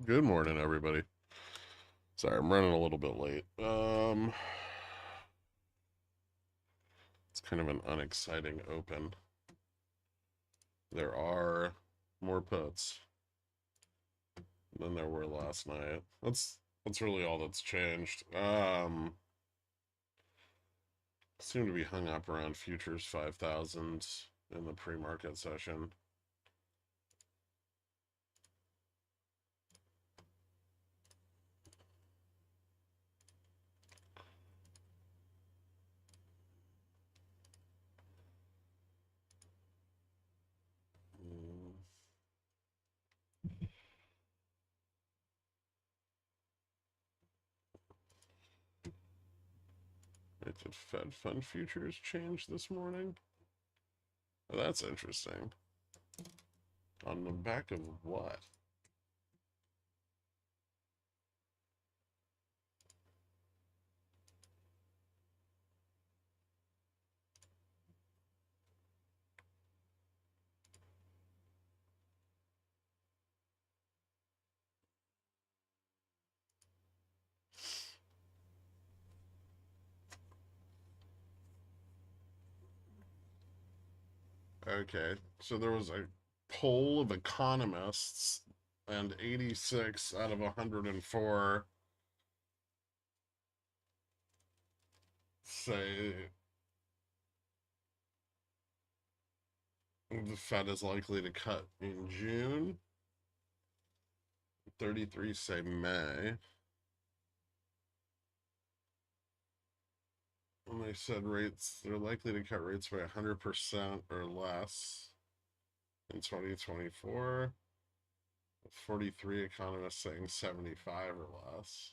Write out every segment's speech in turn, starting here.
Good morning, everybody. Sorry, I'm running a little bit late. It's kind of an unexciting open. There are more puts than there were last night. That's really all that's changed. Seem to be hung up around futures 5,000 in the pre-market session. Right, did Fed Fund futures change this morning? Oh, that's interesting. On the back of what? Okay, so there was a poll of economists, and 86 out of 104 say the Fed is likely to cut in June. 33 say May. And they said they're likely to cut rates by 100% or less in 2024. 43 economists saying 75 or less.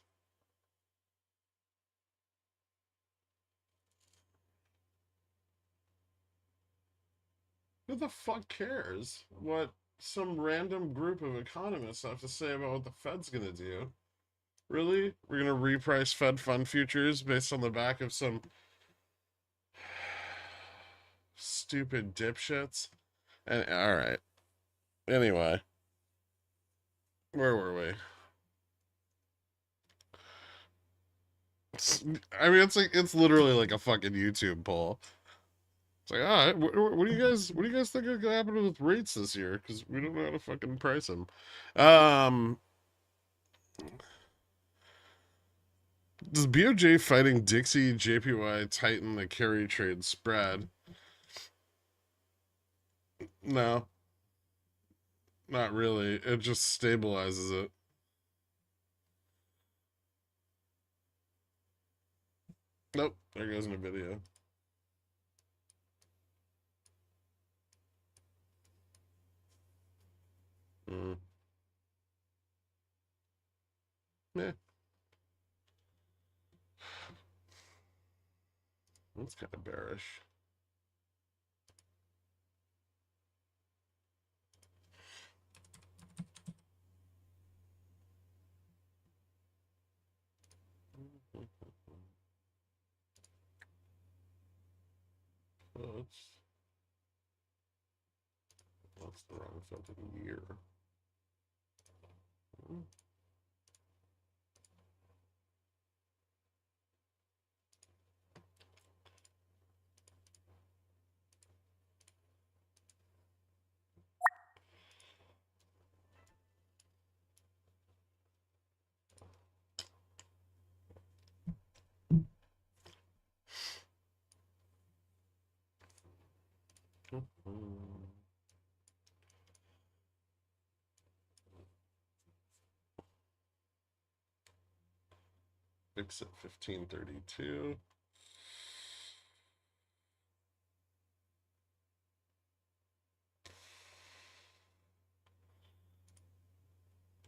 Who the fuck cares what some random group of economists have to say about what the Fed's gonna do? Really? We're gonna reprice Fed fund futures based on the back of some stupid dipshits? And all right. Anyway, where were we? I mean, it's literally like a fucking YouTube poll. It's like, what do you guys think is gonna happen with rates this year? Because we don't know how to fucking price them. Um, does BOJ fighting Dixie JPY tighten the carry trade spread? No, not really. It just stabilizes it. Nope, there goes Nvidia. Mm. Yeah, that's kind of bearish. Oh, that's the wrong fucking year. Mm. Fix at 1532.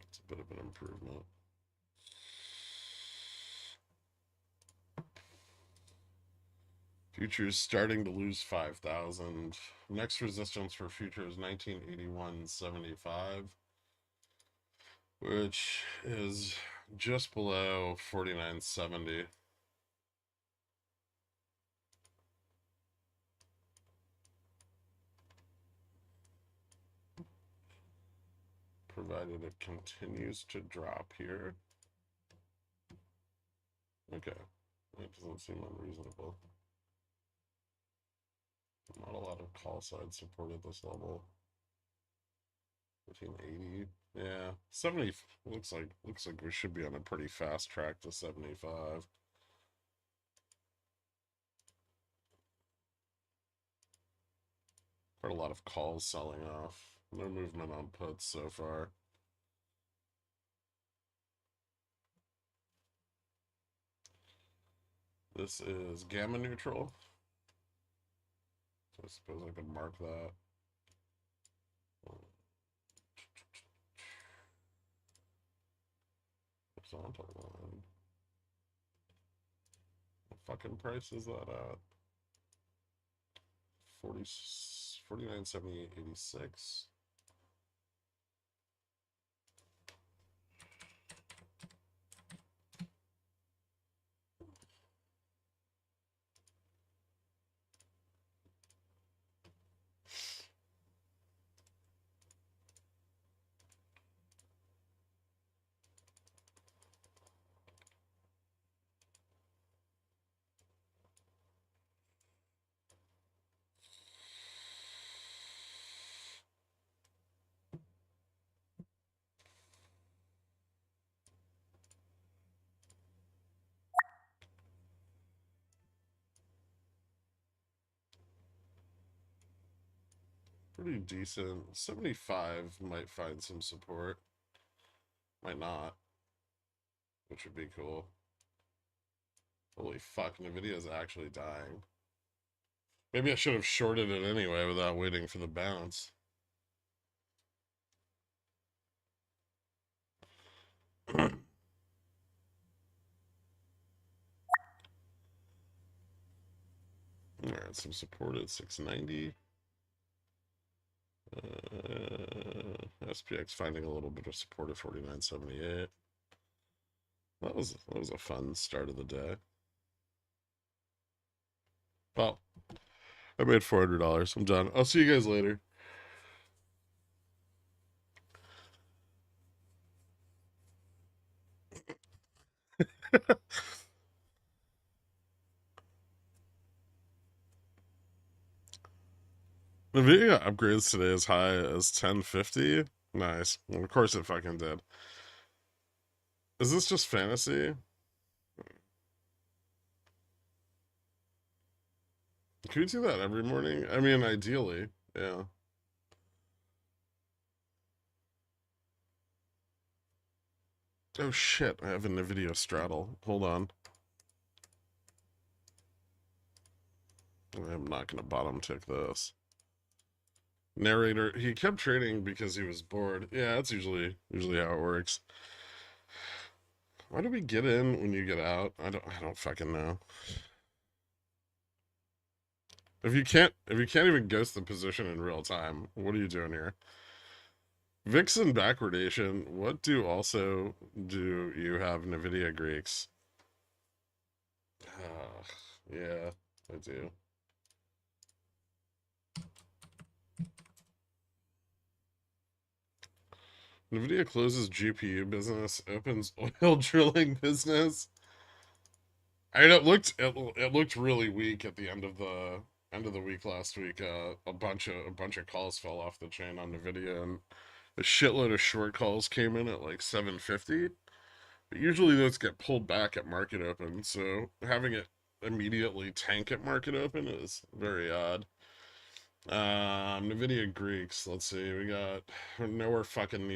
It's a bit of an improvement. Futures starting to lose 5,000. Next resistance for futures 1981.75, which is just below 49.70. provided it continues to drop here. Okay, that doesn't seem unreasonable. Not a lot of call side support at this level. 1480. Yeah, 70 looks like we should be on a pretty fast track to 75. Quite a lot of calls selling off. No movement on puts so far. This is gamma neutral. So I suppose I could mark that. Horizontal line. What fucking price is that at? 49.7886. Pretty decent. 75 might find some support. Might not, which would be cool. Holy fuck, Nvidia is actually dying. Maybe I should have shorted it anyway without waiting for the bounce. Alright, some support at 690. SPX finding a little bit of support at 49.78. That was a fun start of the day. Well, I made $400. I'm done. I'll see you guys later. Nvidia upgrades today as high as 1050. Nice. Well, of course it fucking did. Is this just fantasy? Can we do that every morning? I mean, ideally, yeah. Oh shit, I have a Nvidia straddle. Hold on. I'm not gonna bottom tick this. Narrator, he kept trading because he was bored. Yeah, that's usually how it works. Why do we get in when you get out? I don't fucking know. If you can't even ghost the position in real time, what are you doing here? VIX and backwardation. What do you have Nvidia Greeks? Yeah, I do. Nvidia closes GPU business, opens oil drilling business. I mean, it looked really weak at the end of the week last week. A bunch of calls fell off the chain on Nvidia, and a shitload of short calls came in at like 750. But usually those get pulled back at market open, so having it immediately tank at market open is very odd. Nvidia Greeks. Let's see. We're nowhere fucking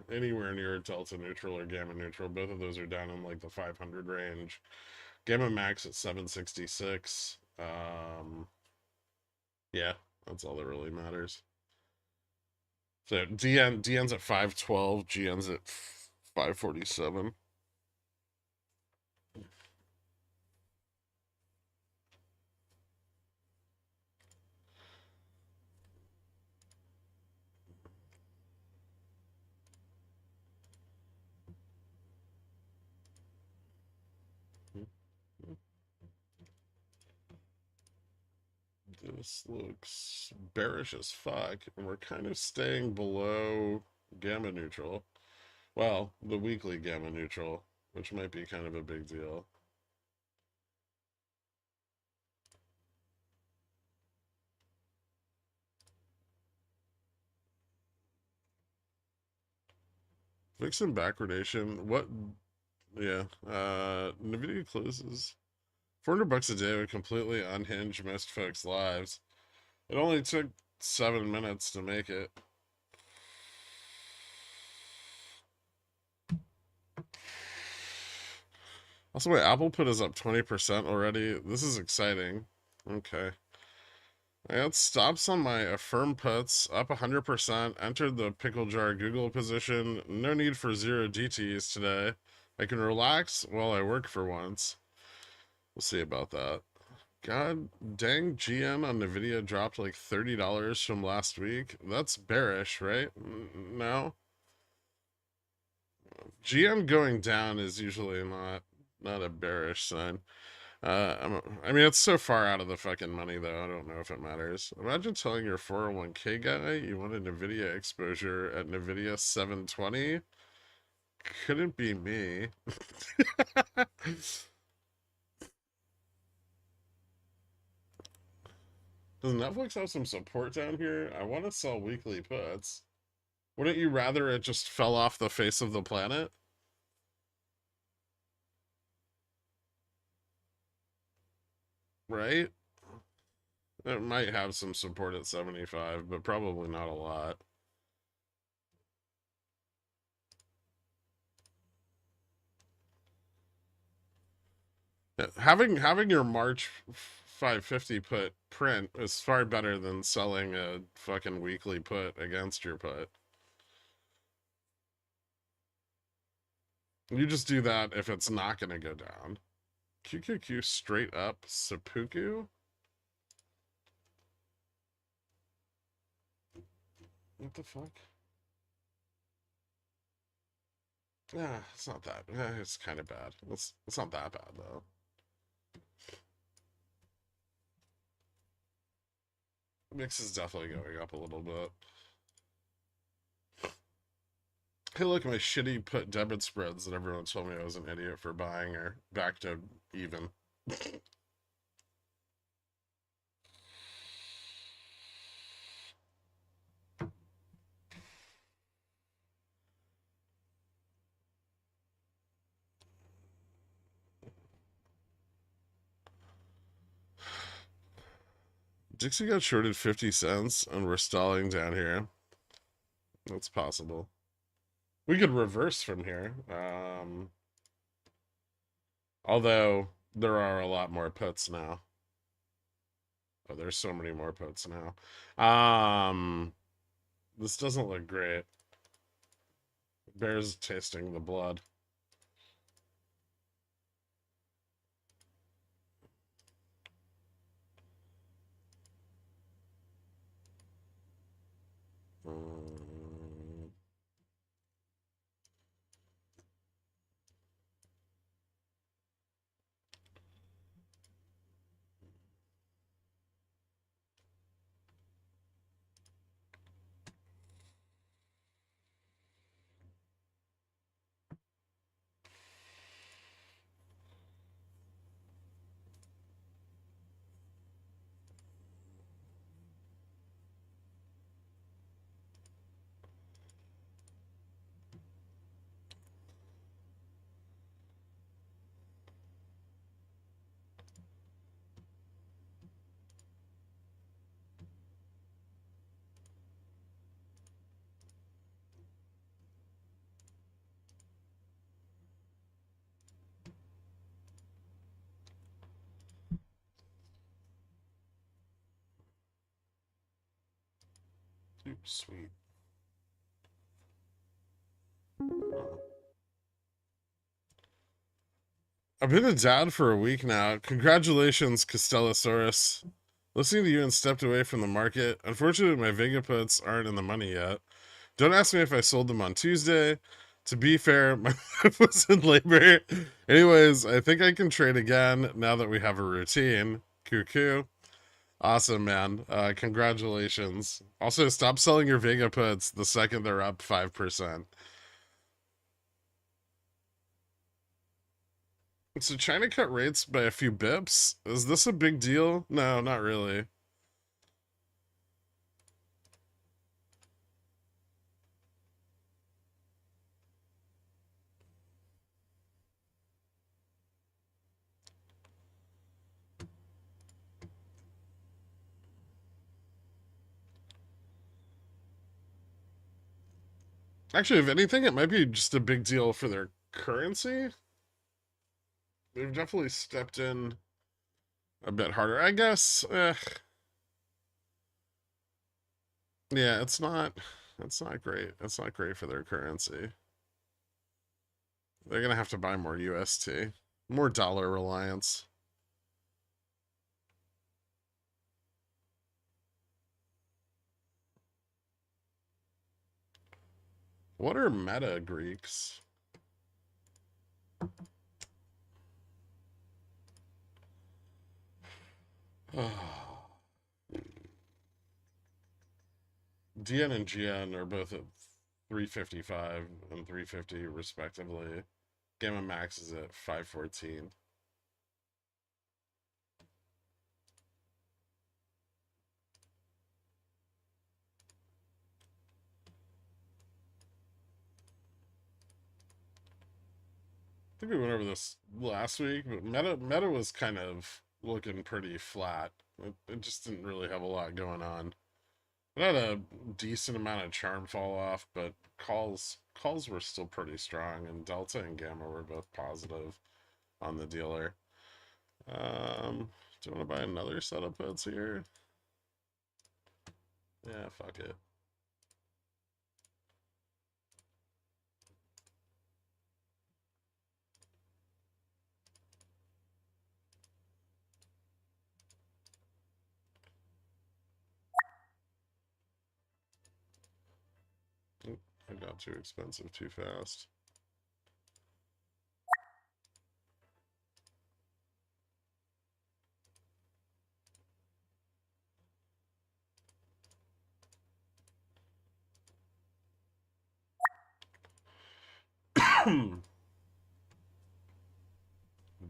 anywhere near delta neutral or gamma neutral. Both of those are down in like the 500 range. Gamma max at 766. Yeah, that's all that really matters. So DN's at 512. GN's at 547. This looks bearish as fuck, and we're kind of staying below Gamma neutral. Well, the weekly gamma neutral, which might be kind of a big deal. Vixen backwardation. What? Yeah. Nvidia closes $400 a day would completely unhinge most folks' lives. It only took 7 minutes to make it. Also, my Apple put is up 20% already. This is exciting. Okay. I got stops on my Affirm puts, up 100%, entered the pickle jar Google position. No need for 0 DTs today. I can relax while I work for once. We'll see about that. God dang, GM on Nvidia dropped like $30 from last week. That's bearish, right? No. GM going down is usually not a bearish sign. I mean, it's so far out of the fucking money, though. I don't know if it matters. Imagine telling your 401k guy you want a Nvidia exposure at Nvidia 720. Couldn't be me. Does Netflix have some support down here? I want to sell weekly puts. Wouldn't you rather it just fell off the face of the planet? Right? It might have some support at 75, but probably not a lot. Having your March 550 put print is far better than selling a fucking weekly put against your put. You just do that if it's not going to go down. QQQ straight up seppuku? What the fuck? Yeah, it's not that. It's kind of bad. It's not that bad though. Mix is definitely going up a little bit. Hey, look, my shitty put debit spreads that everyone told me I was an idiot for buying are back to even. Dixie got shorted 50 cents and we're stalling down here. That's possible. We could reverse from here. Although there are a lot more puts now. Oh, there's so many more puts now. This doesn't look great. Bear's tasting the blood. Ooh, sweet. I've been a dad for a week now. Congratulations, Costellosaurus. Listening to you and stepped away from the market. Unfortunately, my Vega puts aren't in the money yet. Don't ask me if I sold them on Tuesday. To be fair, my life was in labor. Anyways, I think I can trade again now that we have a routine. Cuckoo. Awesome, man. Congratulations. Also, stop selling your Vega puts the second they're up 5%. So China cut rates by a few bips. Is this a big deal? No, not really. Actually, if anything, it might be just a big deal for their currency. They've definitely stepped in a bit harder. I guess, yeah, it's not great. It's not great for their currency. They're gonna have to buy more UST, more dollar reliance. What are meta Greeks? DN and GN are both at 355 and 350 respectively. Gamma Max is at 514. I think we went over this last week, but meta was kind of looking pretty flat. It just didn't really have a lot going on. It had a decent amount of charm fall off, but calls were still pretty strong, and Delta and Gamma were both positive on the dealer. Do you want to buy another set of puts here? Yeah, fuck it. Oop, I got too expensive too fast.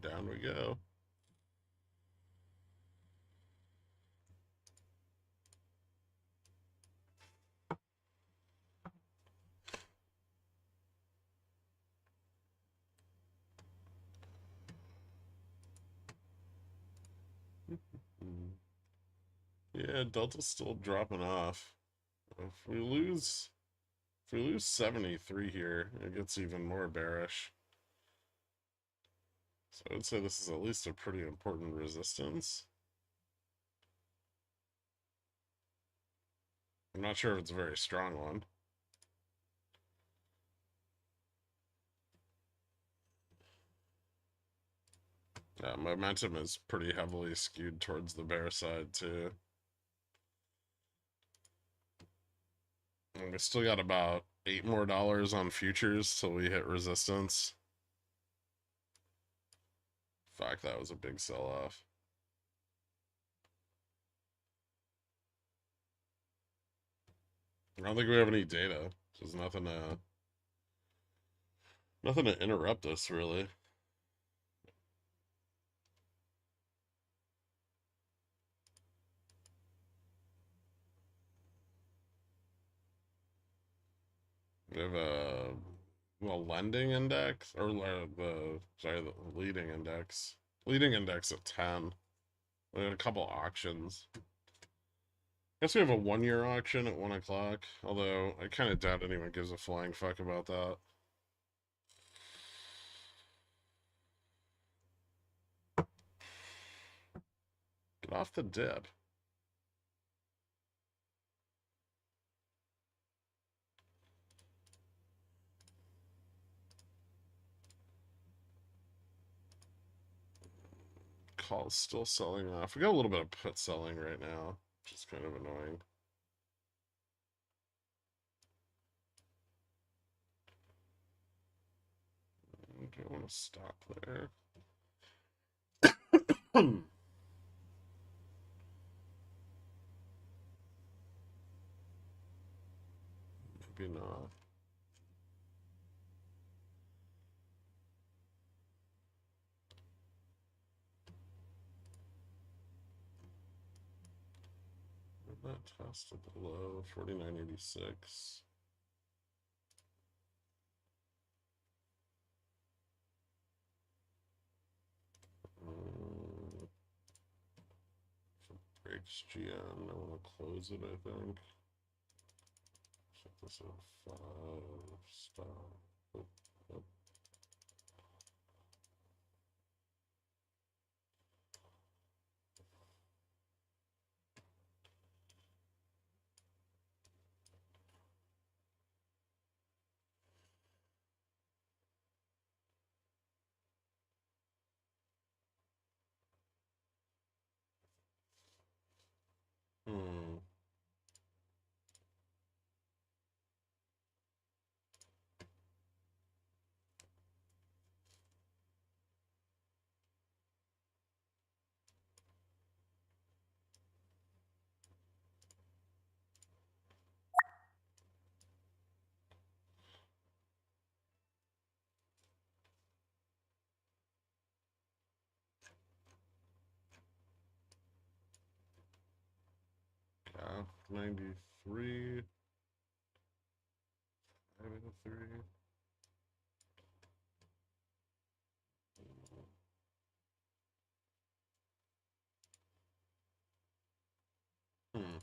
Down we go. Yeah, Delta's still dropping off. If we lose 73 here, it gets even more bearish. So I would say this is at least a pretty important resistance. I'm not sure if it's a very strong one. Yeah, momentum is pretty heavily skewed towards the bear side too. And we still got about $8 more on futures till we hit resistance. Fuck, that was a big sell-off. I don't think we have any data. There's nothing to interrupt us really. We have a lending index or the leading index. Leading index at 10. We had a couple auctions. Guess we have a 1-year auction at 1 o'clock. Although I kind of doubt anyone gives a flying fuck about that. Get off the dip. Call's still selling off. We got a little bit of put selling right now, which is kind of annoying. Do I want to stop there? That tested below 49.86. Breaks GN. I want to close it, I think. Check this out. 5 stop. Oh, oh. Hmm. Cap 93. 93. Hmm.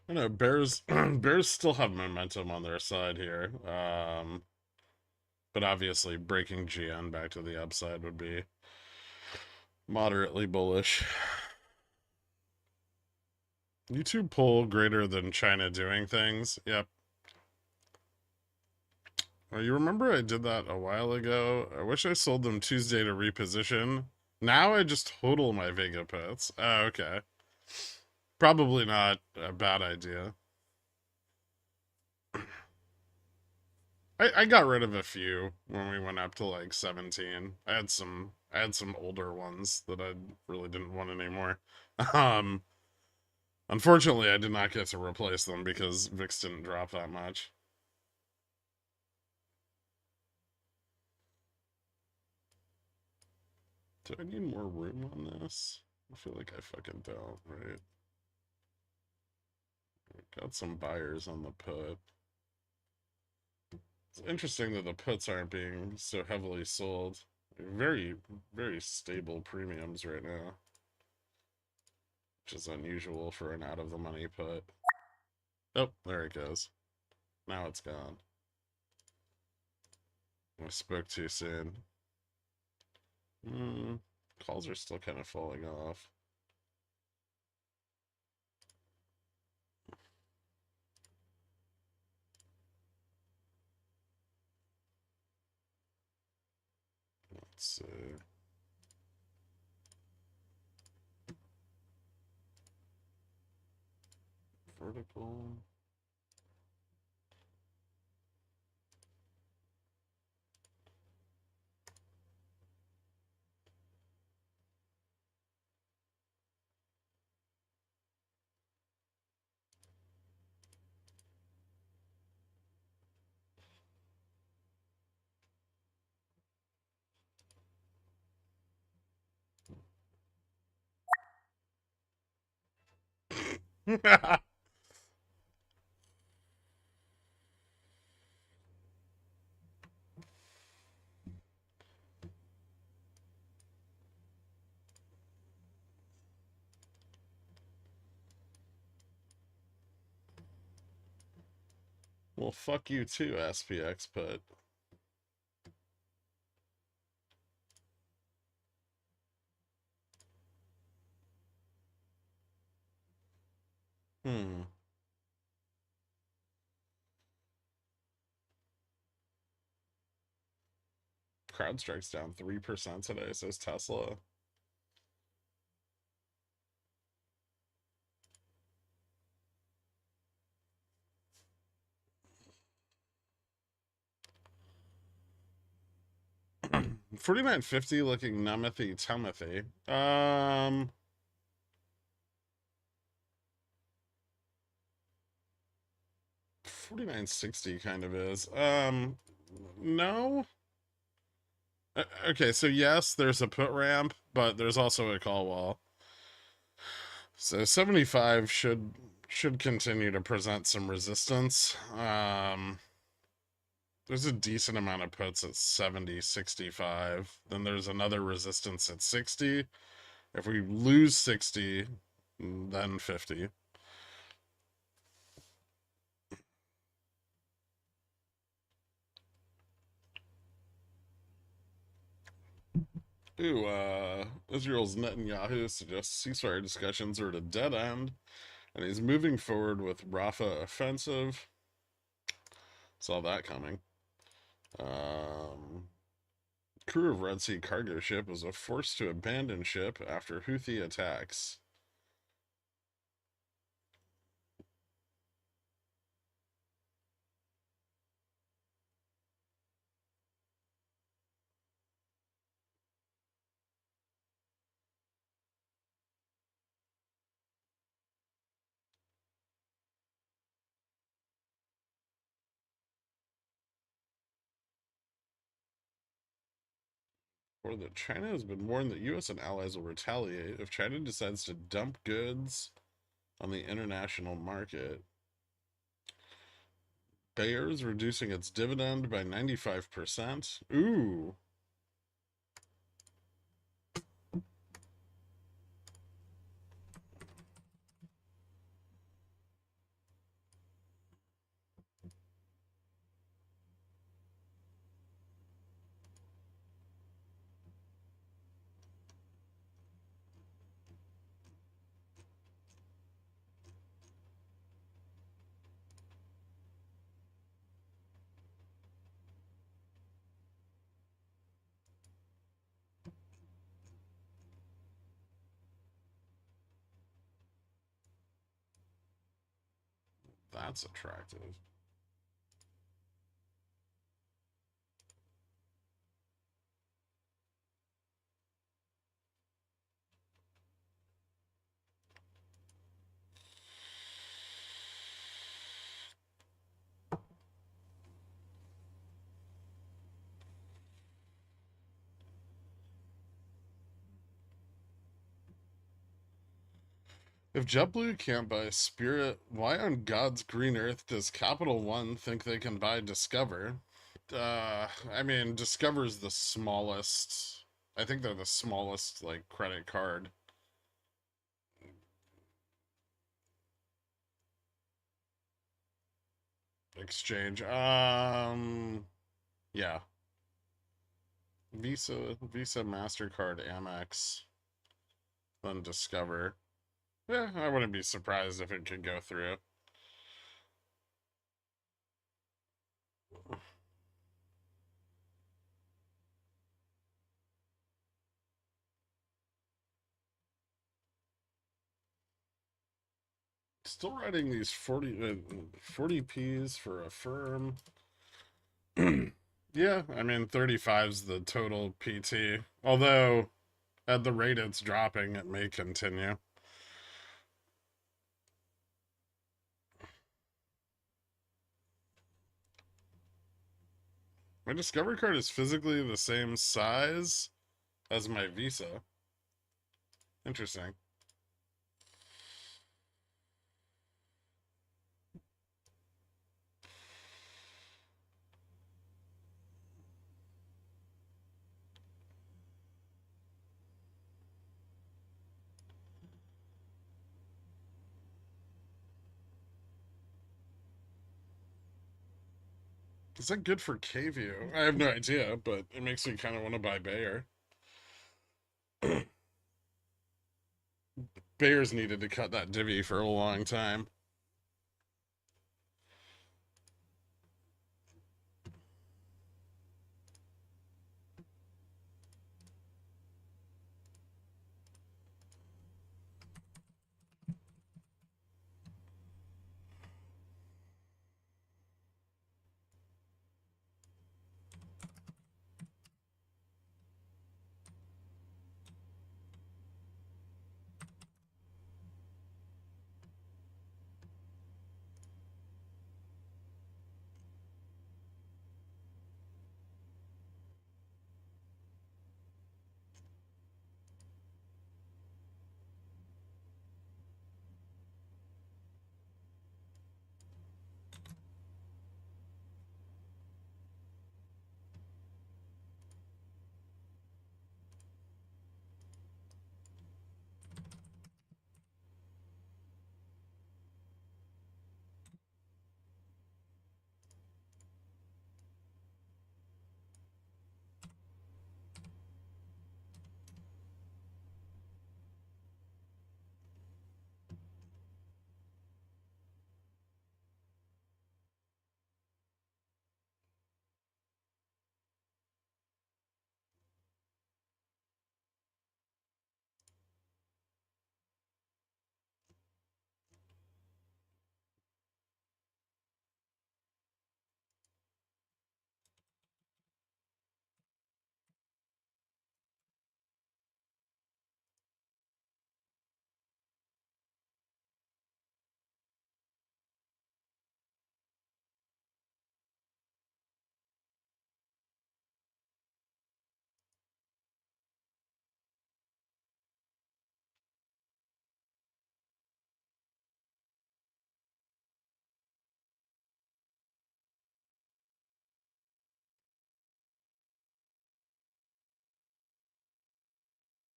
I know Bears Bears still have momentum on their side here. But obviously breaking GN back to the upside would be moderately bullish. YouTube poll greater than China doing things. Yep. Well, you remember I did that a while ago? I wish I sold them Tuesday to reposition. Now I just total my Vega puts. Oh, okay. Probably not a bad idea. I got rid of a few when we went up to like 17. I had some older ones that I really didn't want anymore. Um Unfortunately I did not get to replace them because VIX didn't drop that much. Do I need more room on this? I feel like I fucking don't, right? Got some buyers on the put. It's interesting that the puts aren't being so heavily sold. Very, very stable premiums right now, which is unusual for an out of the money put. Oh, there it goes. Now it's gone. I spoke too soon. Calls are still kind of falling off. Let's see. Vertical. Well, fuck you too, SPX put. Hmm. CrowdStrike's down 3% today, says Tesla. $49.50 looking numbethy tummethy. 49.60 kind of is. No. Okay, so yes, there's a put ramp, but there's also a call wall. So 75 should continue to present some resistance. There's a decent amount of puts at 70, 65. Then there's another resistance at 60. If we lose 60, then 50. Ooh, Israel's Netanyahu suggests ceasefire discussions are at a dead end, and he's moving forward with Rafah offensive. Saw that coming. Crew of Red Sea cargo ship was forced to abandon ship after Houthi attacks. Or that China has been warned that U.S. and allies will retaliate if China decides to dump goods on the international market. Bayer's reducing its dividend by 95%. Ooh. That's attractive. If JetBlue can't buy Spirit, why on God's green earth does Capital One think they can buy Discover? I mean, Discover's the smallest. I think they're the smallest, like, credit card. Exchange. Yeah. Visa, MasterCard, Amex, then Discover. Yeah, I wouldn't be surprised if it could go through. Still writing these 40Ps for a firm. Yeah, I mean 35's the total PT. Although at the rate it's dropping, it may continue. My Discover card is physically the same size as my Visa. Interesting. Is that good for K-View? I have no idea, but it makes me kind of want to buy Bayer. Bayer's needed to cut that divvy for a long time.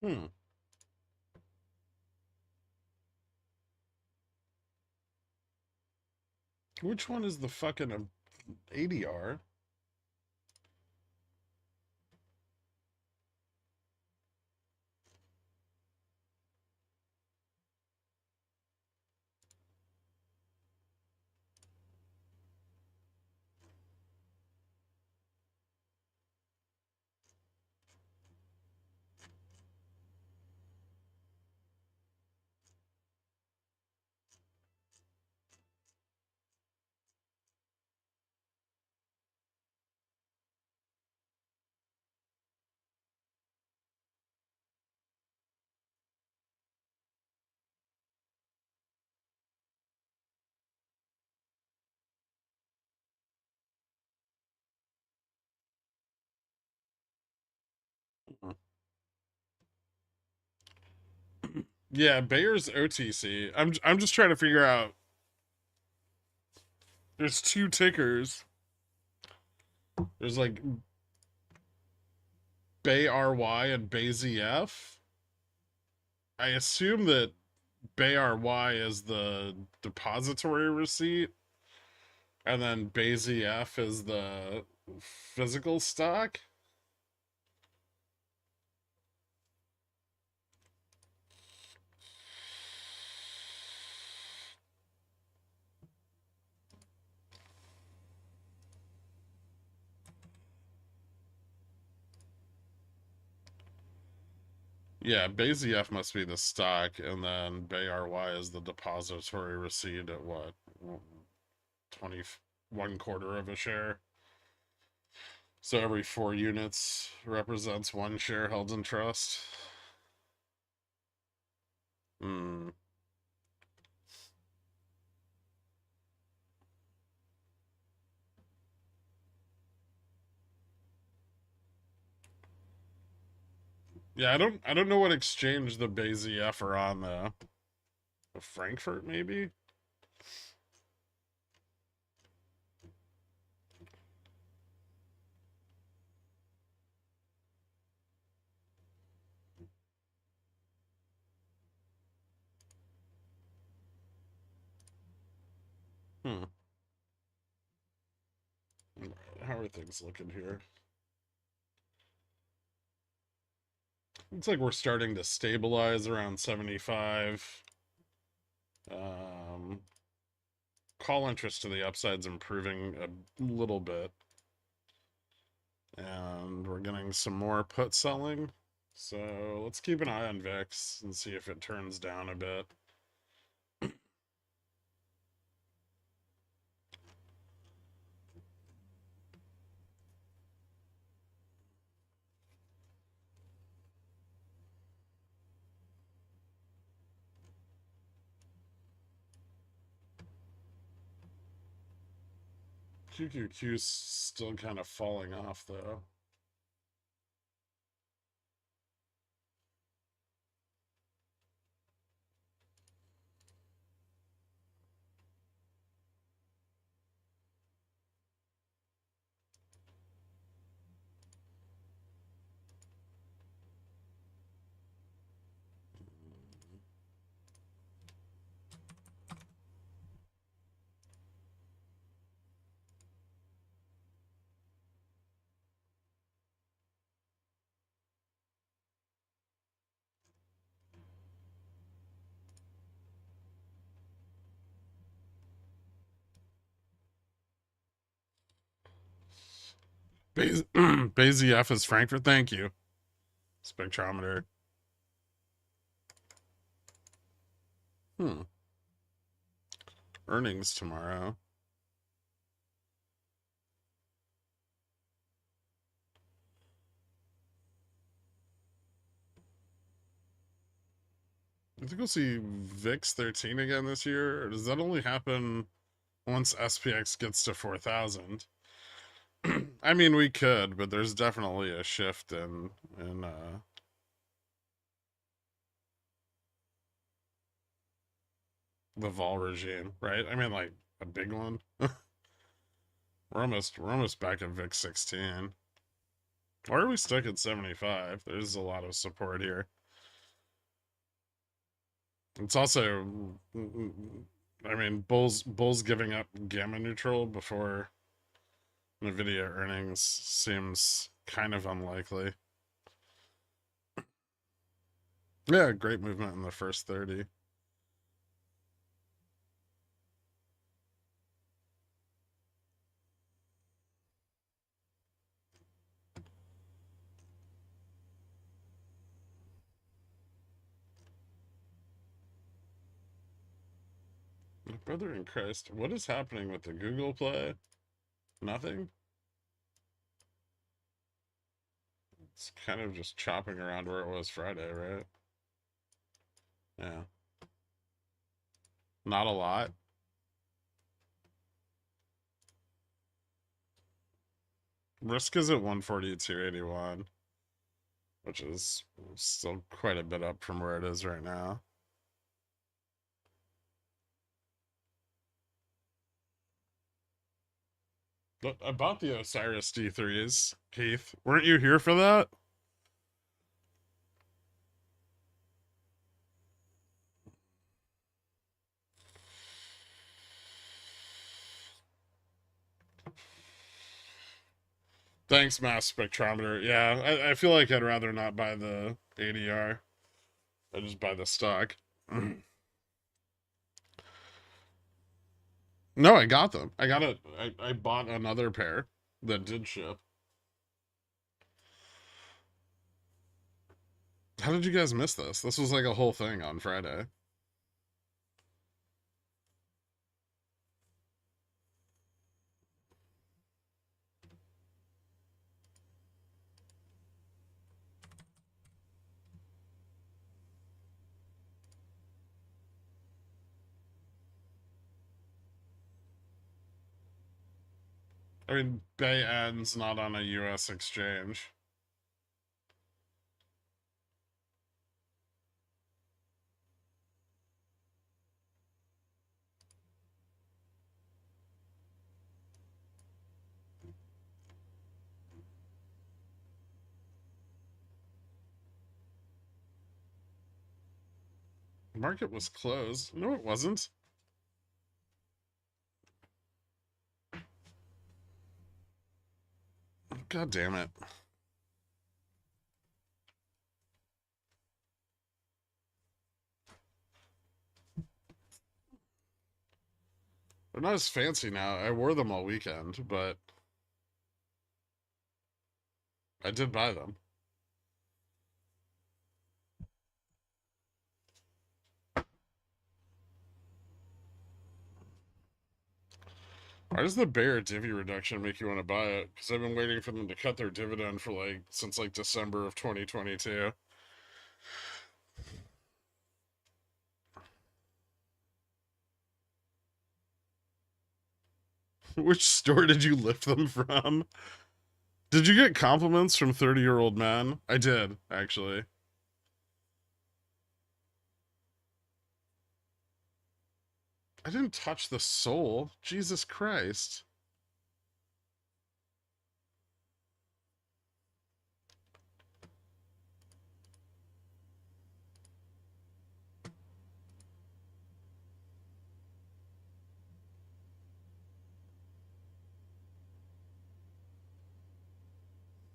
Hmm. Which one is the fucking ADR? Yeah, Bayer's OTC. I'm just trying to figure out. There's two tickers. There's like Bay RY and Bay ZF. I assume that Bay RY is the depository receipt, and then Bay ZF is the physical stock. Yeah, Bay ZF must be the stock, and then Bay RY is the depository receipt at what, 21 quarter of a share. So every 4 units represents one share held in trust. Hmm. Yeah, I don't know what exchange the Bay ZF are on though. Frankfurt maybe? Hmm. How are things looking here? Looks like we're starting to stabilize around 75. Um, Call interest to the upside's improving a little bit. And we're getting some more put selling. So let's keep an eye on VIX and see if it turns down a bit. QQQ's still kind of falling off though. BZF is Frankfurt. Thank you. Spectrometer. Hmm. Earnings tomorrow. I think we'll see VIX 13 again this year. Or does that only happen once SPX gets to 4,000? I mean, we could, but there's definitely a shift in the vol regime, right? I mean, like a big one. We're almost back at VIX 16. Why are we stuck at 75? There's a lot of support here. It's also, I mean, Bulls giving up gamma neutral before Nvidia earnings seems kind of unlikely. Yeah, great movement in the first 30. Brother in Christ, what is happening with the Google Play? Nothing? It's kind of just chopping around where it was Friday, right? Yeah. Not a lot. Risk is at 142.81, which is still quite a bit up from where it is right now. But I bought the Osiris D3s, Keith. Weren't you here for that? Thanks, Mass Spectrometer. Yeah, I feel like I'd rather not buy the ADR. I just buy the stock. No, I got them. I got it. I bought another pair that did ship. How did you guys miss this? This was like a whole thing on Friday. I mean, Bay ends not on a US exchange. The market was closed. No, it wasn't. God damn it. They're not as fancy now. I wore them all weekend, but I did buy them. Why does the Bear divvy reduction make you want to buy it? Because I've been waiting for them to cut their dividend for like since like December of 2022. Which store did you lift them from? Did you get compliments from 30-year-old men? I did, actually. I didn't touch the soul. Jesus Christ.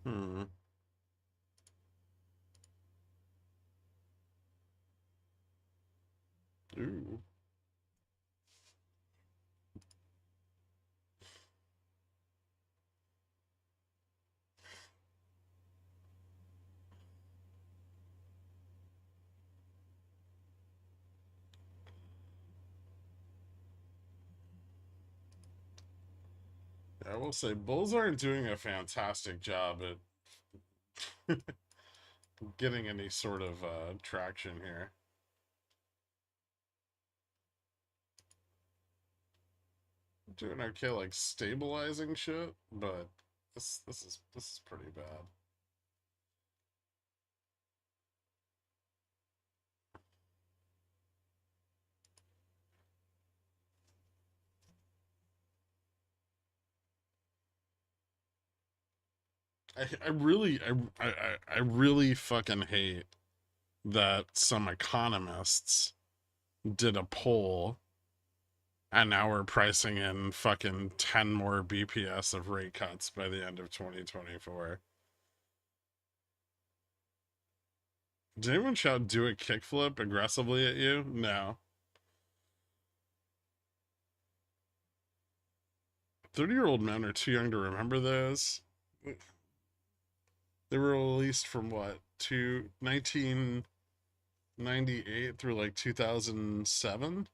Hmm. Ooh. I will say, Bulls aren't doing a fantastic job at getting any sort of traction here. Doing okay, like stabilizing shit, but this is pretty bad. I really fucking hate that some economists did a poll, and now we're pricing in fucking 10 more BPS of rate cuts by the end of 2024. Did anyone shout do a kickflip aggressively at you? No. 30-year-old men are too young to remember those. They were released from what? 1998 through like 2007?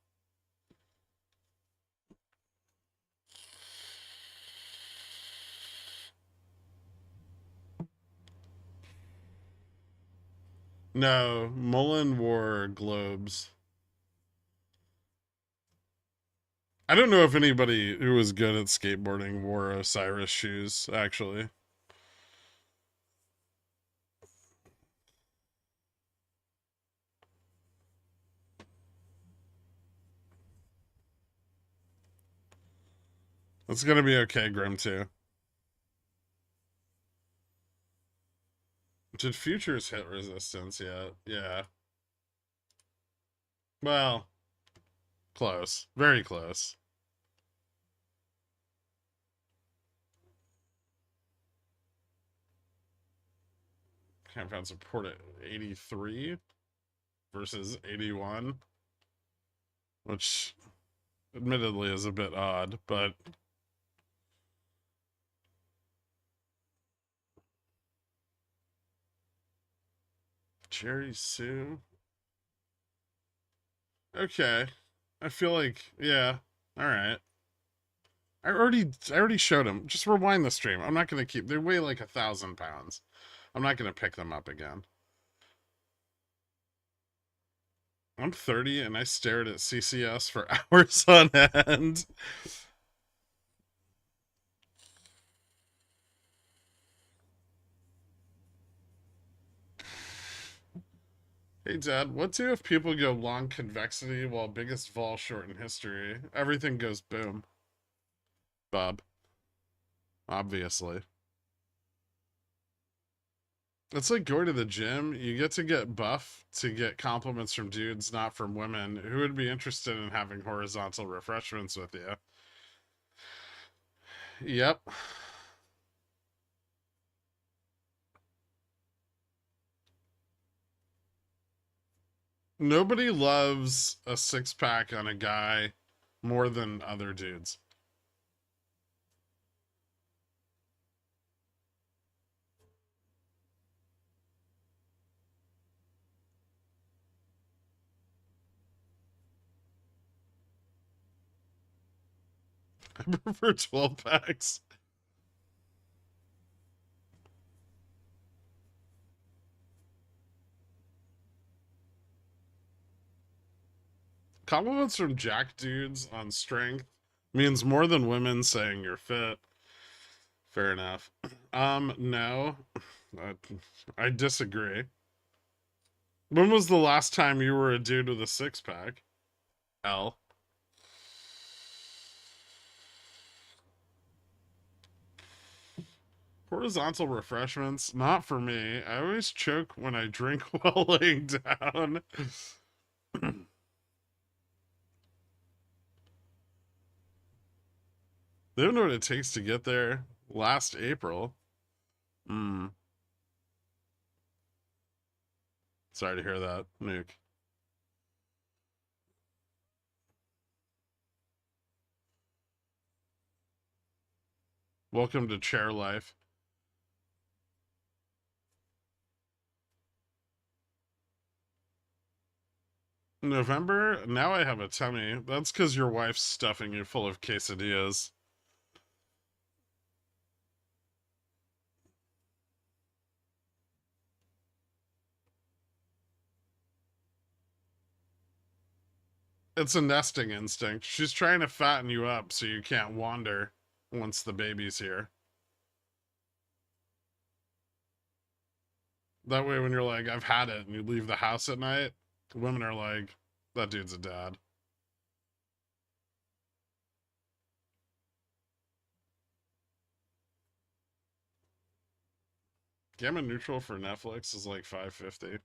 No, Mullen wore globes. I don't know if anybody who was good at skateboarding wore Osiris shoes, actually. It's gonna be okay, Grim, too. Did futures hit resistance yet? Yeah. Well, close. Very close. Kind of found support at 83 versus 81, which admittedly is a bit odd, but Jerry Sue. Okay. I feel like, yeah. All right. I already showed him. Just rewind the stream. I'm not gonna keep. They weigh like 1,000 pounds. I'm not gonna pick them up again. I'm 30 and I stared at CCS for hours on end. Hey Dad, what do if people go long convexity while biggest vol short in history? Everything goes boom. Bob. Obviously. It's like going to the gym. You get to get buff to get compliments from dudes, not from women. Who would be interested in having horizontal refreshments with you? Yep. Nobody loves a six pack on a guy more than other dudes. I prefer 12 packs. Compliments from jack dudes on strength means more than women saying you're fit. Fair enough. No. I disagree. When was the last time you were a dude with a six pack? L. Horizontal refreshments, not for me. I always choke when I drink while laying down. They don't know what it takes to get there. Last April. Hmm. Sorry to hear that, Nuke. Welcome to chair life. November? Now I have a tummy. That's because your wife's stuffing you full of quesadillas. It's a nesting instinct. She's trying to fatten you up so you can't wander once the baby's here. That way, when you're like, I've had it, and you leave the house at night, women are like, that dude's a dad. Gamma neutral for Netflix is like $5.50.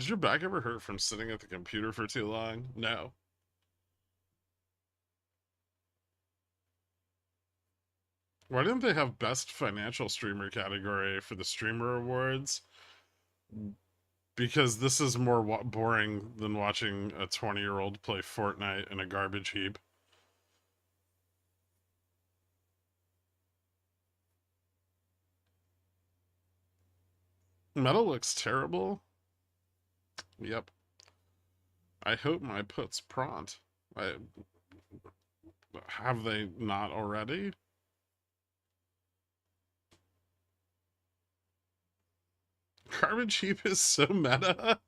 Does your back ever hurt from sitting at the computer for too long? No. Why didn't they have best financial streamer category for the streamer awards? Because this is more boring than watching a 20-year-old play Fortnite in a garbage heap. Metal looks terrible. Yep. I hope my puts prompt. Have they not already? Garbage heap is so meta.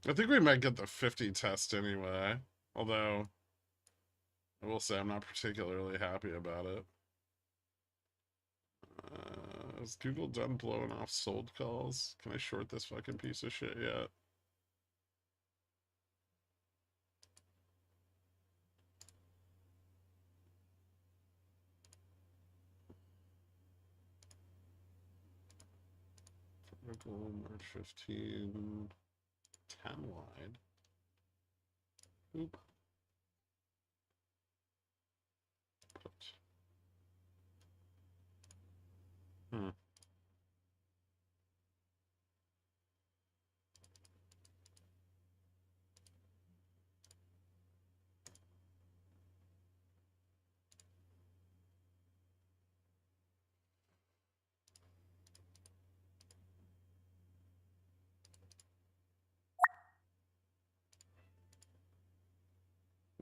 I think we might get the 50 test anyway. Although, I will say I'm not particularly happy about it. Has Google done blowing off sold calls? Can I short this fucking piece of shit yet? March 15, 10 wide. Oop. Put. Hmm.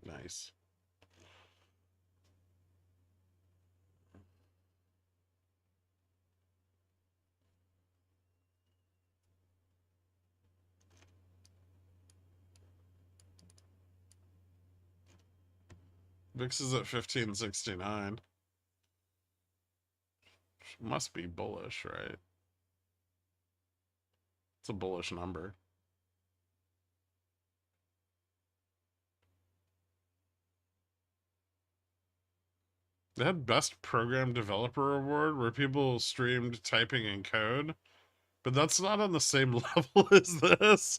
Nice. VIX is at 1569. Must be bullish, right? It's a bullish number. They had Best Program Developer Award where people streamed typing in code, but that's not on the same level as this.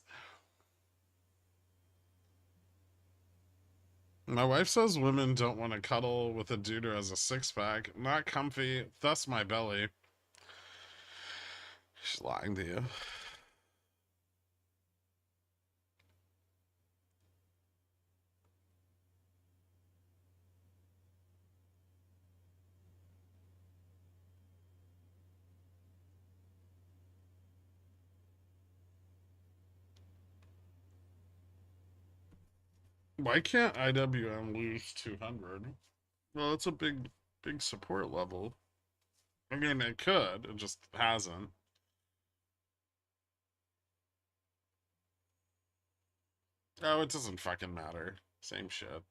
My wife says women don't want to cuddle with a dude who has a six-pack. Not comfy, thus my belly. She's lying to you. Why can't IWM lose 200? Well, it's a big support level. I mean, it could. It just hasn't. Oh, it doesn't fucking matter. Same shit.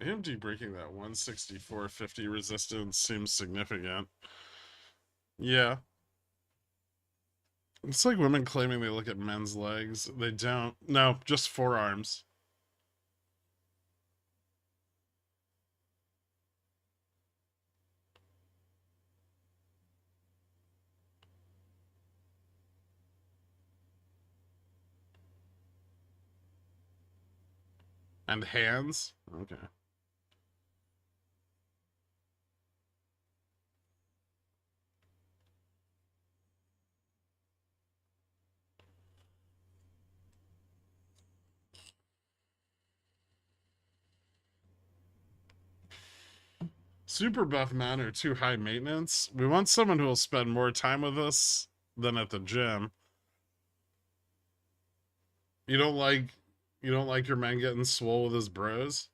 AMD breaking that 164.50 resistance seems significant. Yeah. It's like women claiming they look at men's legs. They don't. No, just forearms. And hands? Okay. Super buff men are too high maintenance. We want someone who will spend more time with us than at the gym. You don't like your man getting swole with his bros?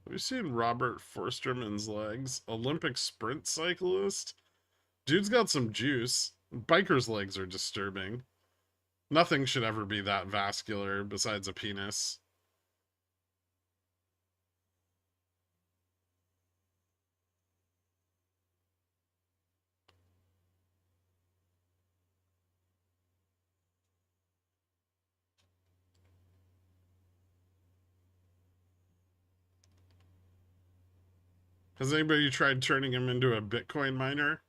Have you seen Robert Forsterman's legs? Olympic sprint cyclist? Dude's got some juice. Biker's legs are disturbing. Nothing should ever be that vascular besides a penis. Has anybody tried turning him into a Bitcoin miner?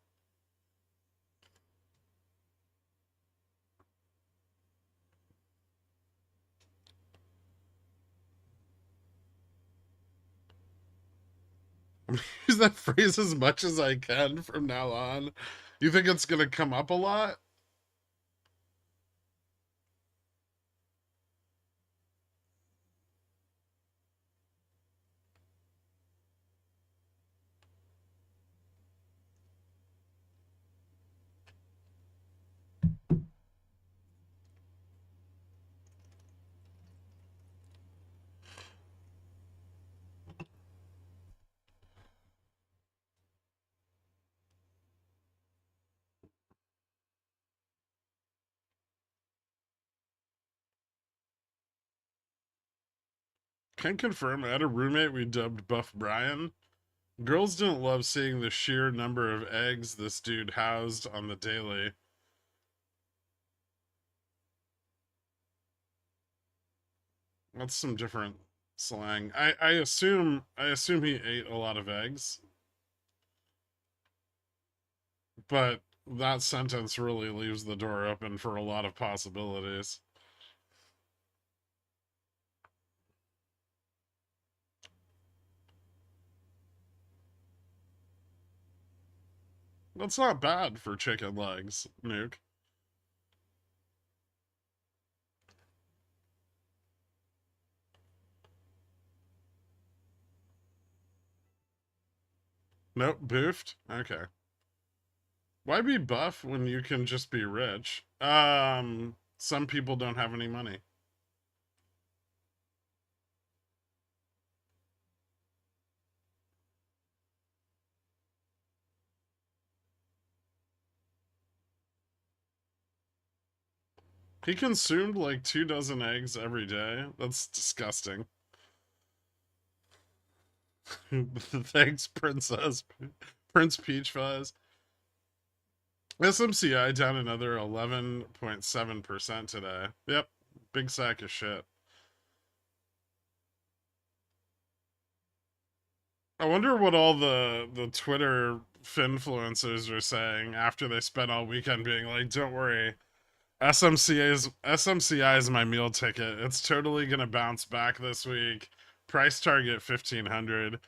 Use that phrase as much as I can from now on. You think it's going to come up a lot? Can confirm I had a roommate we dubbed Buff Brian. Girls didn't love seeing the sheer number of eggs this dude housed on the daily. That's some different slang. I assume he ate a lot of eggs, but that sentence really leaves the door open for a lot of possibilities. That's not bad for chicken legs, Nuke. Nope, boofed. Okay. Why be buff when you can just be rich? Some people don't have any money. He consumed like 2 dozen eggs every day. That's disgusting. Thanks, Princess. Prince Peach Fuzz. SMCI down another 11.7% today. Yep. Big sack of shit. I wonder what all the Twitter finfluencers are saying after they spent all weekend being like, don't worry, SMCI is my meal ticket. It's totally gonna bounce back this week. Price target 1500.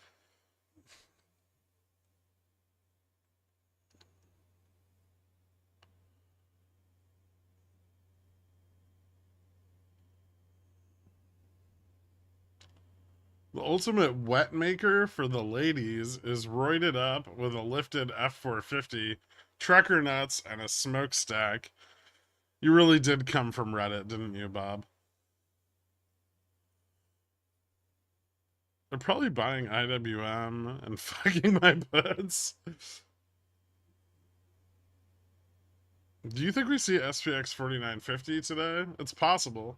The ultimate wet maker for the ladies is roided up with a lifted F450, trucker nuts, and a smokestack. You really did come from Reddit, didn't you, Bob? They're probably buying IWM and fucking my puts. Do you think we see SPX 4950 today? It's possible.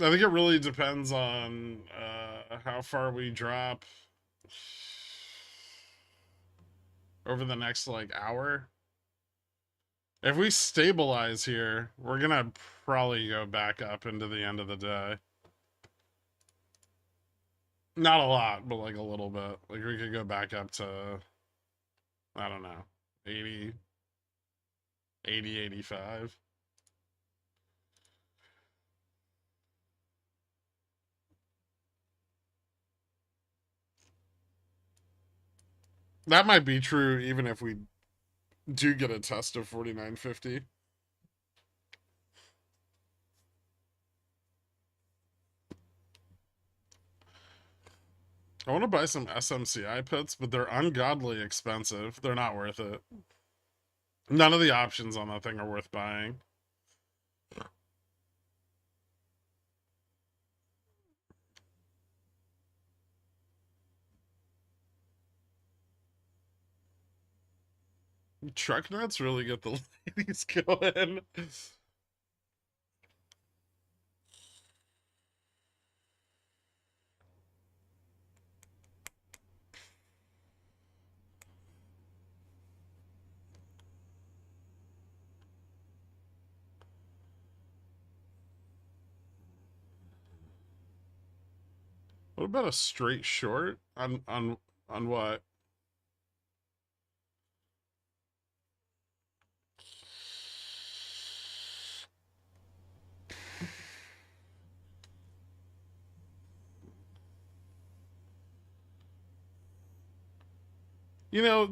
I think it really depends on how far we drop over the next like hour. If we stabilize here, we're gonna probably go back up into the end of the day. Not a lot, but like a little bit. Like we could go back up to, I don't know, 80, 80, 85. That might be true even if we do get a test of 4950. I want to buy some SMCI puts, but they're ungodly expensive. They're not worth it. None of the options on that thing are worth buying. Truck nuts really get the ladies going. What about a straight short on what? You know,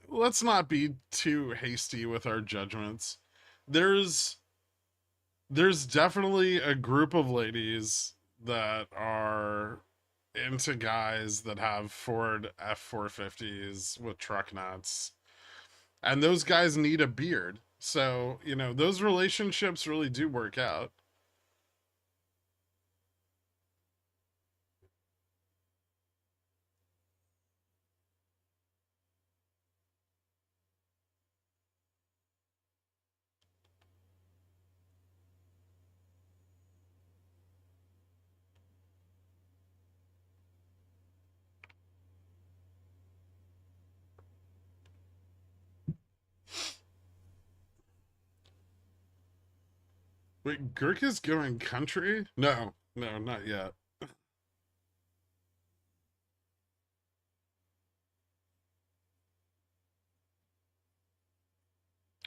let's not be too hasty with our judgments. There's there's definitely a group of ladies that are into guys that have Ford F450s with truck nuts. And those guys need a beard. So, you know, those relationships really do work out. Wait, Gherkin's going country? No, no, not yet.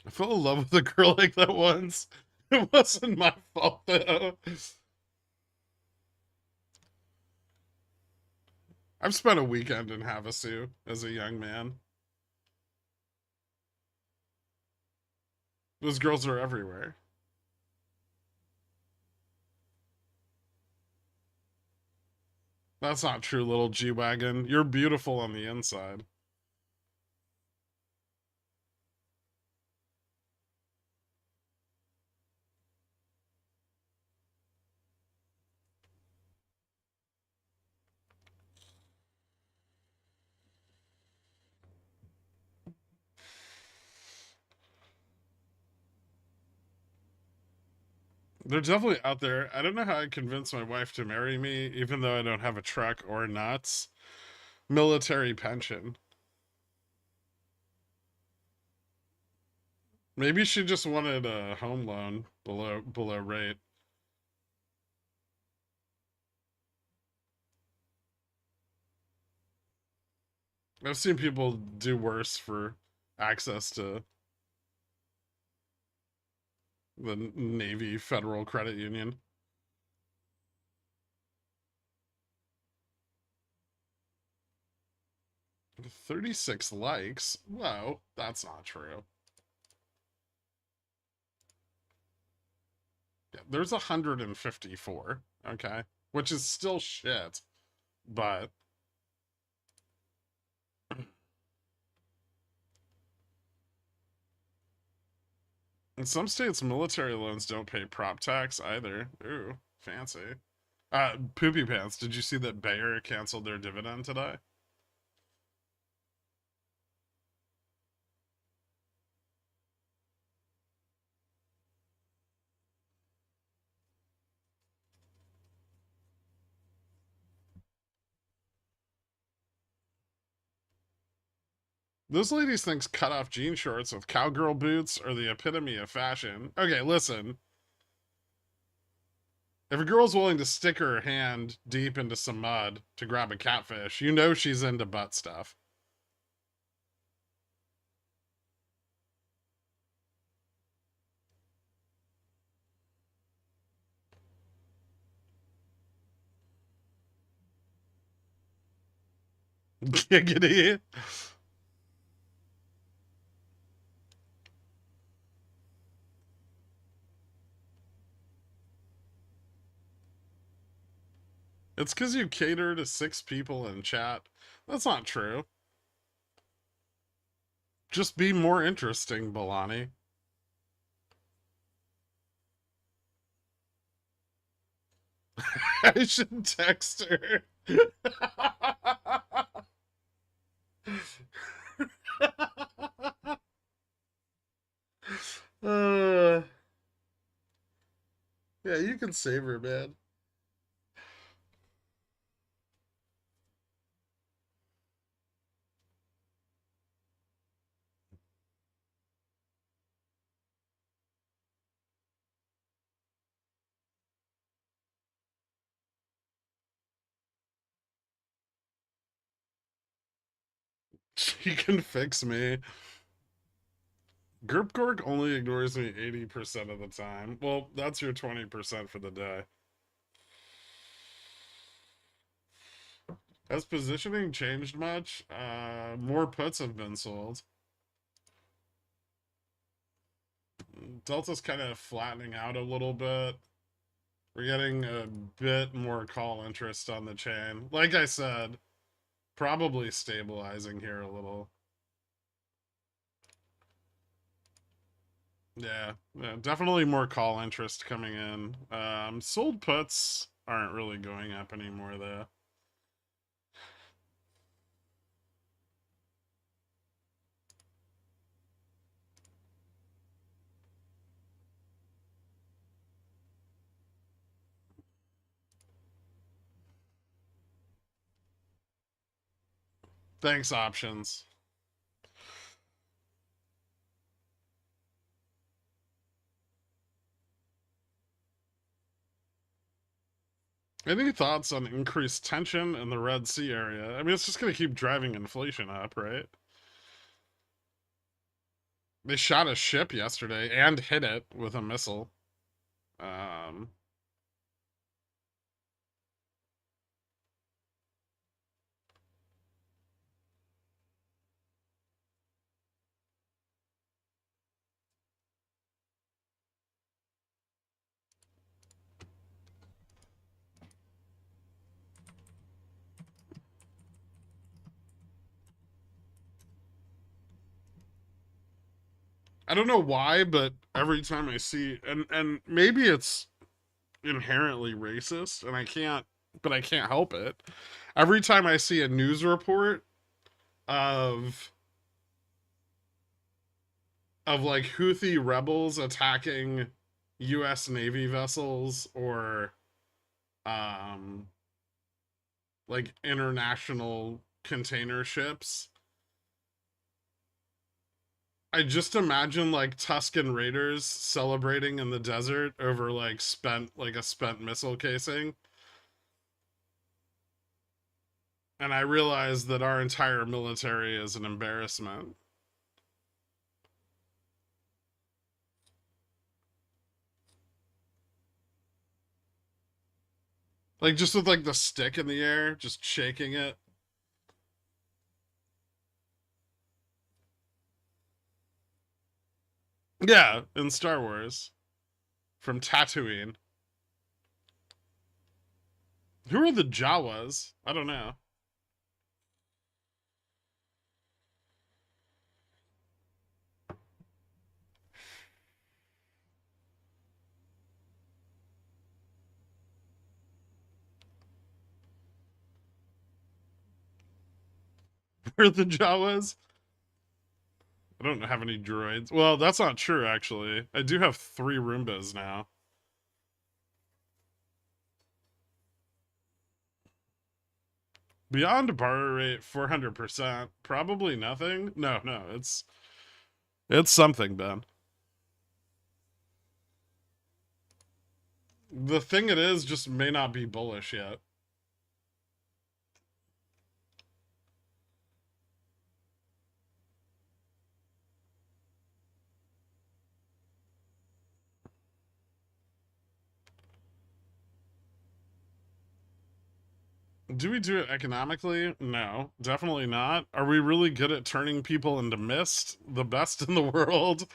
I fell in love with a girl like that once. It wasn't my fault though. I've spent a weekend in Havasu as a young man. Those girls are everywhere. That's not true, little G Wagon. You're beautiful on the inside. They're definitely out there. I don't know how I convinced my wife to marry me, even though I don't have a truck or nuts. Military pension. Maybe she just wanted a home loan below rate. I've seen people do worse for access to the Navy Federal Credit Union. 36 likes? Whoa, that's not true. Yeah, there's 154, okay? Which is still shit, but in some states, military loans don't pay prop tax either. Ooh, fancy. Poopy Pants, did you see that Bayer canceled their dividend today? Those ladies thinks cut off jean shorts with cowgirl boots are the epitome of fashion. Okay, listen. If a girl's willing to stick her hand deep into some mud to grab a catfish, you know she's into butt stuff. Giggity. It's because you cater to 6 people in chat. That's not true. Just be more interesting, Balani. I should text her. Uh, yeah, you can save her, man. She can fix me. Gork only ignores me 80% of the time. Well, that's your 20% for the day. Has positioning changed much? More puts have been sold. Delta's kind of flattening out a little bit. We're getting a bit more call interest on the chain. Like I said, probably stabilizing here a little. Yeah, definitely more call interest coming in. Sold puts aren't really going up anymore, though. Thanks, options. Any thoughts on increased tension in the Red Sea area? I mean, it's just going to keep driving inflation up, right? They shot a ship yesterday and hit it with a missile. Um, I don't know why, but every time I see, and maybe it's inherently racist, and I can't help it. Every time I see a news report of like Houthi rebels attacking U.S. Navy vessels or um like international container ships, I just imagine like Tuscan Raiders celebrating in the desert over like a spent missile casing. And I realize that our entire military is an embarrassment. Like just with like the stick in the air, just shaking it. Yeah, in Star Wars. From Tatooine. Who are the Jawas? I don't know. Who are the Jawas? I don't have any droids. Well, that's not true, actually. I do have 3 Roombas now. Beyond borrow rate 400%. Probably nothing. No, it's something, Ben. The thing it is just may not be bullish yet. Do we do it economically? No, definitely not. Are we really good at turning people into mist? The best in the world?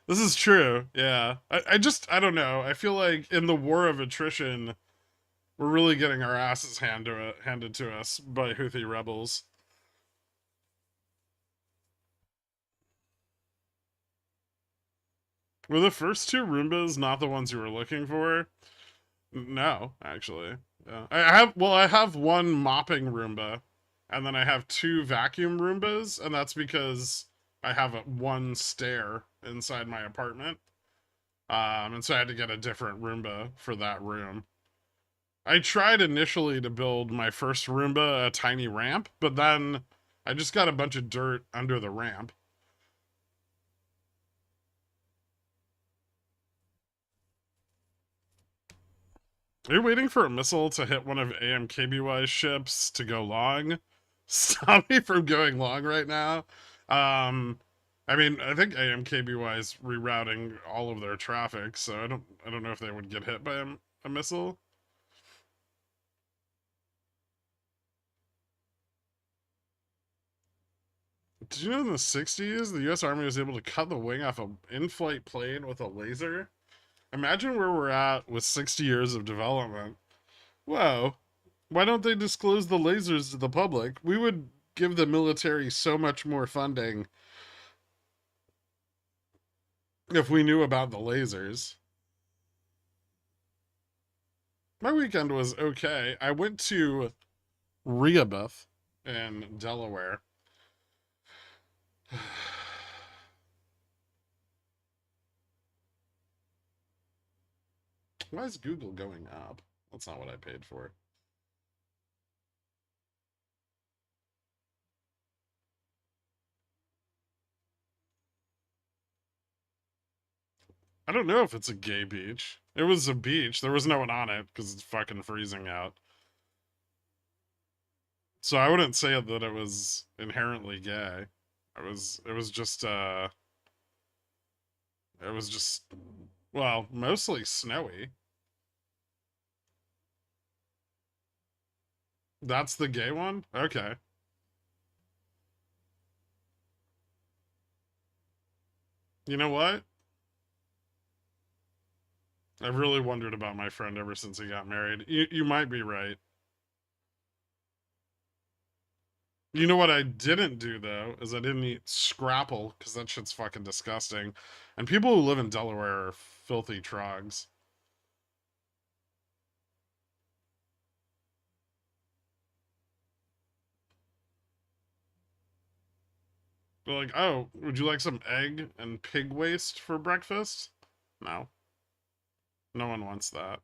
This is true. Yeah. I don't know. I feel like in the war of attrition, we're really getting our asses handed to us by Houthi rebels. Were the first 2 Roombas not the ones you were looking for? No, actually. Yeah. I have 1 mopping Roomba, and then I have 2 vacuum Roombas, and that's because I have one stair inside my apartment. And so I had to get a different Roomba for that room. I tried initially to build my first Roomba a tiny ramp, but then I just got a bunch of dirt under the ramp. Are you waiting for a missile to hit one of AMKBY's ships to go long? Stop me from going long right now. Um, I mean, I think AMKBY is rerouting all of their traffic, so I don't know if they would get hit by a missile. Did you know in the 60s, the US Army was able to cut the wing off an in flight plane with a laser? Imagine where we're at with 60 years of development. Whoa. Why don't they disclose the lasers to the public? We would give the military so much more funding if we knew about the lasers. My weekend was okay. I went to Rehoboth in Delaware. Why is Google going up? That's not what I paid for. I don't know if it's a gay beach. It was a beach. There was no one on it because it's fucking freezing out. So I wouldn't say that it was inherently gay. It was just well, mostly snowy. That's the gay one? Okay. You know what? I've really wondered about my friend ever since he got married. You might be right. You know what I didn't do though is I didn't eat scrapple because that shit's fucking disgusting. And people who live in Delaware are filthy trogs. They're like, oh, would you like some egg and pig waste for breakfast? No. No one wants that.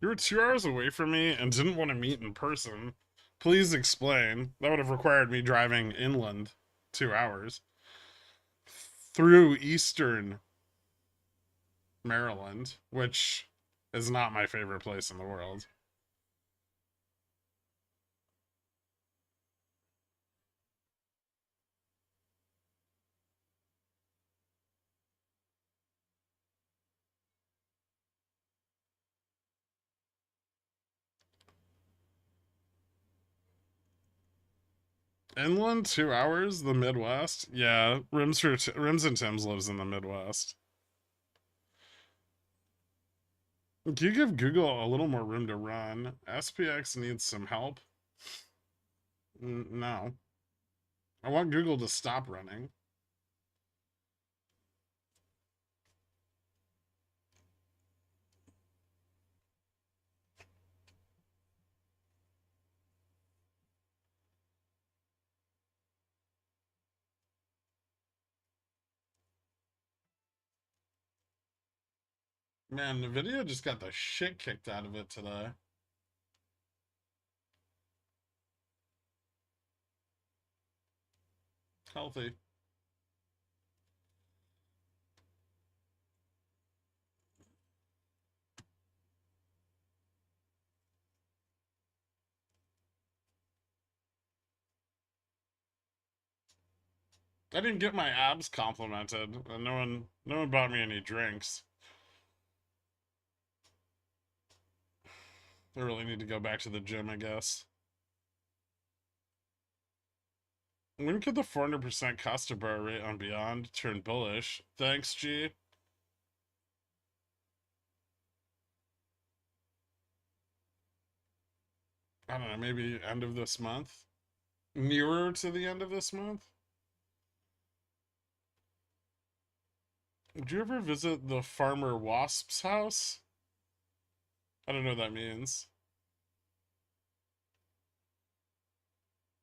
You were 2 hours away from me and didn't want to meet in person. Please explain. That would have required me driving inland 2 hours through eastern Maryland, which is not my favorite place in the world. Inland 2 hours, the Midwest. Yeah, Rims and Tim's lives in the Midwest. Can you give Google a little more room to run? SPX needs some help. No, I want Google to stop running. Man, Nvidia just got the shit kicked out of it today. Healthy. I didn't get my abs complimented, and no one bought me any drinks. I really need to go back to the gym, I guess. When could the 400% customer rate on Beyond turn bullish? Thanks, G. I don't know, maybe end of this month? Nearer to the end of this month? Did you ever visit the Farmer Wasp's house? I don't know what that means.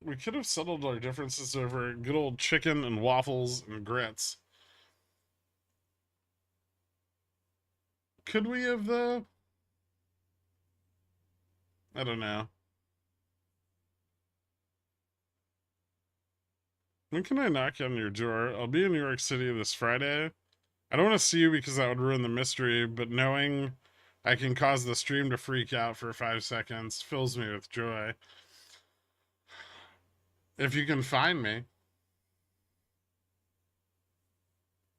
We could have settled our differences over good old chicken and waffles and grits. Could we have, though? I don't know. When can I knock on your door? I'll be in New York City this Friday. I don't want to see you because that would ruin the mystery, but knowing I can cause the stream to freak out for 5 seconds fills me with joy. If you can find me.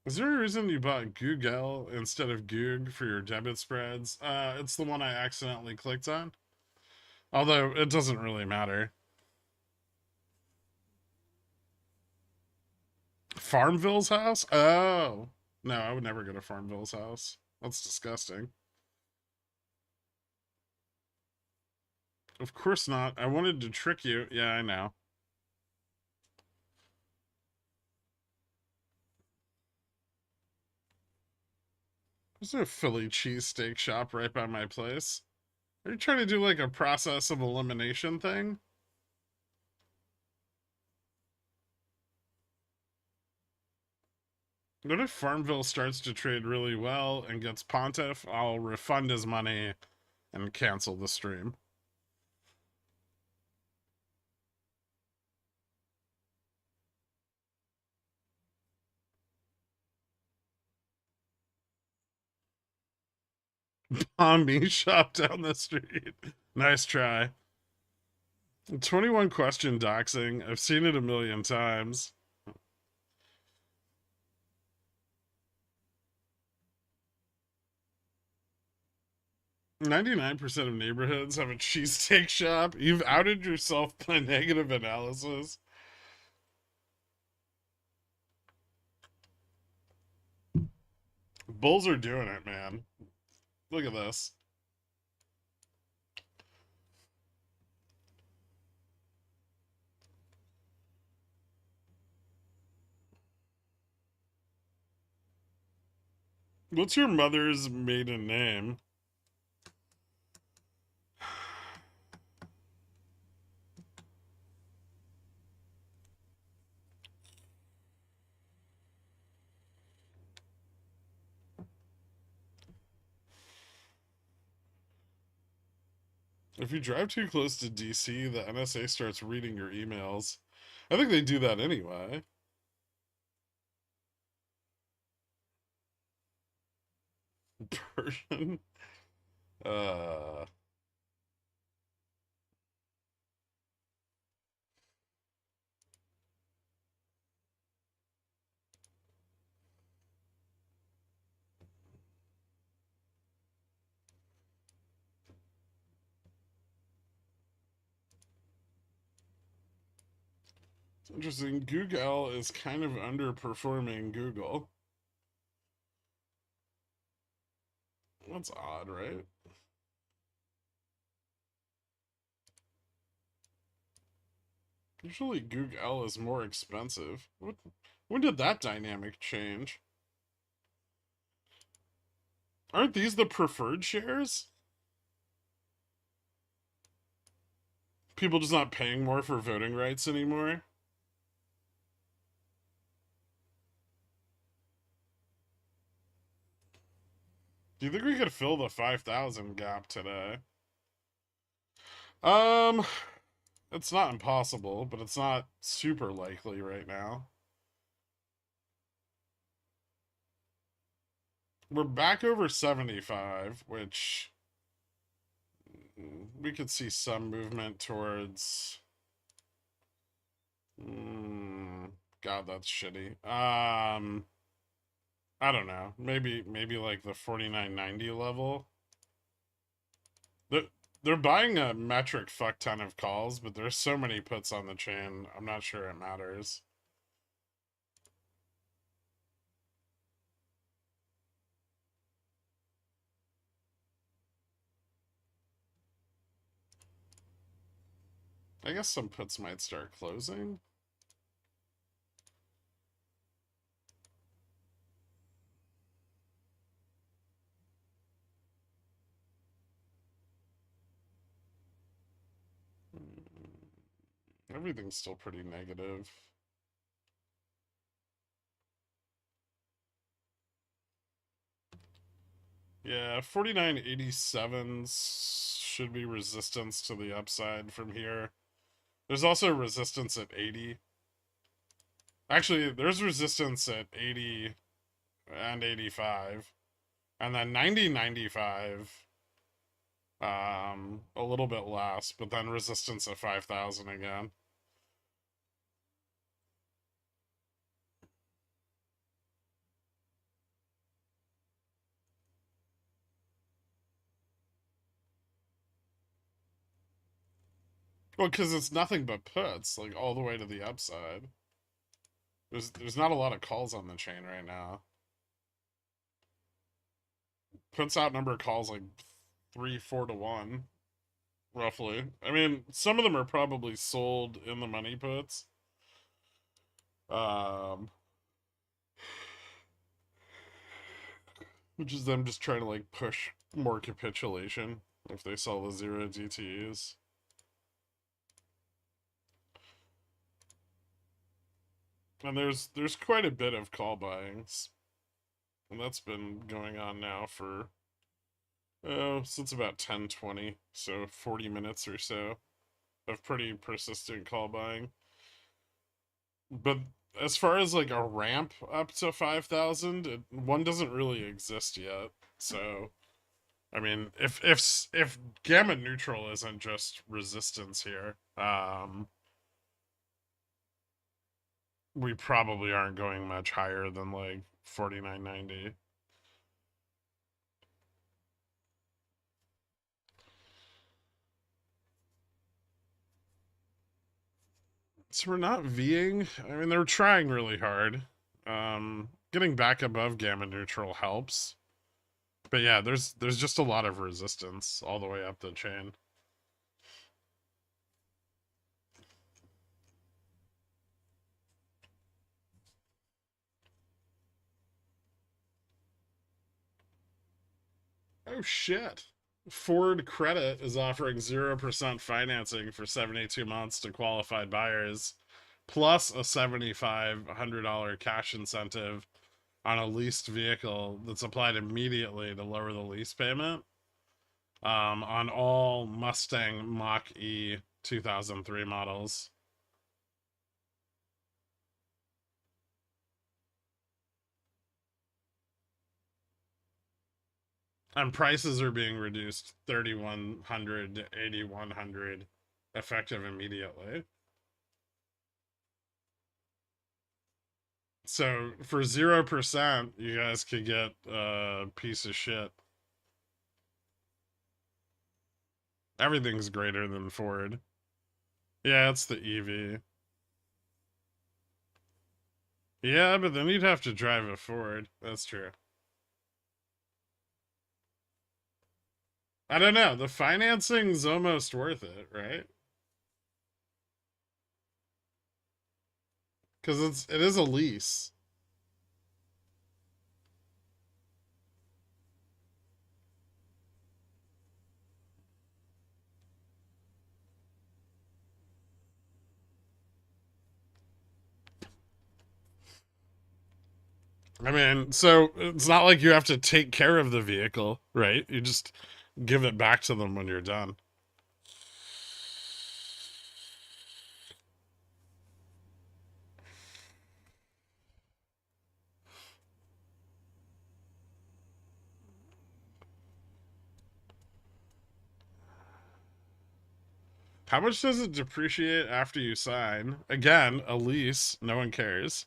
Is there a reason you bought Google instead of Goog for your debit spreads? It's the one I accidentally clicked on. Although it doesn't really matter. Farmville's house? Oh. No, I would never go to Farmville's house. That's disgusting. Of course not. I wanted to trick you. Yeah, I know. There's a Philly cheesesteak shop right by my place. Are you trying to do like a process of elimination thing? What if Farmville starts to trade really well and gets Pontiff? I'll refund his money and cancel the stream. Pommy shop down the street. Nice try. 21 question doxing. I've seen it a million times. "99% of neighborhoods have a cheesesteak shop. You've outed yourself by negative analysis." Bulls are doing it, man. Look at this. What's your mother's maiden name? If you drive too close to DC, the NSA starts reading your emails. I think they do that anyway. Persian. Uh, it's interesting. Google is kind of underperforming Google. That's odd, right? Usually Google is more expensive. When did that dynamic change? Aren't these the preferred shares? People just not paying more for voting rights anymore? Do you think we could fill the 5,000 gap today? Um, it's not impossible, but it's not super likely right now. We're back over 75, which we could see some movement towards. God, that's shitty. I don't know. Maybe like the 49.90 level. They're buying a metric fuck ton of calls, but there's so many puts on the chain. I'm not sure it matters. I guess some puts might start closing. Everything's still pretty negative. Yeah, 49.87 should be resistance to the upside from here. There's also resistance at 80. Actually, there's resistance at 80 and 85. And then 90.95, a little bit less, but then resistance at 5,000 again. Well, because it's nothing but puts, like all the way to the upside. There's not a lot of calls on the chain right now. Puts outnumber calls like 3-4 to 1, roughly. I mean, some of them are probably sold in the money puts. Which is them just trying to like push more capitulation if they sell the 0 DTEs. And there's quite a bit of call buyings. And that's been going on now for since about 10:20, so 40 minutes or so of pretty persistent call buying. But as far as like a ramp up to 5,000, one doesn't really exist yet. So I mean, if gamma neutral isn't just resistance here, we probably aren't going much higher than like 49.90. So we're not Ving. I mean, they're trying really hard. Getting back above gamma neutral helps. But yeah, there's just a lot of resistance all the way up the chain. Oh shit. Ford Credit is offering 0% financing for 72 months to qualified buyers, plus a $7,500 cash incentive on a leased vehicle that's applied immediately to lower the lease payment on all Mustang Mach E 2003 models. And prices are being reduced 3,100 to 8,100 effective immediately. So for 0%, you guys could get a piece of shit. Everything's greater than Ford. Yeah, it's the EV. Yeah, but then you'd have to drive a Ford. That's true. I don't know. The financing's almost worth it, right? Because it is a lease. I mean, so it's not like you have to take care of the vehicle, right? You just give it back to them when you're done. How much does it depreciate after you sign? Again, a lease. No one cares.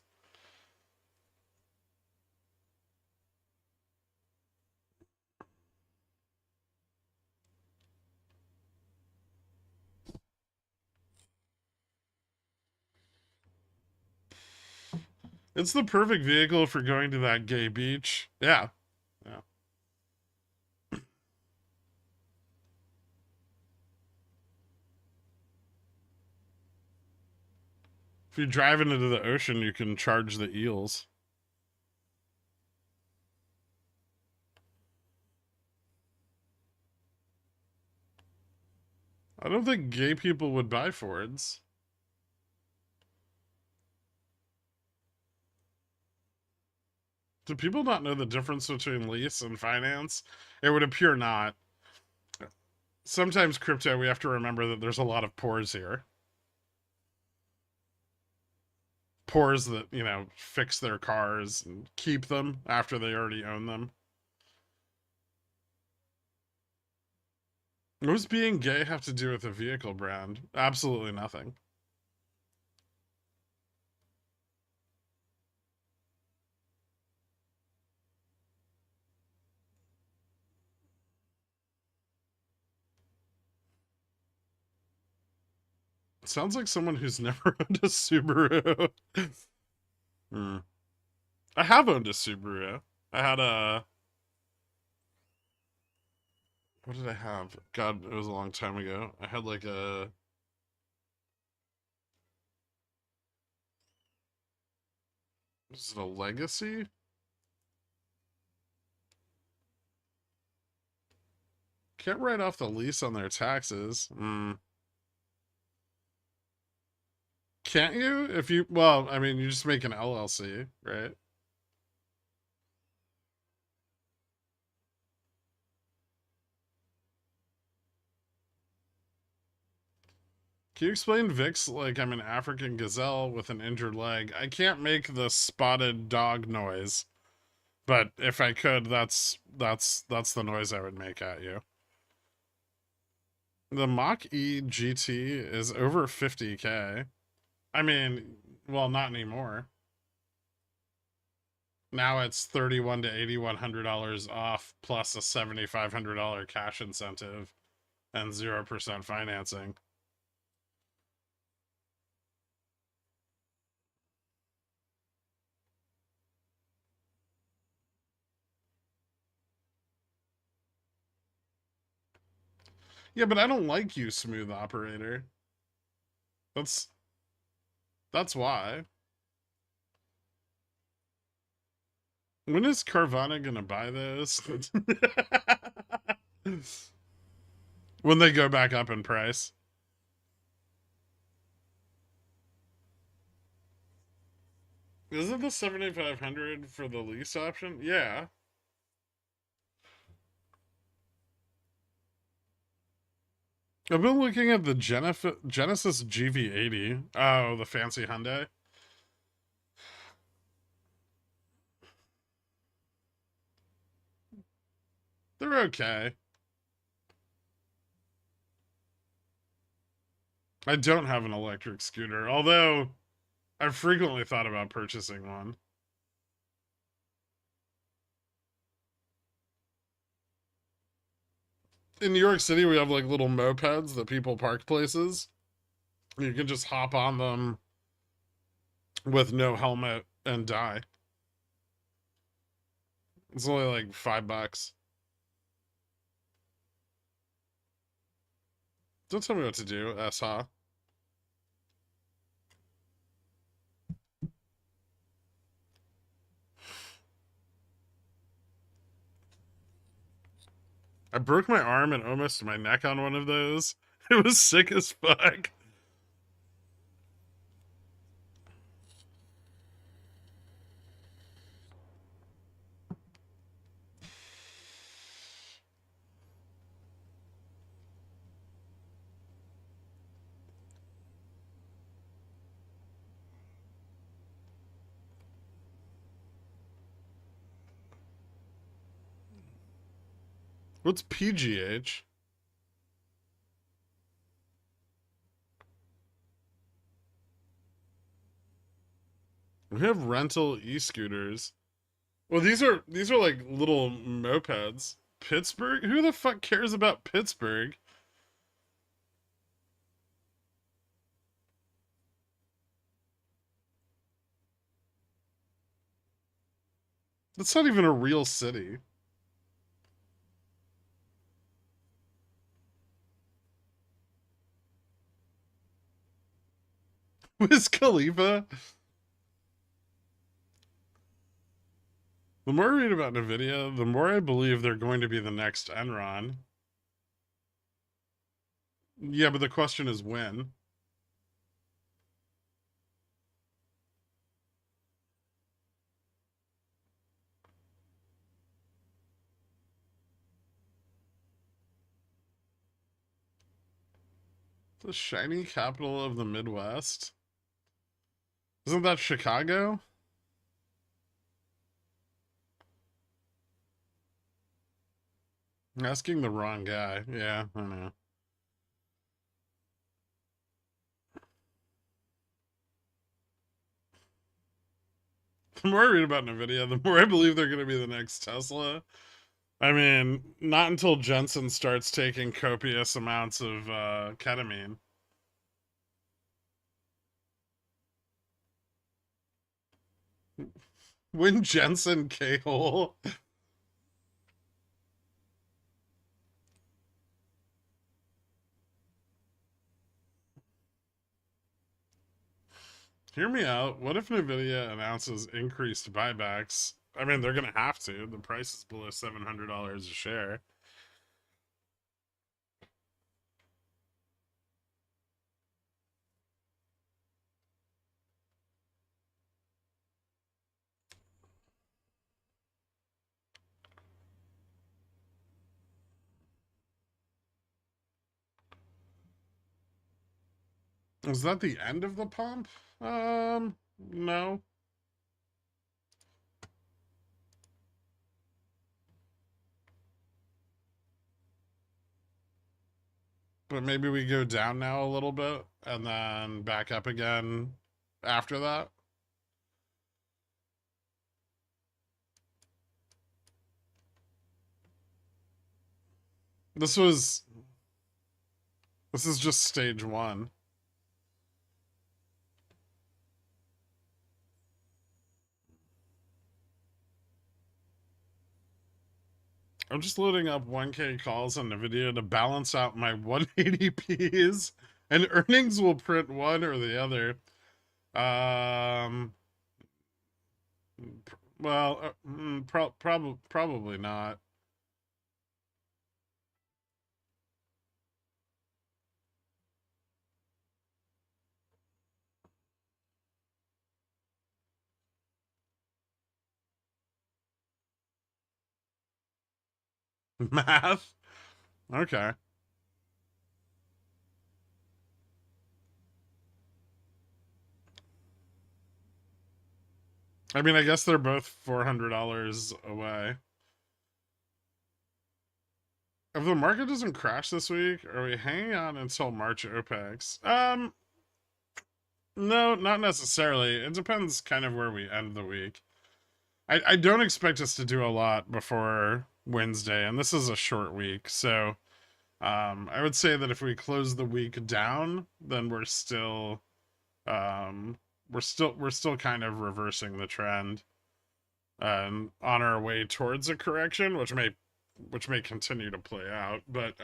It's the perfect vehicle for going to that gay beach. Yeah. Yeah. If you're driving into the ocean, you can charge the eels. I don't think gay people would buy Fords. Do people not know the difference between lease and finance? It would appear not. Sometimes crypto, we have to remember that there's a lot of pores here. Pores that, fix their cars and keep them after they already own them. What does being gay have to do with a vehicle brand? Absolutely nothing. Sounds like someone who's never owned a Subaru. Hmm. I have owned a Subaru. I had a. What did I have? God, it was a long time ago. I had like a. Was it a Legacy? Can't write off the lease on their taxes. Can't you? If you. Well, I mean, you just make an LLC, right? Can you explain VIX like I'm an African gazelle with an injured leg? I can't make the spotted dog noise, but if I could, that's the noise I would make at you. The Mach E GT is over 50K. I mean, well, not anymore. Now it's 31 to $8,100 off plus a $7,500 cash incentive and 0% financing. Yeah, but I don't like you, smooth operator. That's that's why. When is Carvana gonna buy those? When they go back up in price. Isn't the 7,500 for the lease option? Yeah. I've been looking at the Genesis GV80. Oh, the fancy Hyundai. They're okay. I don't have an electric scooter, although I've frequently thought about purchasing one. In New York City, we have like little mopeds that people park places. You can just hop on them with no helmet and die. It's only like $5. Don't tell me what to do, Sh. I broke my arm and almost my neck on one of those. It was sick as fuck. What's PGH? We have rental e-scooters. Well, these are like little mopeds. Pittsburgh? Who the fuck cares about Pittsburgh? That's not even a real city. Wiz Khalifa? The more I read about Nvidia, the more I believe they're going to be the next Enron. Yeah, but the question is when. The shiny capital of the Midwest? Isn't that Chicago? I'm asking the wrong guy. Yeah, I know. The more I read about Nvidia, the more I believe they're going to be the next Tesla. I mean, not until Jensen starts taking copious amounts of ketamine. When Jensen K-hole. Hear me out. What if Nvidia announces increased buybacks? I mean, they're going to have to. The price is below $700 a share. Is that the end of the pump? No. But maybe we go down now a little bit and then back up again after that. This is just stage one. I'm just loading up 1K calls on Nvidia to balance out my 180p's, and earnings will print one or the other. Well, probably not. Math? Okay. I mean, I guess they're both $400 away. If the market doesn't crash this week, are we hanging on until March OPEX? No, not necessarily. It depends kind of where we end the week. I don't expect us to do a lot before Wednesday, and this is a short week, so I would say that if we close the week down, then um, we're still kind of reversing the trend and on our way towards a correction, which may continue to play out, but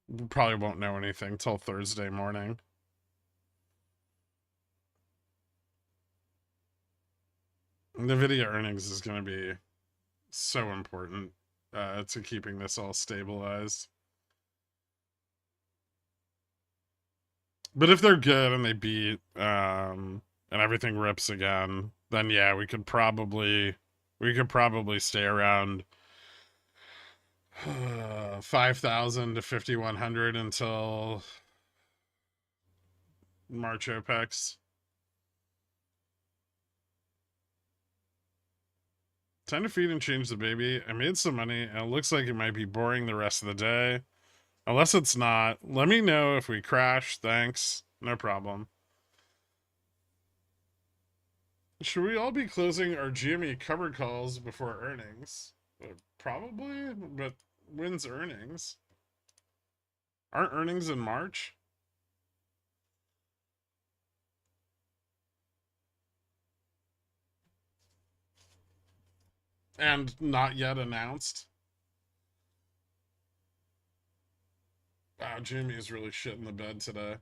we probably won't know anything till Thursday morning. Nvidia earnings is going to be so important to keeping this all stabilized. But if they're good and they beat and everything rips again, then yeah, we could probably stay around 5,000 to 5,100 until March OPEX. Time to feed and change the baby. I made some money and it looks like it might be boring the rest of the day. Unless it's not, let me know if we crash. Thanks. No problem. Should we all be closing our GME covered calls before earnings? Probably, but when's earnings? Aren't earnings in March? And not yet announced? Wow, Jimmy is really shit in the bed today.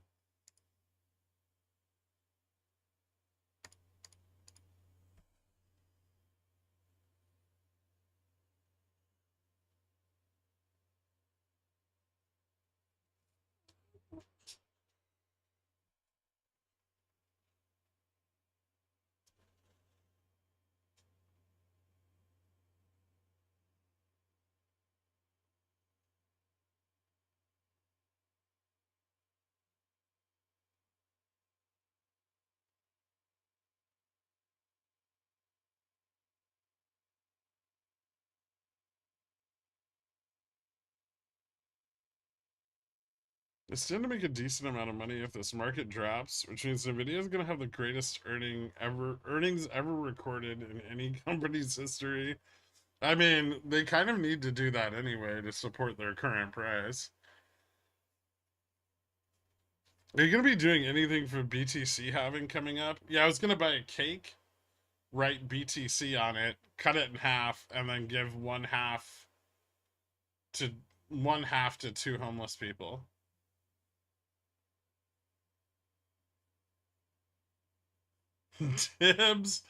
I stand to make a decent amount of money if this market drops, which means Nvidia is going to have the greatest earnings ever recorded in any company's history. I mean, they kind of need to do that anyway to support their current price. Are you going to be doing anything for BTC halving coming up? Yeah, I was going to buy a cake, write BTC on it, cut it in half, and then give to one half to two homeless people. Tibbs.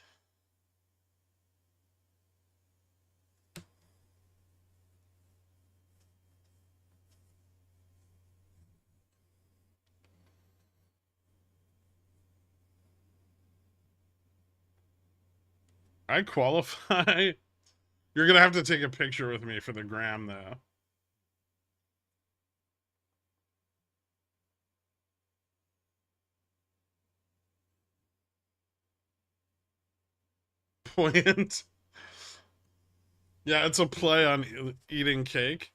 I qualify. You're gonna have to take a picture with me for the gram, though. Point. Yeah, it's a play on eating cake.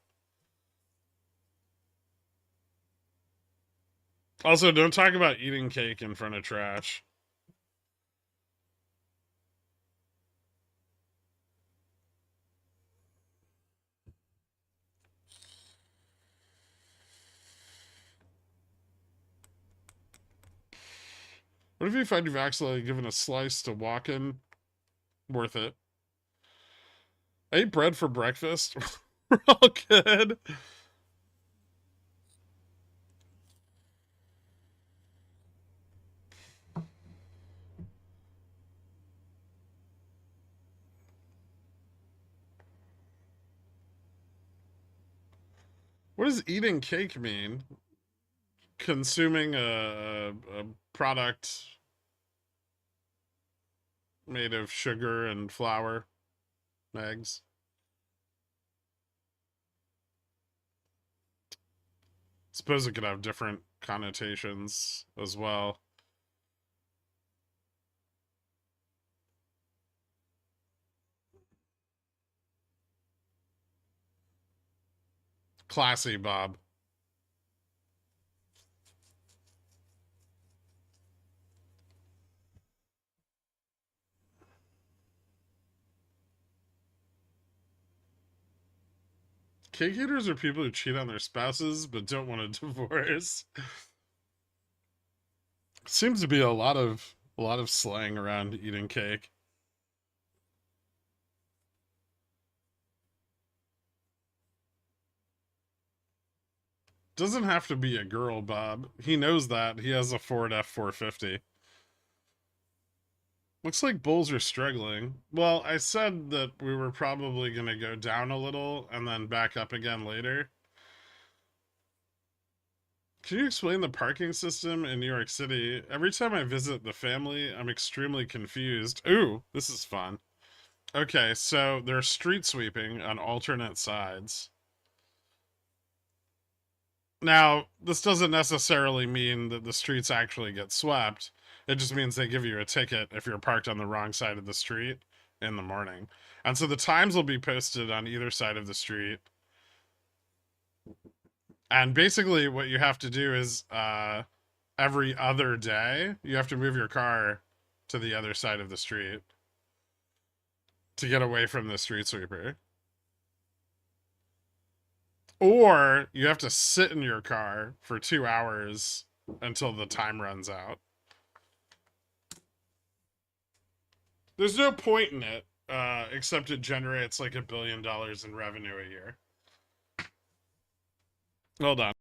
Also, don't talk about eating cake in front of trash. What if you find you've accidentally given a slice to walk in? Worth it. I ate bread for breakfast. We're all good. What does eating cake mean? Consuming a product made of sugar and flour, eggs. Suppose it could have different connotations as well. Classy, Bob. Cake eaters are people who cheat on their spouses but don't want a divorce. Seems to be a lot of slang around eating cake. Doesn't have to be a girl, Bob. He knows that. He has a Ford F450. Looks like bulls are struggling. Well, I said that we were probably going to go down a little and then back up again later. Can you explain the parking system in New York City? Every time I visit the family, I'm extremely confused. Ooh, this is fun. Okay, so they're street sweeping on alternate sides. Now, this doesn't necessarily mean that the streets actually get swept. It just means they give you a ticket if you're parked on the wrong side of the street in the morning. And so the times will be posted on either side of the street. And basically, what you have to do is every other day, you have to move your car to the other side of the street to get away from the street sweeper. Or you have to sit in your car for 2 hours until the time runs out. There's no point in it, except it generates like $1 billion in revenue a year. Hold on.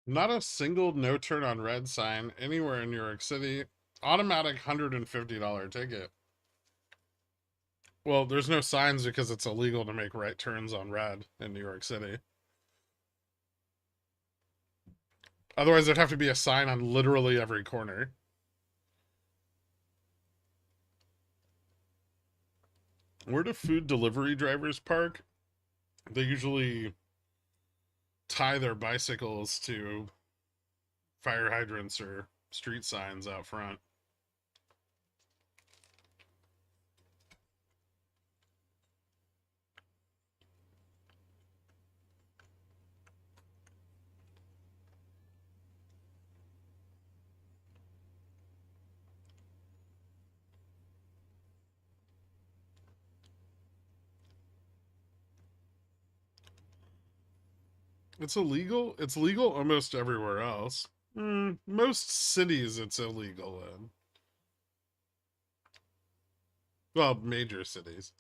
Not a single no turn on red sign anywhere in New York City. Automatic $150 ticket. Well, there's no signs because it's illegal to make right turns on red in New York City. Otherwise, there'd have to be a sign on literally every corner. Where do food delivery drivers park? They usually tie their bicycles to fire hydrants or street signs out front. It's illegal. It's legal almost everywhere else. Most cities it's illegal in. Well, major cities.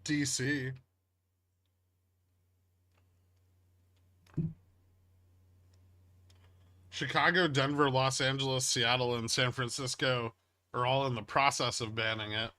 DC. Chicago, Denver, Los Angeles, Seattle, and San Francisco are all in the process of banning it.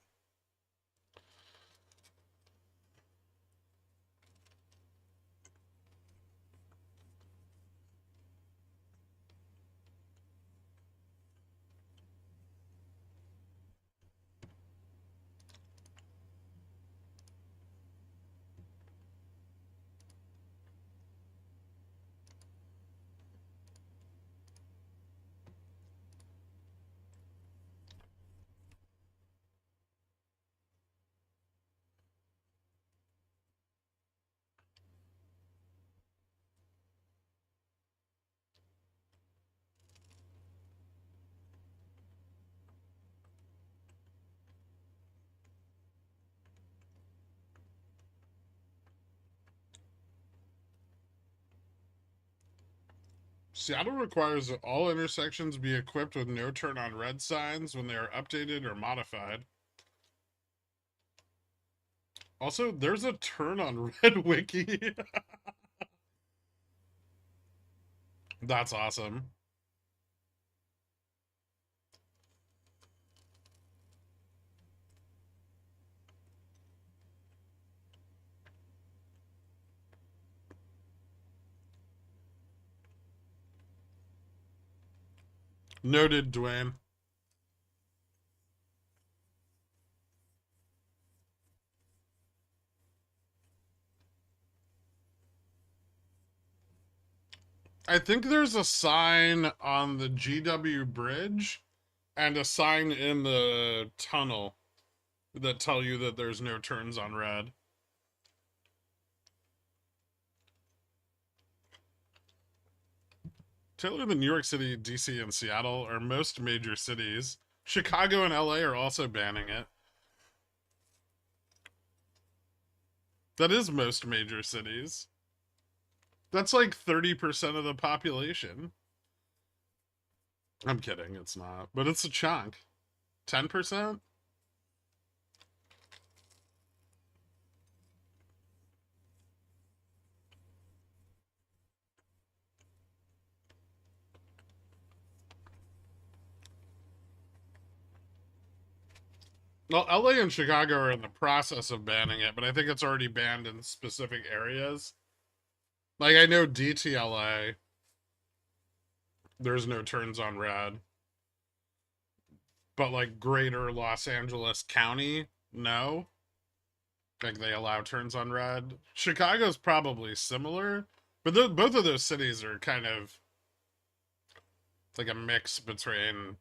Seattle requires that all intersections be equipped with no turn on red signs when they are updated or modified. Also, there's a turn on red wiki. That's awesome. Noted, Dwayne. I think there's a sign on the GW bridge and a sign in the tunnel that tell you that there's no turns on red. Taylor than New York City, DC, and Seattle are most major cities. Chicago and LA are also banning it. That is most major cities. That's like 30% of the population. I'm kidding, it's not. But it's a chunk. 10%? Well, LA and Chicago are in the process of banning it, but I think it's already banned in specific areas. Like, I know DTLA, there's no turns on red. But, like, greater Los Angeles County, no. Like, they allow turns on red. Chicago's probably similar, but both of those cities are kind of like a mix between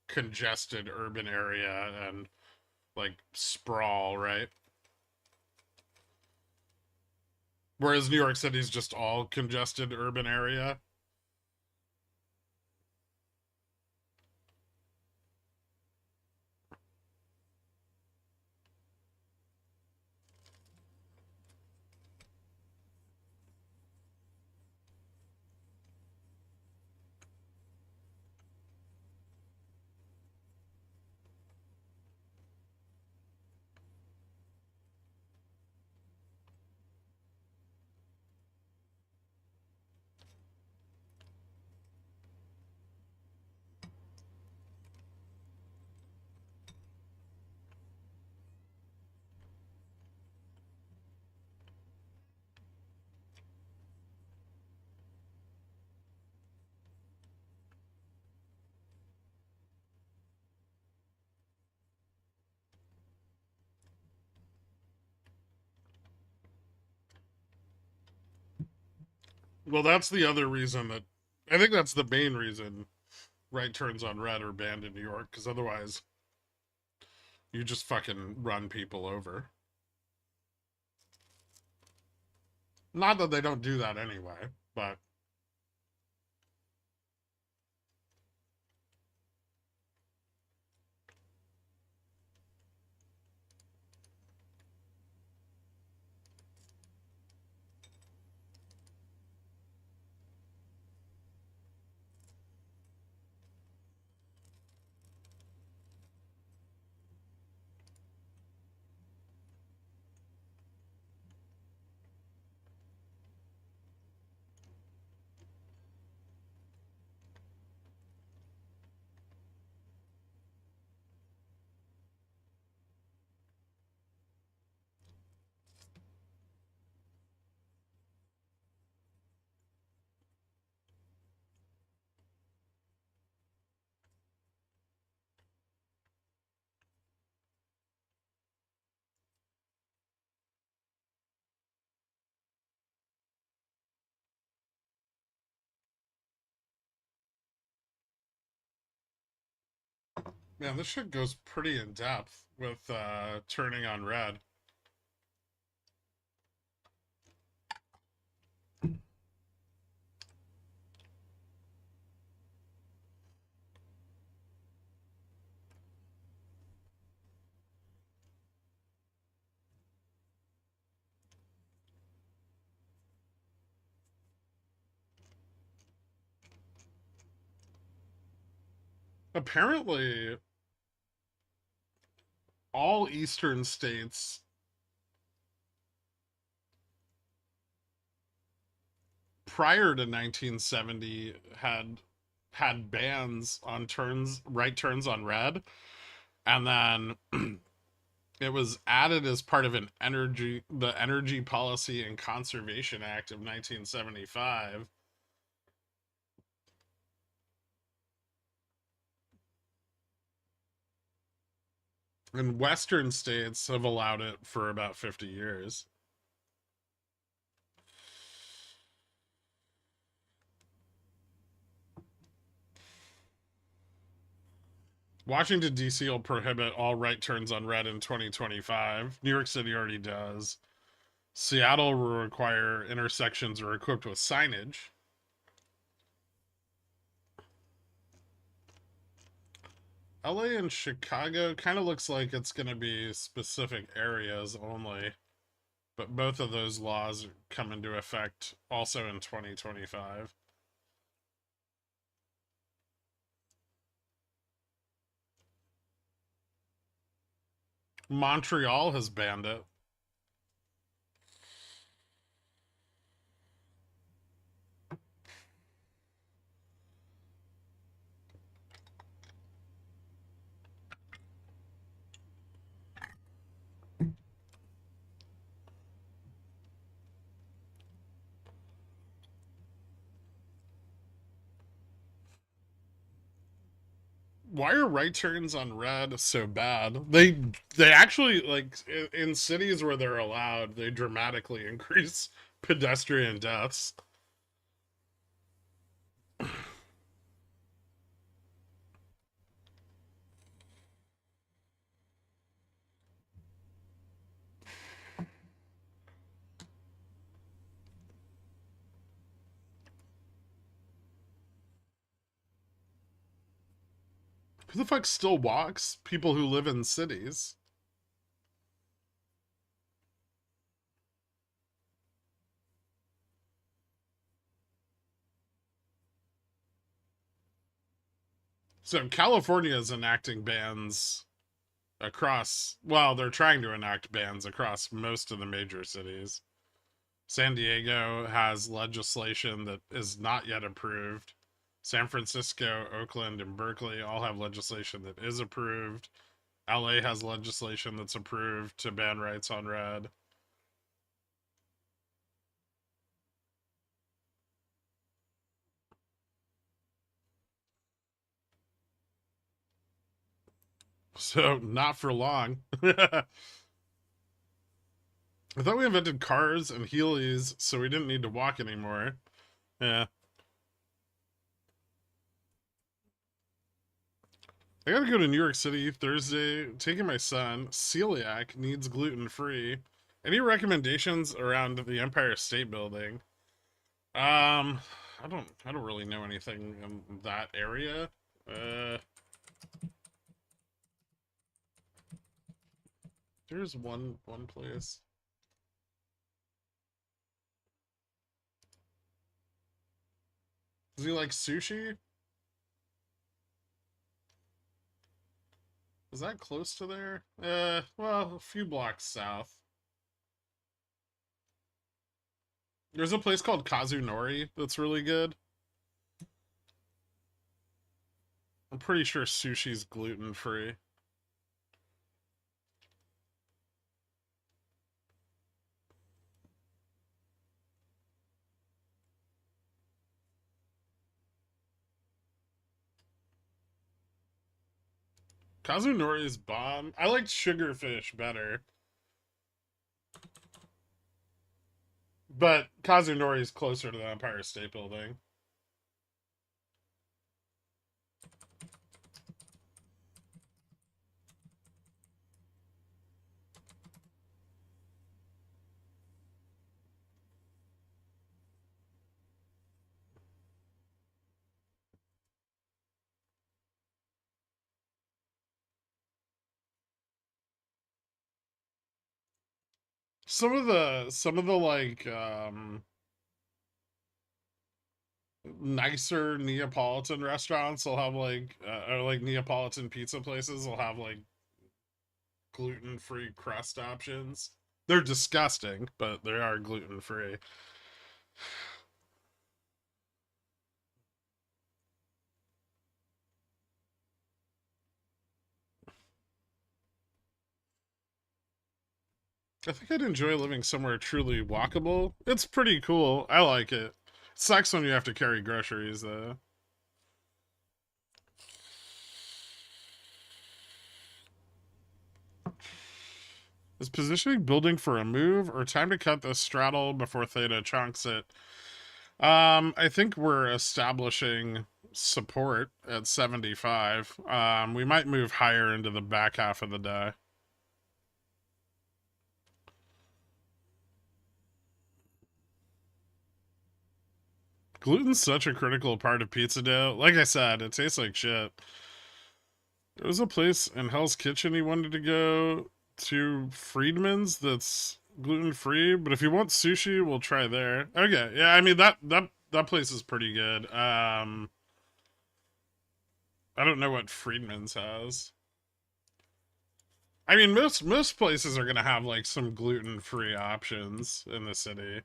congested urban area and like sprawl, right? Whereas New York City's just all congested urban area. Well, that's the other reason that I think that's the main reason right turns on red are banned in New York, because otherwise you just fucking run people over. Not that they don't do that anyway, but man, this shit goes pretty in depth with turning on red. Apparently, all eastern states prior to 1970 had bans on right turns on red, and then it was added as part of the Energy Policy and Conservation Act of 1975. And Western states have allowed it for about 50 years. Washington, D.C. will prohibit all right turns on red in 2025. New York City already does. Seattle will require intersections are equipped with signage. LA and Chicago kind of looks like it's going to be specific areas only, but both of those laws come into effect also in 2025. Montreal has banned it. Why are right turns on red so bad? They actually like in cities where they're allowed, they dramatically increase pedestrian deaths. Who the fuck still walks? People who live in cities. So California is enacting bans across, well, they're trying to enact bans across most of the major cities. San Diego has legislation that is not yet approved. San Francisco, Oakland, and Berkeley all have legislation that is approved. LA has legislation that's approved to ban rights on red. So, not for long. I thought we invented cars and Heelys so we didn't need to walk anymore. Yeah. I gotta go to New York City Thursday. Taking my son. Celiac, needs gluten free. Any recommendations around the Empire State Building? I don't really know anything in that area. Uh, there's one place. Does he like sushi? Is that close to there? Well, a few blocks south. There's a place called Kazunori that's really good. I'm pretty sure sushi's gluten free. Kazunori is bomb. I liked Sugarfish better, but Kazunori is closer to the Empire State Building. Some of the like nicer Neapolitan restaurants will have like or like Neapolitan pizza places will have like gluten-free crust options. They're disgusting, but they are gluten-free. I think I'd enjoy living somewhere truly walkable. It's pretty cool. I like it. Sucks when you have to carry groceries though. Is positioning building for a move or time to cut the straddle before theta chunks it? I think we're establishing support at 75. We might move higher into the back half of the day. Gluten's such a critical part of pizza dough. Like I said, it tastes like shit. There was a place in Hell's Kitchen he wanted to go to, Friedman's, that's gluten free. But if you want sushi, we'll try there. Okay, yeah, I mean that place is pretty good. I don't know what Friedman's has. I mean, most places are gonna have like some gluten free options in the city,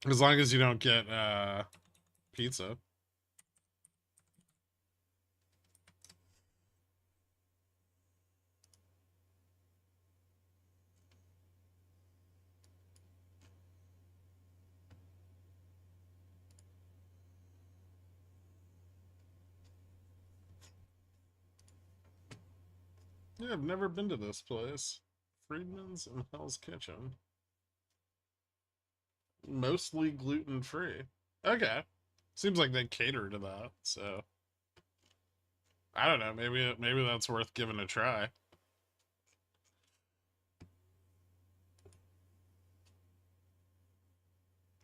as long as you don't get pizza. Yeah, I've never been to this place. Friedman's and Hell's Kitchen. Mostly gluten free. Okay. Seems like they cater to that, so I don't know. Maybe that's worth giving a try.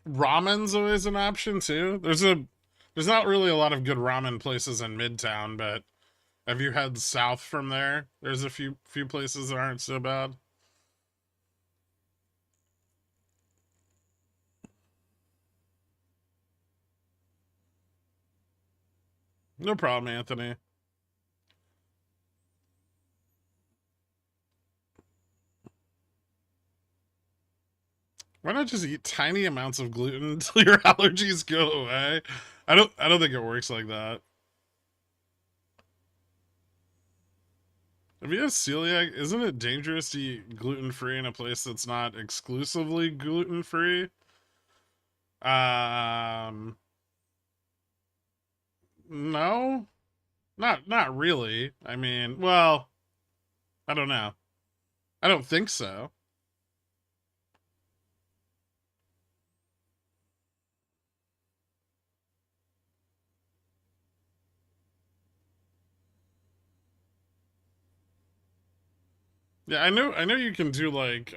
Ramen's always an option too. There's not really a lot of good ramen places in Midtown, but have you head south from there? There's a few places that aren't so bad. No problem, Anthony. Why not just eat tiny amounts of gluten until your allergies go away? I don't think it works like that. If you have celiac, isn't it dangerous to eat gluten free in a place that's not exclusively gluten free? Um, no, not really. I mean, well, I don't know. I don't think so. Yeah, I know you can do like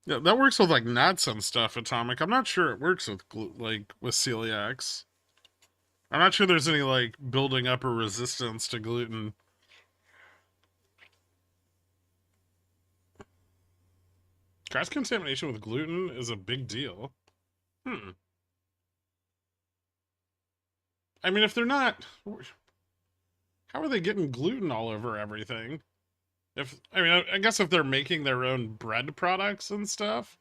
yeah, that works with like nuts and stuff, Atomic. I'm not sure it works with like with celiacs. I'm not sure there's any like building up a resistance to gluten. Cross contamination with gluten is a big deal. Hmm. I mean, if they're not, how are they getting gluten all over everything? If I mean, I guess if they're making their own bread products and stuff.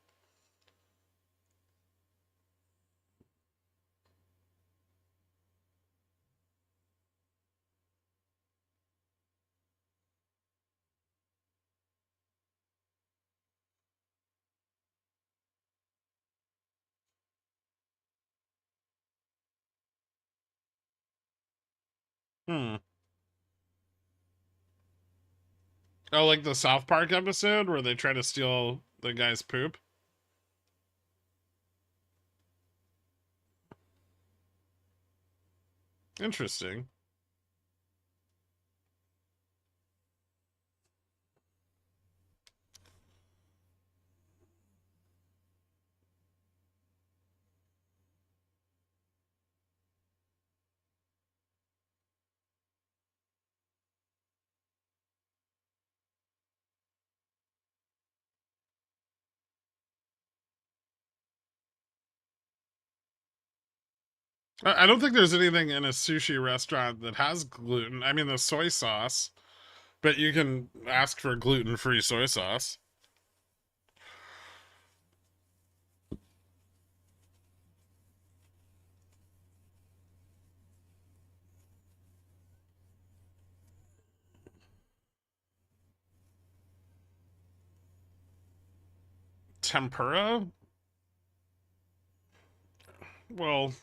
Hmm. Oh, like the South Park episode where they try to steal the guy's poop. Interesting. I don't think there's anything in a sushi restaurant that has gluten. I mean, the soy sauce, but you can ask for gluten-free soy sauce. Tempura? Well,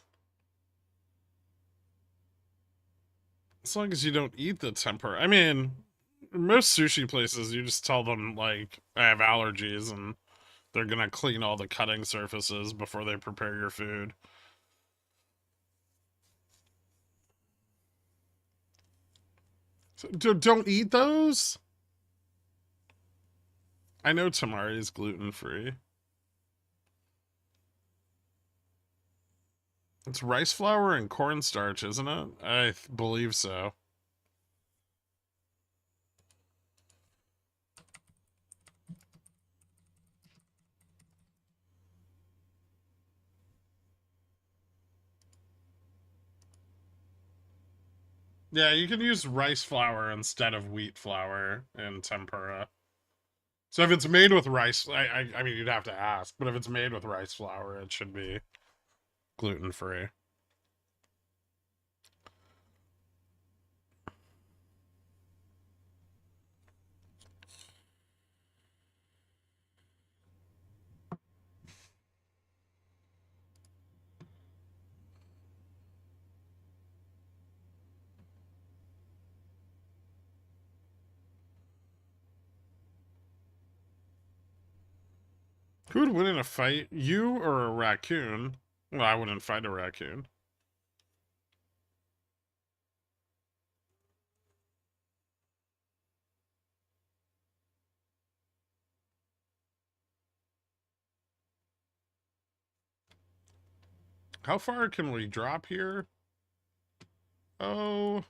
as long as you don't eat the tempura. I mean, most sushi places, you just tell them, like, I have allergies and they're gonna clean all the cutting surfaces before they prepare your food. So, don't eat those? I know tamari is gluten free. It's rice flour and cornstarch, isn't it? I believe so. Yeah, you can use rice flour instead of wheat flour in tempura. So if it's made with rice, I mean, you'd have to ask, but if it's made with rice flour, it should be gluten free. Who would win in a fight, you or a raccoon? Well, I wouldn't fight a raccoon. How far can we drop here? Oh,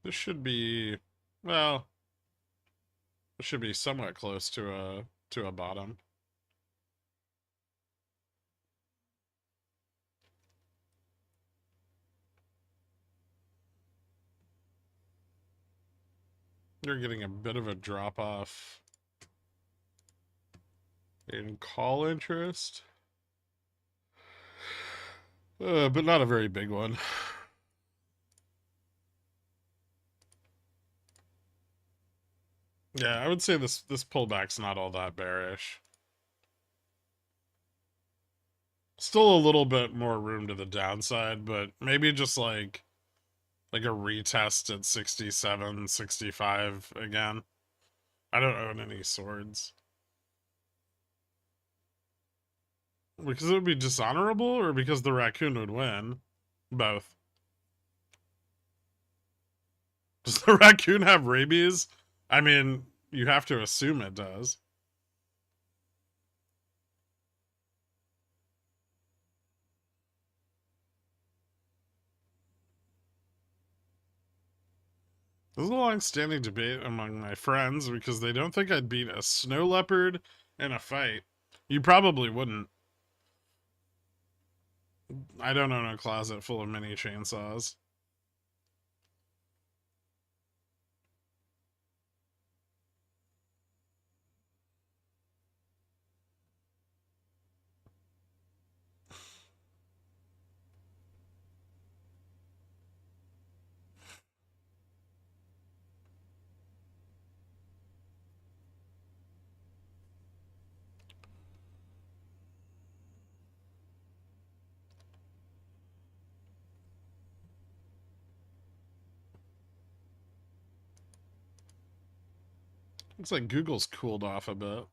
this should be, well, it should be somewhat close to a bottom. You're getting a bit of a drop off in call interest, but not a very big one. Yeah, I would say this pullback's not all that bearish. Still a little bit more room to the downside, but maybe just like a retest at 67, 65 again. I don't own any swords. Because it would be dishonorable, or because the raccoon would win? Both. Does the raccoon have rabies? I mean, you have to assume it does. This is a long-standing debate among my friends because they don't think I'd beat a snow leopard in a fight. You probably wouldn't. I don't own a closet full of mini chainsaws. Looks like Google's cooled off a bit.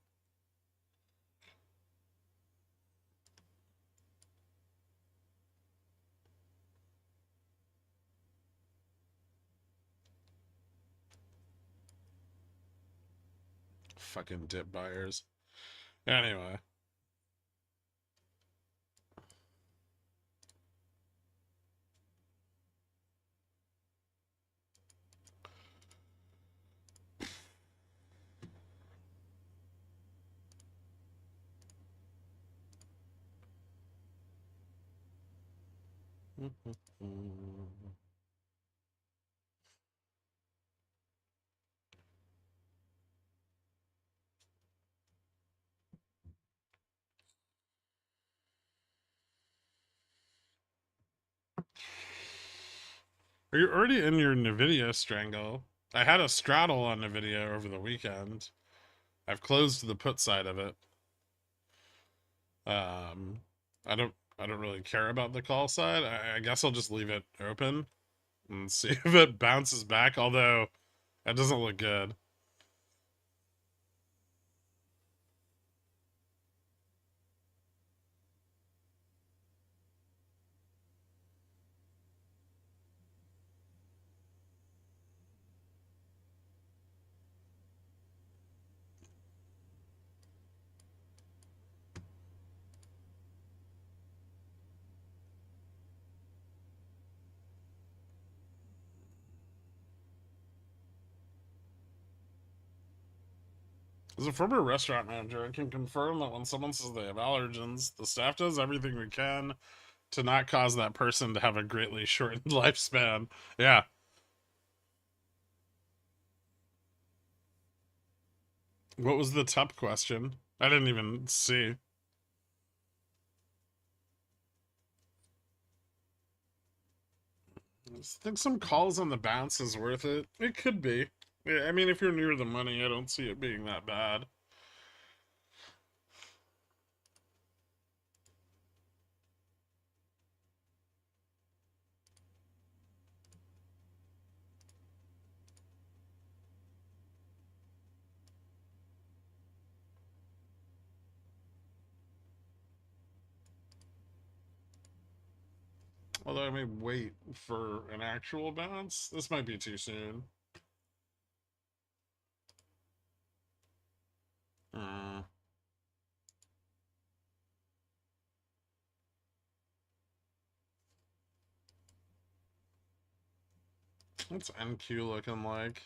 Fucking dip buyers. Anyway. Are you already in your Nvidia strangle? I had a straddle on Nvidia over the weekend. I've closed the put side of it. Um, I don't really care about the call side. I guess I'll just leave it open and see if it bounces back. Although that doesn't look good. As a former restaurant manager, I can confirm that when someone says they have allergens, the staff does everything we can to not cause that person to have a greatly shortened lifespan. Yeah. What was the top question? I didn't even see. I think some calls on the bounce is worth it. It could be. Yeah, I mean, if you're near the money, I don't see it being that bad. Although I may wait for an actual bounce. This might be too soon. Uh, what's NQ looking like?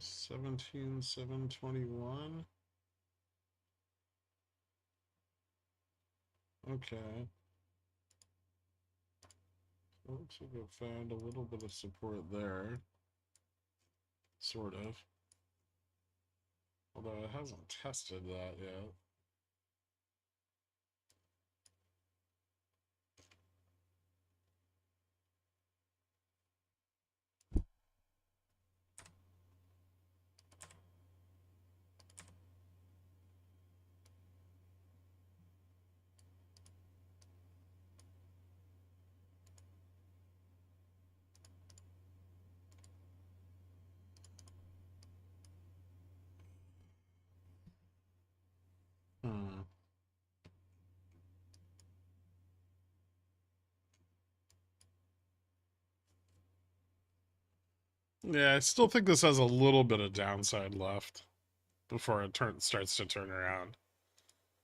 $17,721. Okay. Looks like it found a little bit of support there. Sort of. Although it hasn't tested that yet. Hmm. Yeah, I still think this has a little bit of downside left before it starts to turn around.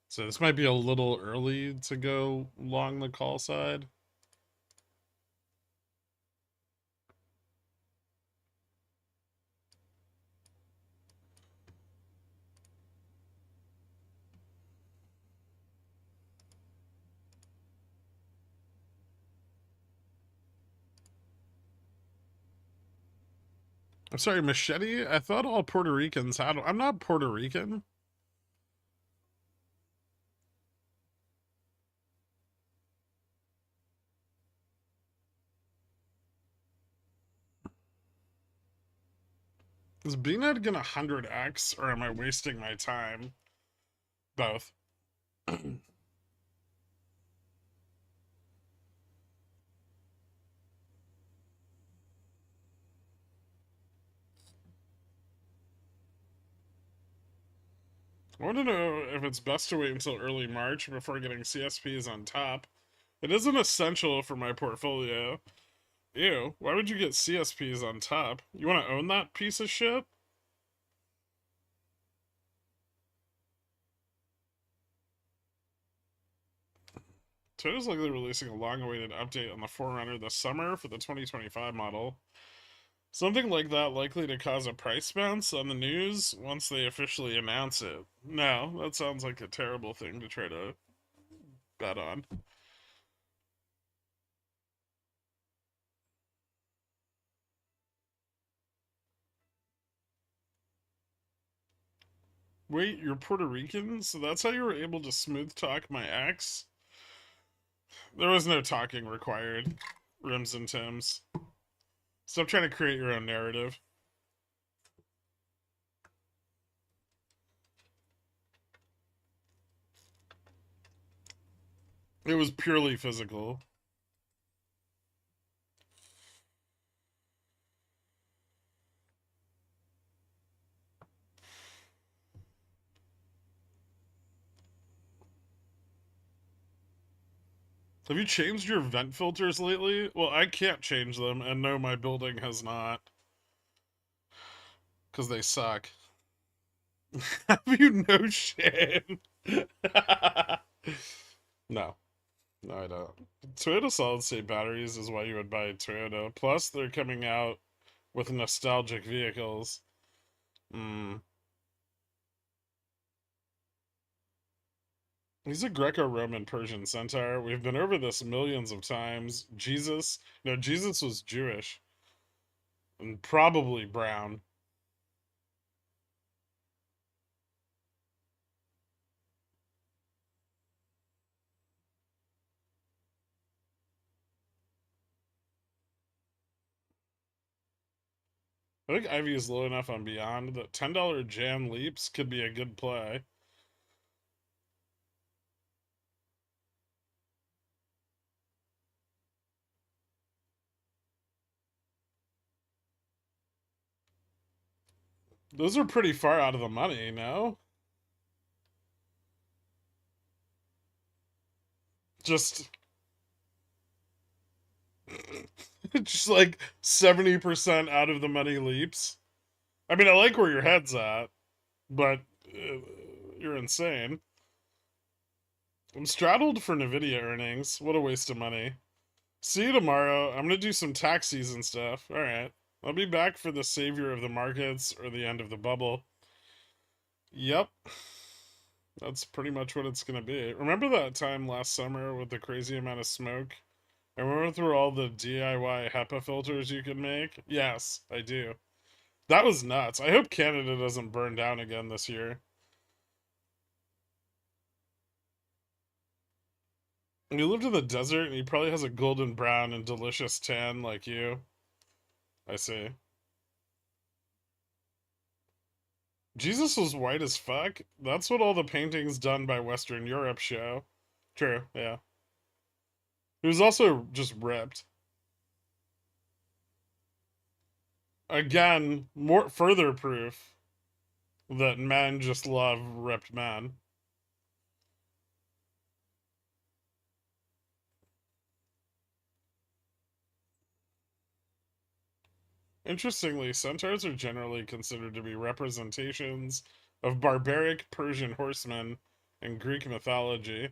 So this might be a little early to go long the call side. I'm sorry, Machete? I thought all Puerto Ricans had... I'm not Puerto Rican. Is BNet gonna 100x, or am I wasting my time? Both. I want to know if it's best to wait until early March before getting CSPs on top. It isn't essential for my portfolio. Ew, why would you get CSPs on top? You want to own that piece of shit? Toyota's likely releasing a long-awaited update on the Forerunner this summer for the 2025 model. Something like that likely to cause a price bounce on the news once they officially announce it. No, that sounds like a terrible thing to try to bet on. Wait, you're Puerto Rican? So that's how you were able to smooth talk my ex? There was no talking required. Rims and Tims. Stop trying to create your own narrative. It was purely physical. Have you changed your vent filters lately? Well, I can't change them, and no, my building has not. Because they suck. Have you no shame? No. No, I don't. Toyota solid state batteries is why you would buy a Toyota. Plus, they're coming out with nostalgic vehicles. Mm. He's a Greco-Roman Persian centaur. We've been over this millions of times. Jesus, no, Jesus was Jewish and probably brown. I think Ivy is low enough on Beyond that $10 jam leaps could be a good play. Those are pretty far out of the money, no? Just just like 70% out of the money leaps. I mean, I like where your head's at, but you're insane. I'm straddled for Nvidia earnings. What a waste of money. See you tomorrow. I'm gonna do some tax season stuff. All right. I'll be back for the savior of the markets or the end of the bubble. Yep. That's pretty much what it's gonna be. Remember that time last summer with the crazy amount of smoke? I went through all the DIY HEPA filters you could make. Yes, I do. That was nuts. I hope Canada doesn't burn down again this year. He lived in the desert and he probably has a golden brown and delicious tan like you. I see. Jesus was white as fuck. That's what all the paintings done by Western Europe show. True, yeah. He was also just ripped. Again, more further proof that men just love ripped men. Interestingly, centaurs are generally considered to be representations of barbaric Persian horsemen in Greek mythology.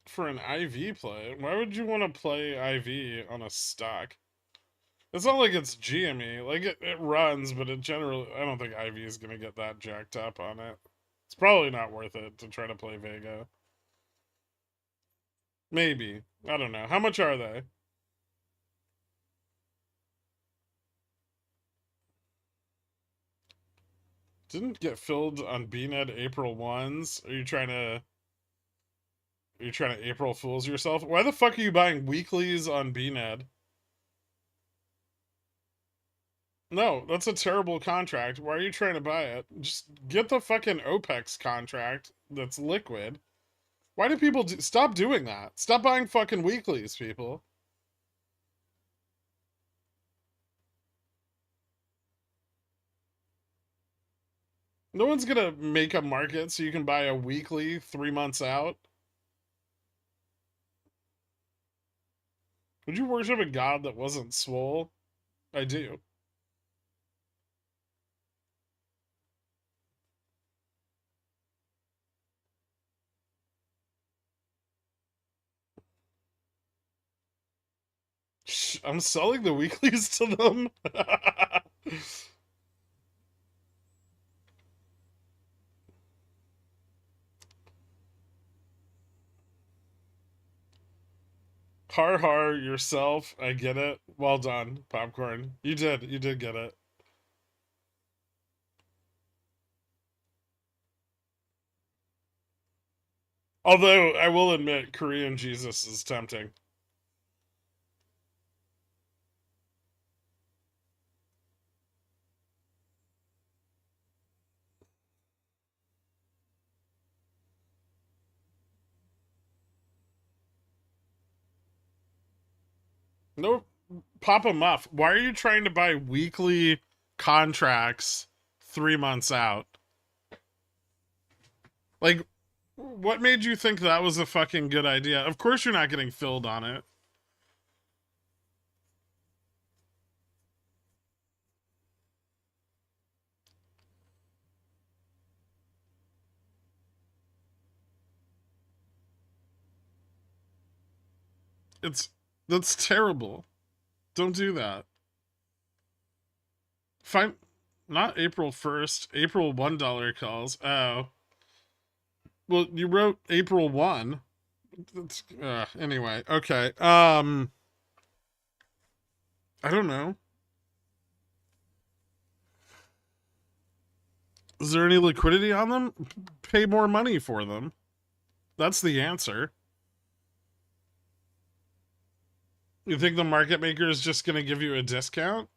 For an IV play, why would you want to play IV on a stock? It's not like it's GME. Like, it runs, but it generally, I don't think IV is going to get that jacked up on it. It's probably not worth it to try to play Vega. Maybe. I don't know. How much are they? Didn't get filled on BNet April 1s. Are you trying to April Fools yourself? Why the fuck are you buying weeklies on BNet? No, that's a terrible contract. Why are you trying to buy it? Just get the fucking OPEX contract that's liquid. Why do people stop doing that? Stop buying fucking weeklies, people. No one's gonna make a market so you can buy a weekly 3 months out. Would you worship a god that wasn't swole? I do. I'm selling the weeklies to them. Har har yourself. I get it. Well done, Popcorn. You did get it. Although I will admit, Korean Jesus is tempting. Nope. Papa Muff, why are you trying to buy weekly contracts 3 months out? Like, what made you think that was a fucking good idea? Of course you're not getting filled on it. It's that's terrible. Don't do that. Fine. Not April 1st. April $1 calls. Oh. Well, you wrote April 1. Anyway, okay. I don't know. Is there any liquidity on them? Pay more money for them. That's the answer. You think the market maker is just going to give you a discount?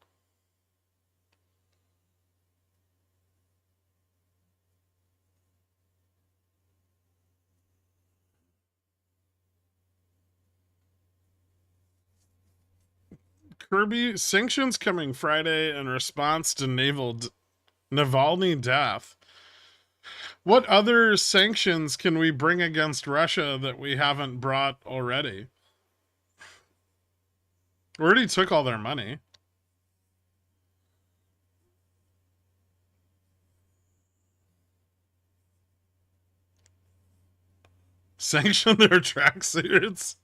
Kirby, sanctions coming Friday in response to Navalny death. What other sanctions can we bring against Russia that we haven't brought already? We already took all their money. Sanction their tracksuits.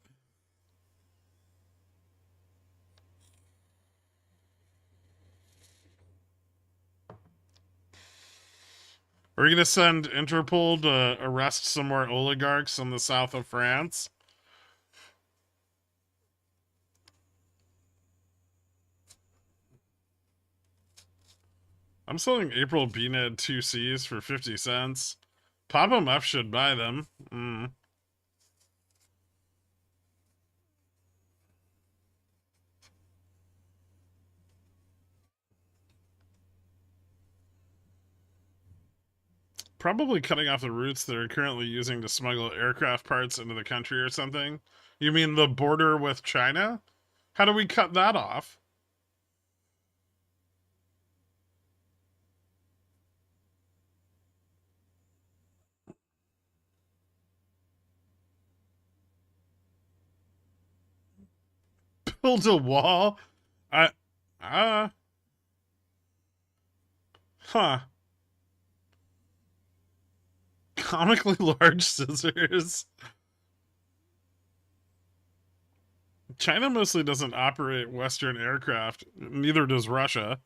Are we going to send Interpol to arrest some more oligarchs in the south of France? I'm selling April BNED 2Cs for 50 cents. Papa Muff should buy them. Probably cutting off the routes they're currently using to smuggle aircraft parts into the country or something. You mean the border with China? How do we cut that off? Build a wall. I, uh, huh. Comically large scissors. China mostly doesn't operate Western aircraft. Neither does Russia.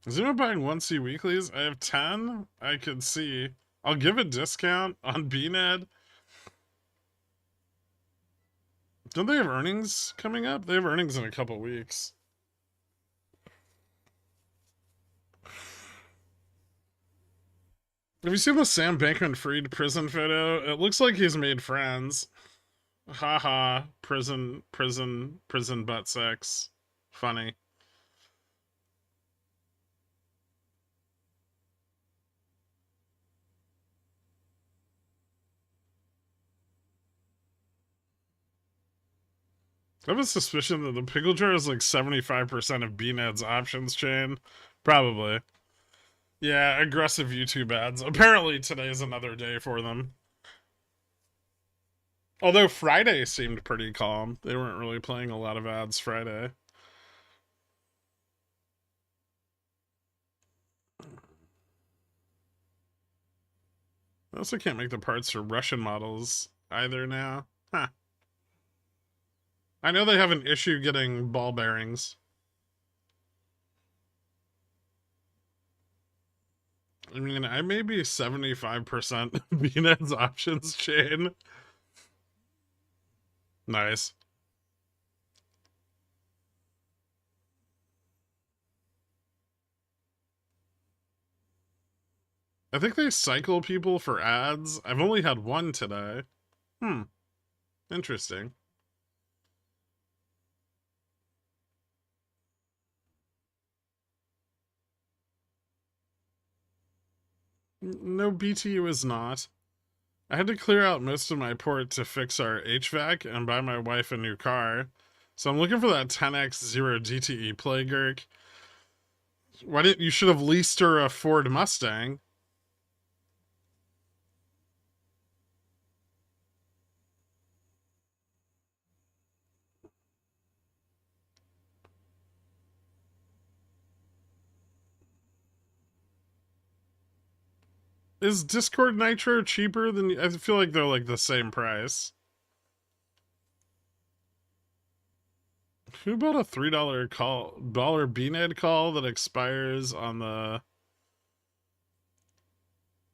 Is anyone buying 1C weeklies? I have 10. I could see. I'll give a discount on BNED. Don't they have earnings coming up? They have earnings in a couple weeks. Have you seen the Sam Bankman-Fried prison photo? It looks like he's made friends. Haha, prison butt sex. Funny. I have a suspicion that the pickle jar is like 75% of BNED's options chain. Probably. Yeah, aggressive YouTube ads. Apparently today's another day for them. Although Friday seemed pretty calm. They weren't really playing a lot of ads Friday. I also can't make the parts for Russian models either now. Huh. I know they have an issue getting ball bearings. I mean, I may be 75% BNED's options chain. Nice. I think they cycle people for ads. I've only had one today. Interesting. No, BTU is not. I had to clear out most of my port to fix our HVAC and buy my wife a new car. So I'm looking for that 10x 0 DTE play, Gherk. Why didn't you should have leased her a Ford Mustang? Is Discord Nitro cheaper than? I feel like they're like the same price. Who bought a $3 BNED call that expires on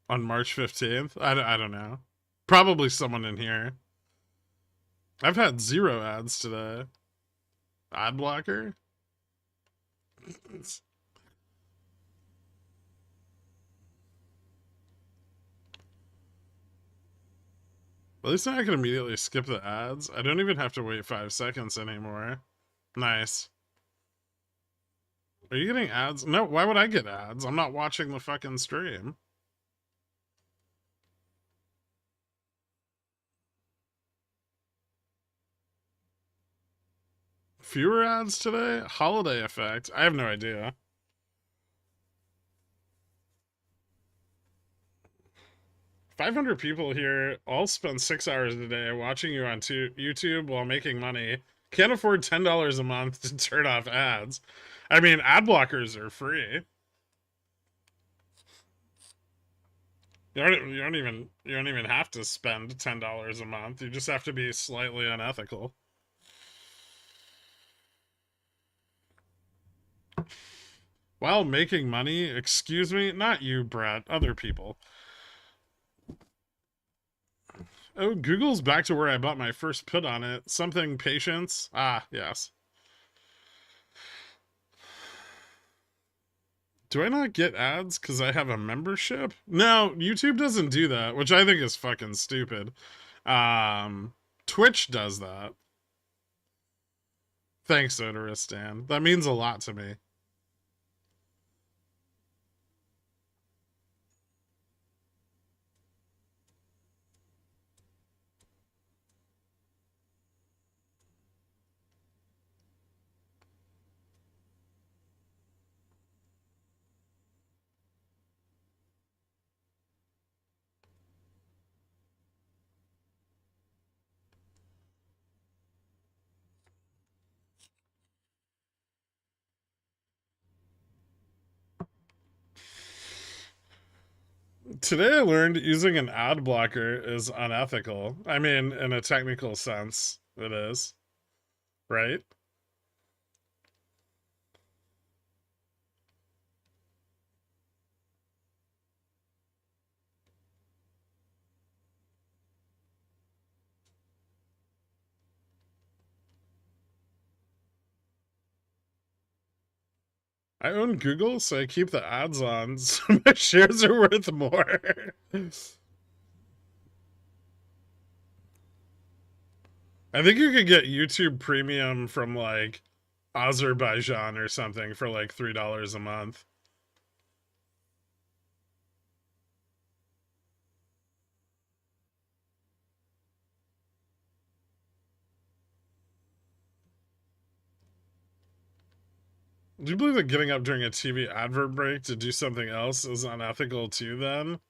March 15th? I don't know. Probably someone in here. I've had 0 ads today. Ad blocker? At least now I can immediately skip the ads. I don't even have to wait 5 seconds anymore. Nice. Are you getting ads? No, why would I get ads? I'm not watching the fucking stream. Fewer ads today? Holiday effect? I have no idea. $500 people here all spend 6 hours a day watching you on YouTube while making money. Can't afford $10 a month to turn off ads. I mean, ad blockers are free. You don't even have to spend $10 a month. You just have to be slightly unethical. While making money, excuse me, not you, Brett, other people. Oh, Google's back to where I bought my first put on it. Something patience. Ah, yes. Do I not get ads because I have a membership? No, YouTube doesn't do that, which I think is fucking stupid. Twitch does that. Thanks, Odoristan. That means a lot to me. Today I learned using an ad blocker is unethical. I mean, in a technical sense, it is, right? I own Google, so I keep the ads on, so my shares are worth more. I think you could get YouTube Premium from like Azerbaijan or something for like $3 a month. Do you believe that getting up during a TV advert break to do something else is unethical too then?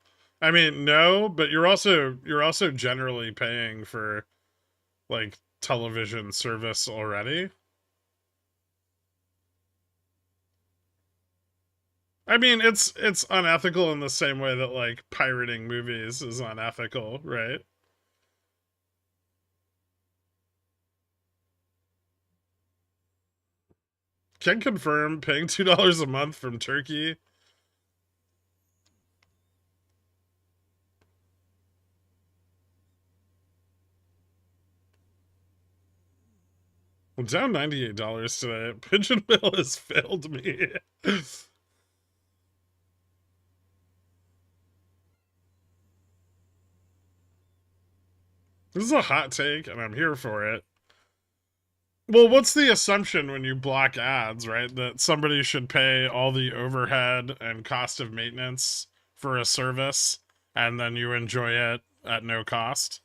I mean, no, but you're also generally paying for like television service already. I mean, it's unethical in the same way that like pirating movies is unethical, right? Can confirm paying $2 a month from Turkey. I'm down $98 today. Pigeon Mail has failed me. This is a hot take, and I'm here for it. Well, what's the assumption when you block ads, right? That somebody should pay all the overhead and cost of maintenance for a service, and then you enjoy it at no cost?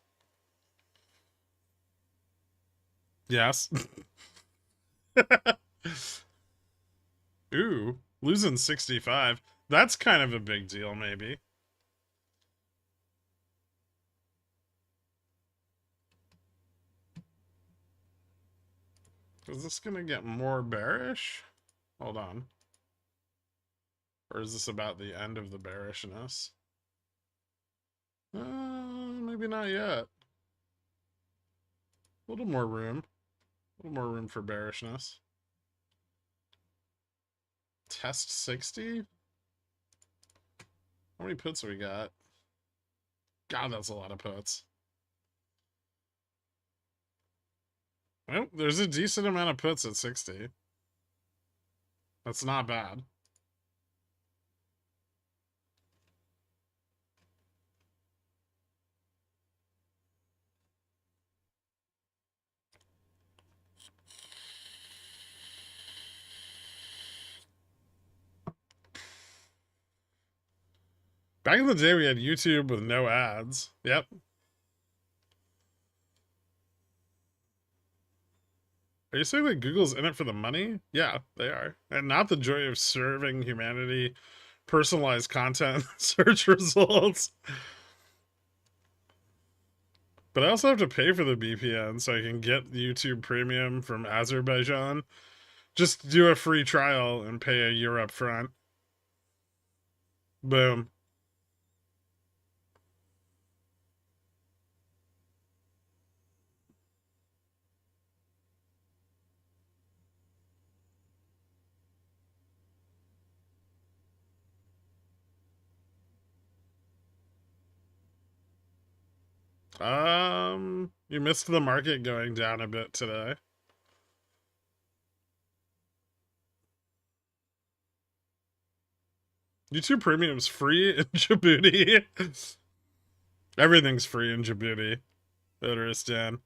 Yes. Ooh, losing 65. That's kind of a big deal, maybe. Is this gonna get more bearish? Hold on. Or is this about the end of the bearishness? Maybe not yet. A little more room. A little more room for bearishness. Test 60? How many puts we got? God, that's a lot of puts. Well, there's a decent amount of puts at 60. That's not bad. Back in the day, we had YouTube with no ads. Yep. Are you saying that Google's in it for the money? Yeah, they are. And not the joy of serving humanity personalized content search results. But I also have to pay for the VPN so I can get YouTube Premium from Azerbaijan. Just do a free trial and pay a year up front. Boom. You missed the market going down a bit today. YouTube Premium's free in Djibouti. Everything's free in Djibouti. Odoristan.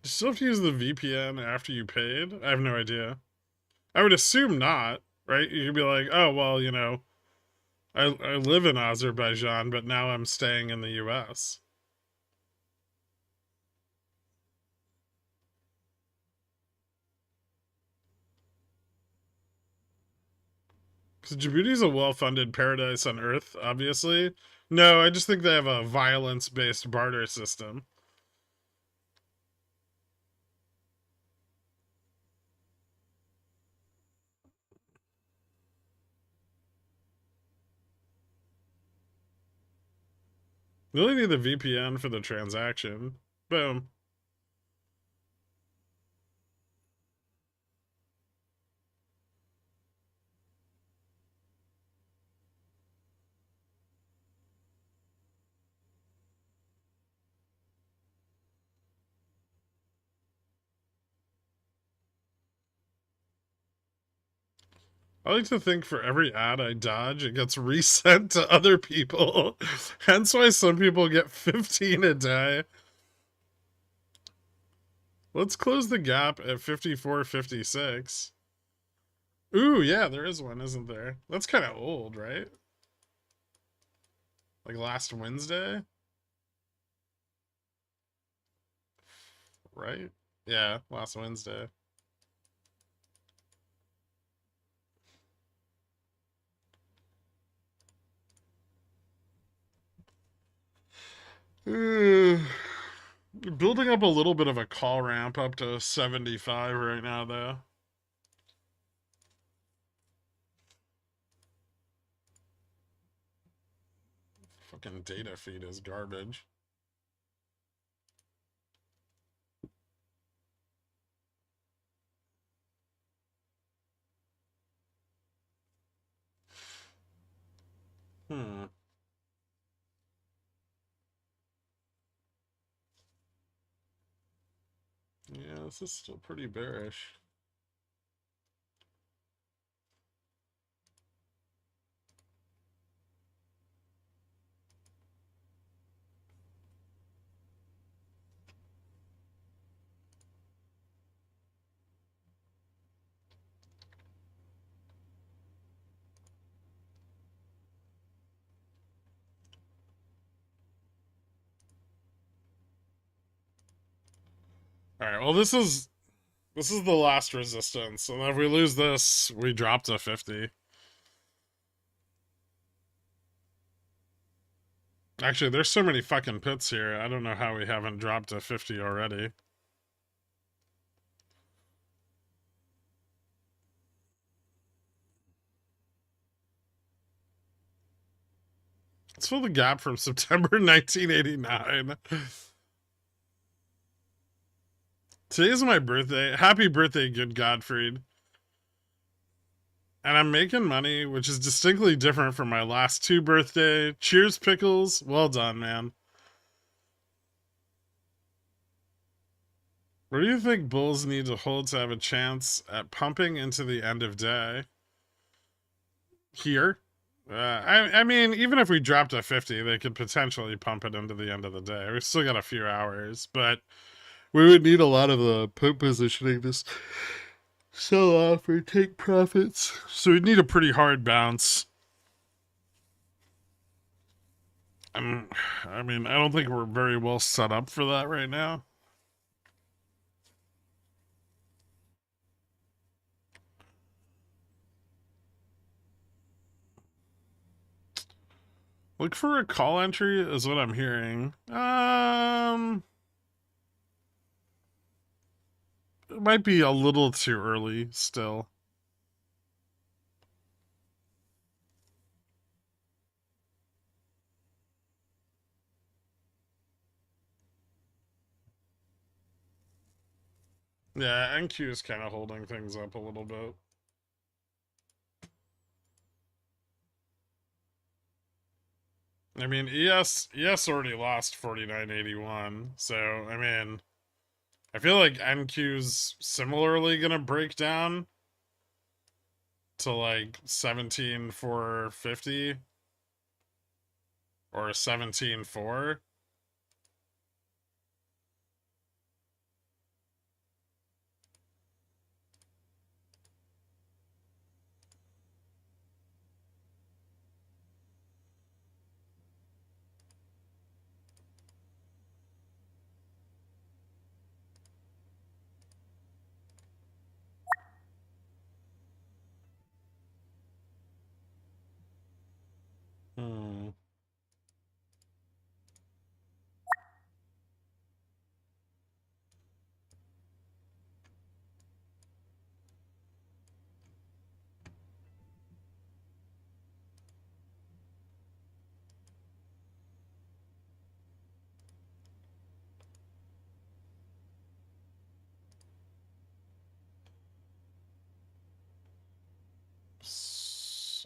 You still have to use the VPN after you paid? I have no idea. I would assume not, right? You could be like, oh, well, I live in Azerbaijan, but now I'm staying in the US. Because Djibouti's a well-funded paradise on Earth, obviously, No, I just think they have a violence-based barter system. You only need the VPN for the transaction. Boom. I like to think for every ad I dodge, it gets resent to other people. Hence why some people get 15 a day. Let's close the gap at 54.56. Ooh, yeah, there is one, isn't there? That's kind of old, right? Like last Wednesday, right? Yeah, last Wednesday. Building up a little bit of a call ramp up to 75 right now, though. Fucking data feed is garbage. Hmm. Yeah, this is still pretty bearish. All right. Well, this is the last resistance, and if we lose this, we drop to 50. Actually, there's so many fucking pits here. I don't know how we haven't dropped to 50 already. Let's fill the gap from September 1989. Today's my birthday. Happy birthday, good Godfried. And I'm making money, which is distinctly different from my last two birthday. Cheers, Pickles. Well done, man. What do you think bulls need to hold to have a chance at pumping into the end of day? Here? I mean, even if we dropped to 50, they could potentially pump it into the end of the day. We've still got a few hours, but we would need a lot of the put positioning to sell off or take profits. So we'd need a pretty hard bounce. I mean, I don't think we're very well set up for that right now. Look for a call entry is what I'm hearing. It might be a little too early still. Yeah, NQ is kind of holding things up a little bit. I mean, ES already lost 49.81, so I mean, I feel like NQ's similarly gonna break down to like 17,450 or 17,4. Hmm.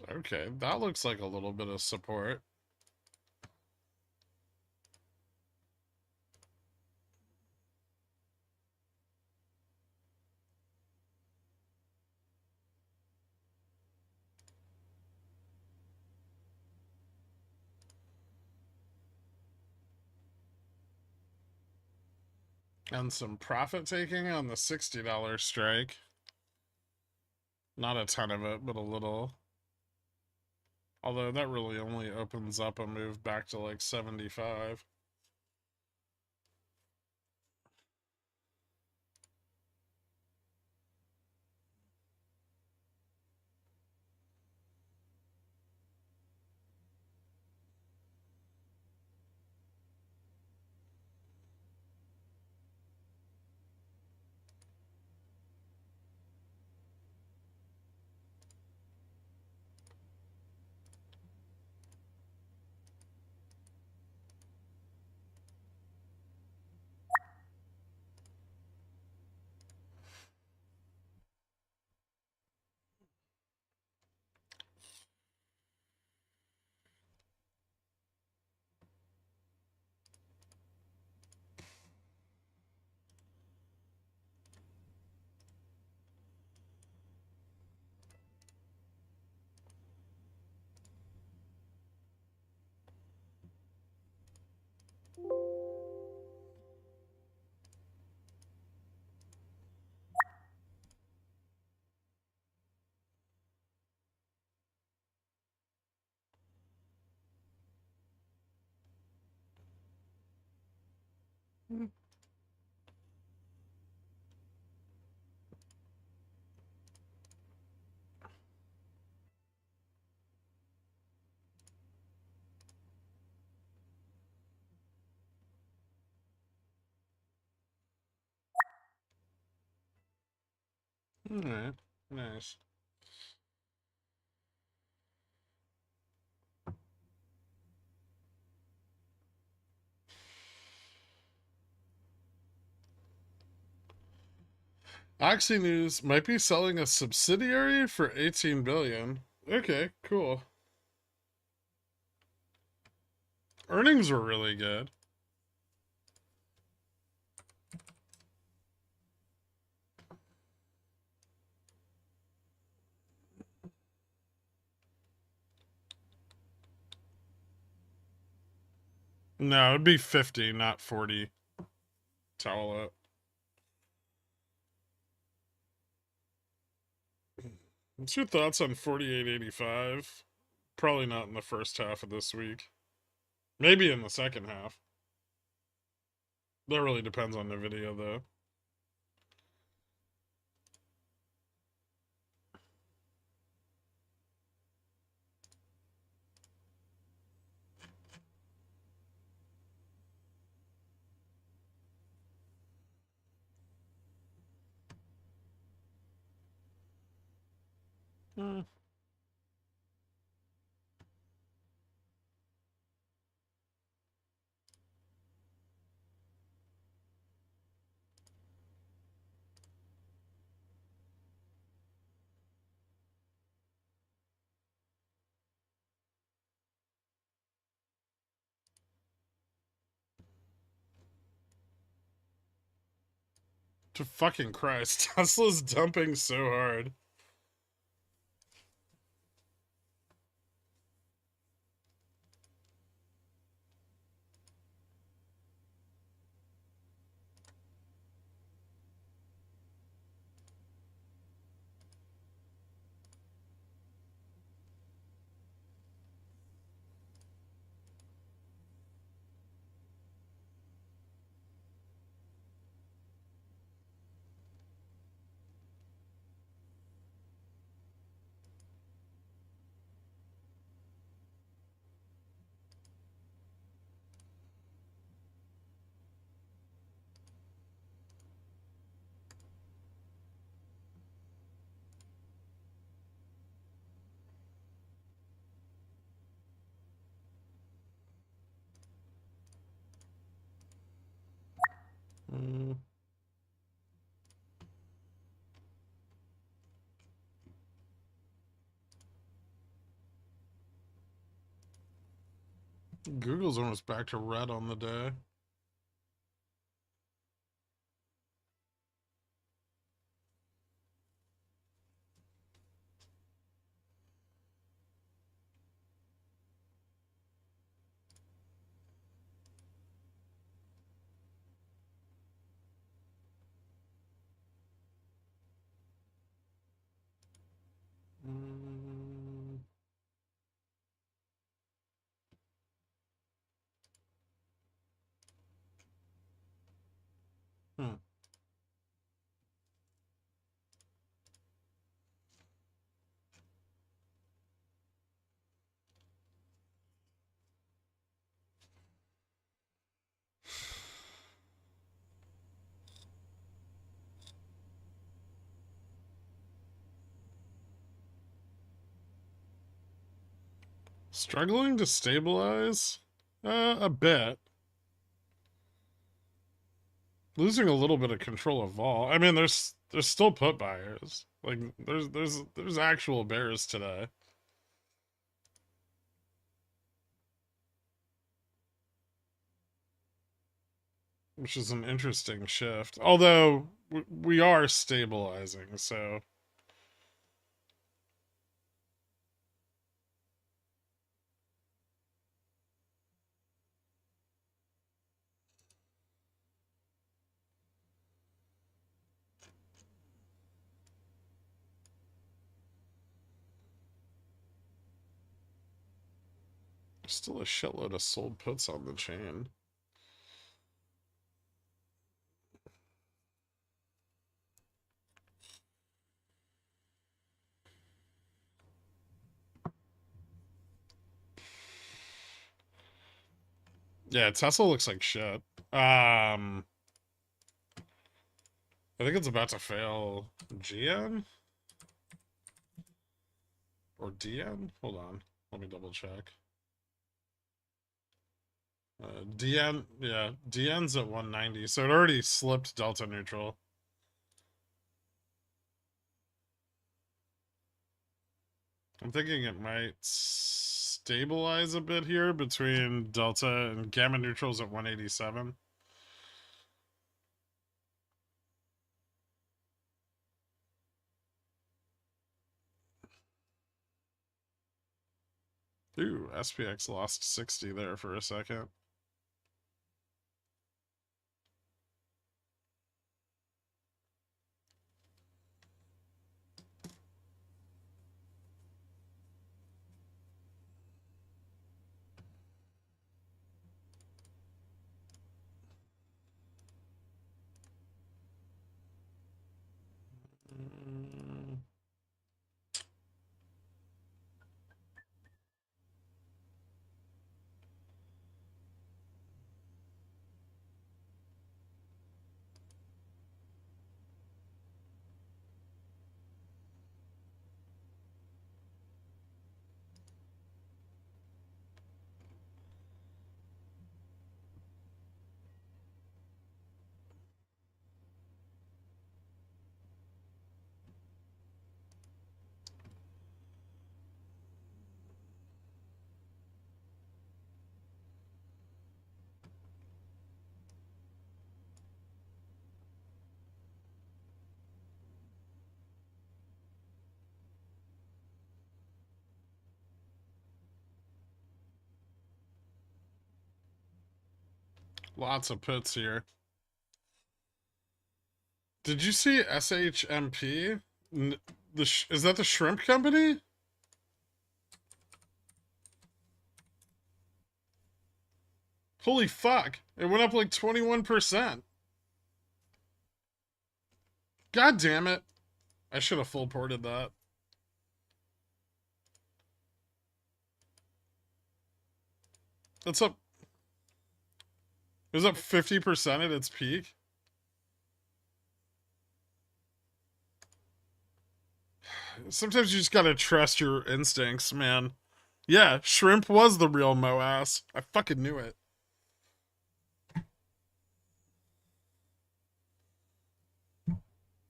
Okay, that looks like a little bit of support. And some profit taking on the $60 strike. Not a ton of it, but a little. Although that really only opens up a move back to like 75. Alright, nice. Oxy News might be selling a subsidiary for 18 billion. Okay, cool. Earnings were really good. No, it'd be 50, not 40. Towel up. What's your thoughts on 48.85? Probably not in the first half of this week. Maybe in the second half. That really depends on the video, though. Hmm. To fucking Christ. Tesla's dumping so hard. Google's almost back to red on the day. Hmm. Struggling to stabilize? A bit. Losing a little bit of control of vol. I mean, there's still put buyers. Like there's actual bears today. Which is an interesting shift. Although we are stabilizing, so there's still a shitload of sold puts on the chain. Yeah, Tesla looks like shit. I think it's about to fail GN or DN. Hold on, let me double check. DN, yeah, DN's at 190, so it already slipped delta neutral. I'm thinking it might stabilize a bit here between delta and gamma neutrals at 187. Ooh, SPX lost 60 there for a second. Lots of puts here. Did you see SHMP? Is that the shrimp company? Holy fuck. It went up like 21%. God damn it. I should have full ported that. That's up. It was up 50% at its peak. Sometimes you just gotta trust your instincts, man. Yeah, shrimp was the real MOASS. I fucking knew it.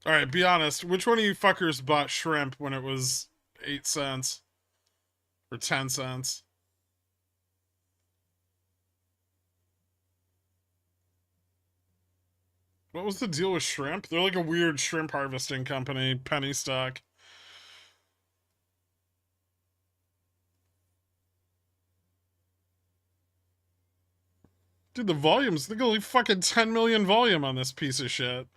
Alright, be honest. Which one of you fuckers bought shrimp when it was 8 cents? Or 10 cents? What was the deal with shrimp? They're like a weird shrimp harvesting company, penny stock. Dude, the volume's, think only fucking 10 million volume on this piece of shit.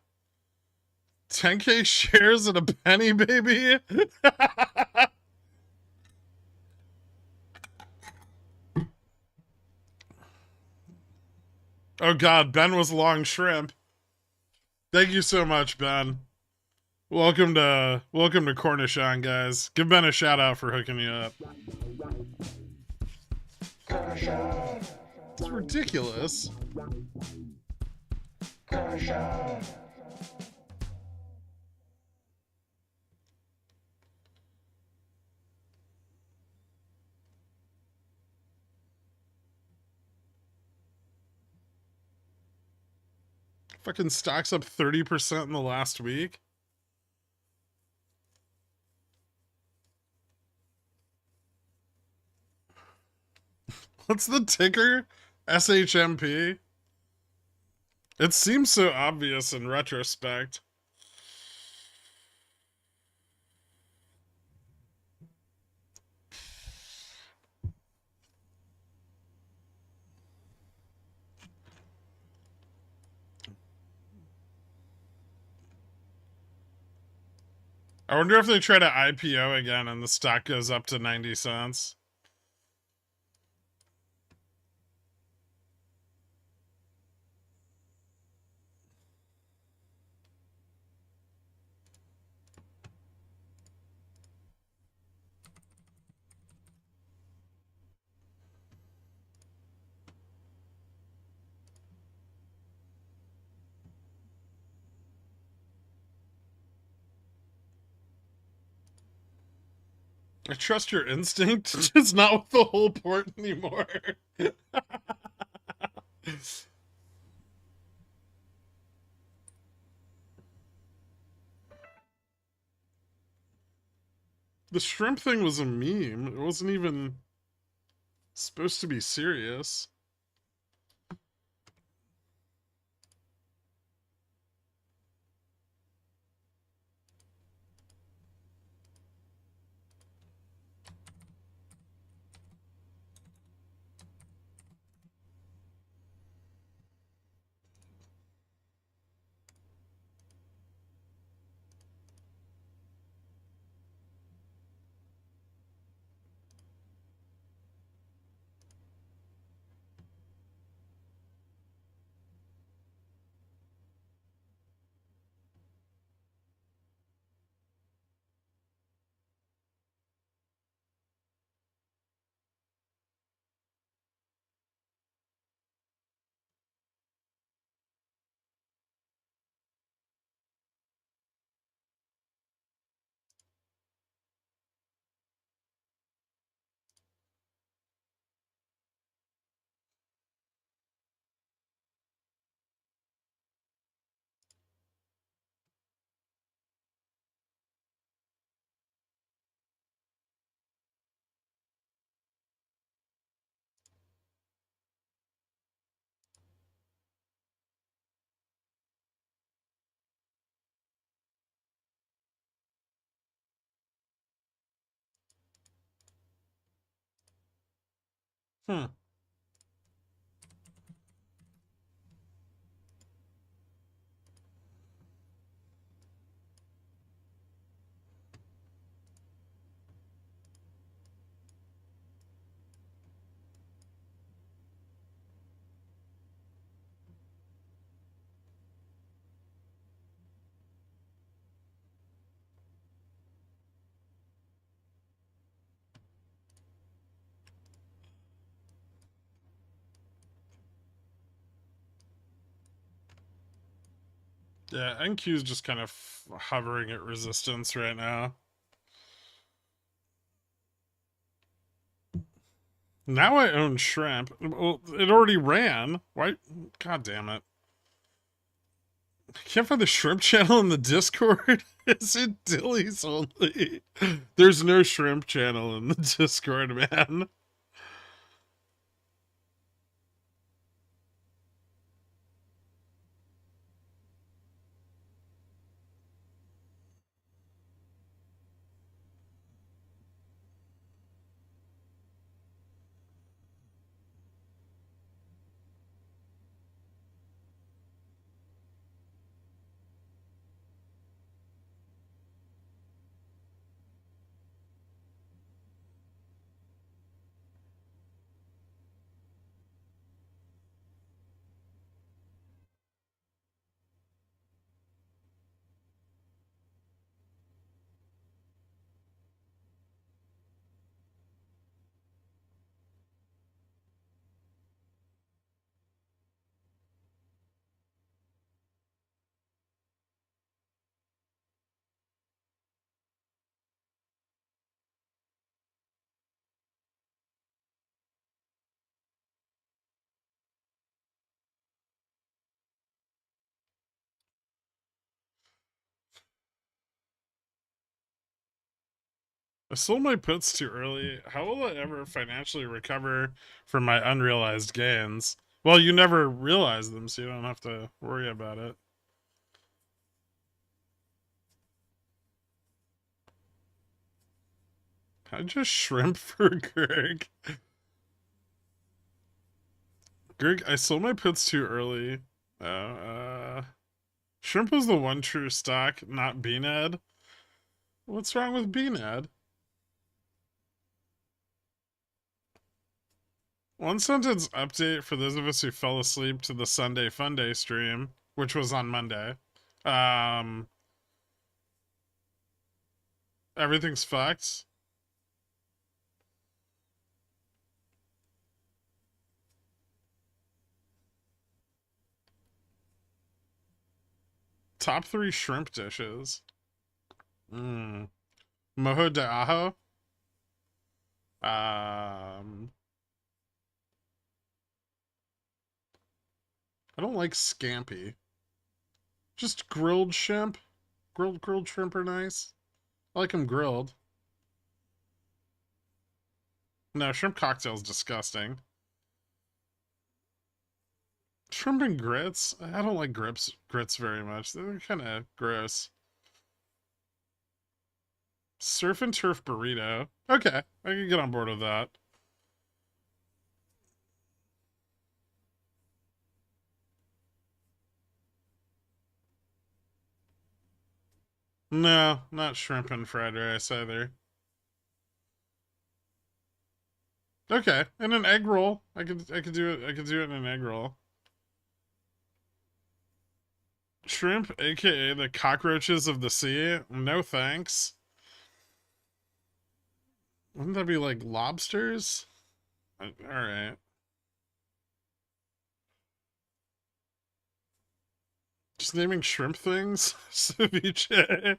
10K shares at a penny, baby? Oh god, Ben was long shrimp. Thank you so much, Ben. Welcome to Cornichon, guys. Give Ben a shout out for hooking you up. It's ridiculous. Fucking stocks up 30% in the last week. What's the ticker? SHMP? It seems so obvious in retrospect. I wonder if they try to IPO again and the stock goes up to 90 cents. I trust your instinct, just not with the whole port anymore. The shrimp thing was a meme. It wasn't even supposed to be serious. Hmm. Yeah, NQ is just kind of hovering at resistance right now. Now I own shrimp. Well, it already ran. Why? God damn it. I can't find the shrimp channel in the Discord. Is it Dilly's only? There's no shrimp channel in the Discord, man. I sold my puts too early. How will I ever financially recover from my unrealized gains? Well, you never realize them, so you don't have to worry about it. I just shrimp for Greg. Greg, I sold my puts too early. Shrimp was the one true stock, not BNAD. What's wrong with BNAD? One sentence update for those of us who fell asleep to the Sunday Fun Day stream, which was on Monday. Um, Everything's fucked. Top 3 shrimp dishes. Mojo de ajo. Um, I don't like scampi. Just grilled shrimp. Grilled shrimp are nice. I like them grilled. No, shrimp cocktail's disgusting. Shrimp and grits? I don't like grits very much. They're kind of gross. Surf and turf burrito. Okay, I can get on board with that. No, not shrimp and fried rice either. Okay, and an egg roll. I could do it. I could do it in an egg roll. Shrimp, aka the cockroaches of the sea. No thanks. Wouldn't that be like lobsters? All right. Just naming shrimp things. Ceviche.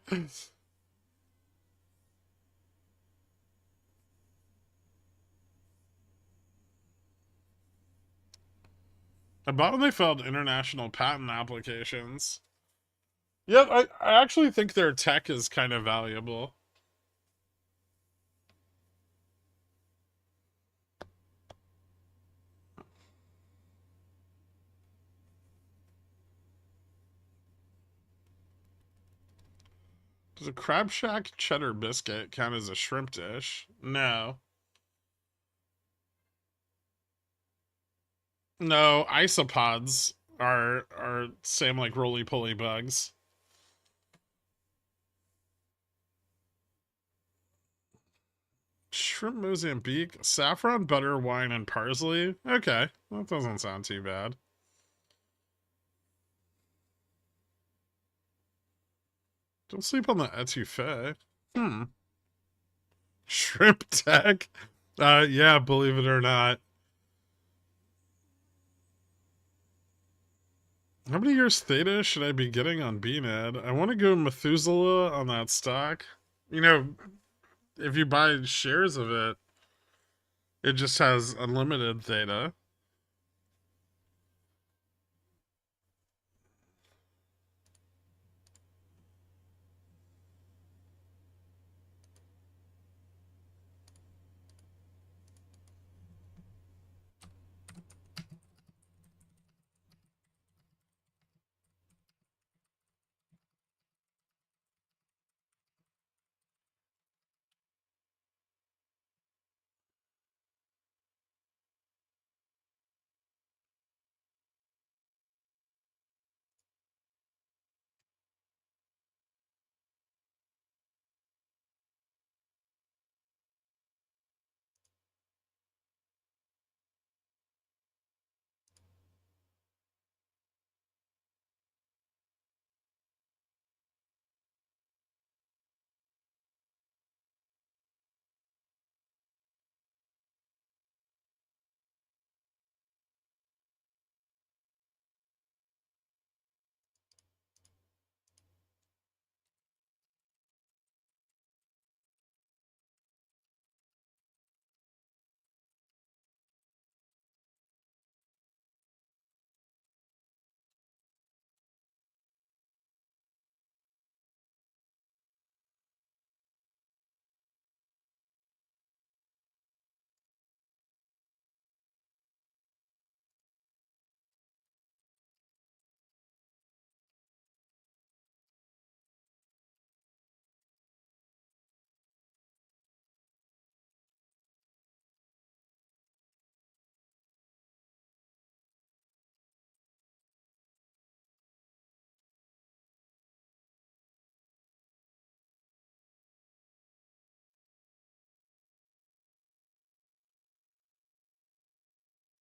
I bought when they filed international patent applications. Yep, I actually think their tech is kind of valuable. Does a Crab Shack cheddar biscuit count as a shrimp dish? No. No, isopods are same like roly poly bugs. Shrimp Mozambique, saffron, butter, wine, and parsley. Okay, that doesn't sound too bad. Don't sleep on the etouffee. Shrimp tech. Yeah, believe it or not. How many years theta should I be getting on BNAD? I want to go Methuselah on that stock. You know, if you buy shares of it, it just has unlimited theta.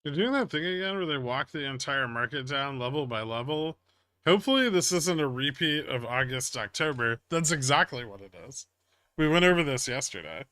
They're doing that thing again where they walk the entire market down level by level. Hopefully, this isn't a repeat of August, October. That's exactly what it is. We went over this yesterday.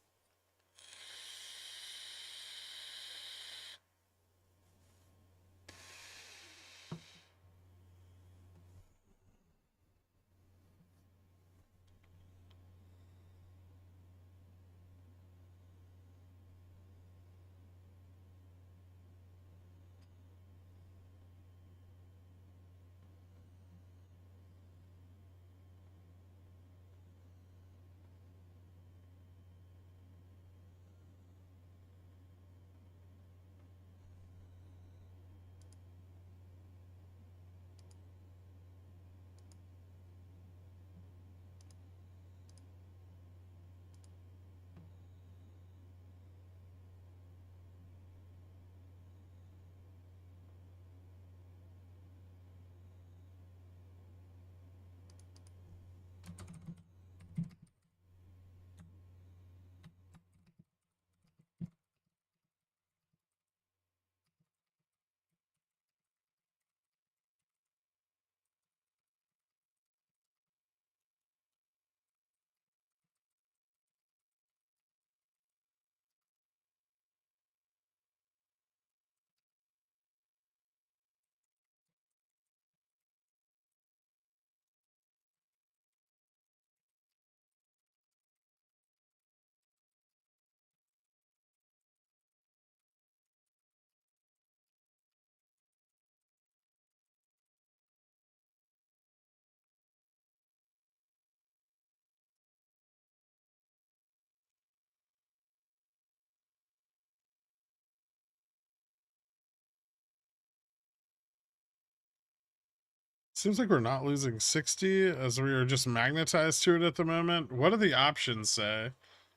Seems like we're not losing 60 as we are just magnetized to it at the moment. What do the options say?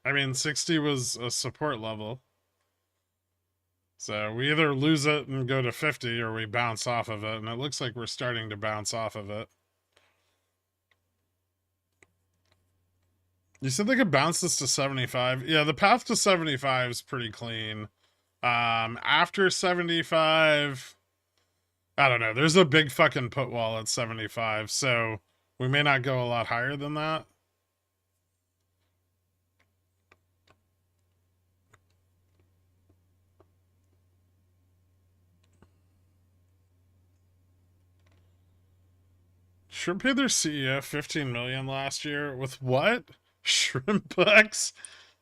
I mean, 60 was a support level. So we either lose it and go to 50 or we bounce off of it. And it looks like we're starting to bounce off of it. You said they could bounce this to 75. Yeah, the path to 75 is pretty clean. After 75, I don't know. There's a big fucking put wall at 75, so we may not go a lot higher than that. Shrimp paid their CEO 15 million last year with what? Shrimp bucks?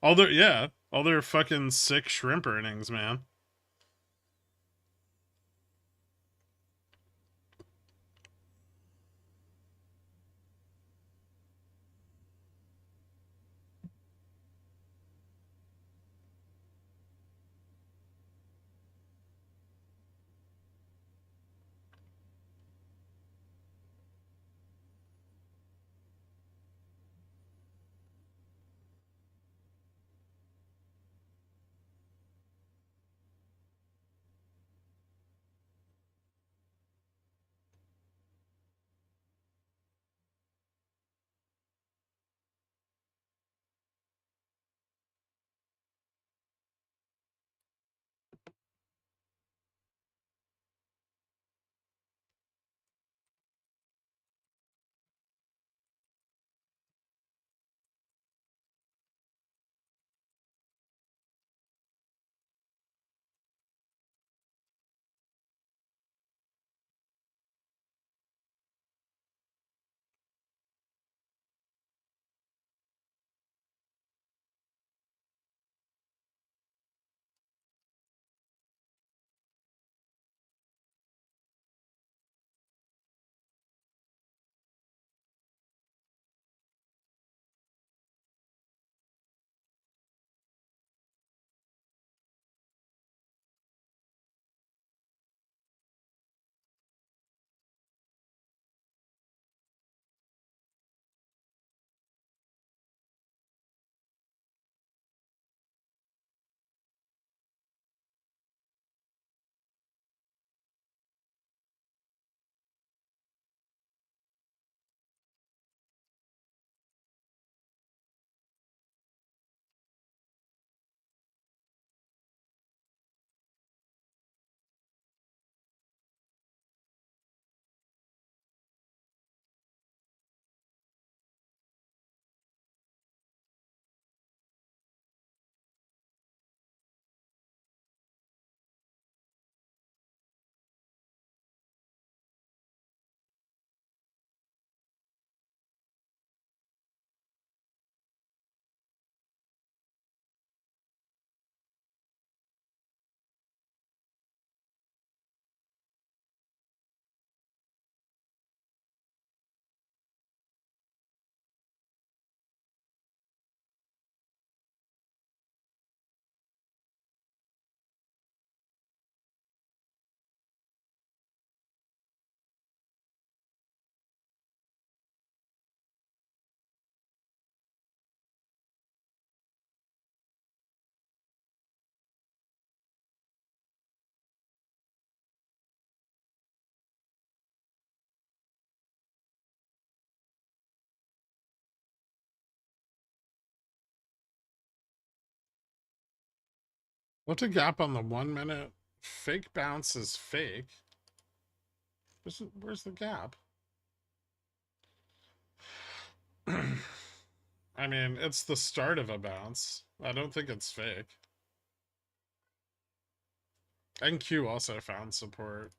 All their fucking sick shrimp earnings, man. What's a gap on the 1 minute? Fake bounce is fake. Where's the gap? I mean, it's the start of a bounce. I don't think it's fake. NQ also found support.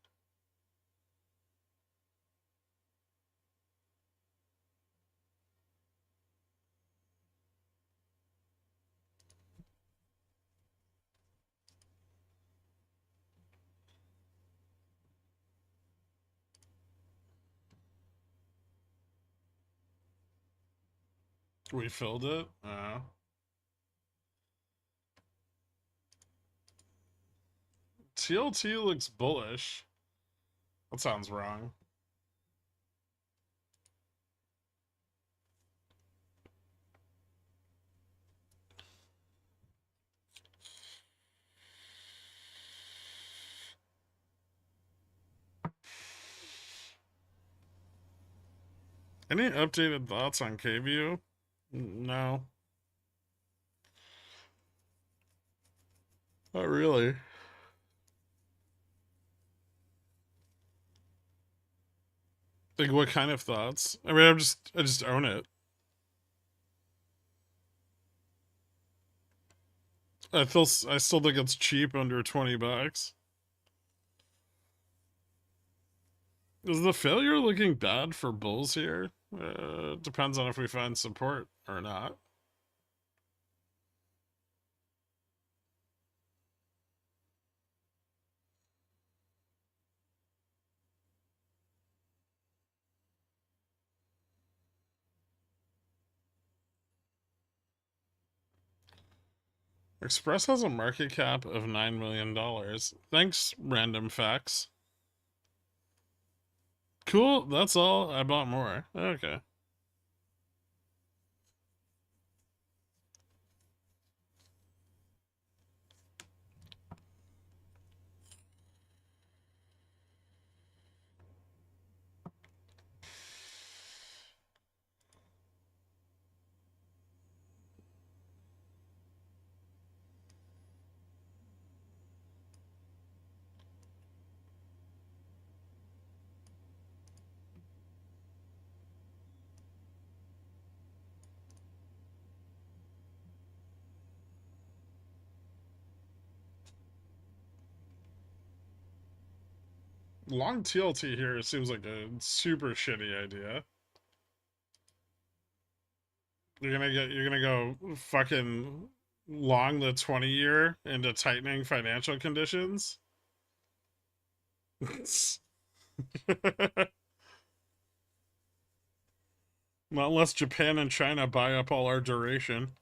We filled it? TLT looks bullish. That sounds wrong. Any updated thoughts on KView? No. Not really. Like, what kind of thoughts? I mean, I just own it. I still think it's cheap under $20. Is the failure looking bad for bulls here? Depends on if we find support or not. Express has a market cap of $9 million. Thanks, random facts. Cool, that's all. I bought more. Okay. Long TLT here seems like a super shitty idea. You're gonna go fucking long the 20-year into tightening financial conditions. Not unless Japan and China buy up all our duration.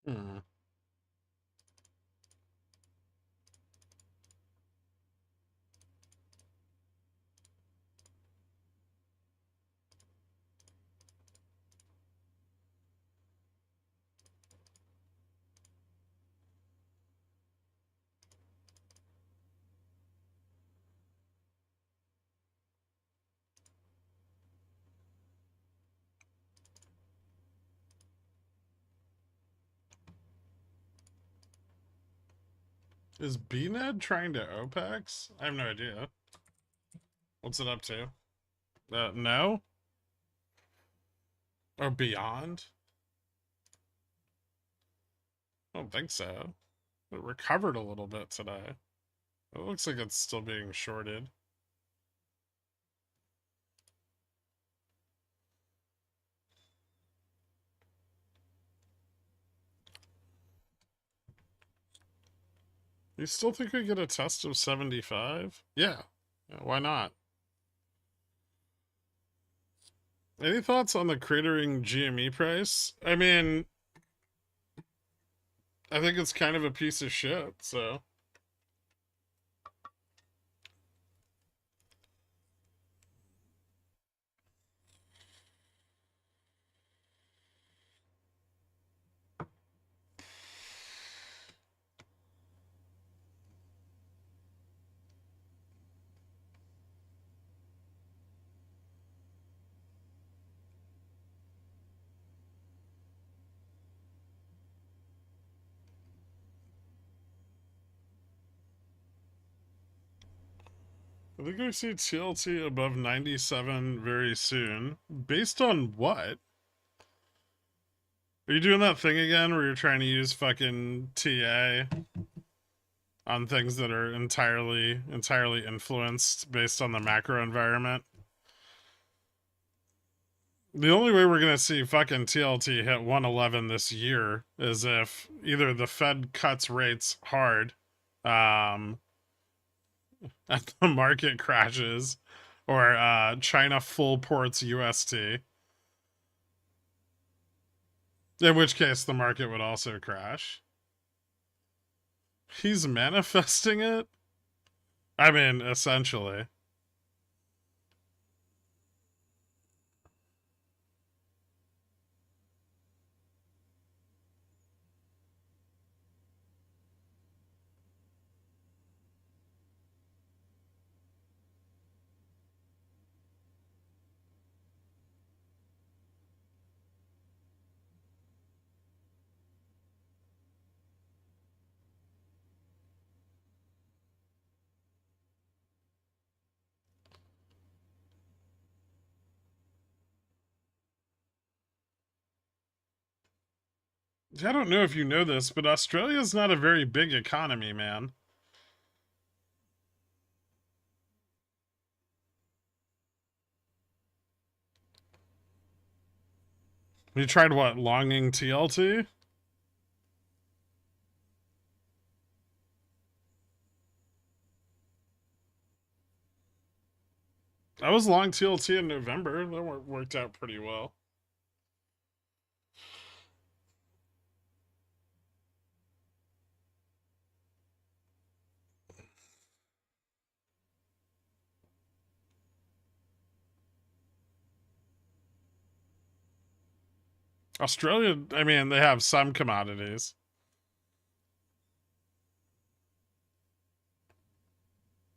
Hmm. Is BNED trying to OPEX? I have no idea. What's it up to? No? Or beyond? I don't think so. It recovered a little bit today. It looks like it's still being shorted. You still think we get a test of 75? Yeah. Why not? Any thoughts on the cratering GME price? I mean, I think it's kind of a piece of shit, so. I think we see TLT above 97 very soon. Based on what? Are you doing that thing again where you're trying to use fucking TA on things that are entirely influenced based on the macro environment? The only way we're gonna see fucking TLT hit 111 this year is if either the Fed cuts rates hard, and the market crashes, or China full ports UST. In which case, the market would also crash. He's manifesting it? I mean, essentially. I don't know if you know this, but Australia's not a very big economy, man. You tried what? Longing TLT? I was long TLT in November. That worked out pretty well. Australia, I mean, they have some commodities.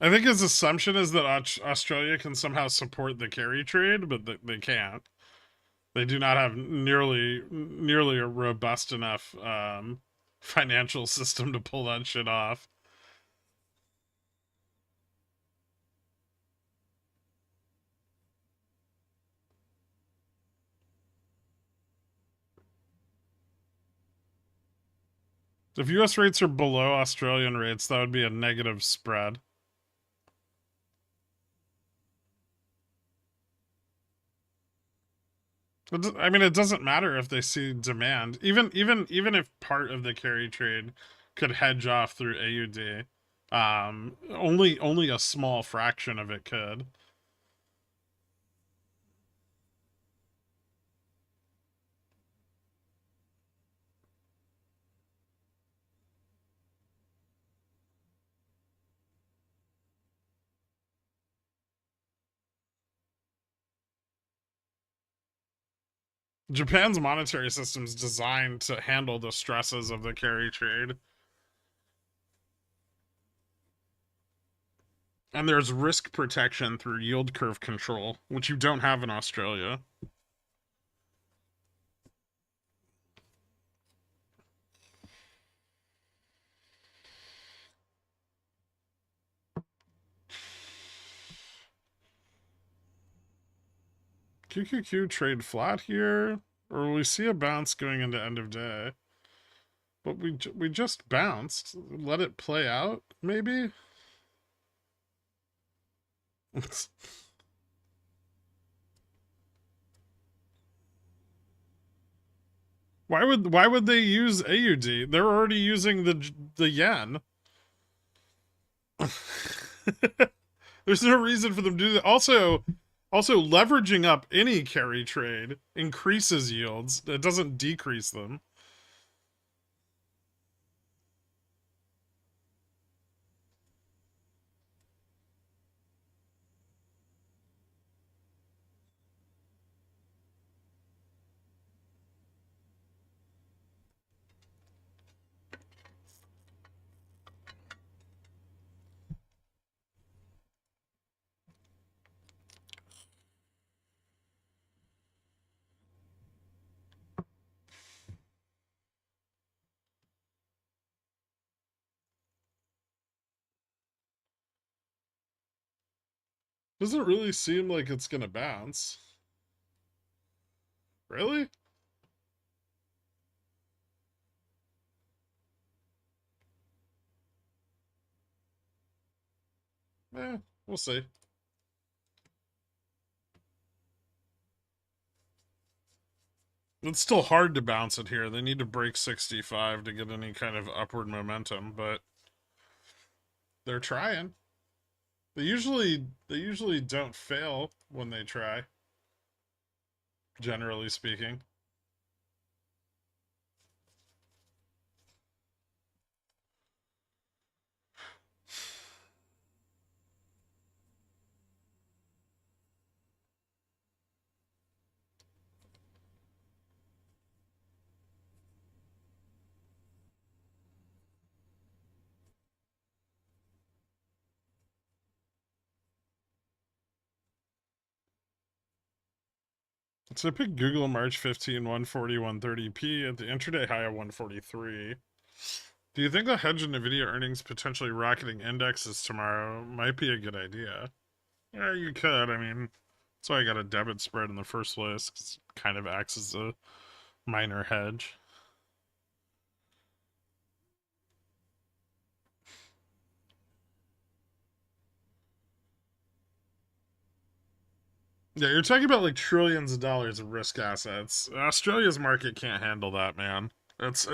I think his assumption is that Australia can somehow support the carry trade, but they can't. They do not have nearly a robust enough financial system to pull that shit off. If US rates are below Australian rates, that would be a negative spread. I mean, it doesn't matter if they see demand. Even if part of the carry trade could hedge off through AUD, only a small fraction of it could. Japan's monetary system is designed to handle the stresses of the carry trade. And there's risk protection through yield curve control, which you don't have in Australia. QQQ trade flat here, or will we see a bounce going into end of day? But we just bounced. Let it play out, maybe? Why would they use AUD? They're already using the yen. There's no reason for them to do that. Also, leveraging up any carry trade increases yields. It doesn't decrease them. Doesn't really seem like it's gonna bounce. Really? We'll see. It's still hard to bounce it here. They need to break 65 to get any kind of upward momentum, but they're trying. They usually don't fail when they try, generally speaking. So I picked Google March 15, 140, 130p at the intraday high of 143. Do you think the hedge in Nvidia earnings potentially rocketing indexes tomorrow might be a good idea? Yeah, you could. I mean, that's why I got a debit spread in the first place, because it kind of acts as a minor hedge. Yeah, you're talking about like trillions of dollars of risk assets. Australia's market can't handle that, man. It's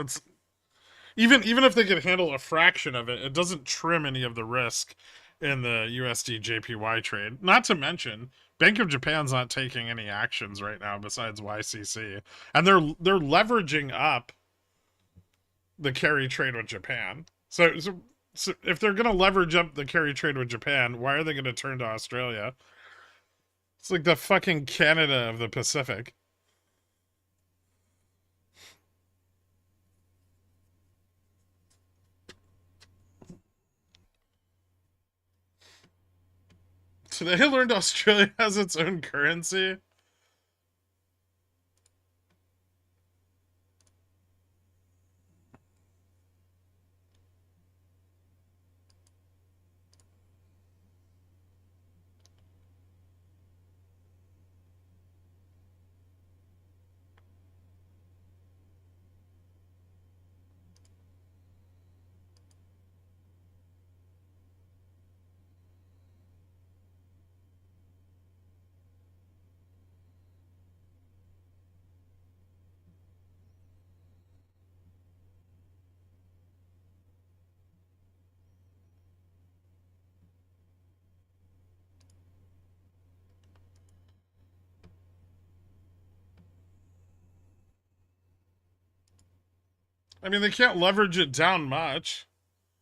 even if they could handle a fraction of it, it doesn't trim any of the risk in the USD JPY trade. Not to mention, Bank of Japan's not taking any actions right now besides YCC, and they're leveraging up the carry trade with Japan. So if they're gonna leverage up the carry trade with Japan, why are they gonna turn to Australia? It's like the fucking Canada of the Pacific. Today I learned Australia has its own currency. I mean, they can't leverage it down much.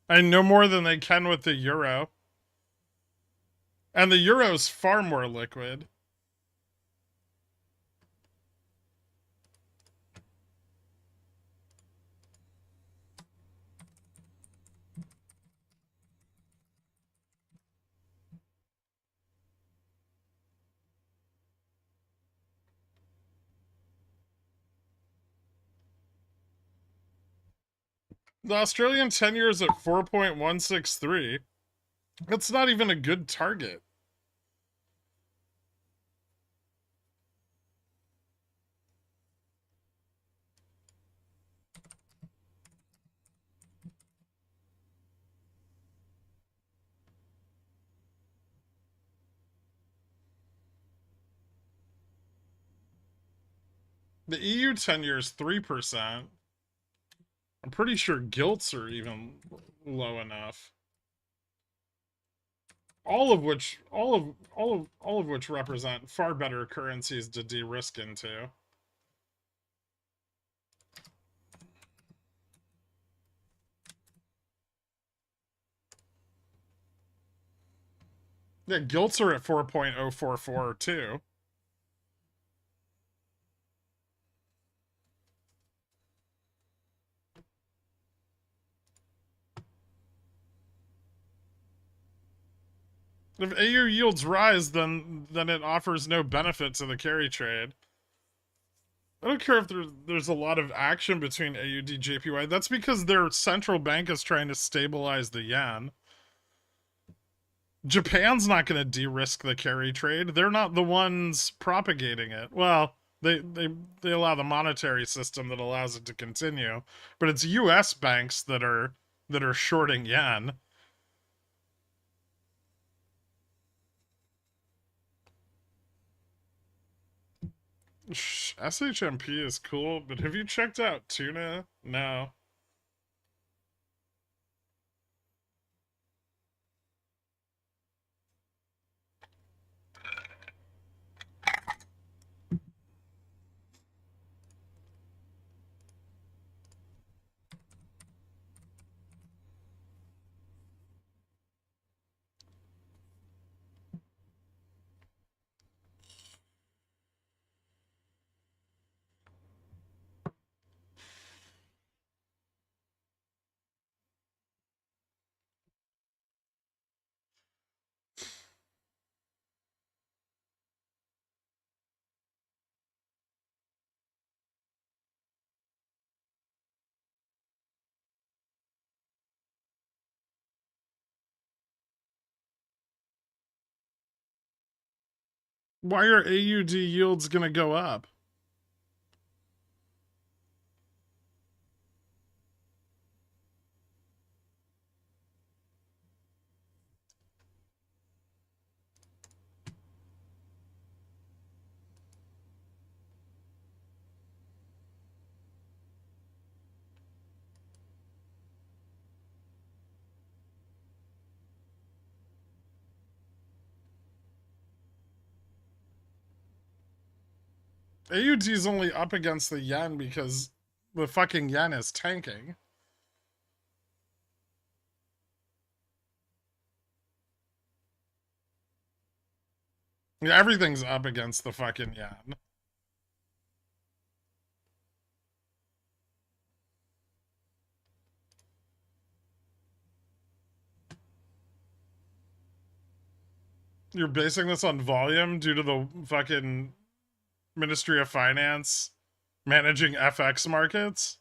I know more than they can with the euro. And the euro's far more liquid. The Australian 10-year is at 4.163. That's not even a good target. The EU 10-year is 3%. I'm pretty sure gilts are even low enough. All of which represent far better currencies to de-risk into. Yeah, gilts are at 4.044 too. If AU yields rise, then it offers no benefit to the carry trade. I don't care if there's a lot of action between AUD JPY. That's because their central bank is trying to stabilize the yen. Japan's not going to de-risk the carry trade. They're not the ones propagating it. Well, they allow the monetary system that allows it to continue, but it's U.S. banks that are shorting yen. SHMP is cool, but have you checked out tuna? No. Why are AUD yields going to go up? AUD is only up against the yen because the fucking yen is tanking. Yeah, everything's up against the fucking yen. You're basing this on volume due to the fucking Ministry of Finance managing FX markets?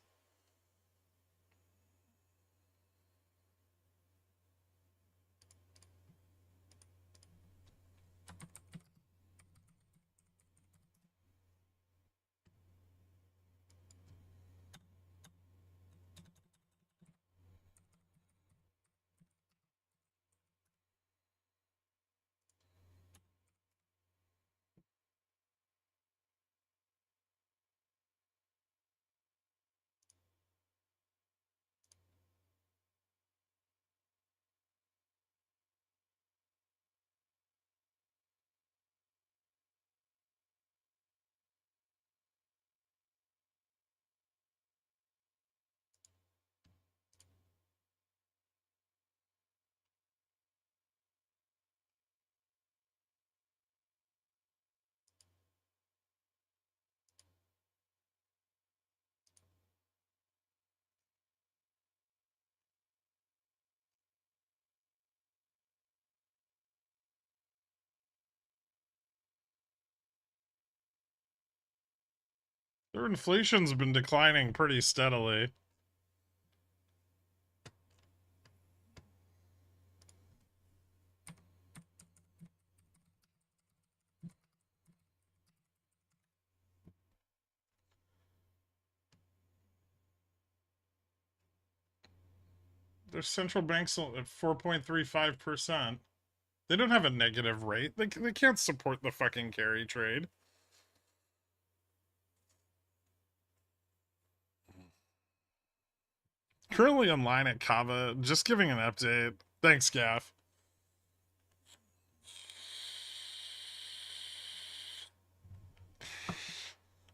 Their inflation's been declining pretty steadily. Their central bank's at 4.35%. They don't have a negative rate. They can't support the fucking carry trade. Currently online at Kava, just giving an update. Thanks, Gaff.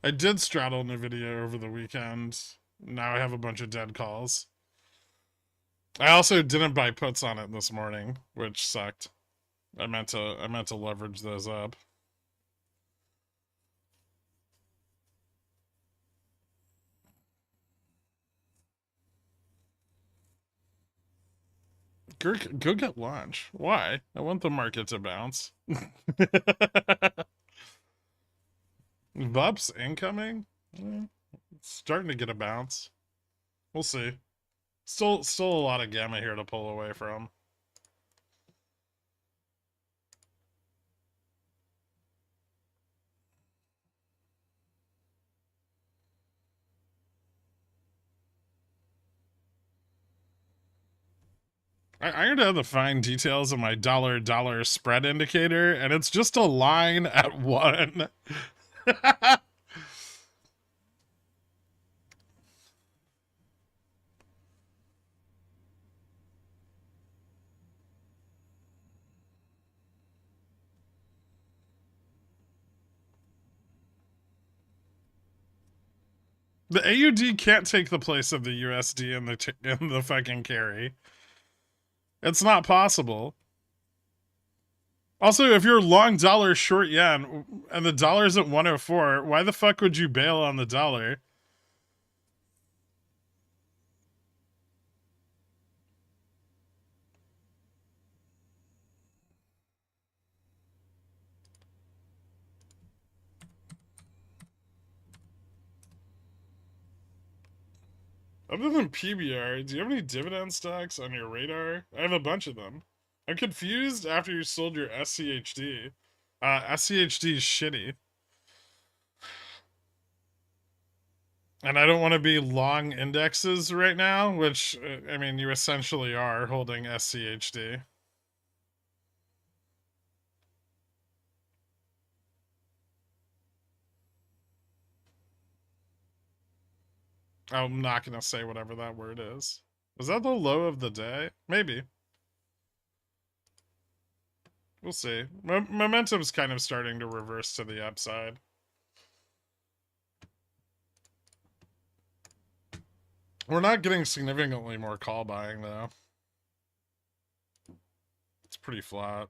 I did straddle Nvidia over the weekend. Now I have a bunch of dead calls. I also didn't buy puts on it this morning, which sucked. I meant to leverage those up. Gherkin, go get lunch. Why? I want the market to bounce. Vups incoming? It's starting to get a bounce. We'll see. Still a lot of gamma here to pull away from. I ironed out the fine details of my dollar spread indicator, and it's just a line at 1. The AUD can't take the place of the USD in the fucking carry. It's not possible. Also, if you're long dollar, short yen, and the dollar's at 104, why the fuck would you bail on the dollar? Other than PBR, do you have any dividend stocks on your radar? I have a bunch of them. I'm confused after you sold your SCHD. SCHD is shitty. And I don't want to be long indexes right now, which, I mean, you essentially are holding SCHD. I'm not going to say whatever that word is. Was that the low of the day? Maybe. We'll see. Momentum's kind of starting to reverse to the upside. We're not getting significantly more call buying, though. It's pretty flat.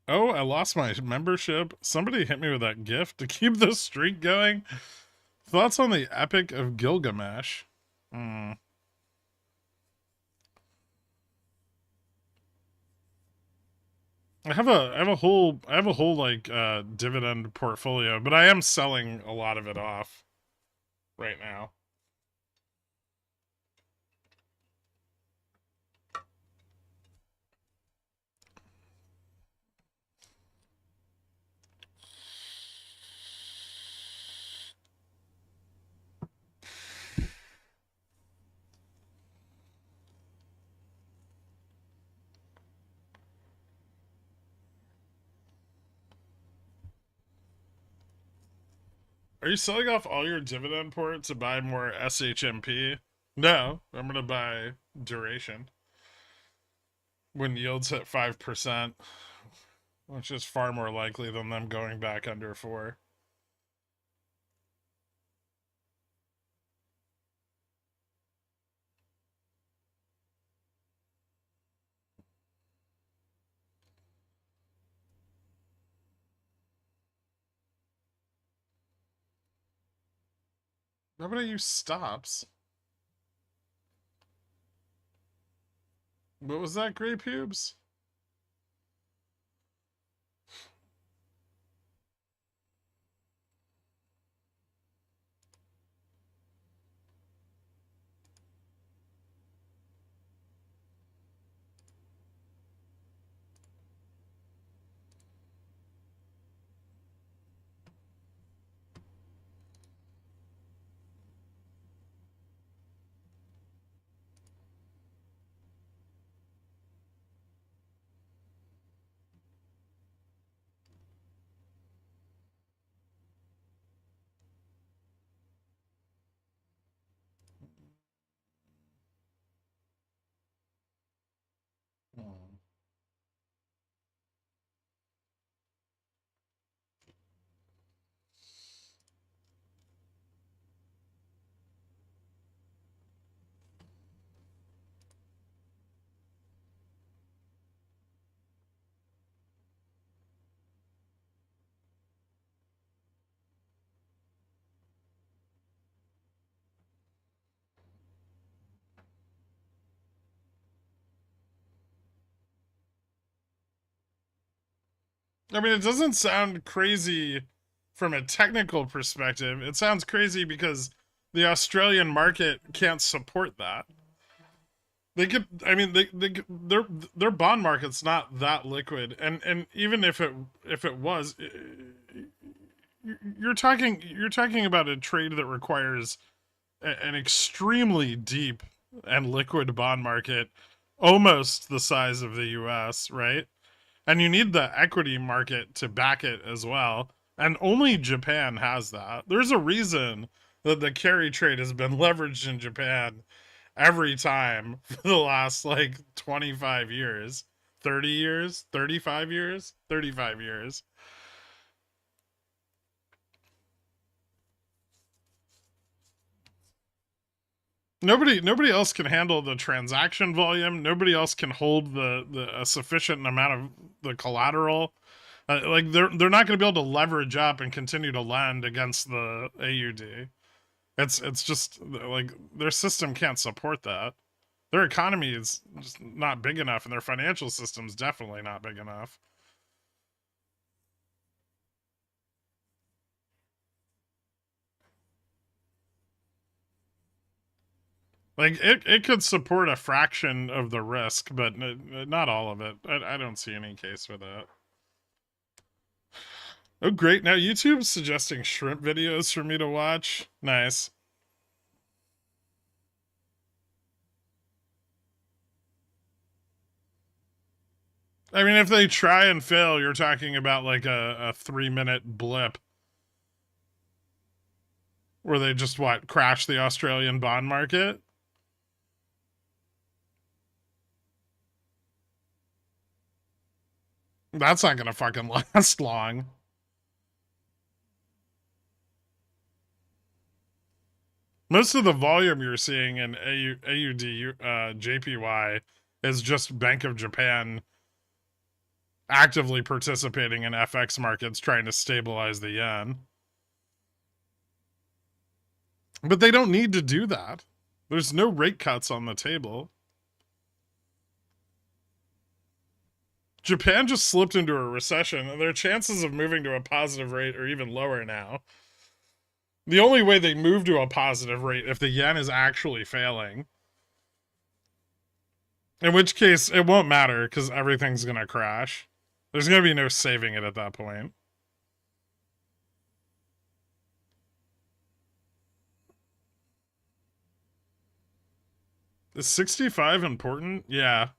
Oh, I lost my membership. Somebody hit me with that gift to keep the streak going. Thoughts on the Epic of Gilgamesh? I have a whole like dividend portfolio, but I am selling a lot of it off right now. Are you selling off all your dividend port to buy more SHMP? No, I'm gonna buy duration when yields hit 5%, which is far more likely than them going back under 4. Nobody use stops. What was that, Gray Pubes? I mean, it doesn't sound crazy from a technical perspective. It sounds crazy because the Australian market can't support that. They could, I mean, their bond market's not that liquid, and even if it was, you're talking about a trade that requires an extremely deep and liquid bond market, almost the size of the U.S., right? And you need the equity market to back it as well. And only Japan has that. There's a reason that the carry trade has been leveraged in Japan every time for the last like 25 years, 30 years, 35 years, 35 years. Nobody else can handle the transaction volume. Nobody else can hold the a sufficient amount of the collateral. Like they're not going to be able to leverage up and continue to lend against the AUD. It's just like their system can't support that. Their economy is just not big enough, and their financial system's definitely not big enough. Like it could support a fraction of the risk, but not all of it. I don't see any case for that. Oh, great! Now YouTube's suggesting shrimp videos for me to watch. Nice. I mean, if they try and fail, you're talking about like a 3 minute blip where they just what crash the Australian bond market. That's not gonna fucking last long. Most of the volume you're seeing in AUD JPY is just Bank of Japan actively participating in FX markets trying to stabilize the yen. But they don't need to do that. There's no rate cuts on the table. Japan just slipped into a recession, and their chances of moving to a positive rate are even lower now. The only way they move to a positive rate if the yen is actually failing. In which case, it won't matter because everything's going to crash. There's going to be no saving it at that point. Is 65 important? Yeah.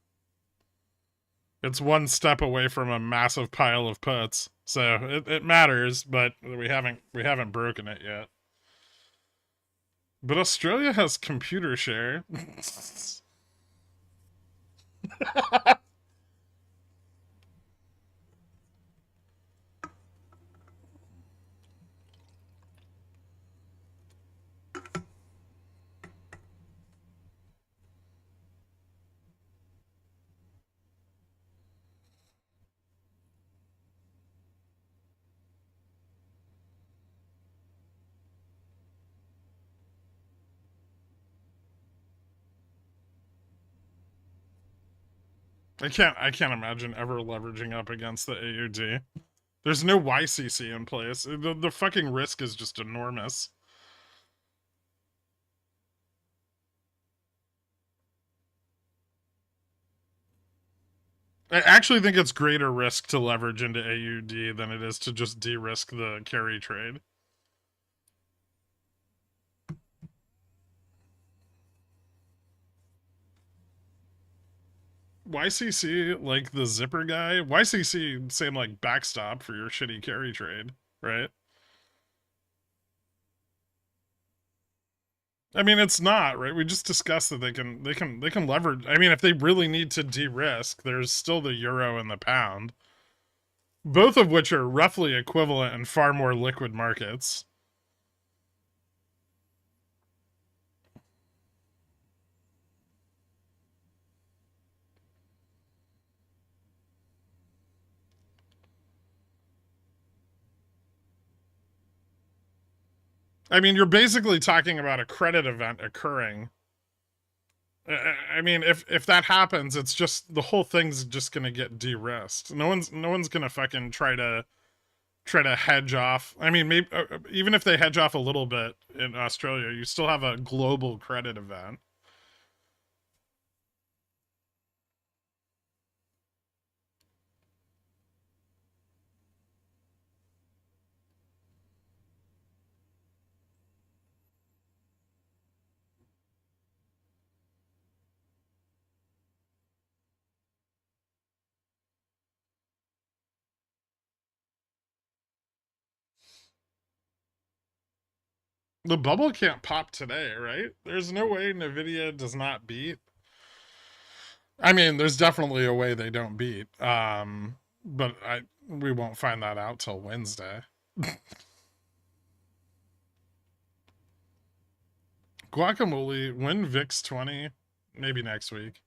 It's one step away from a massive pile of puts. So it matters, but we haven't broken it yet. But Australia has computer share. I can't imagine ever leveraging up against the AUD. There's no YCC in place. The fucking risk is just enormous. I actually think it's greater risk to leverage into AUD than it is to just de-risk the carry trade. YCC, like the zipper guy, YCC, same like backstop for your shitty carry trade, right? I mean, it's not, right? We just discussed that they can leverage. I mean, if they really need to de-risk, there's still the euro and the pound, both of which are roughly equivalent and far more liquid markets. I mean, you're basically talking about a credit event occurring I mean, if that happens, it's just the whole thing's just gonna get de-risked. No one's gonna fucking try to hedge off. I mean, maybe even if they hedge off a little bit in Australia, you still have a global credit event. The bubble can't pop today, right? There's no way Nvidia does not beat. I mean, there's definitely a way they don't beat. But we won't find that out till Wednesday. Guacamole, win VIX 20, maybe next week.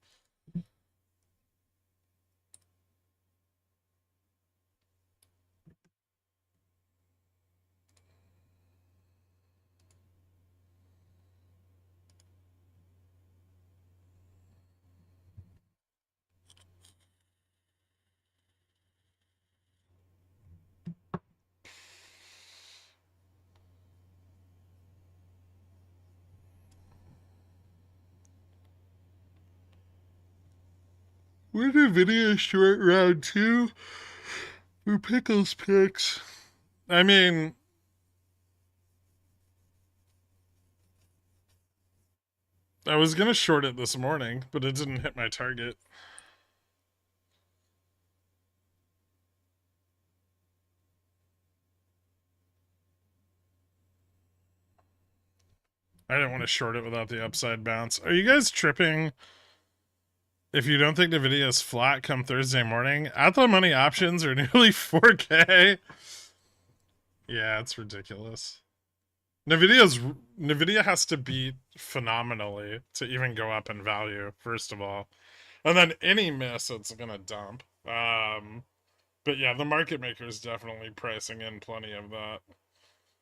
Where did Nvidia short round two for pickles picks? I mean, I was gonna short it this morning, but it didn't hit my target. I didn't want to short it without the upside bounce. Are you guys tripping if you don't think Nvidia is flat come Thursday morning? At the money options are nearly 4K. Yeah, it's ridiculous. Nvidia has to beat phenomenally to even go up in value, first of all. And then any miss, it's gonna dump. But yeah, the market maker is definitely pricing in plenty of that.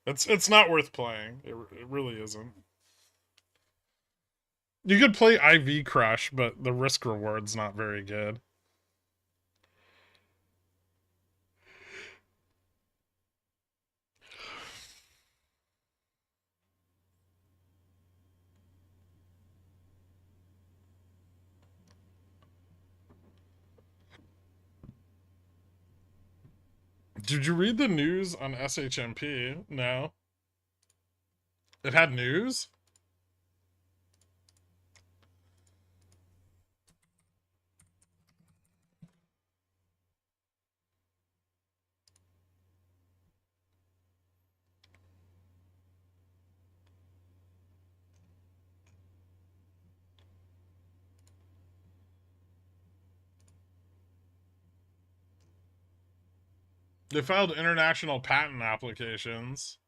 It's not worth playing. It really isn't. You could play IV Crush, but the risk reward's not very good. Did you read the news on SHMP? No. It had news? They filed international patent applications.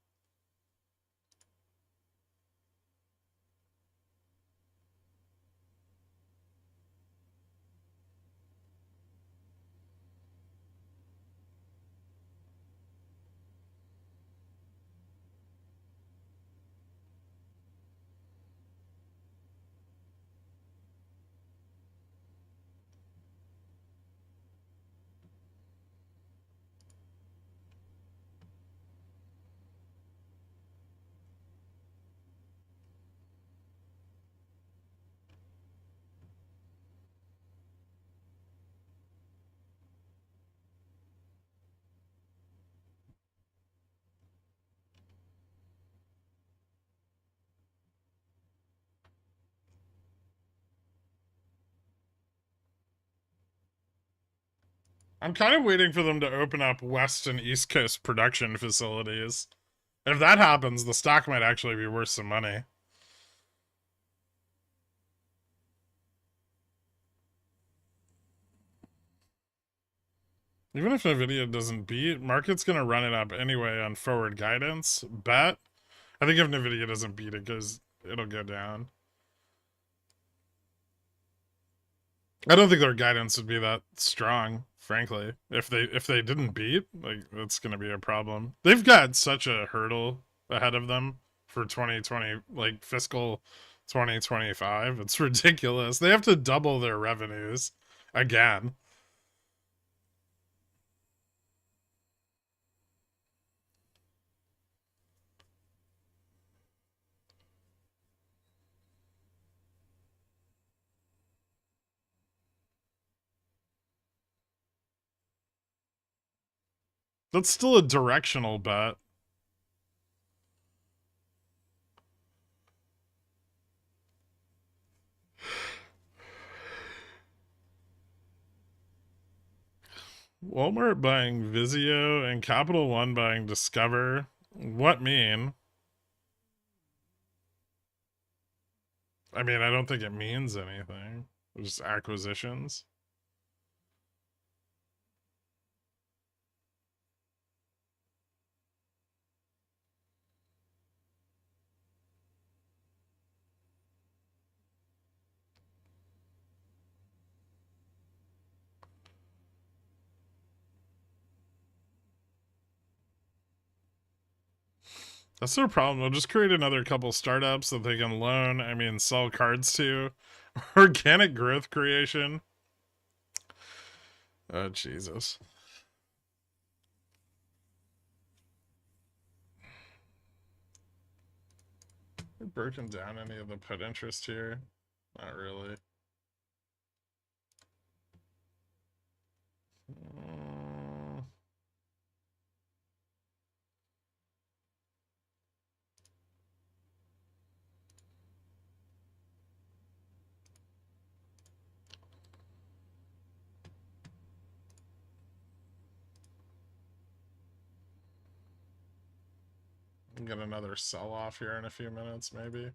I'm kind of waiting for them to open up West and East Coast production facilities. If that happens, the stock might actually be worth some money. Even if Nvidia doesn't beat, market's gonna run it up anyway on forward guidance. Bet. I think if Nvidia doesn't beat it, it'll go down. I don't think their guidance would be that strong, frankly. If they didn't beat, like that's gonna be a problem. They've got such a hurdle ahead of them for 2020, like fiscal 2025. It's ridiculous. They have to double their revenues again. That's still a directional bet. Walmart buying Vizio and Capital One buying Discover. What mean? I mean, I don't think it means anything. Just acquisitions. That's their problem. They'll just create another couple startups that they can loan, sell cards to. Organic growth creation. Oh, Jesus. We're broken down any of the put interest here? Not really. Get another sell off here in a few minutes, maybe.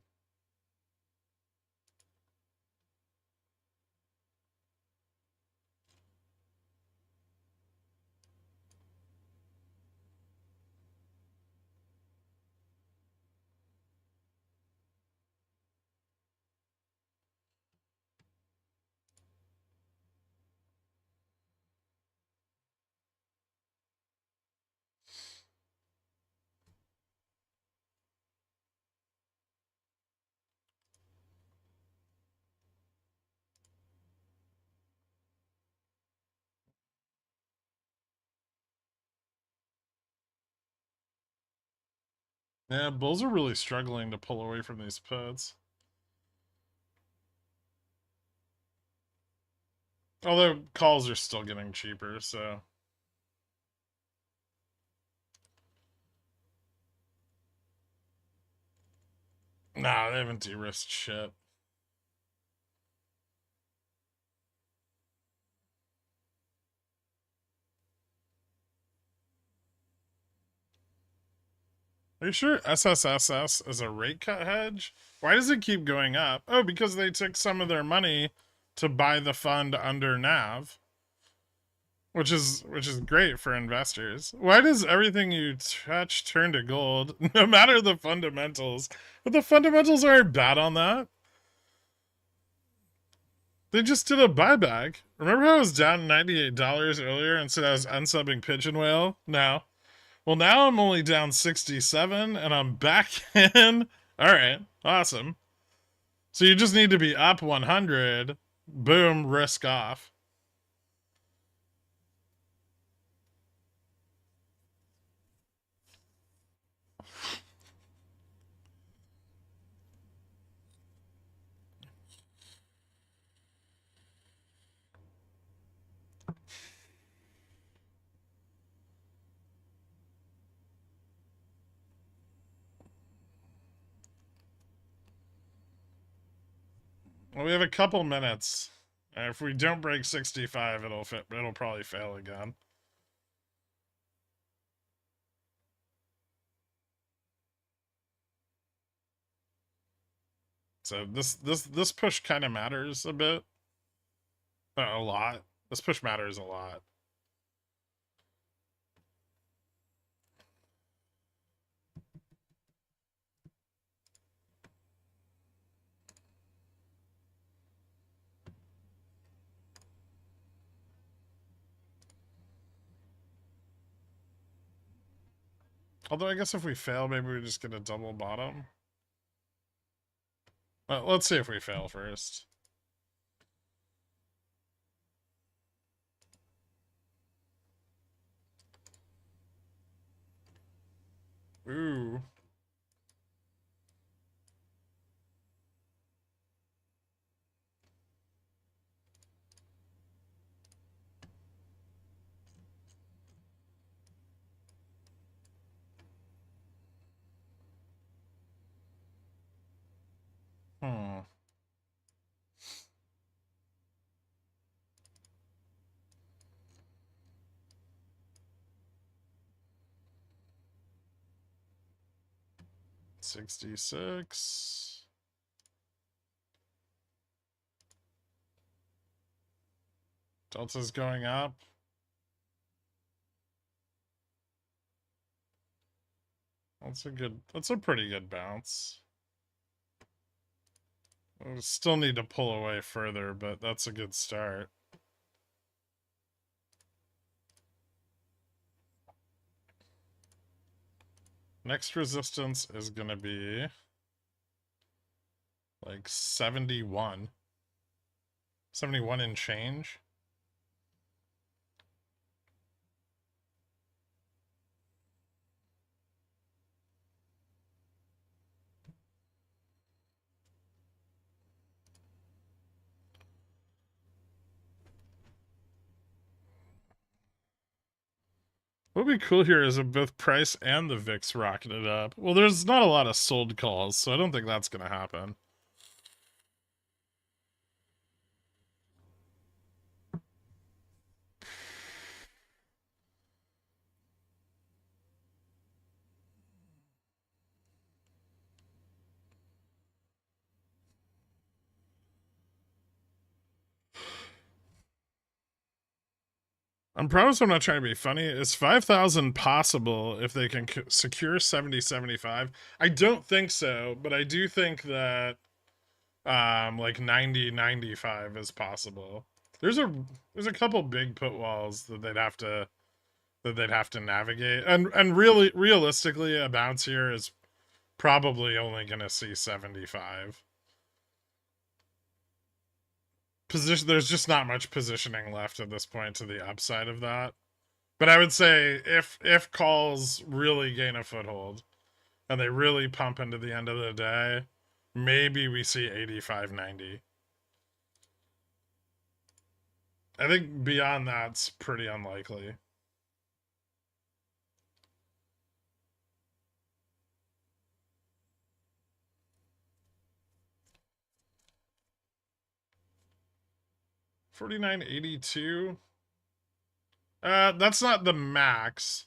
Yeah, bulls are really struggling to pull away from these puts. Although calls are still getting cheaper, so. Nah, they haven't de-risked shit. Are you sure SSSS is a rate cut hedge? Why does it keep going up? Oh, because they took some of their money to buy the fund under NAV, which is great for investors. Why does everything you touch turn to gold, no matter the fundamentals? But the fundamentals aren't bad on that. They just did a buyback. Remember how I was down $98 earlier and said I was unsubbing Pigeon Whale? No. Well, now I'm only down 67 and I'm back in. All right, awesome. So you just need to be up 100. Boom, risk off. Well, we have a couple minutes. If we don't break 65, it'll probably fail again. So this push kind of matters a bit. A lot. This push matters a lot. Although I guess if we fail, maybe we just get a double bottom. Well, let's see if we fail first. Ooh. Hmm. $66. Delta's going up. That's a pretty good bounce. We still need to pull away further, but that's a good start. Next resistance is going to be like 71. 71 and change. What would be cool here is if both price and the VIX rocketed up. Well, there's not a lot of sold calls, so I don't think that's going to happen. I promise I'm not trying to be funny. Is 5,000 possible if they can secure 70.75? I don't think so, but I do think that like 90.95 is possible. There's a couple big put walls that they'd have to navigate, and really realistically, a bounce here is probably only going to see 75. There's just not much positioning left at this point to the upside of that. But I would say if calls really gain a foothold and they really pump into the end of the day, maybe we see 85.90. I think beyond that's pretty unlikely. $49.82. That's not the max.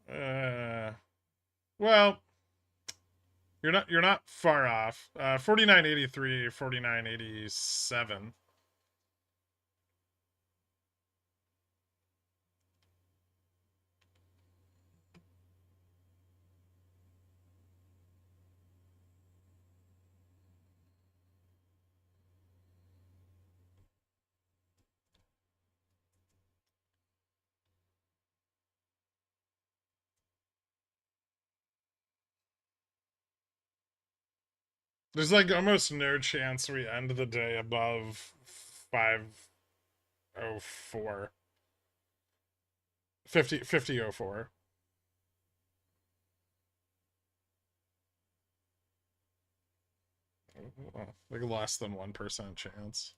Well, you're not far off. 49.83, 49.87. There's like almost no chance we end the day above 504. 5004. Like less than 1% chance.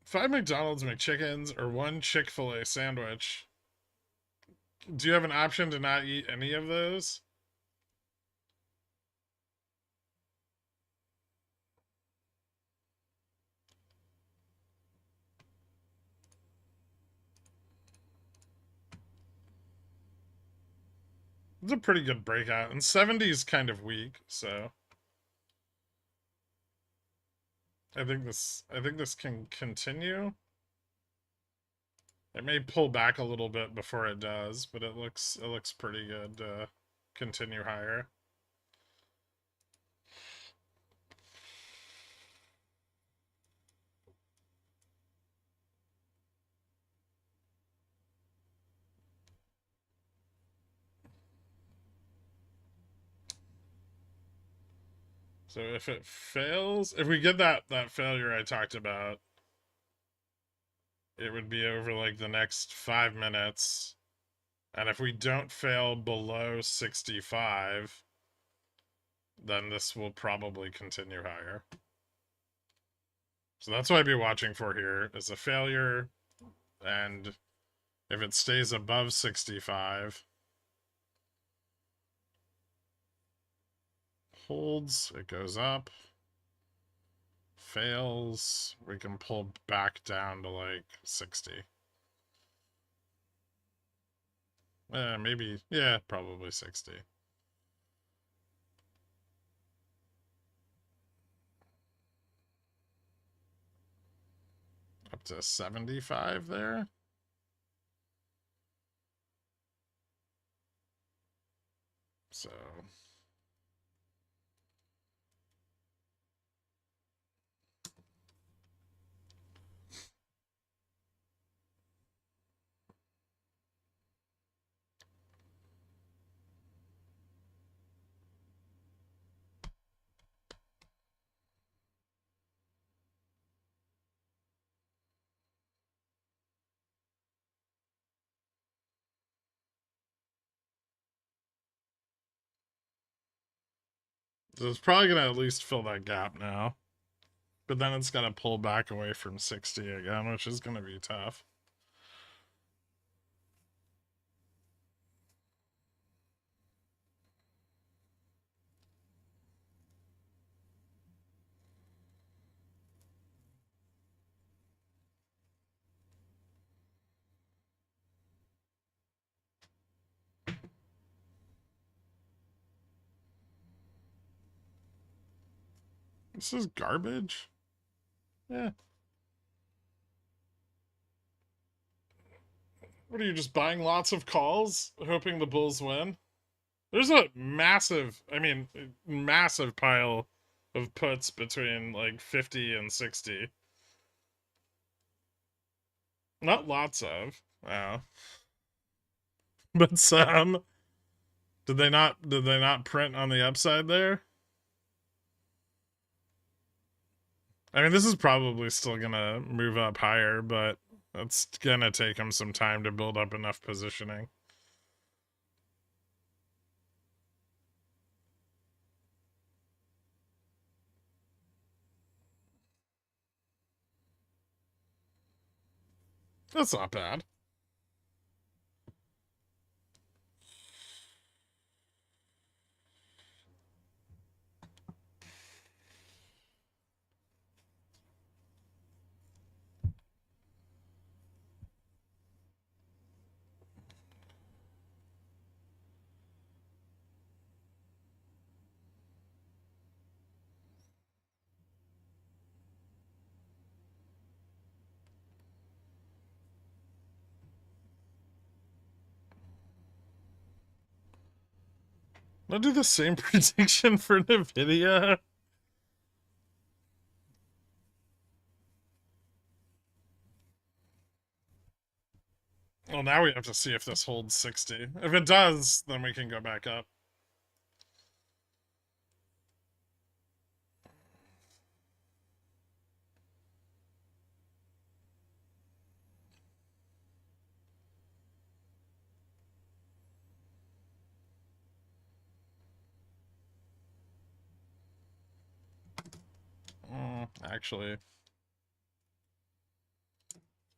Five McDonald's McChickens or one Chick-fil-A sandwich. Do you have an option to not eat any of those? It's a pretty good breakout, and 70 is kind of weak, so I think this can continue. It may pull back a little bit before it does, but it looks pretty good to continue higher. So if it fails, if we get that failure I talked about, it would be over like the next 5 minutes. And if we don't fail below 65, then this will probably continue higher. So that's what I'd be watching for here is a failure. And if it stays above 65, holds, it goes up. Fails, we can pull back down to like 60. Maybe, yeah, probably 60. Up to 75 there. So it's probably going to at least fill that gap now. But then it's going to pull back away from 60 again, which is going to be tough. This is garbage. Yeah. What are you, just buying lots of calls, hoping the Bulls win? There's a massive, I mean, massive pile of puts between like 50 and 60. Not lots of. Oh. But some. Did they not print on the upside there? I mean, this is probably still gonna move up higher, but it's gonna take them some time to build up enough positioning. That's not bad. I'll do the same prediction for Nvidia. Well, now we have to see if this holds 60. If it does, then we can go back up. Actually,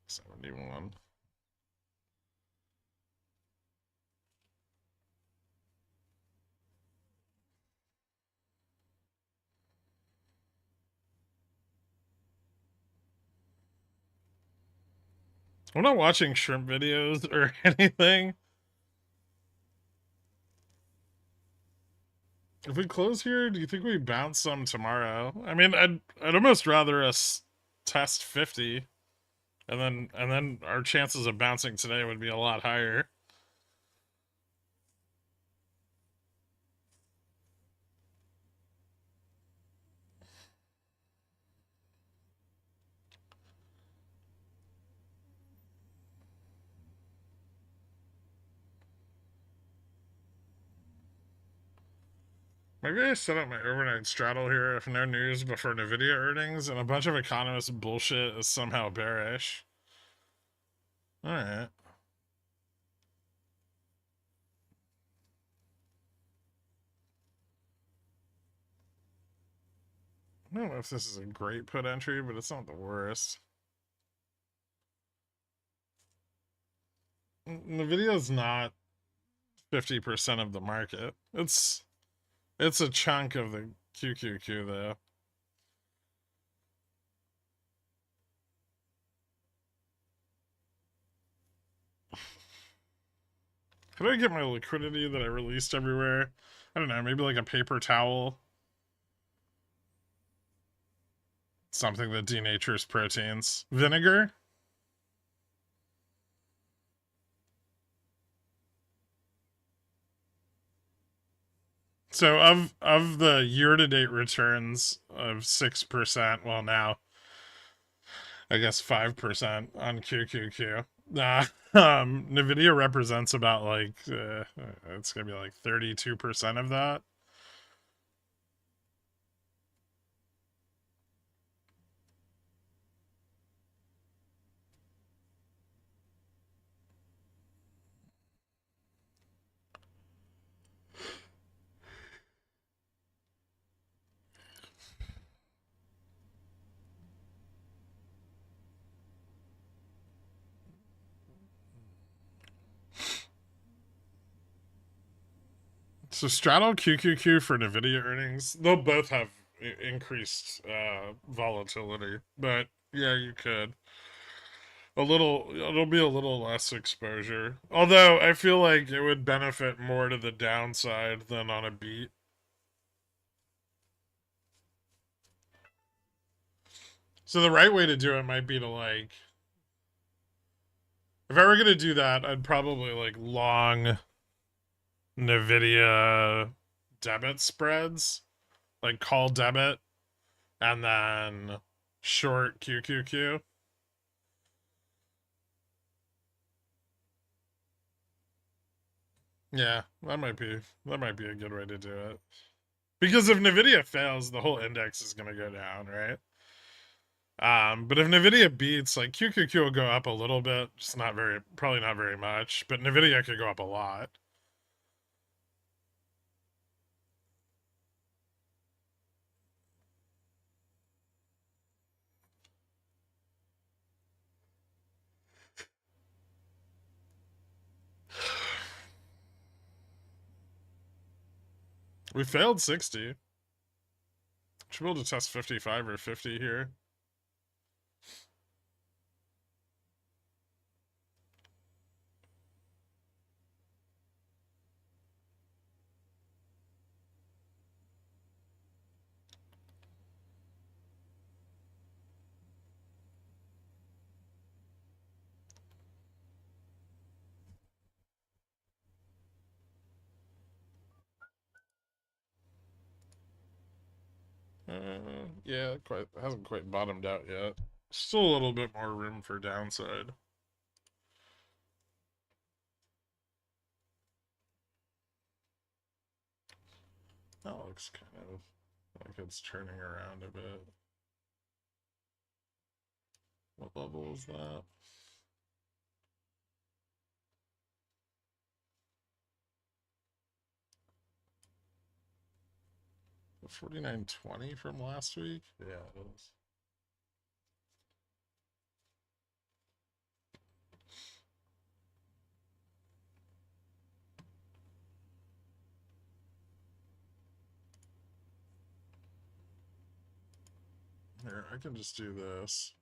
71. I'm not watching shrimp videos or anything. If we close here, do you think we bounce some tomorrow? I mean, I'd almost rather us test 50, and then our chances of bouncing today would be a lot higher. Maybe I set up my overnight straddle here if no news before Nvidia earnings and a bunch of economist bullshit is somehow bearish. Alright. I don't know if this is a great put entry, but it's not the worst. Nvidia's not 50% of the market. It's a chunk of the QQQ though. Could I get my liquidity that I released everywhere? I don't know, maybe like a paper towel. Something that denatures proteins. Vinegar? So of the year-to-date returns of 6%, well now I guess 5% on QQQ. Nvidia represents about like it's gonna be like 32% of that. So straddle QQQ for Nvidia earnings. They'll both have increased volatility, but yeah, you could. It'll be a little less exposure. Although I feel like it would benefit more to the downside than on a beat. So the right way to do it might be to like, if I were gonna do that, I'd probably like long Nvidia debit spreads, like call debit, and then short QQQ. Yeah, that might be a good way to do it. Because if Nvidia fails, the whole index is gonna go down, right? But if Nvidia beats, like QQQ will go up a little bit, just not very, probably not very much. But Nvidia could go up a lot. We failed 60. Should be able to test 55 or 50 here. Yeah, quite hasn't quite bottomed out yet. Still a little bit more room for downside. That looks kind of like it's turning around a bit. What level is that? The 49.20 from last week? Yeah, it is. Here, I can just do this.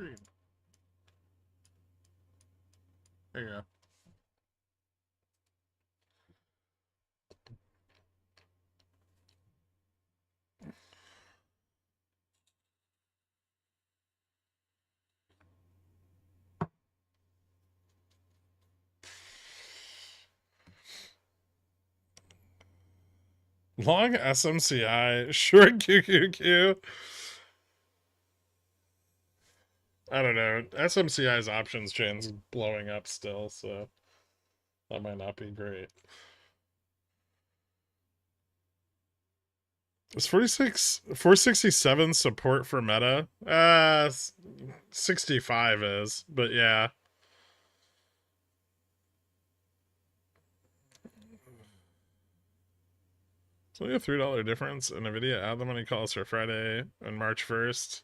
screen. There you go. Long SMCI, short QQQ. I don't know. SMCI's options chain's blowing up still, so that might not be great. Is 467 support for meta? 65 is, but yeah. It's only a $3 difference in Nvidia add the money calls for Friday and March 1st.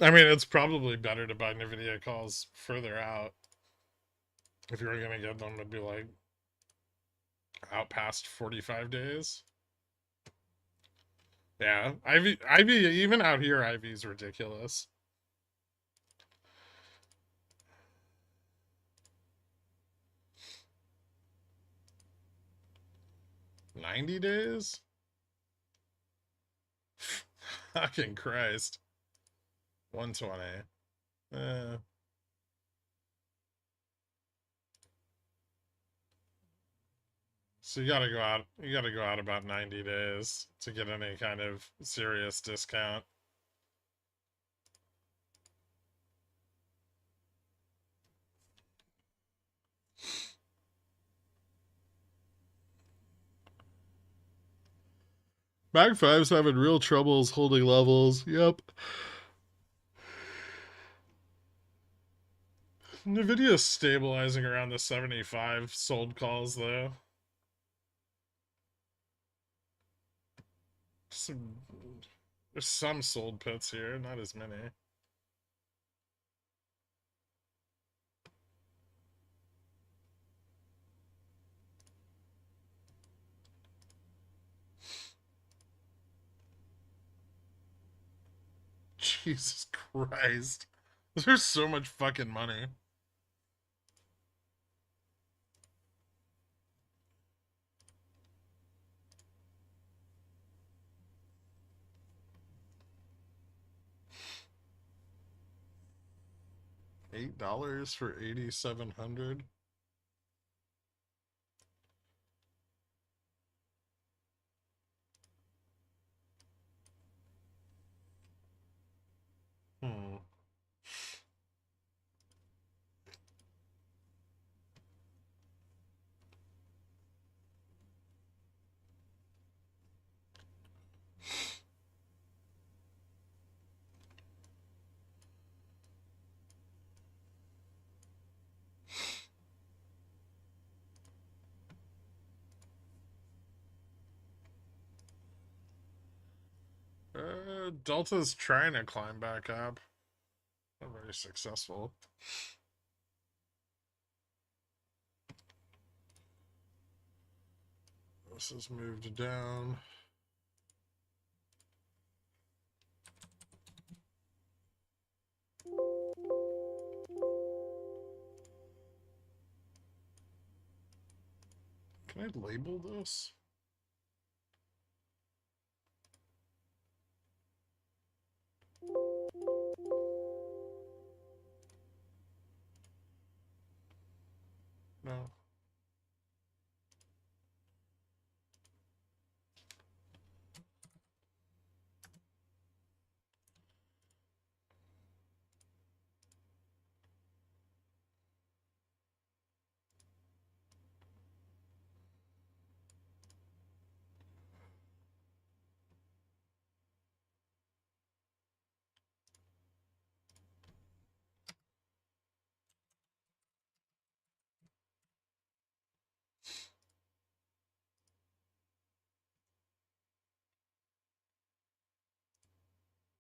I mean, it's probably better to buy Nvidia calls further out. If you were going to get them, it'd be like out past 45 days. Yeah, Ivy, even out here, Ivy's ridiculous. $90 days? Fucking Christ. 120. So you gotta go out about 90 days to get any kind of serious discount. Mag 5's having real troubles holding levels. Yep. Nvidia's stabilizing around the 75 sold calls, though. There's some sold puts here, not as many. Jesus Christ. There's so much fucking money. $8 for 8,700. Delta's trying to climb back up. Not very successful. This has moved down. Can I label this? No.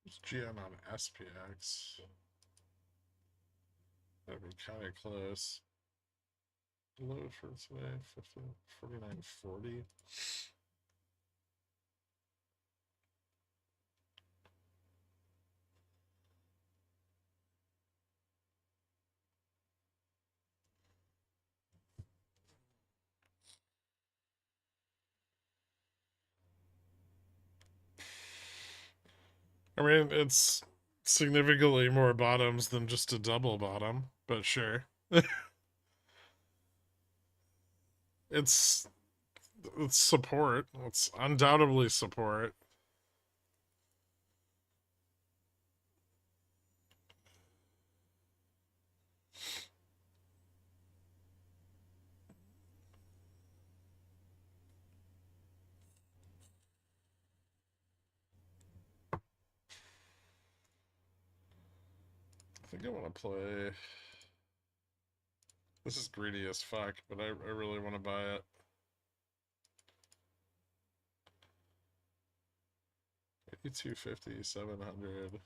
It's GN on SPX. That'd be kind of close. Low for today, 49.40. I mean, it's significantly more bottoms than just a double bottom, but sure. it's it's support. It's undoubtedly support. I think I want to play. This is greedy as fuck, but I really want to buy it. 8250, 700.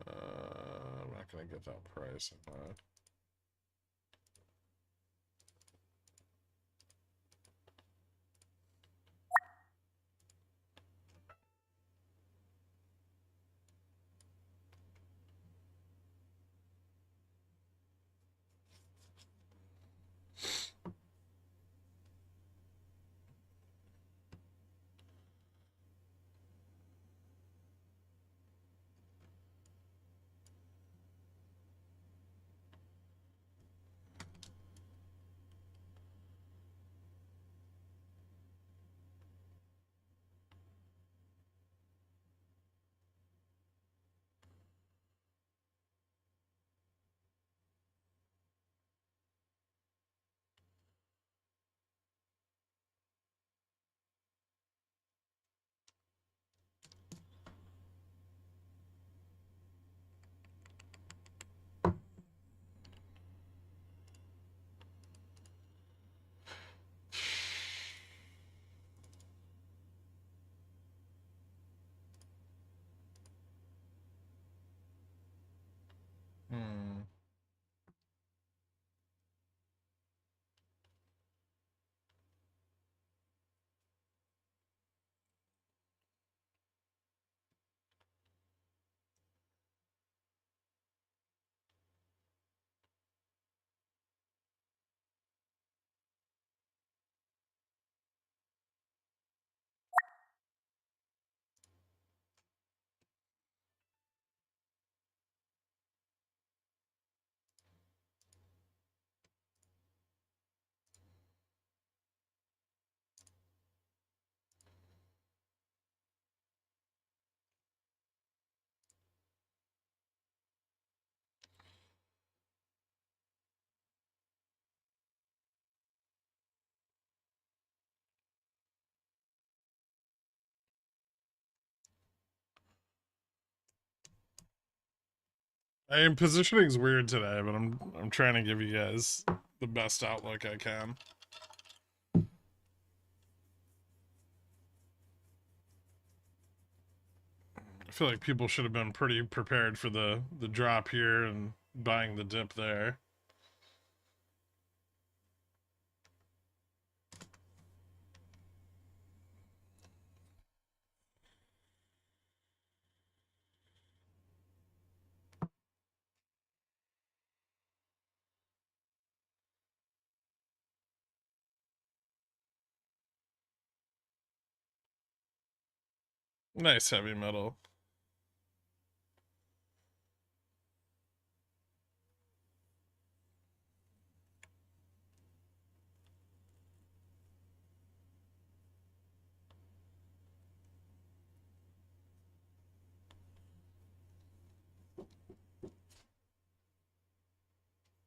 I'm not gonna get that price, am I? Hmm. I mean, positioning's weird today, but I'm trying to give you guys the best outlook I can. I feel like people should have been pretty prepared for the drop here and buying the dip there. Nice heavy metal.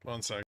One sec.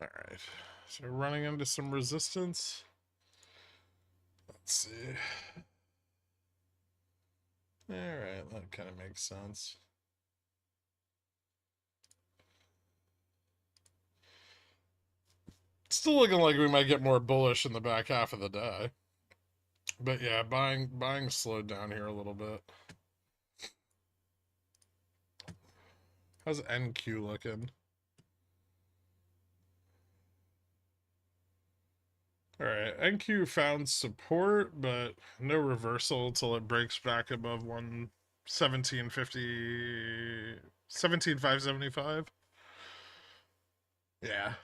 All right. So we're running into some resistance. Let's see. All right, that kind of makes sense. Still looking like we might get more bullish in the back half of the day. But yeah, buying slowed down here a little bit. How's NQ looking? Alright, NQ found support, but no reversal till it breaks back above 117.50, 17,575. Yeah.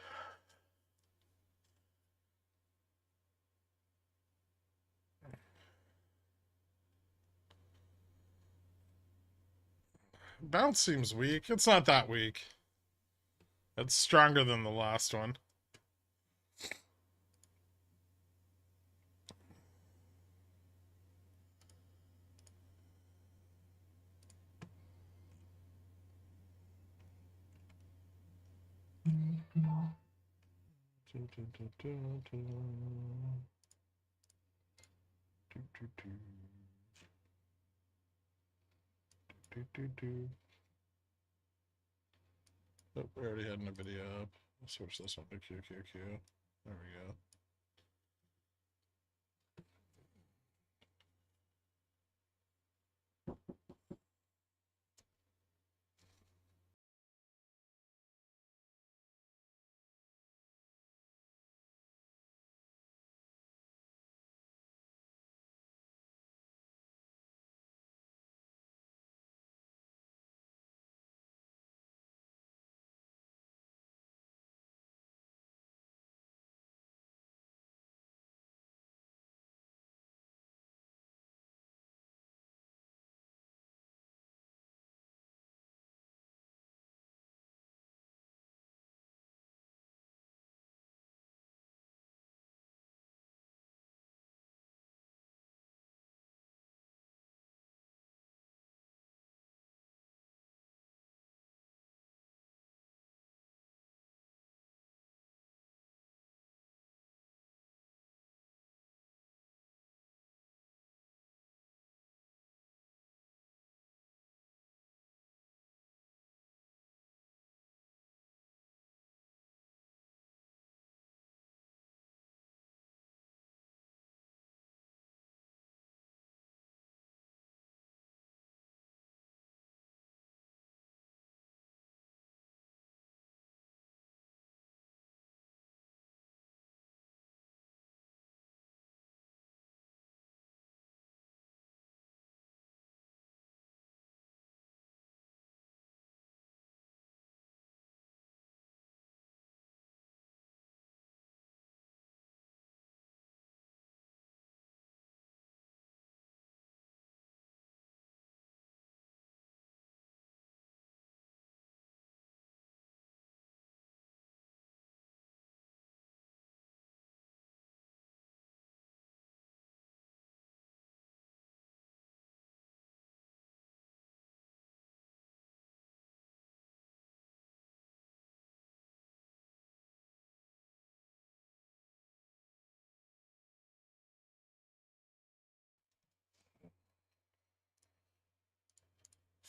Bounce seems weak. It's not that weak. It's stronger than the last one. Oh, we already had Nvidia up. I'll switch this one to QQQ. There we go.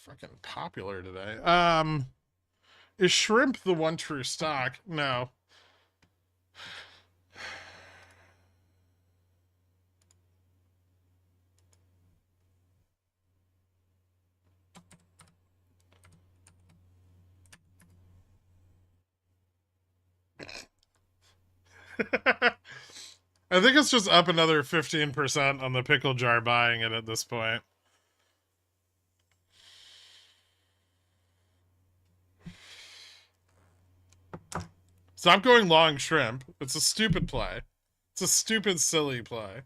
Fucking popular today. Is shrimp the one true stock? No. I think it's just up another 15% on the pickle jar buying it at this point. Stop going long shrimp. It's a stupid play. It's a stupid, silly play.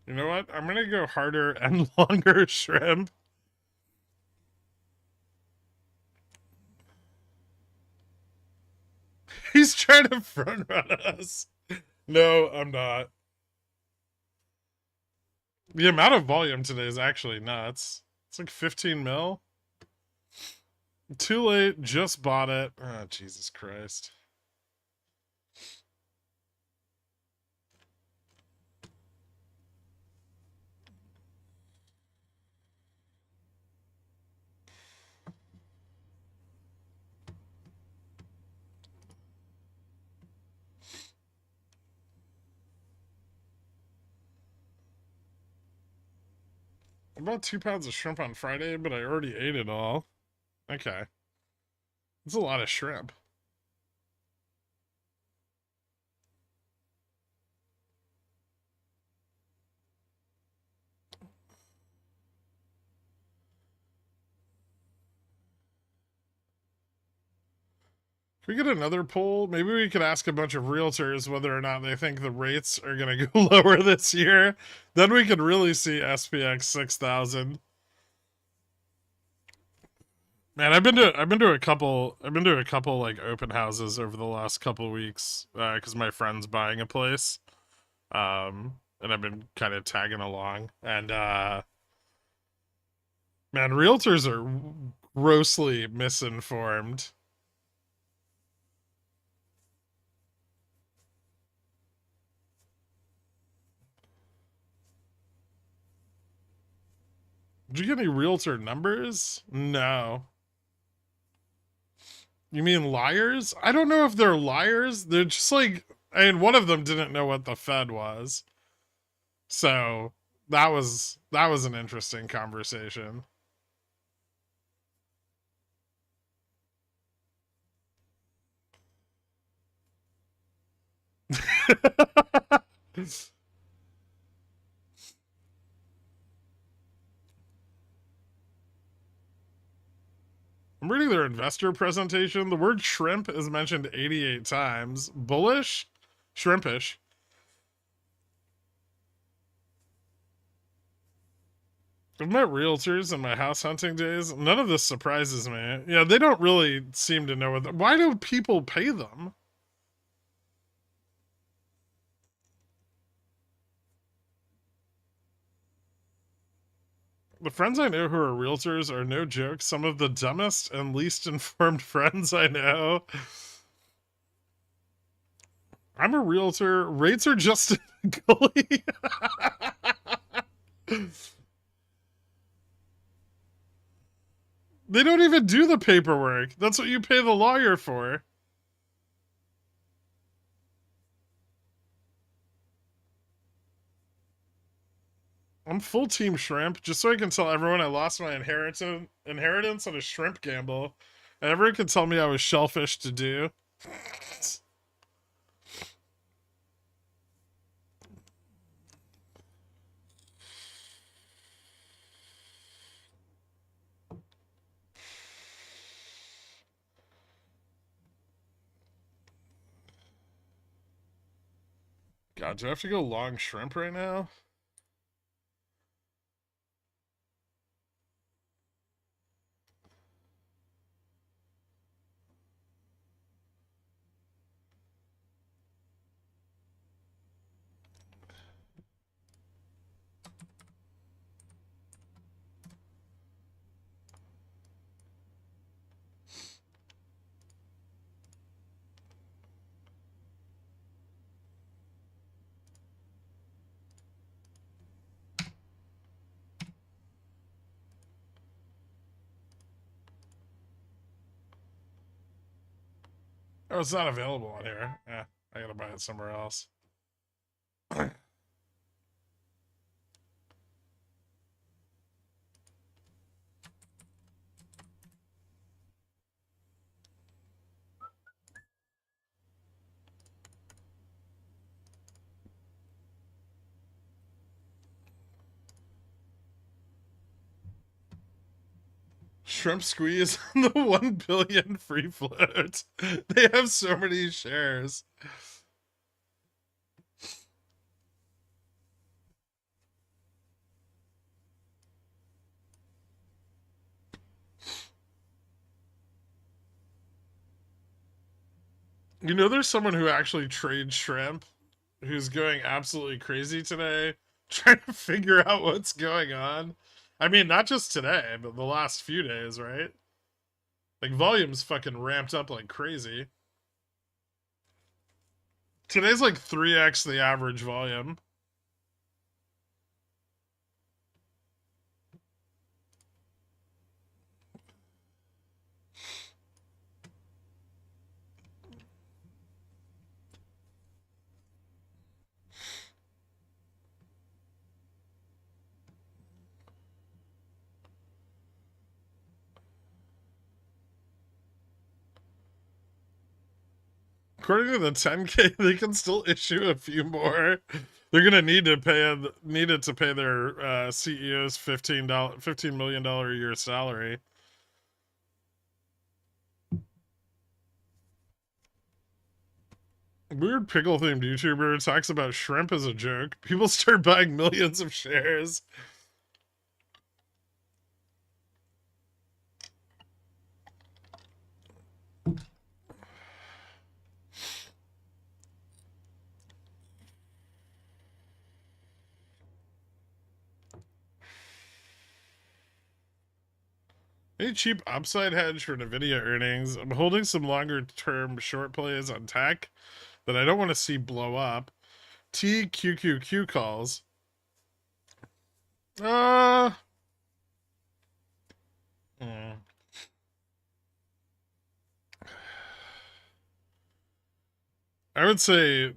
You know what? I'm gonna go harder and longer shrimp. trying to front run us. No, I'm not. The amount of volume today is actually nuts. It's like 15 mil. Too late, just bought it. Oh, Jesus Christ. I bought 2 pounds of shrimp on Friday, but I already ate it all. Okay. That's a lot of shrimp. Can we get another poll? Maybe we could ask a bunch of realtors whether or not they think the rates are going to go lower this year. Then we could really see SPX 6000. Man, I've been to a couple like open houses over the last couple weeks cuz my friend's buying a place. And I've been kind of tagging along, and man, realtors are grossly misinformed. Did you get any realtor numbers? No. You mean liars? I don't know if they're liars. They're just like, I mean, one of them didn't know what the Fed was. So that was an interesting conversation. I'm reading their investor presentation. The word shrimp is mentioned 88 times. Bullish? Shrimpish. I've met realtors in my house hunting days. None of this surprises me. Yeah, they don't really seem to know what. Why do people pay them? The friends I know who are realtors are no joke some of the dumbest and least informed friends I know. I'm a realtor. Rates are just a gully. They don't even do the paperwork. That's what you pay the lawyer for. I'm full team shrimp, just so I can tell everyone I lost my inheritance on a shrimp gamble. And everyone can tell me I was shellfish to do. God, do I have to go long shrimp right now? Oh, it's not available on here. Yeah, I gotta buy it somewhere else. Shrimp squeeze on the 1 billion free float. They have so many shares. You know, there's someone who actually trades shrimp who's going absolutely crazy today, trying to figure out what's going on. I mean, not just today, but the last few days, right? Like, volume's fucking ramped up like crazy. Today's like 3x the average volume. According to the 10K, they can still issue a few more. They're gonna need to pay needed to pay their CEOs $15 million a year salary. Weird pickle themed YouTuber talks about shrimp as a joke. People start buying millions of shares. Any cheap upside hedge for Nvidia earnings? I'm holding some longer term short plays on tech that I don't want to see blow up. TQQQ calls. Uh, hmm. I would say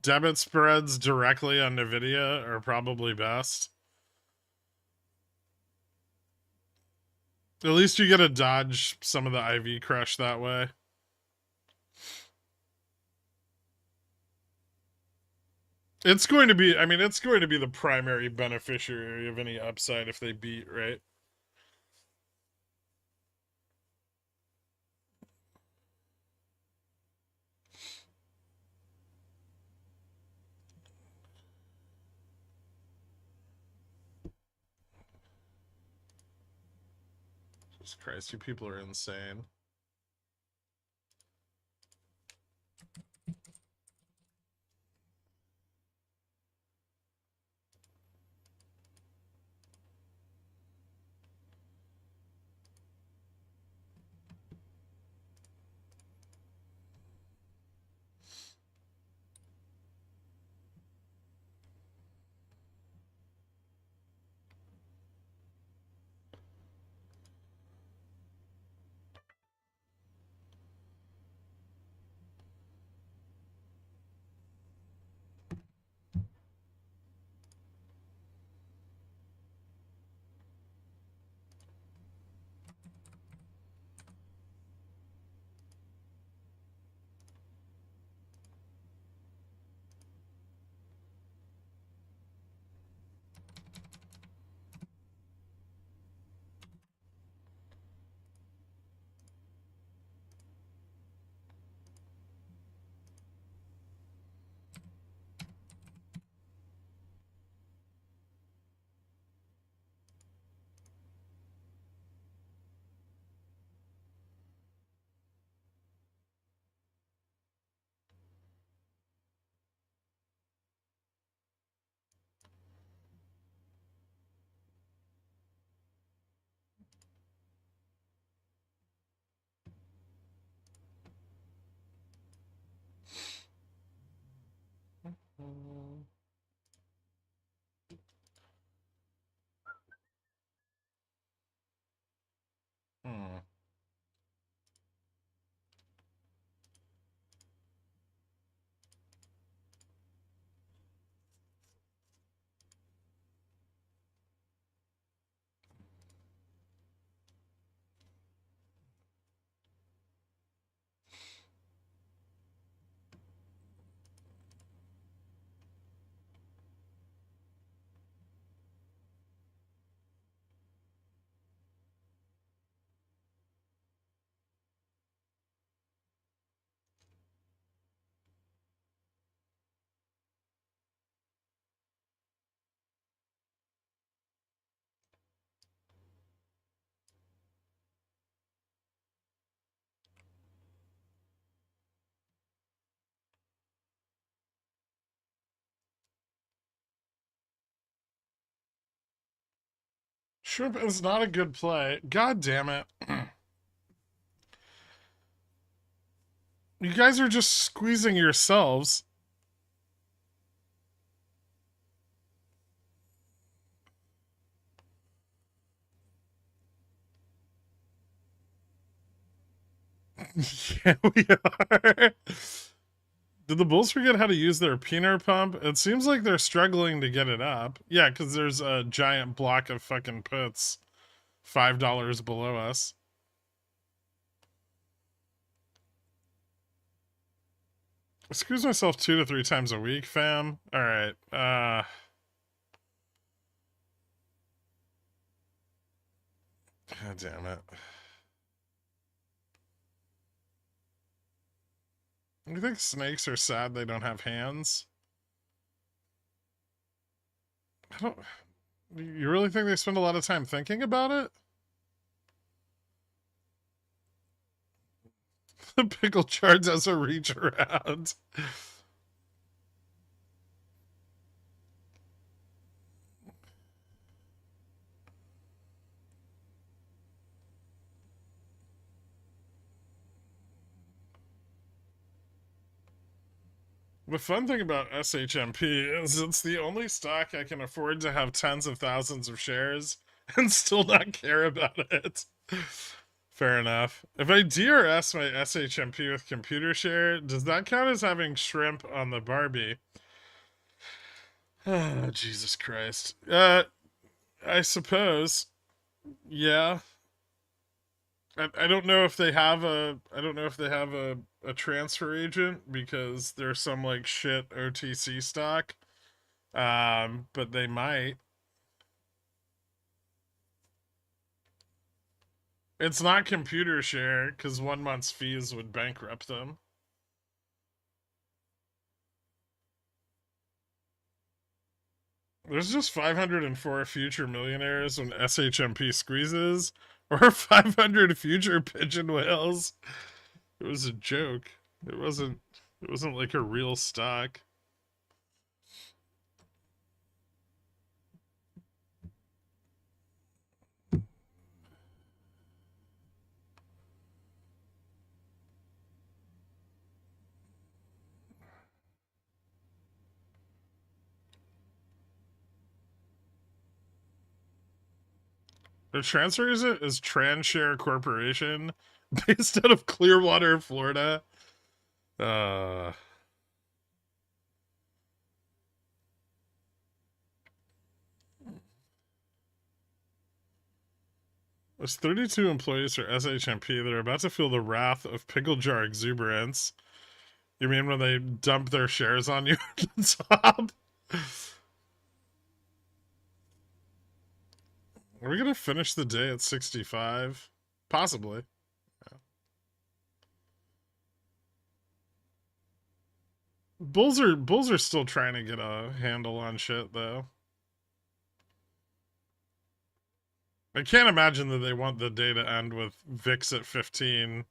debit spreads directly on Nvidia are probably best. At least you get to dodge some of the IV crush that way. It's going to be, I mean, it's going to be the primary beneficiary of any upside if they beat, right? Jesus Christ, you people are insane. Shrimp is not a good play. God damn it. You guys are just squeezing yourselves. Yeah, we are. Did the Bulls forget how to use their peener pump? It seems like they're struggling to get it up. Yeah, because there's a giant block of fucking puts $5 below us. I squeeze myself 2 to 3 times a week, fam. All right. God damn it. You think snakes are sad they don't have hands? I don't. You really think they spend a lot of time thinking about it? The pickle chart does a reach around. The fun thing about SHMP is it's the only stock I can afford to have tens of thousands of shares and still not care about it. Fair enough. If I DRS my SHMP with computer share, does that count as having shrimp on the Barbie? Oh, Jesus Christ. I suppose. Yeah. I don't know if they have a transfer agent because there's some like shit OTC stock. But they might. It's not computer share because 1 month's fees would bankrupt them. There's just 504 future millionaires when SHMP squeezes, or 500 future pigeon whales. It was a joke. It wasn't. It wasn't like a real stock. The transfer is Transshare Corporation, based out of Clearwater, Florida. Uh, there's 32 employees for SHMP that are about to feel the wrath of pickle jar exuberance. You mean when they dump their shares on you at the top? Are we gonna finish the day at 65? Possibly. Yeah. Bulls are still trying to get a handle on shit though. I can't imagine that they want the day to end with VIX at 15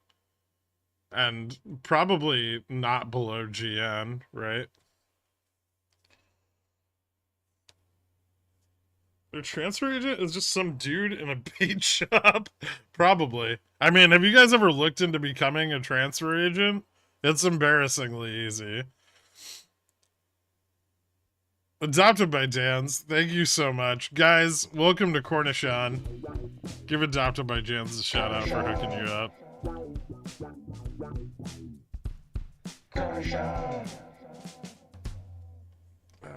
and probably not below GN, right? Their transfer agent is just some dude in a bait shop. Probably. I mean, have you guys ever looked into becoming a transfer agent? It's embarrassingly easy. Adopted by Dan's. Thank you so much. Guys, welcome to Cornishon. Give Adopted by Dan's a shout out for hooking you up.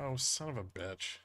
Oh, son of a bitch.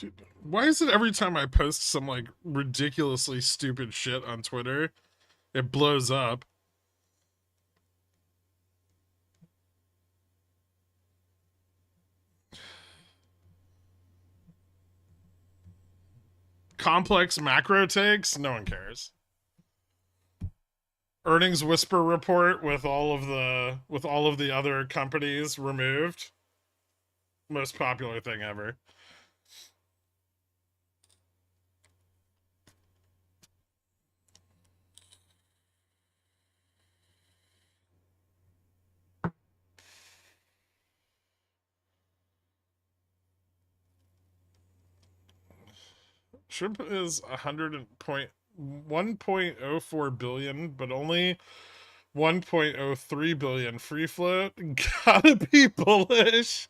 Dude, why is it every time I post some like ridiculously stupid shit on Twitter, it blows up? Complex macro takes, no one cares. Earnings whisper report with all of the other companies removed. Most popular thing ever. Shrimp is 1.04 billion, but only 1.03 billion free float. Gotta be bullish.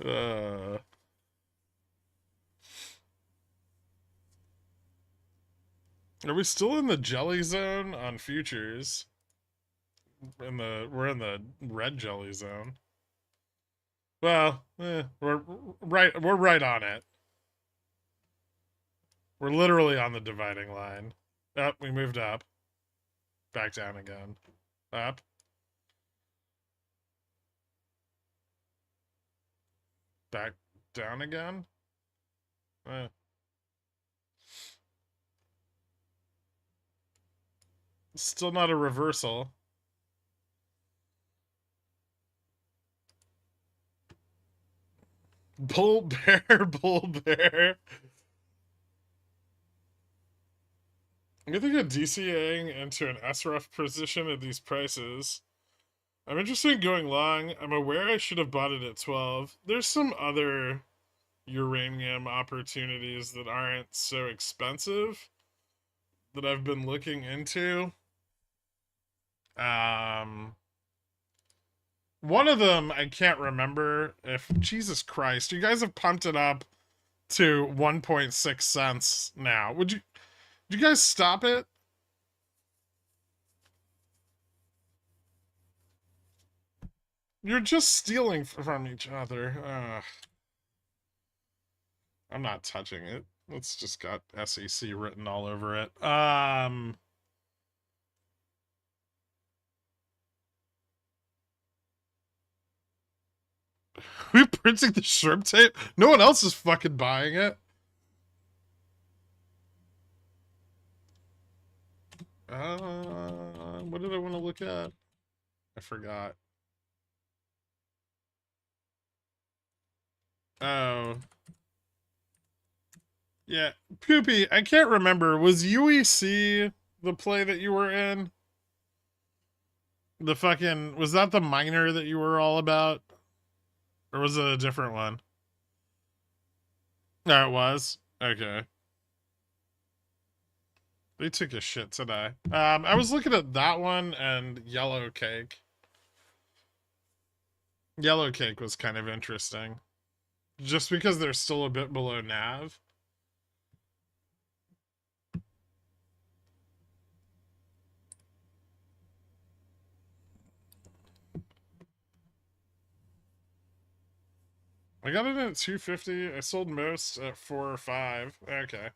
Are we still in the jelly zone on futures? We're in the red jelly zone. Well, we're right on it. We're literally on the dividing line. Up, we moved up. Back down again. Up. Back down again. Still not a reversal. Bull bear, bull bear. I think of DCAing into an SRF position at these prices. I'm interested in going long. I'm aware I should have bought it at 12. There's some other uranium opportunities that aren't so expensive that I've been looking into. One of them I can't remember if Jesus Christ, you guys have pumped it up to 1.6 cents now. Would you guys stop it? You're just stealing from each other. I'm not touching it. It's just got SEC written all over it. We printing the shrimp tape? No one else is fucking buying it. What did I want to look at? I forgot. Oh. Yeah, Poopy, I can't remember. Was UEC the play that you were in? Was that the miner that you were all about? Or was it a different one? No, it was? Okay. They took a shit today. I was looking at that one and Yellow Cake. Yellow Cake was kind of interesting. Just because they're still a bit below NAV. I got it at 250. I sold most at 4 or 5. Okay.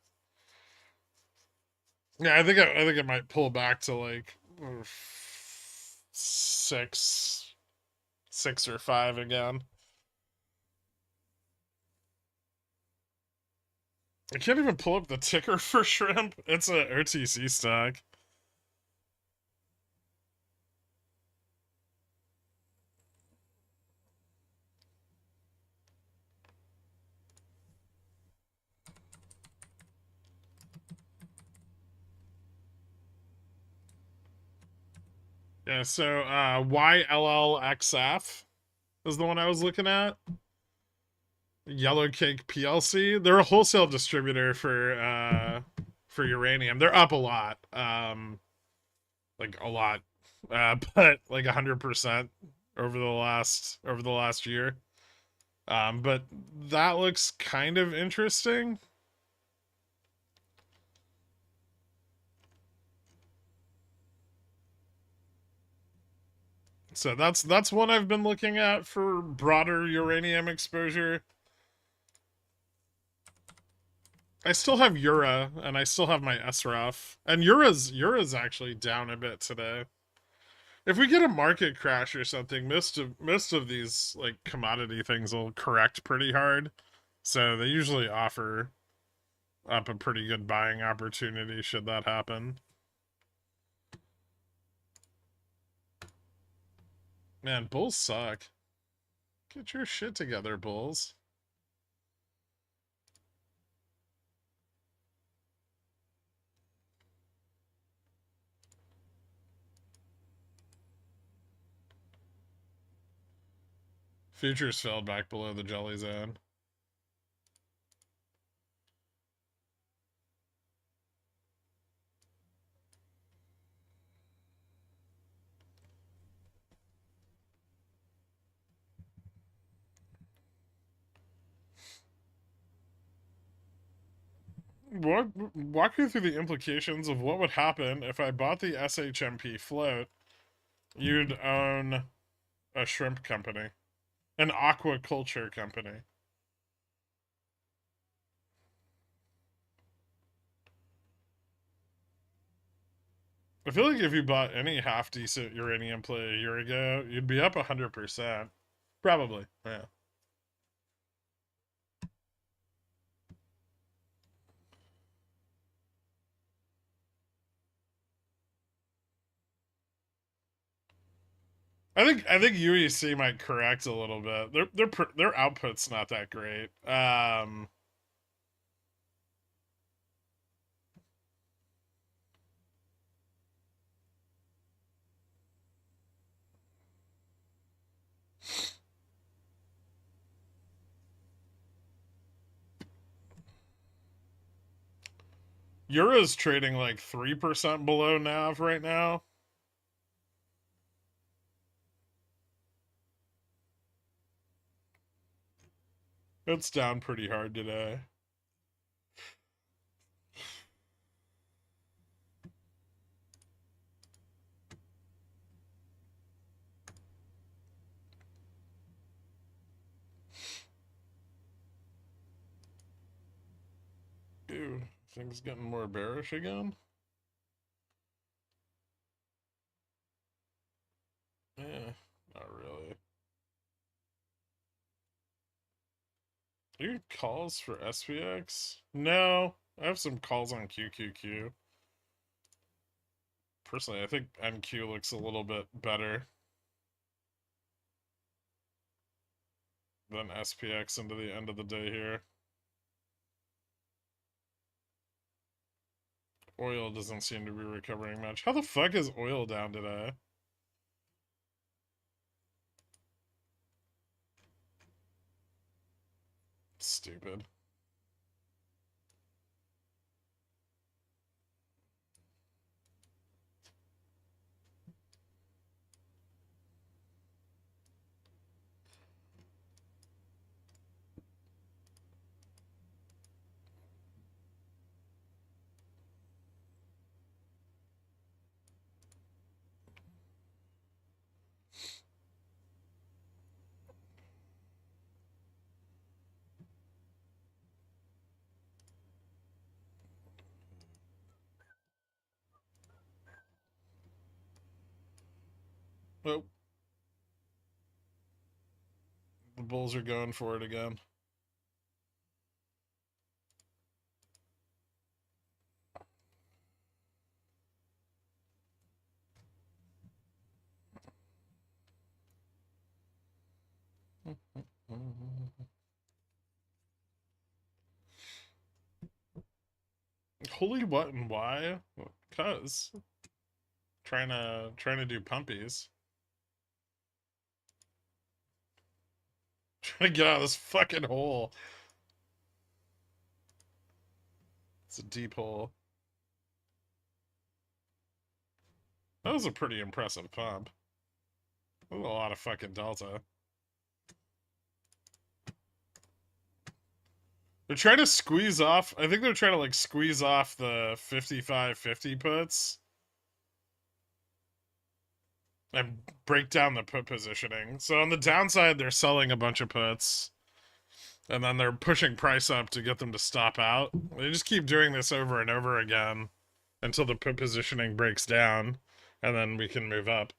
Yeah, I think it might pull back to like 6 or 5 again. I can't even pull up the ticker for shrimp. It's a OTC stock. Yeah, so YLLXF is the one I was looking at. Yellow Cake PLC. They're a wholesale distributor for uranium. They're up a lot. Like a lot. But like 100% over the last year. But that looks kind of interesting. So that's one I've been looking at for broader uranium exposure. I still have Eura, and I still have my SRF, and Eura's actually down a bit today. If we get a market crash or something, most of these like commodity things will correct pretty hard. So they usually offer up a pretty good buying opportunity should that happen. Man, bulls suck. Get your shit together, bulls. Futures fell back below the jelly zone. Walk me through the implications of what would happen if I bought the SHMP float. You'd own a shrimp company, an aquaculture company. I feel like if you bought any half decent uranium play a year ago, you'd be up 100%. Probably, yeah. I think UEC might correct a little bit. Their output's not that great. Eura's trading like 3% below NAV right now. It's down pretty hard today. Ew, things getting more bearish again? Eh, not really. Are you calls for SPX? No, I have some calls on QQQ. Personally, I think NQ looks a little bit better than SPX into the end of the day here. Oil doesn't seem to be recovering much. How the fuck is oil down today? Stupid. Oh, the bulls are going for it again. Holy what and why? Cause trying to do pumpies. Trying to get out of this fucking hole. It's a deep hole. That was a pretty impressive pump. That was a lot of fucking delta. They're trying to squeeze off. I think they're trying to like squeeze off the 55-50 puts and break down the put positioning. So on the downside, they're selling a bunch of puts. And then they're pushing price up to get them to stop out. They just keep doing this over and over again until the put positioning breaks down, and then we can move up.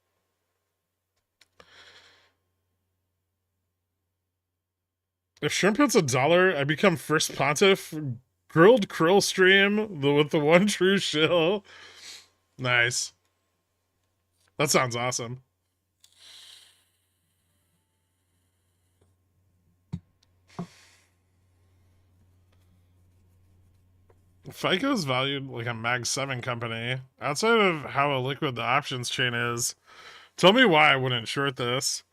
If shrimp hits $1, I become first pontiff. Grilled krill stream with the one true shill. Nice. That sounds awesome. FICO's valued like a Mag 7 company. Outside of how illiquid the options chain is, tell me why I wouldn't short this.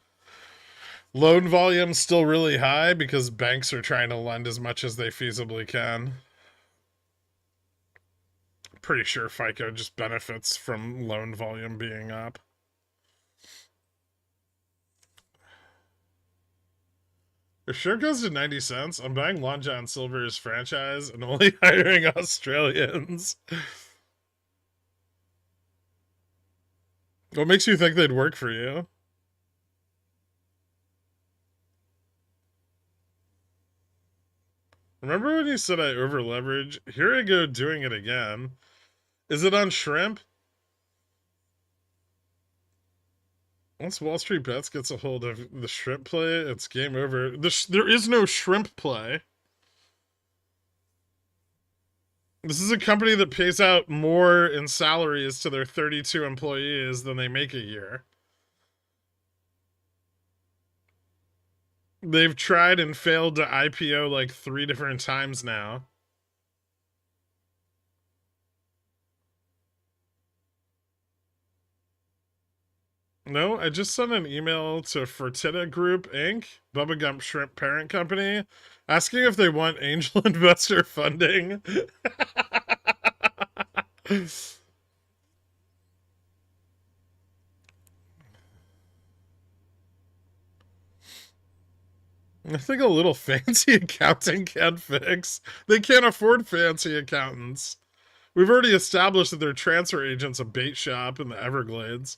Loan volume's still really high because banks are trying to lend as much as they feasibly can. Pretty sure FICO just benefits from loan volume being up. If shrimp goes to 90 cents, I'm buying Long John Silver's franchise and only hiring Australians. What makes you think they'd work for you? Remember when you said I over leverage? Here I go doing it again. Is it on shrimp? Once Wall Street Bets gets a hold of the shrimp play, it's game over. There is no shrimp play. This is a company that pays out more in salaries to their 32 employees than they make a year. They've tried and failed to IPO like 3 different times now. No, I just sent an email to Fertitta Group Inc., Bubba Gump Shrimp parent company, asking if they want angel investor funding. I think a little fancy accounting can fix. They can't afford fancy accountants. We've already established that their transfer agent's a bait shop in the Everglades.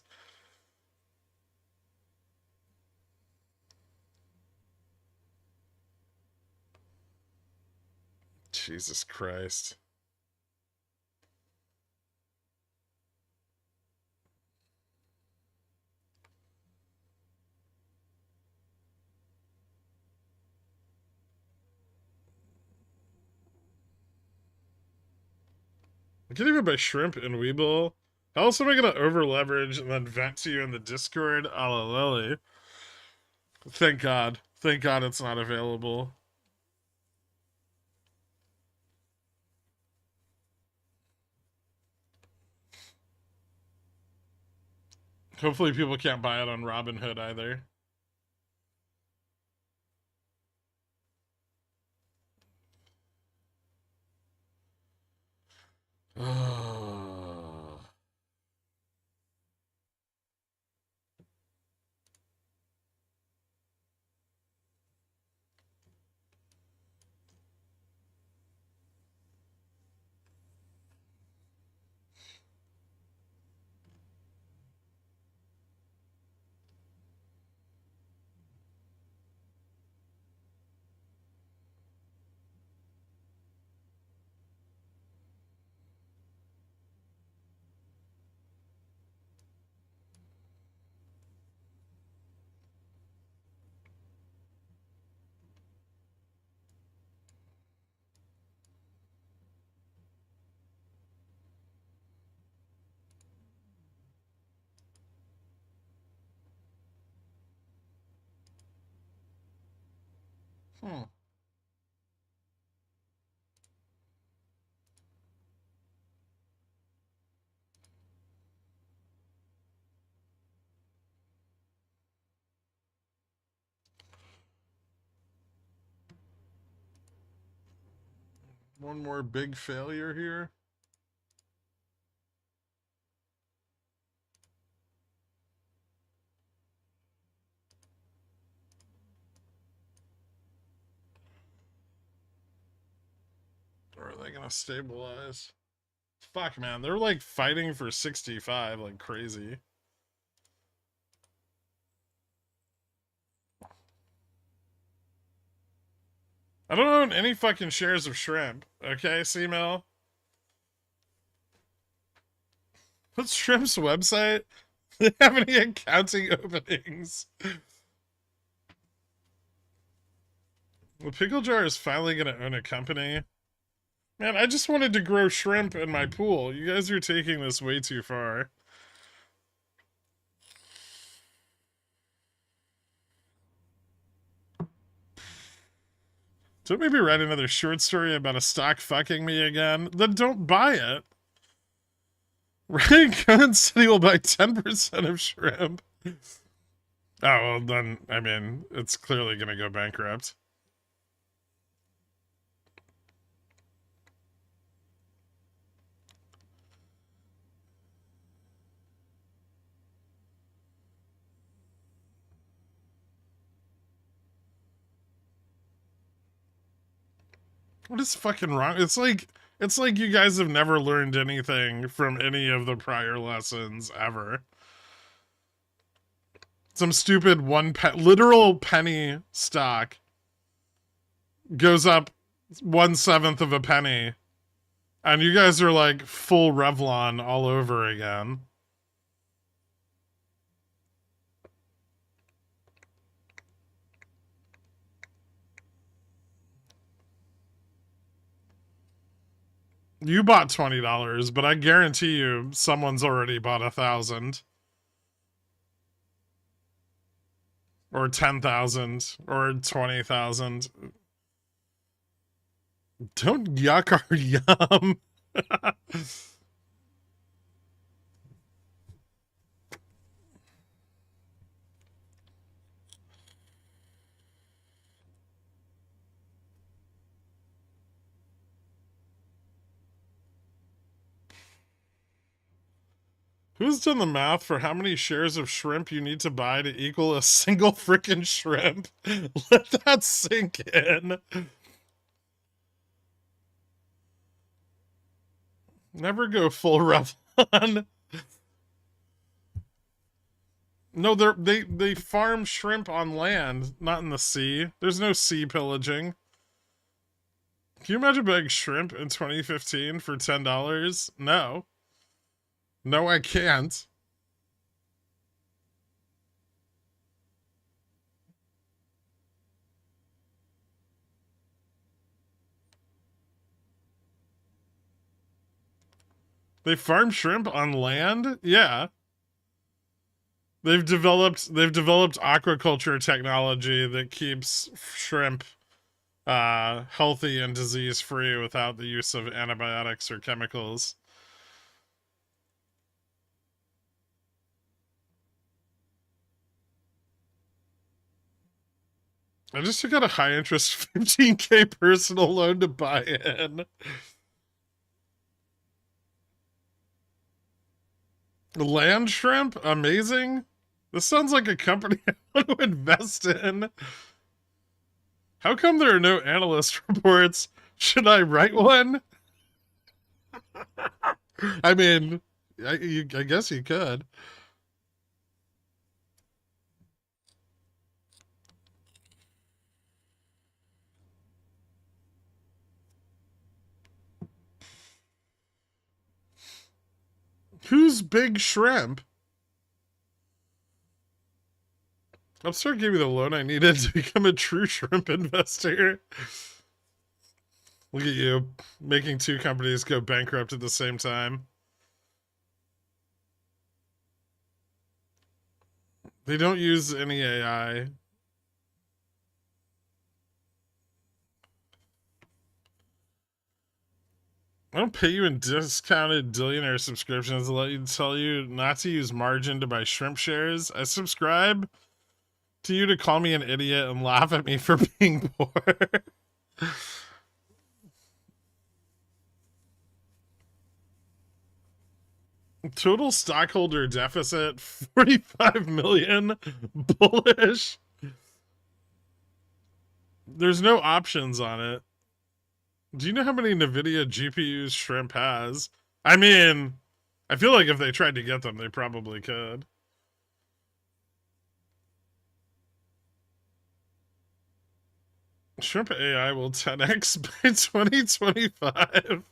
Jesus Christ. I can't even buy shrimp in WeBull. How else am I going to over leverage and then vent to you in the Discord a la Lily? Thank God. Thank God it's not available. Hopefully people can't buy it on Robinhood either. Hmm. One more big failure here. Or are they going to stabilize? Fuck, man. They're like fighting for 65 like crazy. I don't own any fucking shares of shrimp. Okay, C-Mill? What's Shrimp's website? Do they have any accounting openings? The pickle jar is finally gonna own a company. Man, I just wanted to grow shrimp in my pool. You guys are taking this way too far. Don't maybe write another short story about a stock fucking me again. Then don't buy it. Ryan Cohen said he will buy 10% of shrimp. Oh, well, then, I mean, it's clearly going to go bankrupt. What is fucking wrong? It's like you guys have never learned anything from any of the prior lessons ever. Some stupid literal penny stock goes up 1/7 of a penny, and you guys are like full Revlon all over again. You bought $20, but I guarantee you someone's already bought 1,000. Or 10,000 or 20,000. Don't yuck our yum. Who's done the math for how many shares of shrimp you need to buy to equal a single frickin' shrimp? Let that sink in. Never go full Revlon. No, they farm shrimp on land, not in the sea. There's no sea pillaging. Can you imagine buying shrimp in 2015 for $10? No. No, I can't. They farm shrimp on land? Yeah. They've developed aquaculture technology that keeps shrimp healthy and disease free without the use of antibiotics or chemicals. I just took out a high interest 15K personal loan to buy in. Land shrimp? Amazing. This sounds like a company I want to invest in. How come there are no analyst reports? Should I write one? I mean, I guess you could. Who's Big Shrimp? Upstart gave me the loan I needed to become a true shrimp investor. Look at you, making two companies go bankrupt at the same time. They don't use any AI. I don't pay you in discounted billionaire subscriptions to let you tell you not to use margin to buy shrimp shares. I subscribe to you to call me an idiot and laugh at me for being poor. Total stockholder deficit 45 million. Bullish. There's no options on it. Do you know how many Nvidia GPUs Shrimp has? I mean, I feel like if they tried to get them, they probably could. Shrimp AI will 10x by 2025.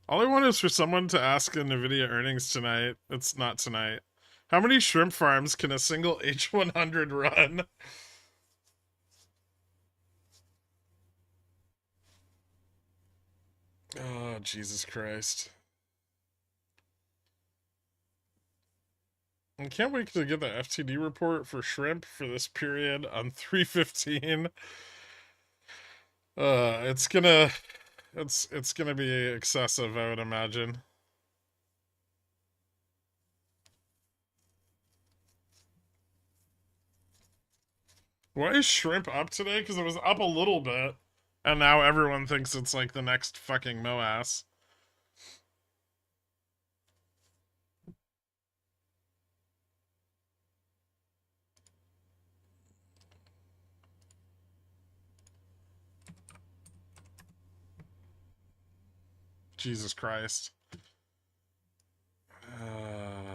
All I want is for someone to ask Nvidia earnings tonight. It's not tonight. How many shrimp farms can a single H100 run? Oh, Jesus Christ. I can't wait to get the FTD report for shrimp for this period on 315. It's gonna be excessive, I would imagine. Why is shrimp up today? Because it was up a little bit, and now everyone thinks it's like the next fucking MOASS. Jesus Christ. Uh...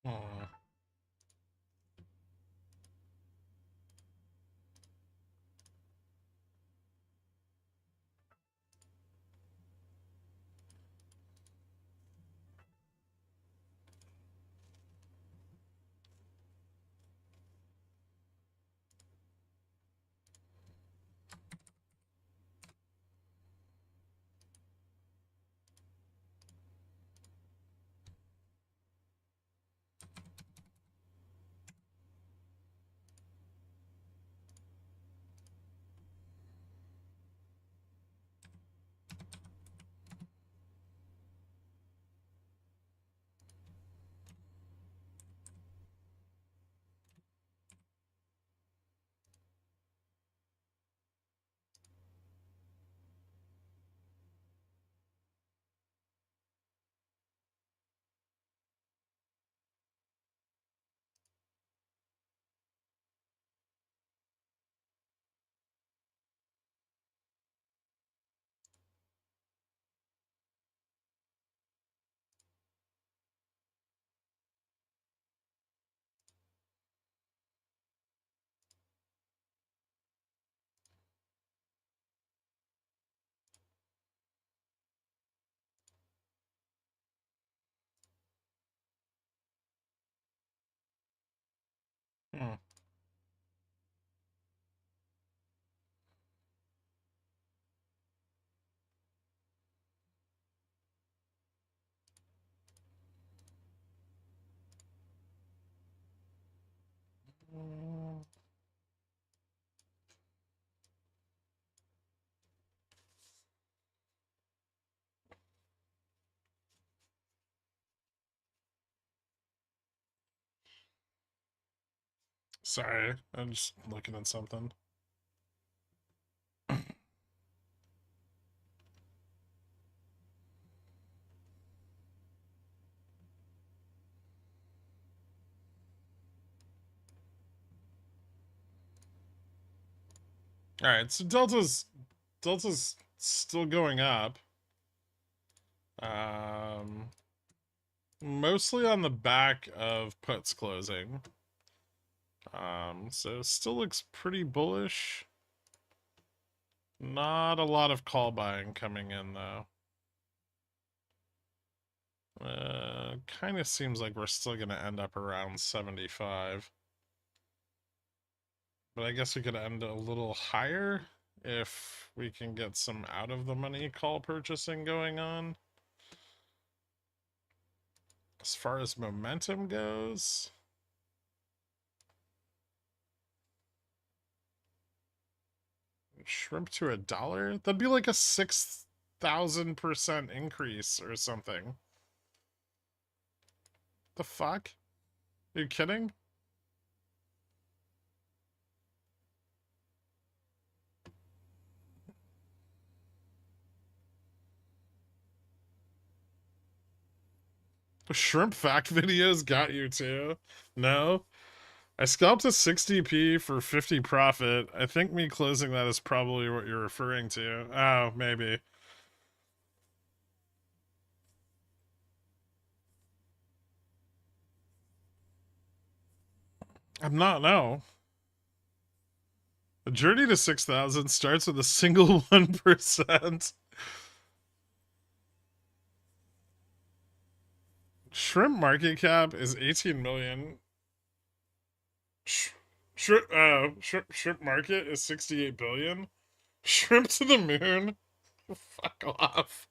Oh. Hmm. Sorry, I'm just looking at something. All right, so Delta's still going up. Mostly on the back of puts closing. So still looks pretty bullish. Not a lot of call buying coming in though. Kind of seems like we're still gonna end up around 75. But I guess we could end a little higher if we can get some out of the money call purchasing going on. As far as momentum goes, shrimp to $1, that'd be like a 6,000% increase or something. The fuck? Are you kidding? Shrimp fact videos got you too? No? I scalped a 60p for 50 profit. I think me closing that is probably what you're referring to. Oh, maybe. I'm not, no. The journey to 6,000 starts with a single 1%. Shrimp market cap is 18 million. Shrimp market is 68 billion. Shrimp to the moon. Fuck off.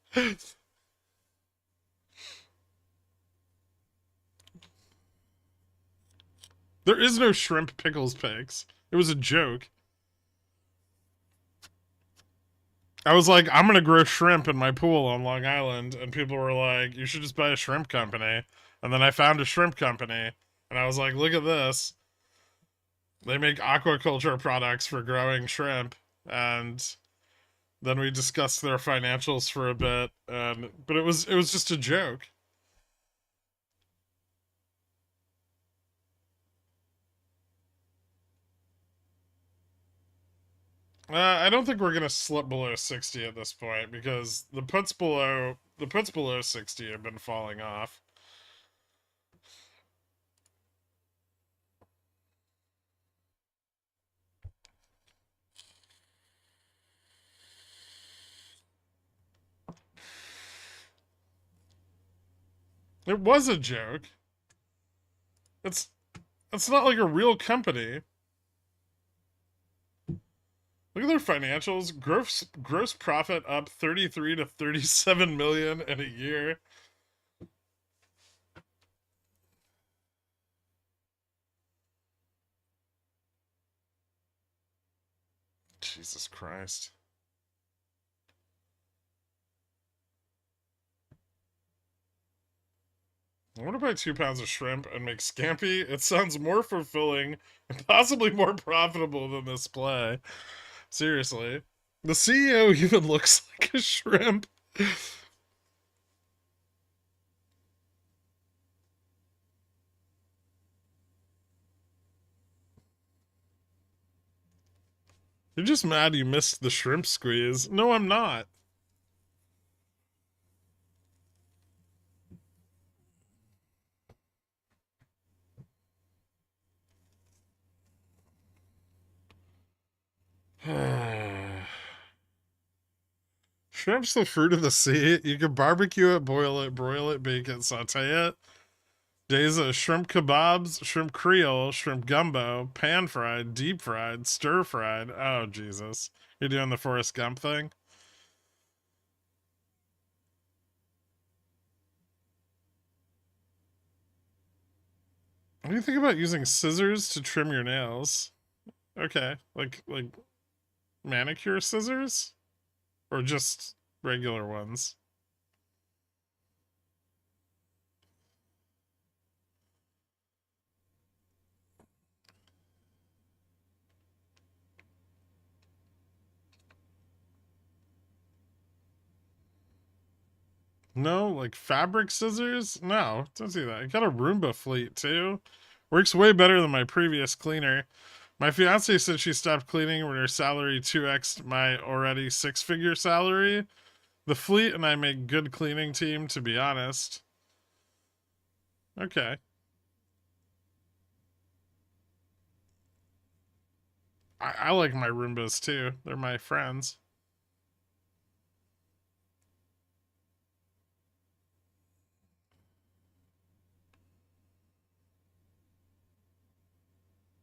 There is no shrimp pickles picks. It was a joke. I was like, I'm gonna grow shrimp in my pool on Long Island, and people were like, you should just buy a shrimp company. And then I found a shrimp company, and I was like, look at this. They make aquaculture products for growing shrimp, and then we discussed their financials for a bit, but it was just a joke. I don't think we're gonna slip below 60 at this point because the puts below 60 have been falling off. It was a joke. It's it's not like a real company. Look at their financials. Gross profit up 33 to 37 million in a year. Jesus Christ. I want to buy 2 pounds of shrimp and make scampi. It sounds more fulfilling and possibly more profitable than this play. Seriously. The CEO even looks like a shrimp. You're just mad you missed the shrimp squeeze. No, I'm not. Shrimp's the fruit of the sea. You can barbecue it, boil it, broil it, bake it, saute it. Days of shrimp kebabs, shrimp creole, shrimp gumbo, pan fried, deep fried, stir fried. Oh, Jesus. You're doing the Forrest Gump thing? What do you think about using scissors to trim your nails? Okay, like manicure scissors? Or just regular ones? No, like fabric scissors? No, don't do that. I got a Roomba fleet too. Works way better than my previous cleaner. My fiance said she stopped cleaning when her salary 2x'd my already six-figure salary. The fleet and I make good cleaning team, to be honest. Okay. I like my Roombas too. They're my friends.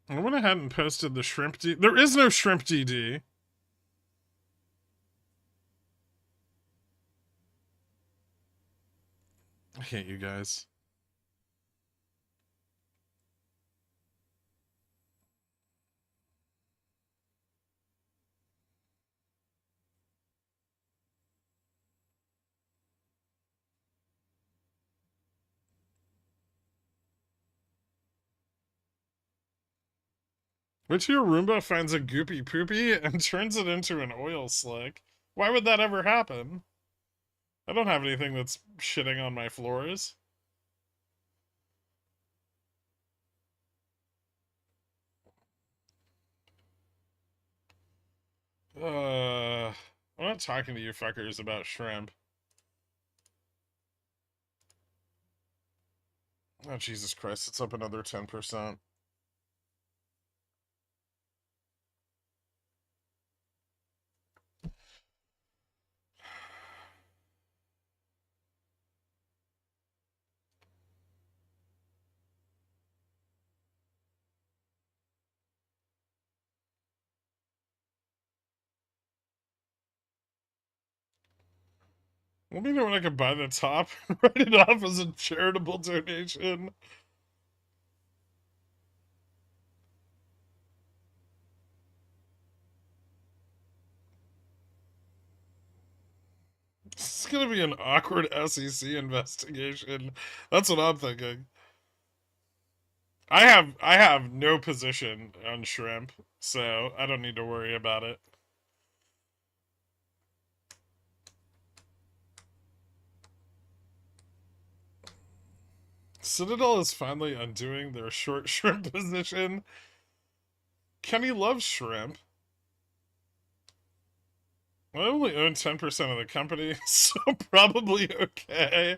I went ahead and posted the shrimp D. There is no shrimp DD. I hate you guys. Which your Roomba finds a goopy poopy and turns it into an oil slick? Why would that ever happen? I don't have anything that's shitting on my floors. I'm not talking to you fuckers about shrimp. Oh, Jesus Christ, it's up another 10%. Let me know when I can buy the top and write it off as a charitable donation. This is gonna be an awkward SEC investigation. That's what I'm thinking. I have no position on shrimp, so I don't need to worry about it. Citadel is finally undoing their short shrimp position. Kenny loves shrimp. I only own 10% of the company, so probably okay.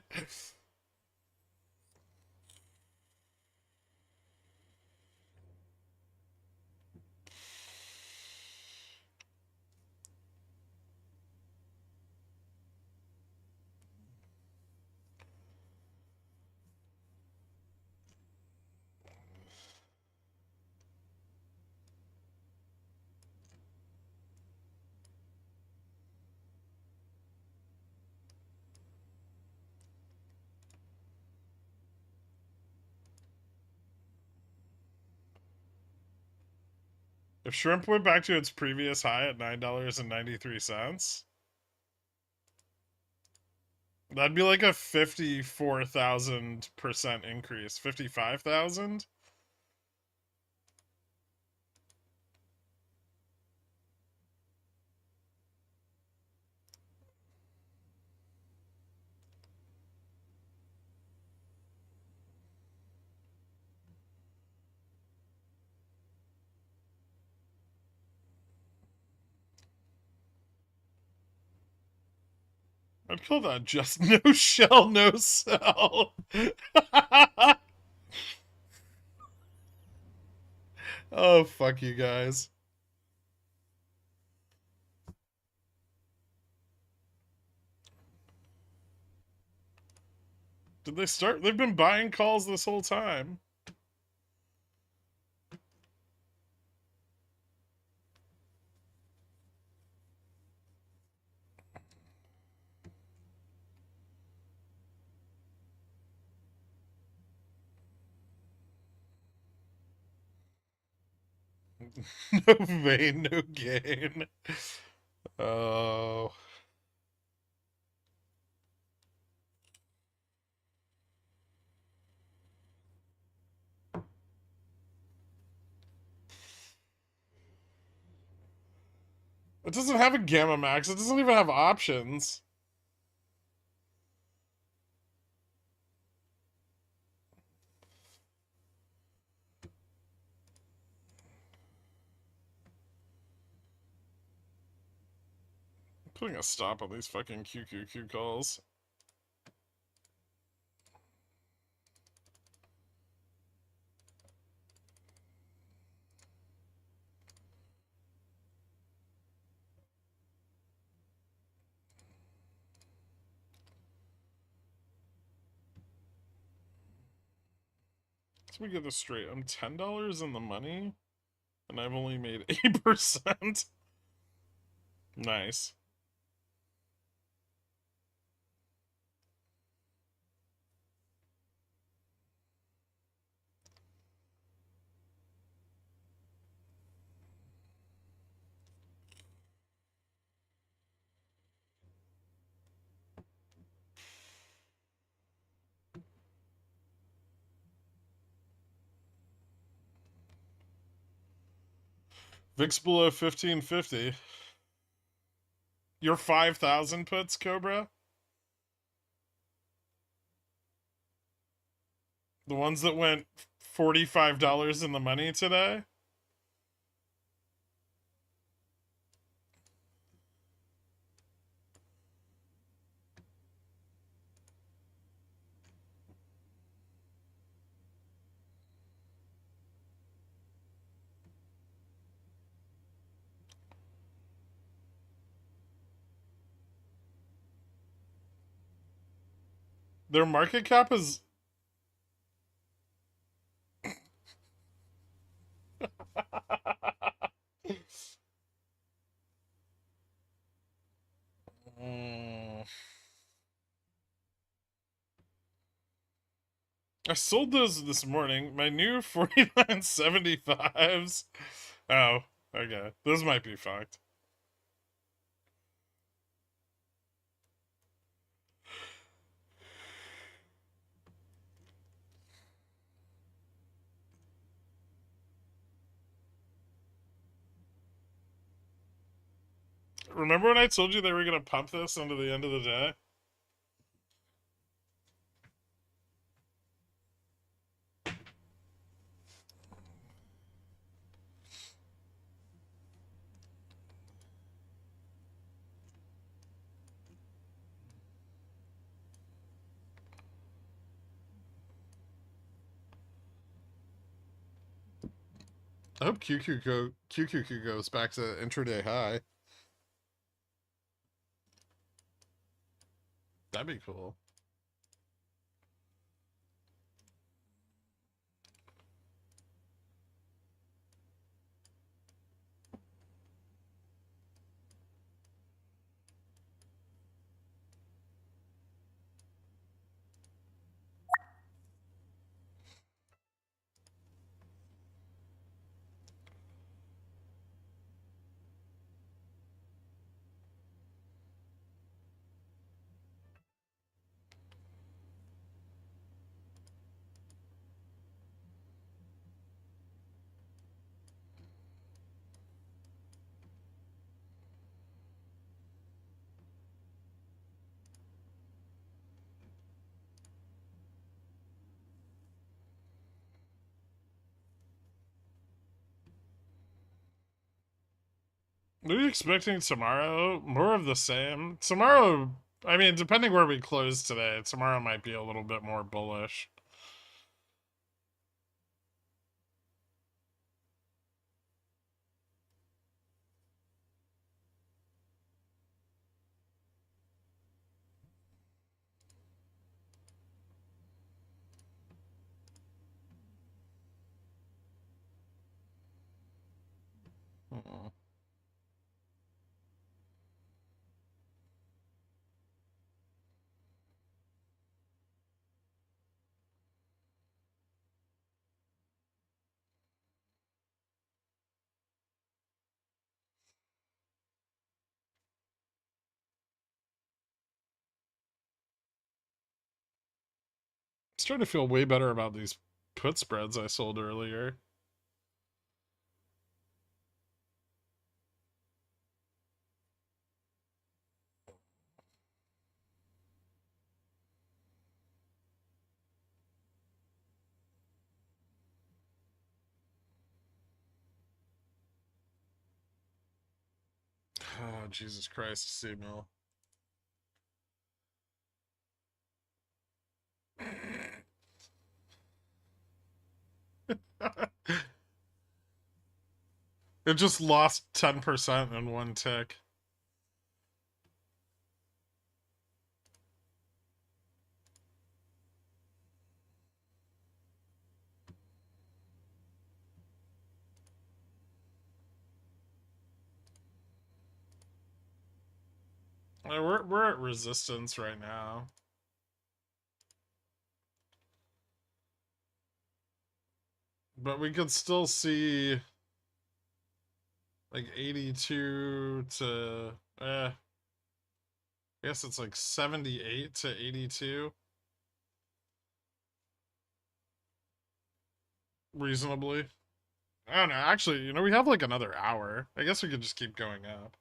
If shrimp went back to its previous high at $9.93, that'd be like a 54,000% increase. 55,000? I'd call that just no shell, no sell. Oh, fuck you guys. Did they start? They've been buying calls this whole time. No pain, no gain. Oh. It doesn't have a gamma max. It doesn't even have options. I'm putting a stop on these fucking QQQ calls. Let me get this straight. I'm $10 in the money, and I've only made 8%. Nice. VIX below 1550. Your 5,000 puts, Cobra? The ones that went $45 in the money today? Their market cap is... I sold those this morning. My new 49.75s. Oh, okay. Those might be fucked. Remember when I told you they were going to pump this into the end of the day? I hope QQQ goes back to intraday high. That'd be cool. What are you expecting tomorrow? More of the same. Tomorrow, I mean, depending where we close today, tomorrow might be a little bit more bullish. Starting to feel way better about these put spreads I sold earlier. Oh, Jesus Christ, C-Mill. It just lost 10% in one tick. We're at resistance right now. But we could still see like 82 to I guess it's like 78 to 82. Reasonably. I don't know. Actually, you know, we have like another hour. I guess we could just keep going up.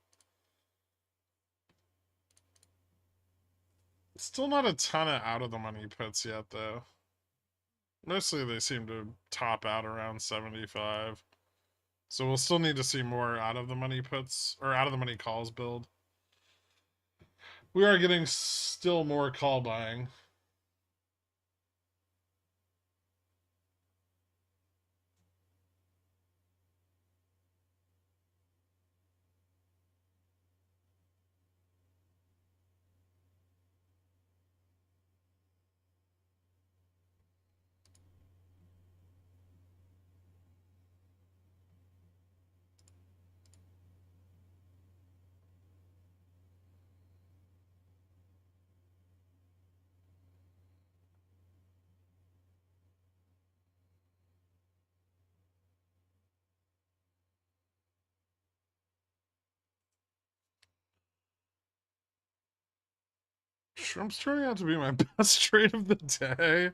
Still not a ton of out of the money puts yet, though. Mostly they seem to top out around 75. So we'll still need to see more out of the money puts or out of the money calls build. We are getting still more call buying. Shrimp's turning out to be my best trade of the day.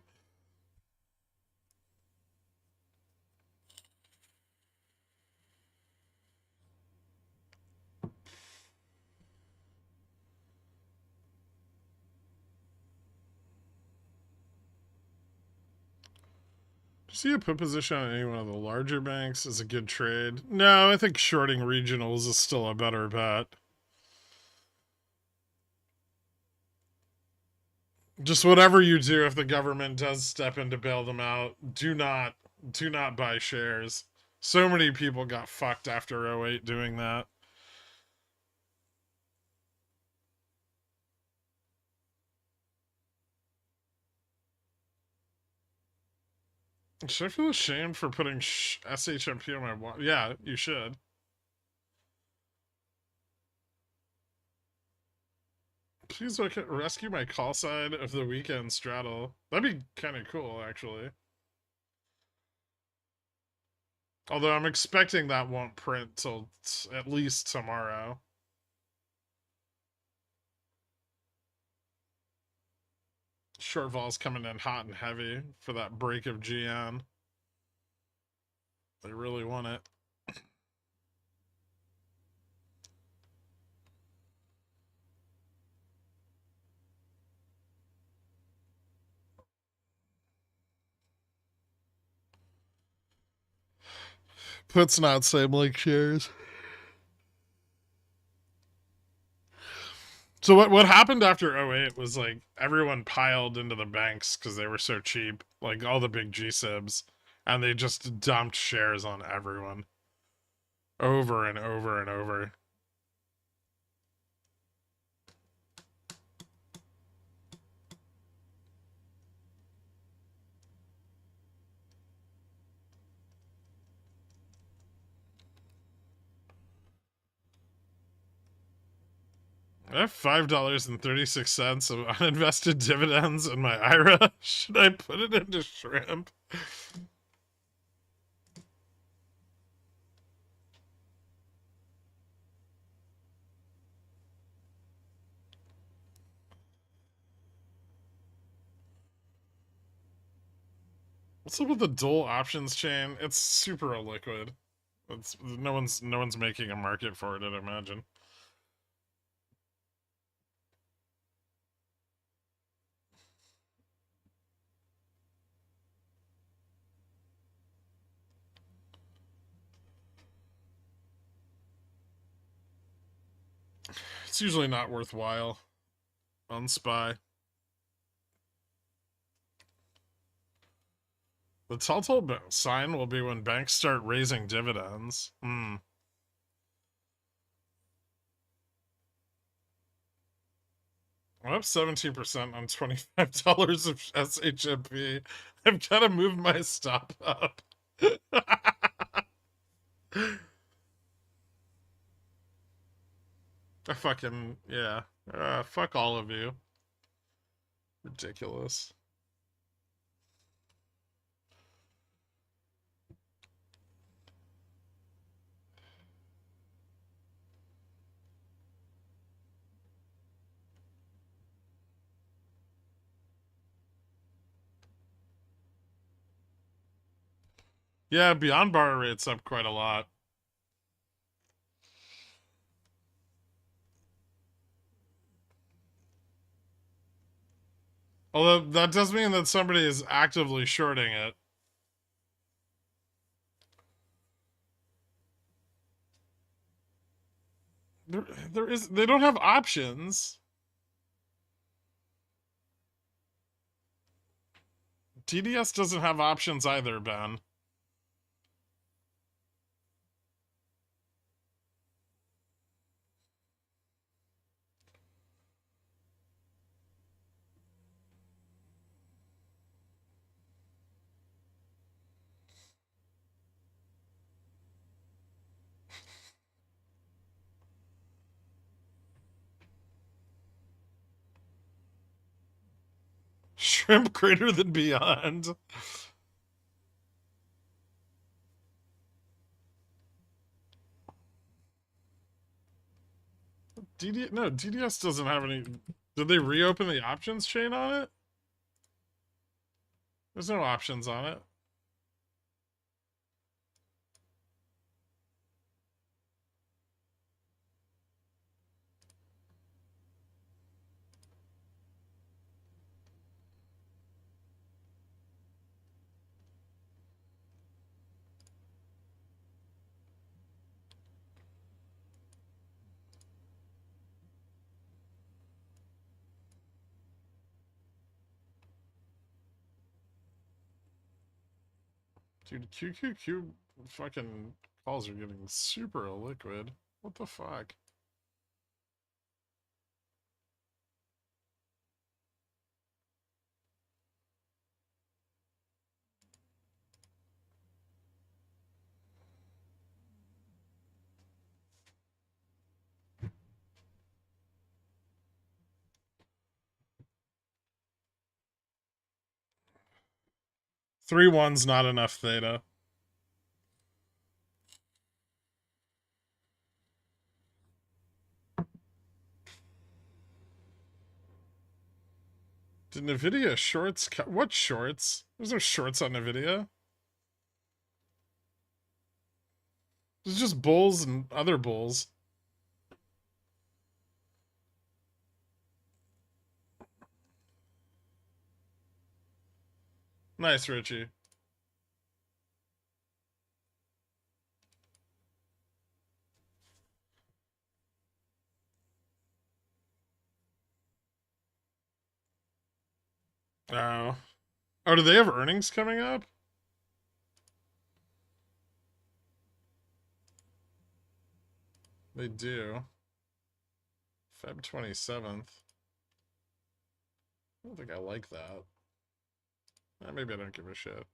See a put position on any one of the larger banks is a good trade. No, I think shorting regionals is still a better bet. Just whatever you do, if the government does step in to bail them out, do not buy shares. So many people got fucked after '08 doing that. Should I feel ashamed for putting SHMP on my watch? Yeah, you should. Please rescue my call side of the weekend straddle. That'd be kind of cool, actually. Although I'm expecting that won't print till at least tomorrow. Short vol's coming in hot and heavy for that break of GN. They really want it. Puts not same like shares. So what happened after '08 was like everyone piled into the banks because they were so cheap, like all the big G-SIBs, and they just dumped shares on everyone over and over and over. I have $5.36 of uninvested dividends in my IRA. Should I put it into shrimp? What's up with the dual options chain? It's super illiquid. It's no one's making a market for it, I'd imagine. It's usually not worthwhile on SPY. The telltale sign will be when banks start raising dividends. I'm up 17% on $25 of SHMP. I've got to move my stop up. I fucking, yeah. Fuck all of you. Ridiculous. Yeah, beyond bar rate's up quite a lot. Although that does mean that somebody is actively shorting it. They don't have options. TDS doesn't have options either, Ben. Shrimp greater than beyond. DDS doesn't have any. Did they reopen the options chain on it? There's no options on it. Dude, QQQ fucking calls are getting super illiquid. What the fuck? Three one's not enough theta. Did Nvidia shorts? What shorts? There's no shorts on Nvidia. There's just bulls and other bulls. Nice, Richie. Oh. Oh, do they have earnings coming up? They do. Feb 27th. I don't think I like that. Maybe I don't give a shit.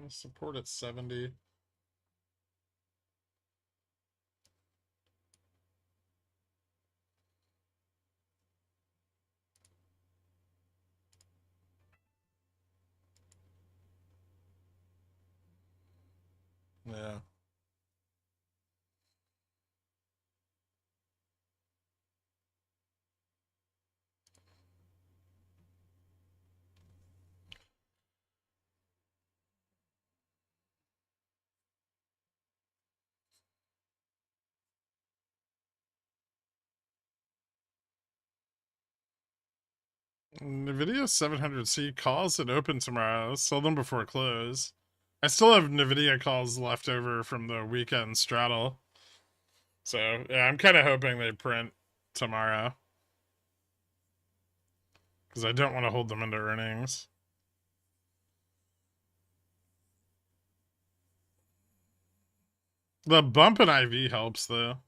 Support at 70. Yeah. Nvidia 700C calls at open tomorrow. Sell them before close. I still have Nvidia calls left over from the weekend straddle. So, yeah, I'm kind of hoping they print tomorrow. Because I don't want to hold them into earnings. The bump in IV helps, though.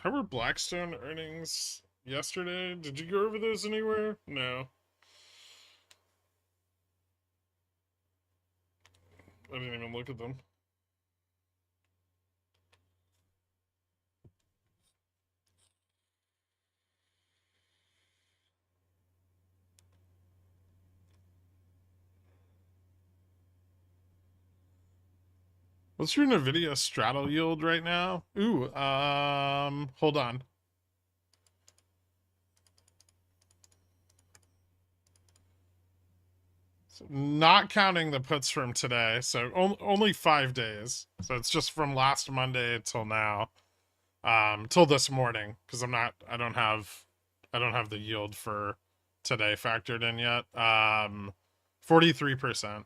How were Blackstone earnings yesterday? Did you go over those anywhere? No. I didn't even look at them. What's your Nvidia straddle yield right now? Ooh, hold on. So not counting the puts from today, so only 5 days. So it's just from last Monday till now, till this morning, because I don't have the yield for today factored in yet. 43%.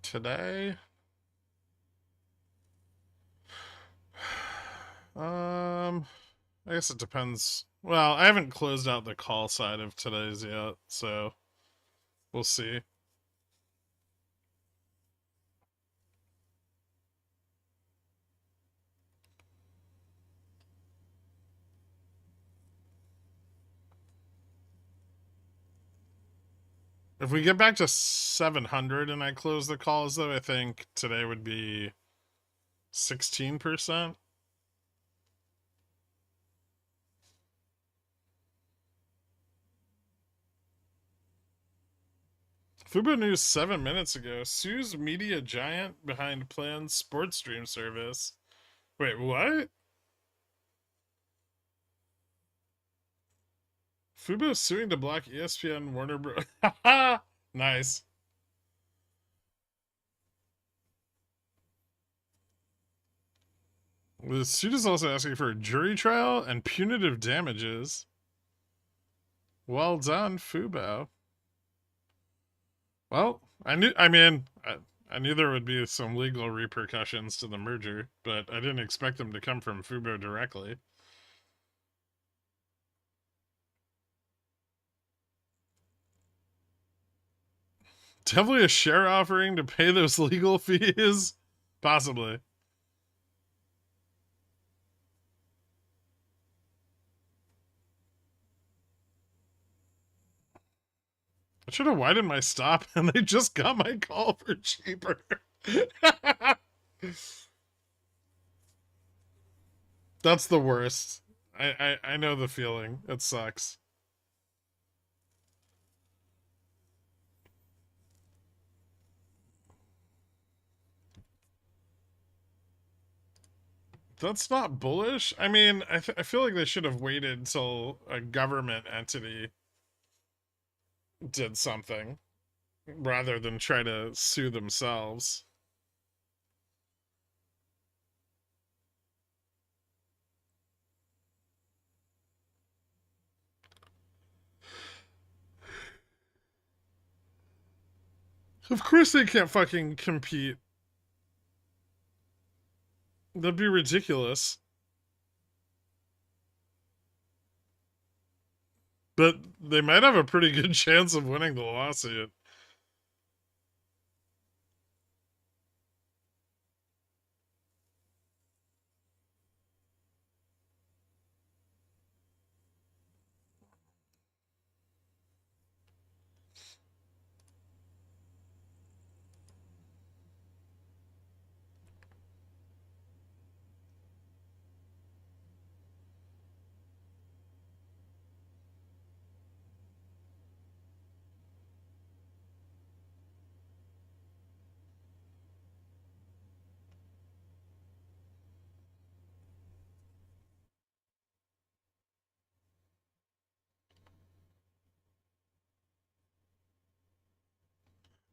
Today, I guess it depends. Well, I haven't closed out the call side of today's yet, so we'll see. If we get back to 700 and I close the calls, though, I think today would be 16%. Fubo News 7 minutes ago. Sues media giant behind planned sports stream service. Wait, what? Fubo suing to block ESPN Warner Bros. Nice. The suit is also asking for a jury trial and punitive damages. Well done, Fubo. Well, I knew there would be some legal repercussions to the merger, but I didn't expect them to come from Fubo directly. Definitely a share offering to pay those legal fees? Possibly. I should have widened my stop and they just got my call for cheaper. That's the worst. I know the feeling. It sucks. That's not bullish. I mean, I feel like they should have waited until a government entity did something rather than try to sue themselves. Of course they can't fucking compete. That'd be ridiculous. But they might have a pretty good chance of winning the lawsuit.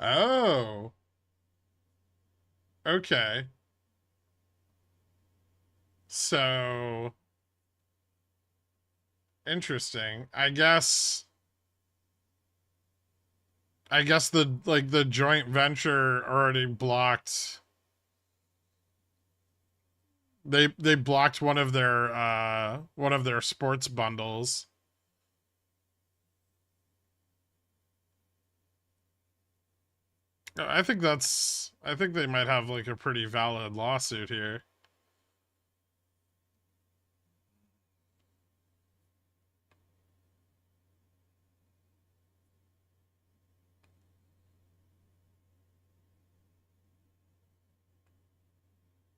Oh. Okay. So interesting. I guess the joint venture already blocked they blocked one of their sports bundles. I think they might have like a pretty valid lawsuit here.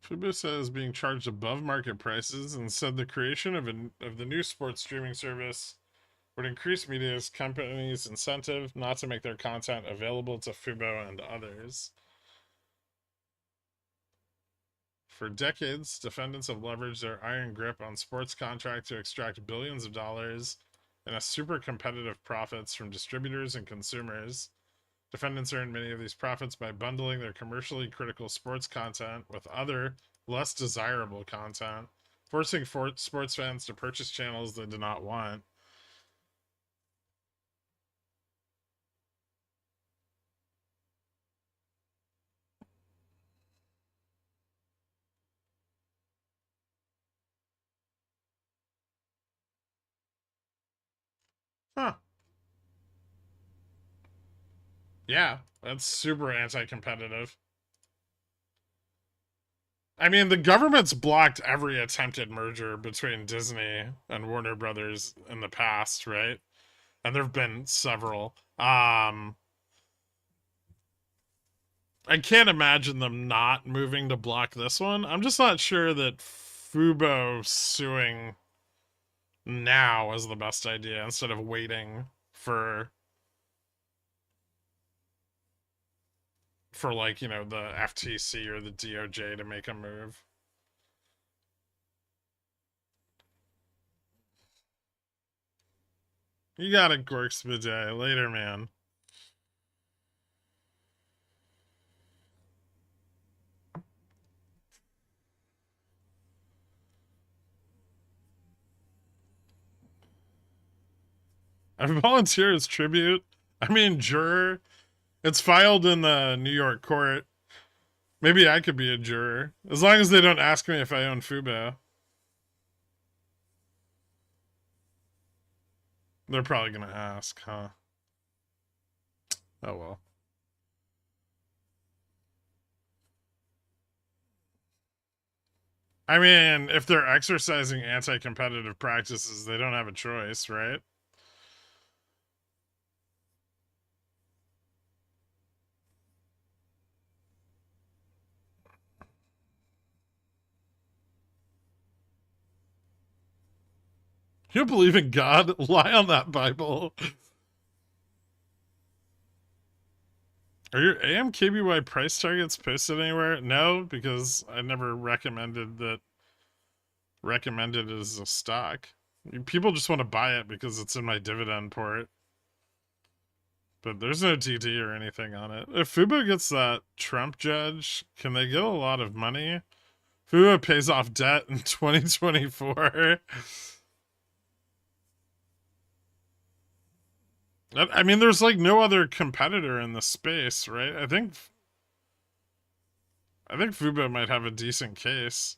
Fubo says being charged above market prices and said the creation of the new sports streaming service would increase media's companies' incentive not to make their content available to Fubo and others. For decades, defendants have leveraged their iron grip on sports contract to extract billions of dollars in a super competitive profits from distributors and consumers. Defendants earn many of these profits by bundling their commercially critical sports content with other, less desirable content, forcing sports fans to purchase channels they do not want. Huh. Yeah, that's super anti competitive. I mean, the government's blocked every attempted merger between Disney and Warner Brothers in the past, right? And there have been several. I can't imagine them not moving to block this one. I'm just not sure that Fubo suing now is the best idea instead of waiting for like, you know, the FTC or the DOJ to make a move. You got it, Gorks Bidet. Later, man. I volunteer as tribute. I mean, juror. It's filed in the New York court. Maybe I could be a juror. As long as they don't ask me if I own Fubo. They're probably going to ask, huh? Oh well. I mean, if they're exercising anti competitive practices, they don't have a choice, right? You believe in God? Lie on that Bible. Are your AMKBY price targets posted anywhere? No, because I never recommended it as a stock. People just want to buy it because it's in my dividend port. But there's no TT or anything on it. If Fubo gets that Trump judge, can they get a lot of money? Fubo pays off debt in 2024. I mean, there's like no other competitor in the space, right? I think Fubo might have a decent case.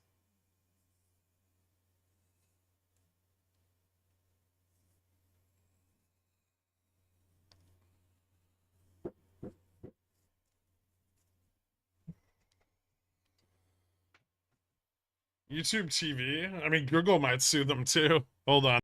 YouTube TV? I mean, Google might sue them too. Hold on.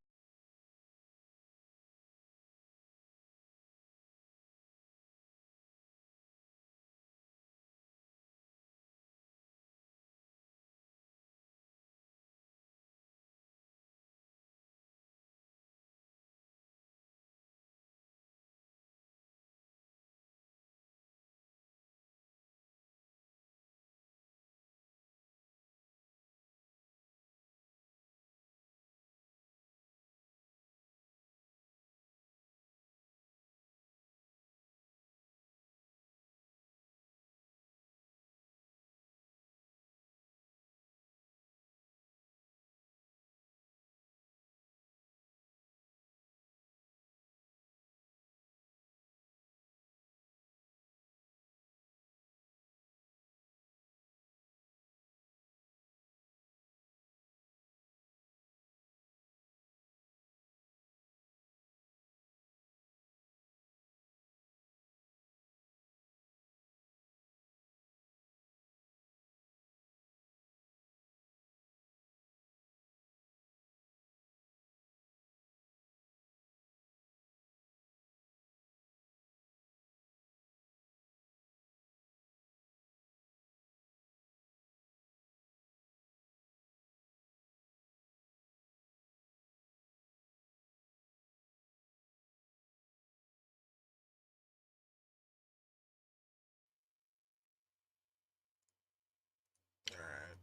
All right.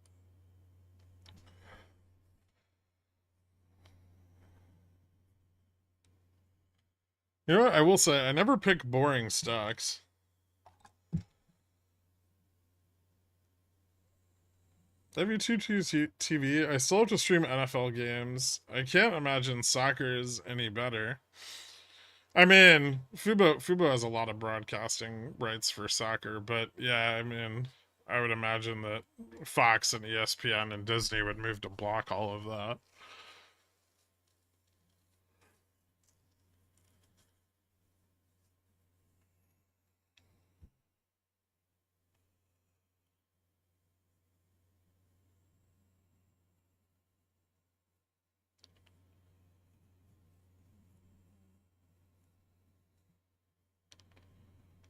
You know what? I will say, I never pick boring stocks. W2 TV, I still have to stream NFL games. I can't imagine soccer is any better. I mean, Fubo has a lot of broadcasting rights for soccer, but yeah, I mean, I would imagine that Fox and ESPN and Disney would move to block all of that.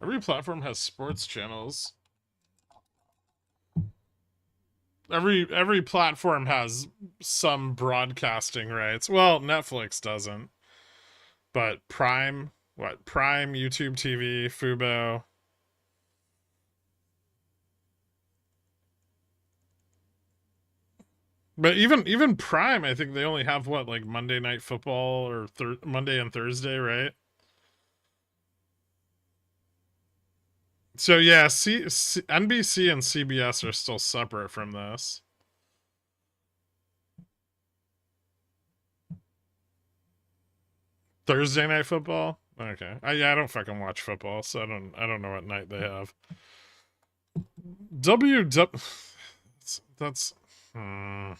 Every platform has sports channels. Every platform has some broadcasting rights. Well, Netflix doesn't, but Prime, what? Prime, YouTube TV, Fubo. But even Prime, I think they only have what, like Monday Night Football or Monday and Thursday, right? So yeah, NBC and CBS are still separate from this. Thursday Night Football. Okay, yeah, I don't fucking watch football, so I don't know what night they have. WW. That's. Hmm.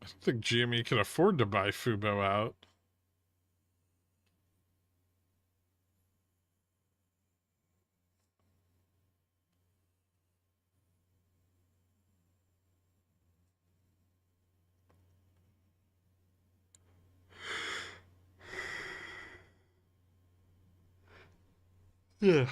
I don't think GME could afford to buy Fubo out. Yeah.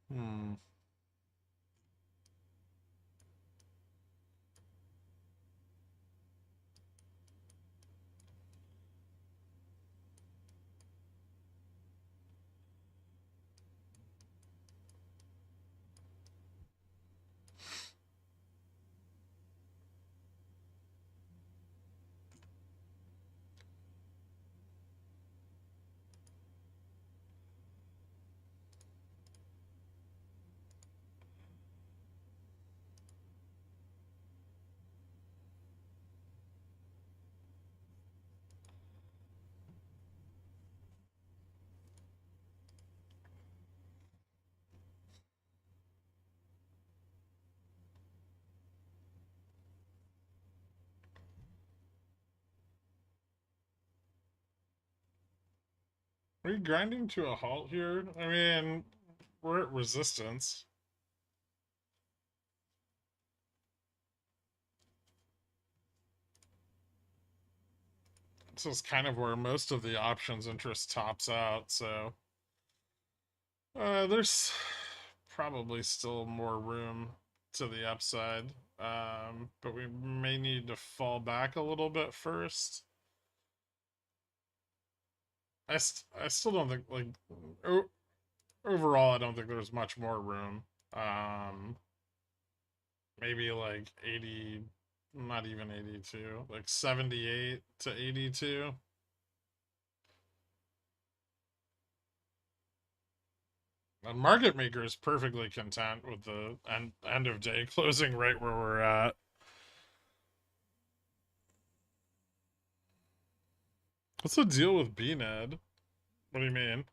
Hmm. Are we grinding to a halt here? I mean, we're at resistance. This is kind of where most of the options interest tops out, so there's probably still more room to the upside, but we may need to fall back a little bit first. I still don't think, like, overall, I don't think there's much more room. Um, Maybe like 80, not even 82, like 78 to 82. A market maker is perfectly content with the end of day closing right where we're at. What's the deal with BNED? What do you mean?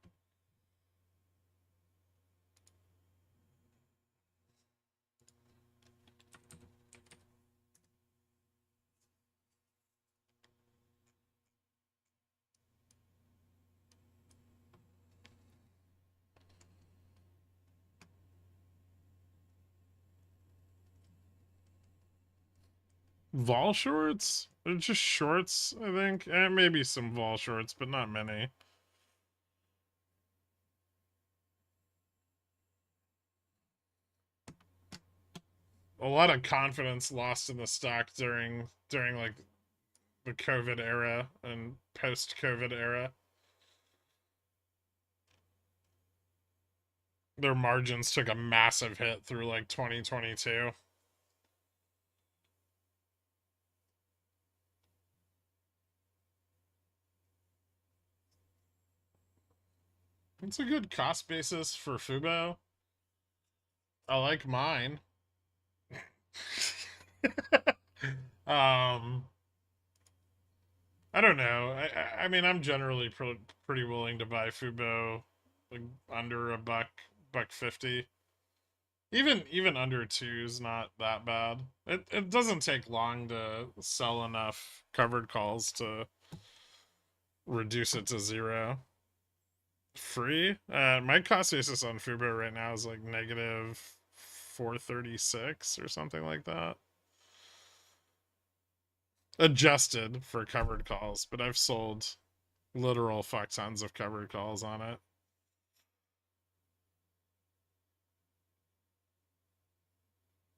Vol shorts? They're just shorts, I think. And maybe some vol shorts, but not many. A lot of confidence lost in the stock during like the COVID era and post COVID era. Their margins took a massive hit through like 2022. It's a good cost basis for Fubo. I like mine. um, I don't know. I mean, I'm generally pretty willing to buy Fubo like under a buck 50. Even under two is not that bad. It doesn't take long to sell enough covered calls to reduce it to zero. Free. My cost basis on Fubo right now is like negative 436 or something like that. Adjusted for covered calls, but I've sold literal fuck tons of covered calls on it.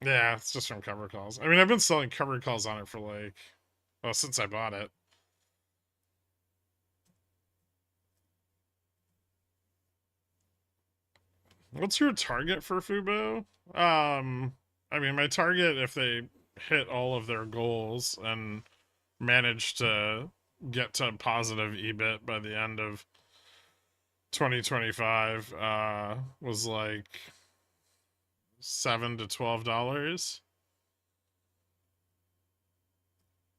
Yeah, it's just from covered calls. I mean, I've been selling covered calls on it for like, well, since I bought it. What's your target for Fubo? I mean, my target, if they hit all of their goals and manage to get to positive EBIT by the end of 2025, was like $7 to $12.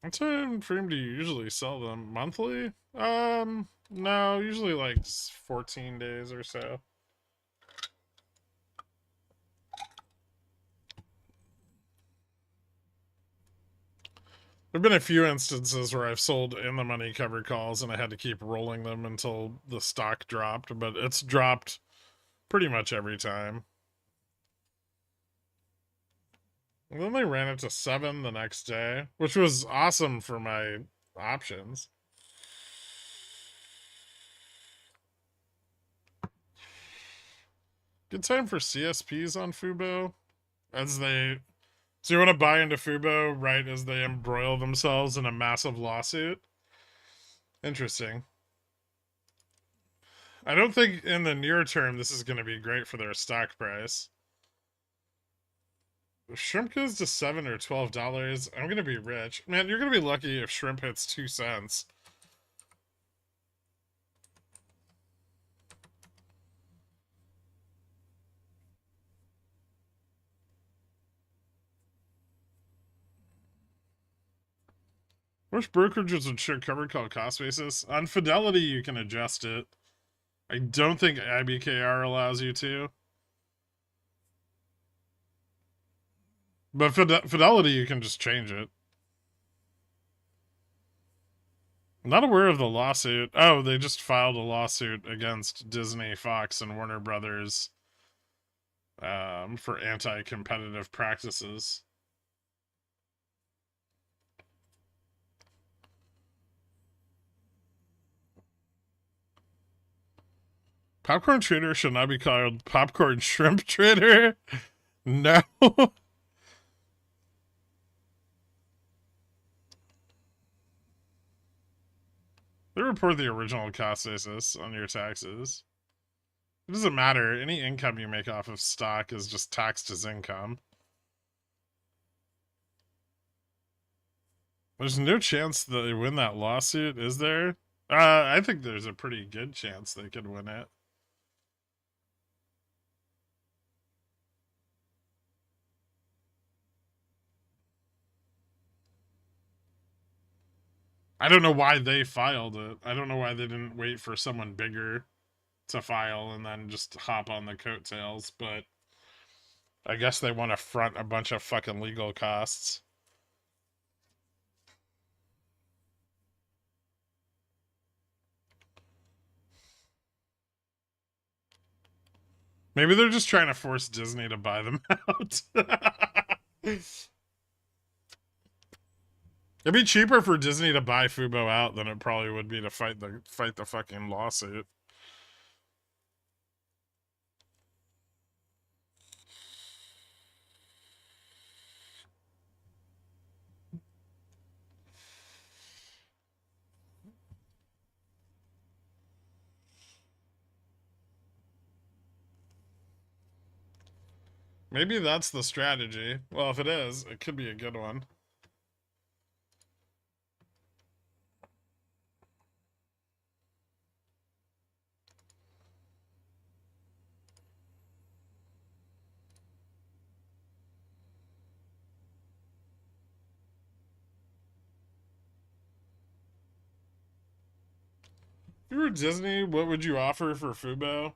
What time frame do you usually sell them? Monthly? No, usually like 14 days or so. There've been a few instances where I've sold in the money covered calls and I had to keep rolling them until the stock dropped, but it's dropped pretty much every time. And then they ran it to 7 the next day, which was awesome for my options. Good time for CSPs on Fubo. As they. So you want to buy into Fubo right as they embroil themselves in a massive lawsuit? Interesting. I don't think in the near term this is going to be great for their stock price. If shrimp goes to $7 or $12, I'm going to be rich. Man, you're going to be lucky if shrimp hits 2 cents. Which brokerages would show covered call cost basis? On Fidelity, you can adjust it. I don't think IBKR allows you to. But Fidelity, you can just change it. I'm not aware of the lawsuit. Oh, they just filed a lawsuit against Disney, Fox, and Warner Brothers for anti-competitive practices. Popcorn trader should not be called popcorn shrimp trader. No. They report the original cost basis on your taxes. It doesn't matter. Any income you make off of stock is just taxed as income. There's no chance that they win that lawsuit, is there? I think there's a pretty good chance they could win it. I don't know why they filed it. I don't know why they didn't wait for someone bigger to file and then just hop on the coattails, but I guess they want to front a bunch of fucking legal costs. Maybe they're just trying to force Disney to buy them out. It'd be cheaper for Disney to buy Fubo out than it probably would be to fight the fucking lawsuit. Maybe that's the strategy. Well, if it is, it could be a good one. If you were Disney, what would you offer for Fubo?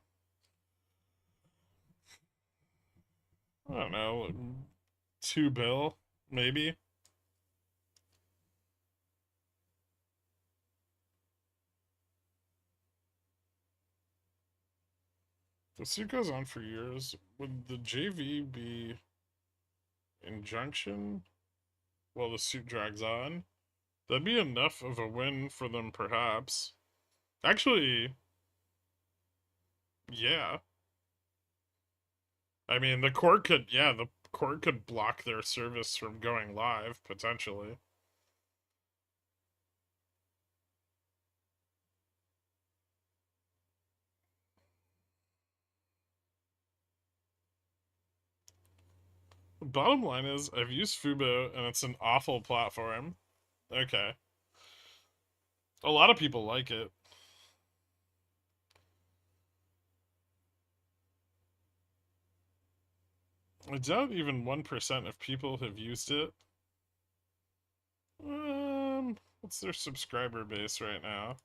I don't know, like $2 maybe. The suit goes on for years. Would the JV be injunction while the suit drags on? That'd be enough of a win for them, perhaps. Actually, yeah. I mean, the court could block their service from going live, potentially. The bottom line is, I've used Fubo, and it's an awful platform. Okay. A lot of people like it. I doubt even 1% of people have used it. What's their subscriber base right now?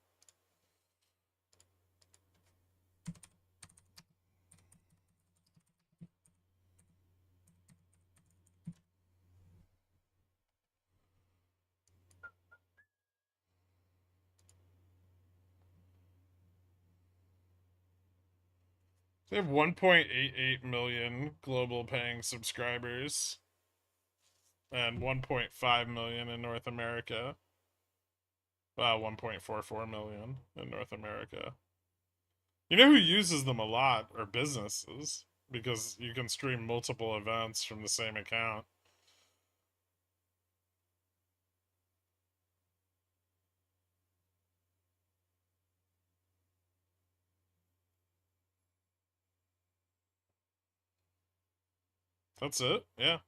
They have 1.88 million global paying subscribers and 1.5 million in North America. 1.44 million in North America. You know who uses them a lot are businesses because you can stream multiple events from the same account. That's it. Yeah.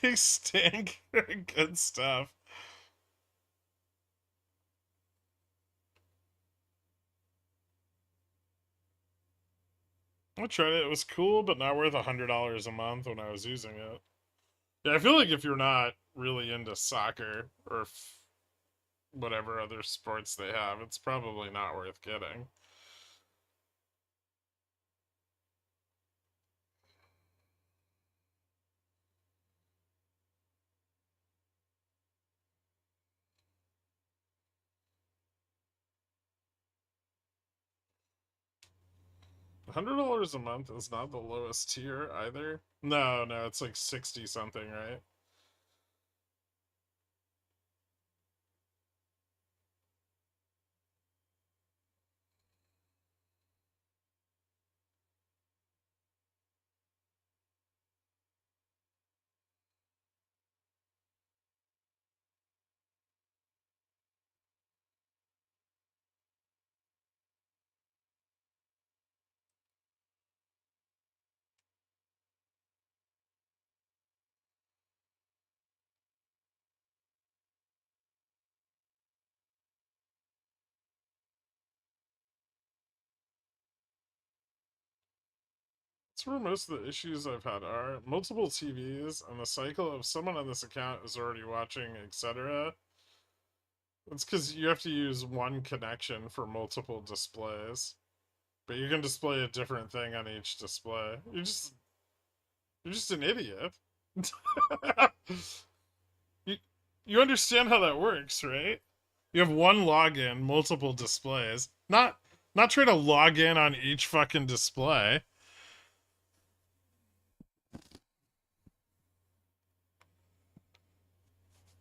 They stink. Good stuff. I tried it. It was cool, but not worth $100 a month when I was using it. Yeah, I feel like if you're not really into soccer or whatever other sports they have, it's probably not worth getting. $100 a month is not the lowest tier either. No, no, it's like 60 something, right? That's where most of the issues I've had are multiple TVs and the cycle of someone on this account is already watching, etc. It's because you have to use one connection for multiple displays, but you can display a different thing on each display. You're just an idiot. you you understand how that works, right? You have one login, multiple displays. Not try to log in on each fucking display.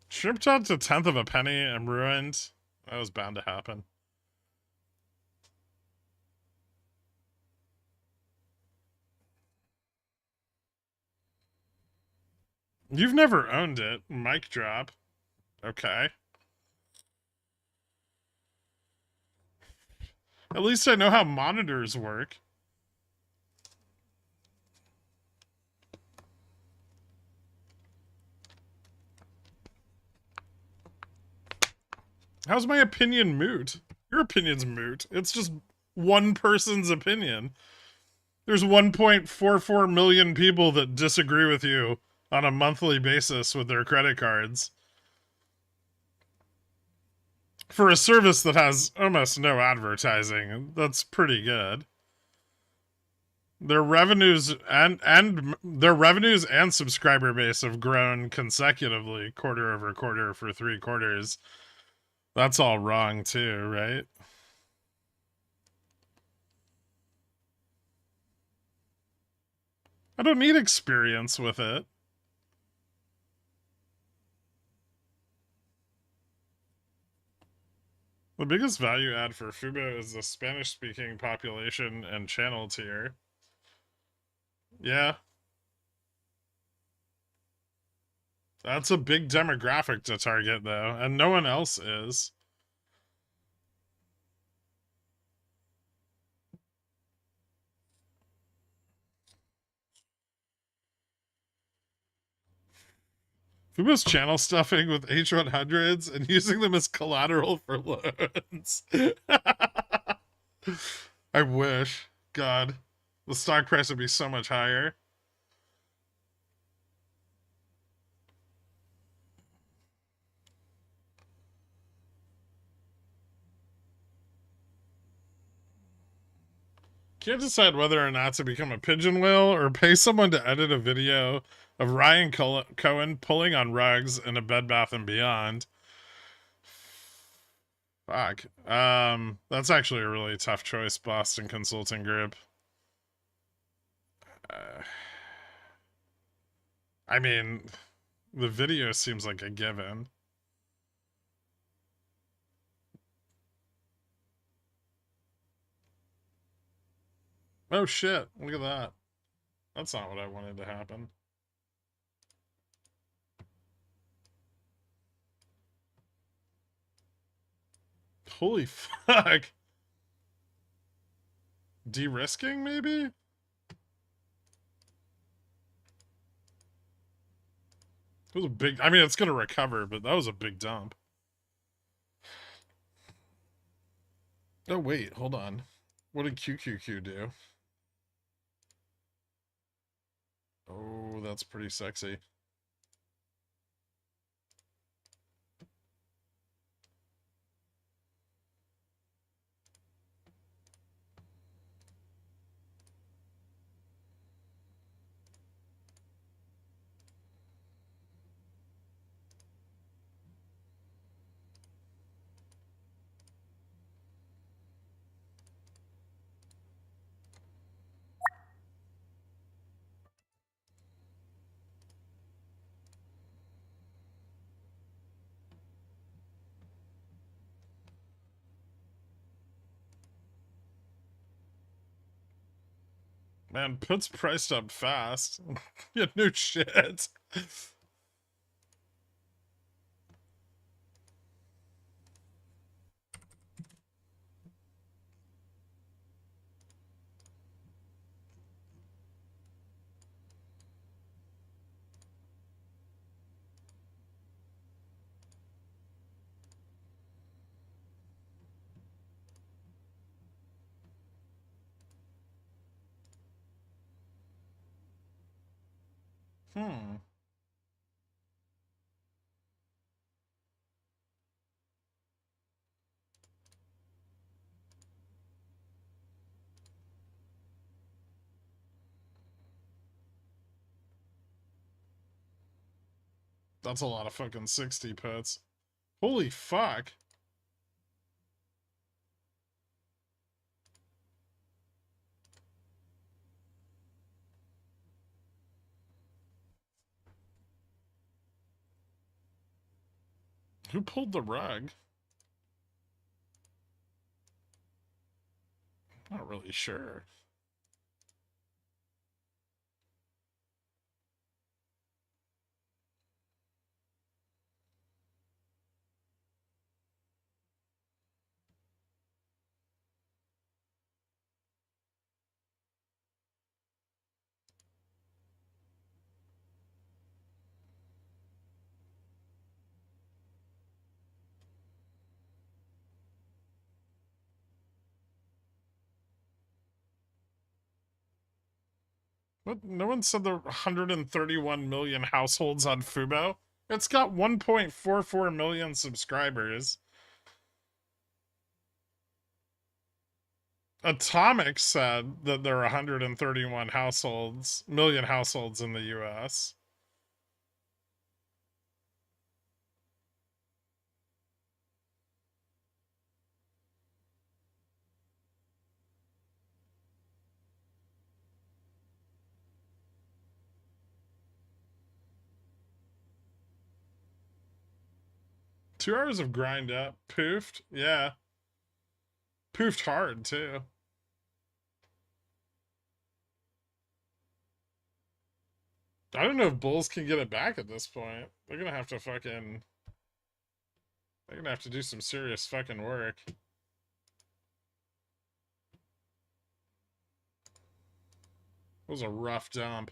Shrimp top to 10th of a penny and ruined. That was bound to happen. You've never owned it. Mic drop. Okay. At least I know how monitors work. How's my opinion moot? Your opinion's moot. It's just one person's opinion. There's 1.44 million people that disagree with you on a monthly basis with their credit cards. For a service that has almost no advertising, that's pretty good. Their revenues and their revenues and subscriber base have grown consecutively quarter over quarter for 3 quarters. That's all wrong too, right? I don't need experience with it. The biggest value add for Fubo is the Spanish speaking population and channel tier. Yeah. That's a big demographic to target though, and no one else is. Fubo's channel stuffing with H100s and using them as collateral for loans. I wish. God. The stock price would be so much higher. Can't decide whether or not to become a pigeon whale or pay someone to edit a video of Ryan Cohen pulling on rugs in a Bed Bath and Beyond. Fuck. That's actually a really tough choice, Boston Consulting Group. Uh, I mean, the video seems like a given. Oh shit, look at that. That's not what I wanted to happen. Holy fuck. De-risking, maybe? It was a big... I mean, it's gonna recover, but that was a big dump. Oh, wait, hold on. What did QQQ do? Oh, that's pretty sexy. Man, puts priced up fast. Yeah, no shit. Hmm. That's a lot of fucking 60 puts. Holy fuck. Who pulled the rug? Not really sure. What? No one said there were 131 million households on Fubo? It's got 1.44 million subscribers. Atomic said that there are 131 million households in the US. Two hours of grind up. Poofed? Yeah. Poofed hard, too. I don't know if Bulls can get it back at this point. They're gonna have to fucking... They're gonna have to do some serious fucking work. It was a rough dump.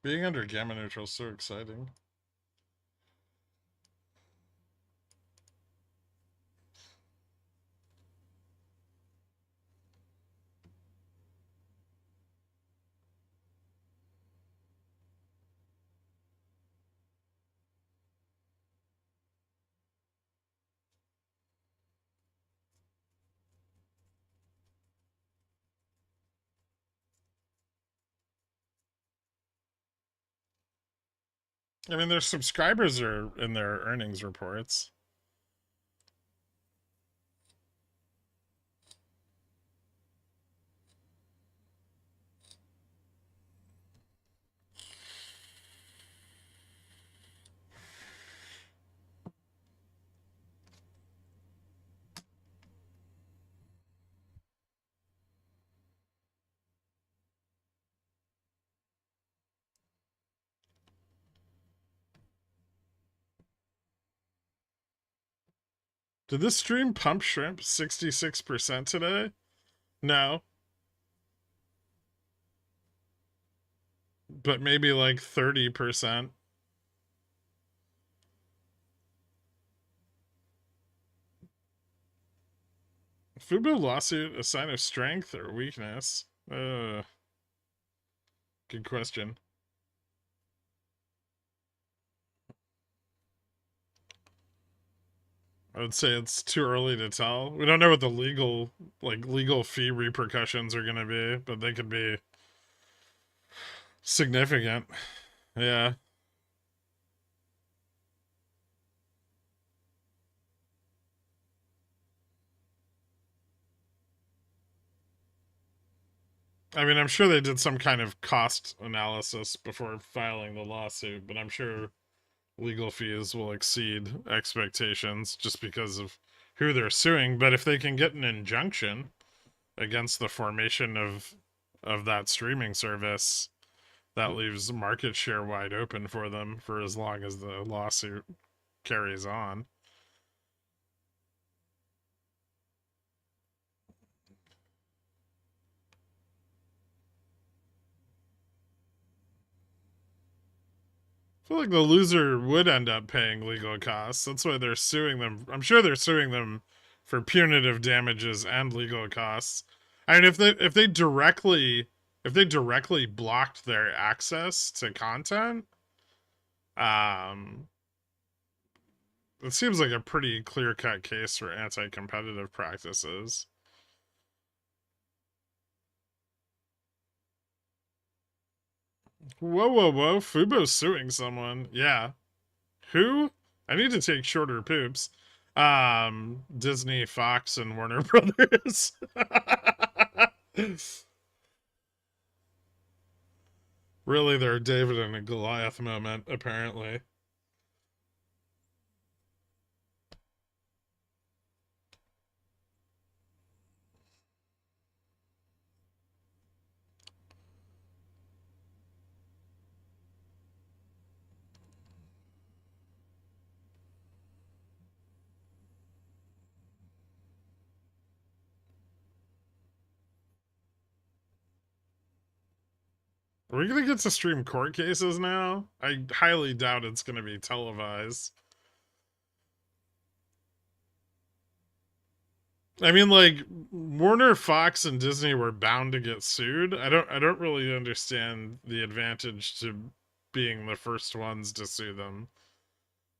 Being under gamma neutral is so exciting. I mean, their subscribers are in their earnings reports. Did this stream pump shrimp 66% today? No. But maybe like 30%. Fubo lawsuit a sign of strength or weakness? Good question. I would say it's too early to tell. We don't know what the legal fee repercussions are going to be, but they could be significant. Yeah. I mean, I'm sure they did some kind of cost analysis before filing the lawsuit, but I'm sure legal fees will exceed expectations just because of who they're suing. But if they can get an injunction against the formation of that streaming service, that leaves market share wide open for them for as long as the lawsuit carries on. I feel like the loser would end up paying legal costs. That's why they're suing them. I'm sure they're suing them for punitive damages and legal costs. I mean, if they directly blocked their access to content, um, it seems like a pretty clear-cut case for anti-competitive practices. Whoa, whoa, whoa! Fubo's suing someone. Yeah, who? I need to take shorter poops. Disney, Fox, and Warner Brothers. Really, they're David and a Goliath moment, apparently. Are we gonna get to stream court cases now? I highly doubt it's gonna be televised. I mean, like, Warner, Fox, and Disney were bound to get sued. I don't really understand the advantage to being the first ones to sue them.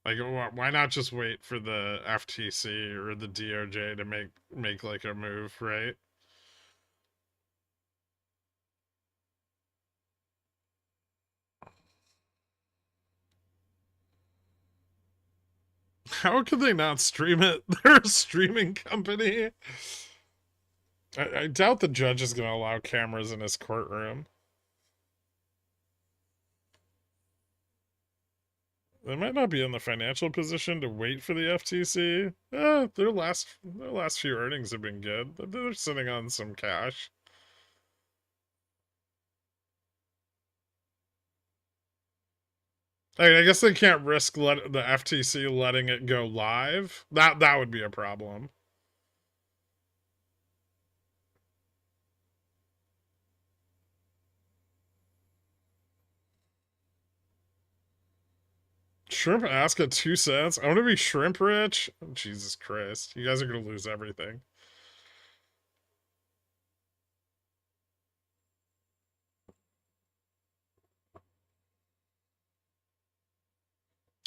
Like, why not just wait for the FTC or the DOJ to make like a move, right? How could they not stream it? They're a streaming company. I doubt the judge is going to allow cameras in his courtroom. They might not be in the financial position to wait for the FTC. Their last few earnings have been good. They're sitting on some cash. I mean, I guess they can't risk the FTC letting it go live. That would be a problem. Shrimp ask at 2 cents. I want to be shrimp rich. Oh, Jesus Christ. You guys are going to lose everything.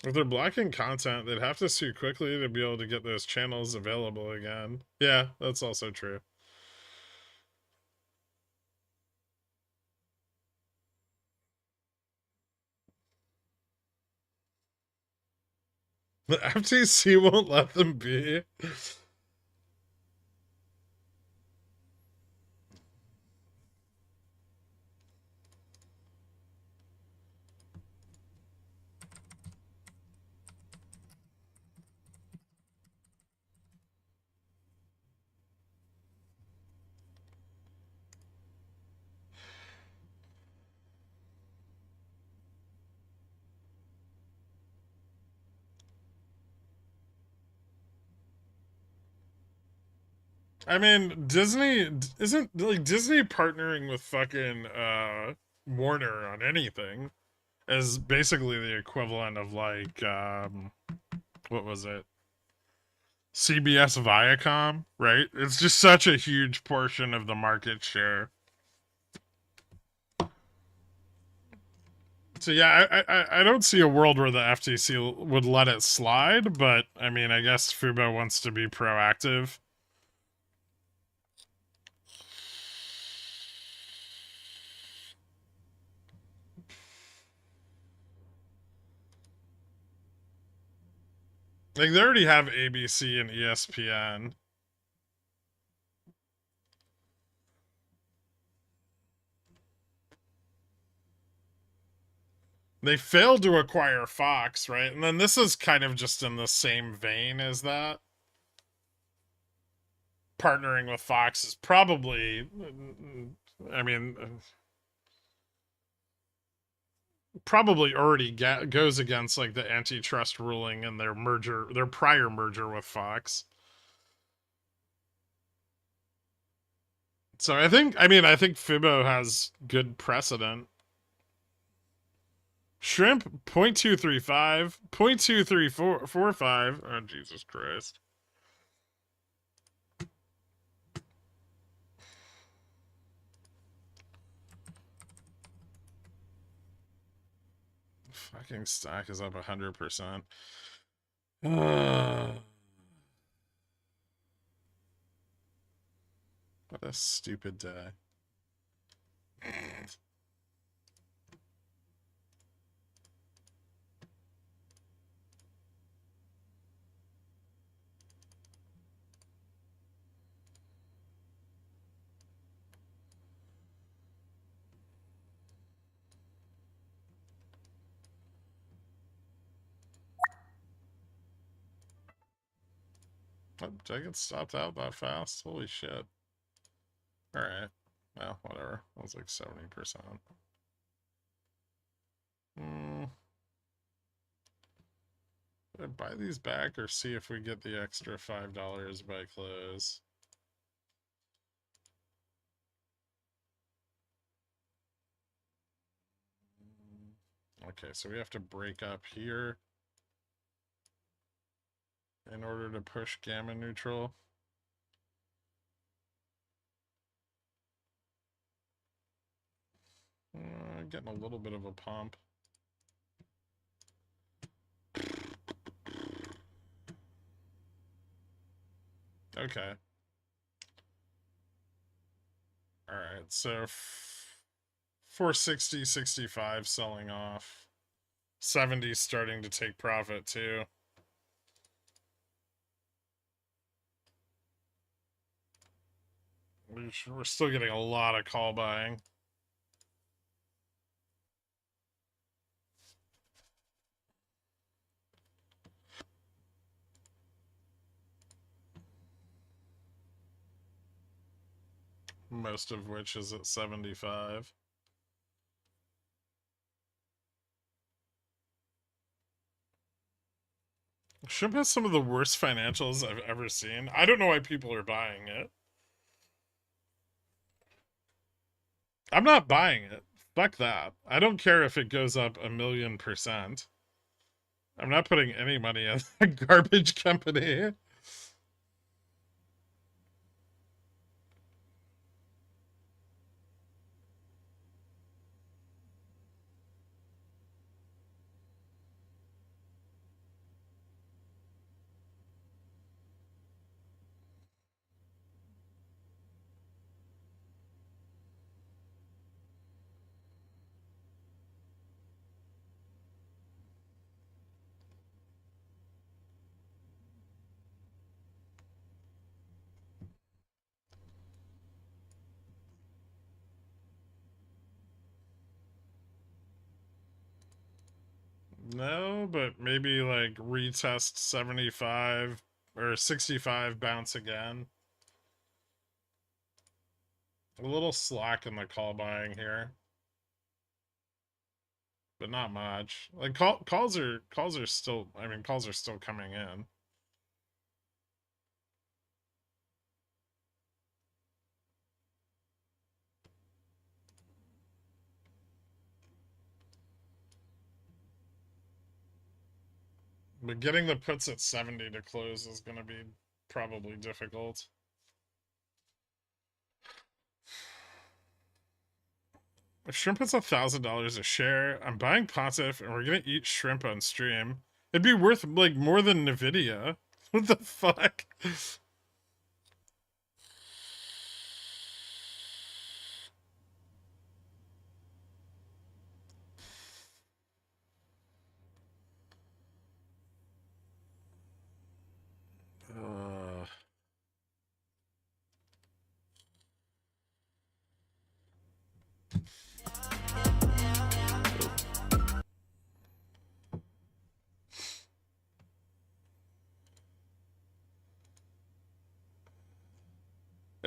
If they're blocking content, they'd have to sue quickly to be able to get those channels available again. Yeah, that's also true. The FTC won't let them be. I mean, Disney isn't like Disney partnering with fucking Warner on anything is basically the equivalent of like what was it? CBS Viacom, right? It's just such a huge portion of the market share. So yeah, I don't see a world where the FTC would let it slide, but I mean, I guess Fubo wants to be proactive. Like they already have ABC and ESPN. They failed to acquire Fox, right? And then this is kind of just in the same vein as that. Partnering with Fox is probably, I mean, probably already goes against like the antitrust ruling and their merger, their prior merger with Fox. So I think, I mean, I think Fibo has good precedent. Shrimp 0.235, 0.2345. Oh, Jesus Christ. Fucking stock is up 100%. What a stupid day. Did I get stopped out that fast? Holy shit. Alright. Well, whatever. That was like 70%. Should I buy these back or see if we get the extra $5 by close? Okay, so we have to break up here in order to push gamma neutral. Getting a little bit of a pump. Okay. Alright, so 460, 65 selling off. 70 starting to take profit too. We're still getting a lot of call buying. Most of which is at 75. Shrimp has some of the worst financials I've ever seen. I don't know why people are buying it. I'm not buying it. Fuck that. I don't care if it goes up 1,000,000%. I'm not putting any money in a garbage company. No, but maybe like retest 75 or 65, bounce again. A little slack in the call buying here, but not much. Like calls are still. I mean, calls are still coming in. But getting the puts at 70 to close is going to be probably difficult. If shrimp is $1,000 a share, I'm buying Pontiff and we're gonna eat shrimp on stream. It'd be worth like more than Nvidia. What the fuck?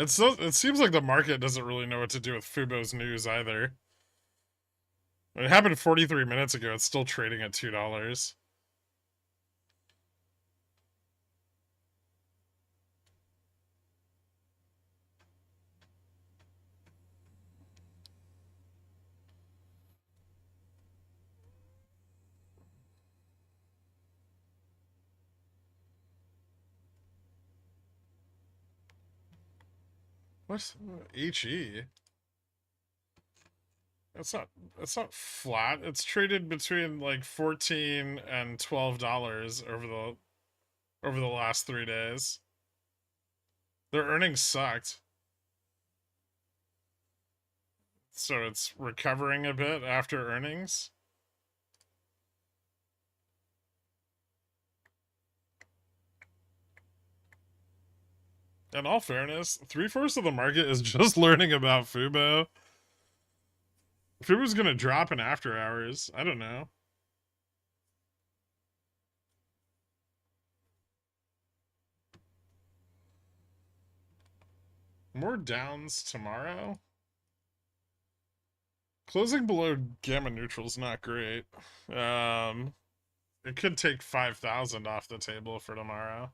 Uh, it seems like the market doesn't really know what to do with Fubo's news either. It happened 43 minutes ago. It's still trading at $2. What's HE? That's not flat. It's traded between like $14 and $12 over the last 3 days. Their earnings sucked. So it's recovering a bit after earnings. In all fairness, 3/4 of the market is just learning about Fubo. Fubo's gonna drop in after hours. I don't know. More downs tomorrow. Closing below gamma neutral is not great. It could take 5,000 off the table for tomorrow.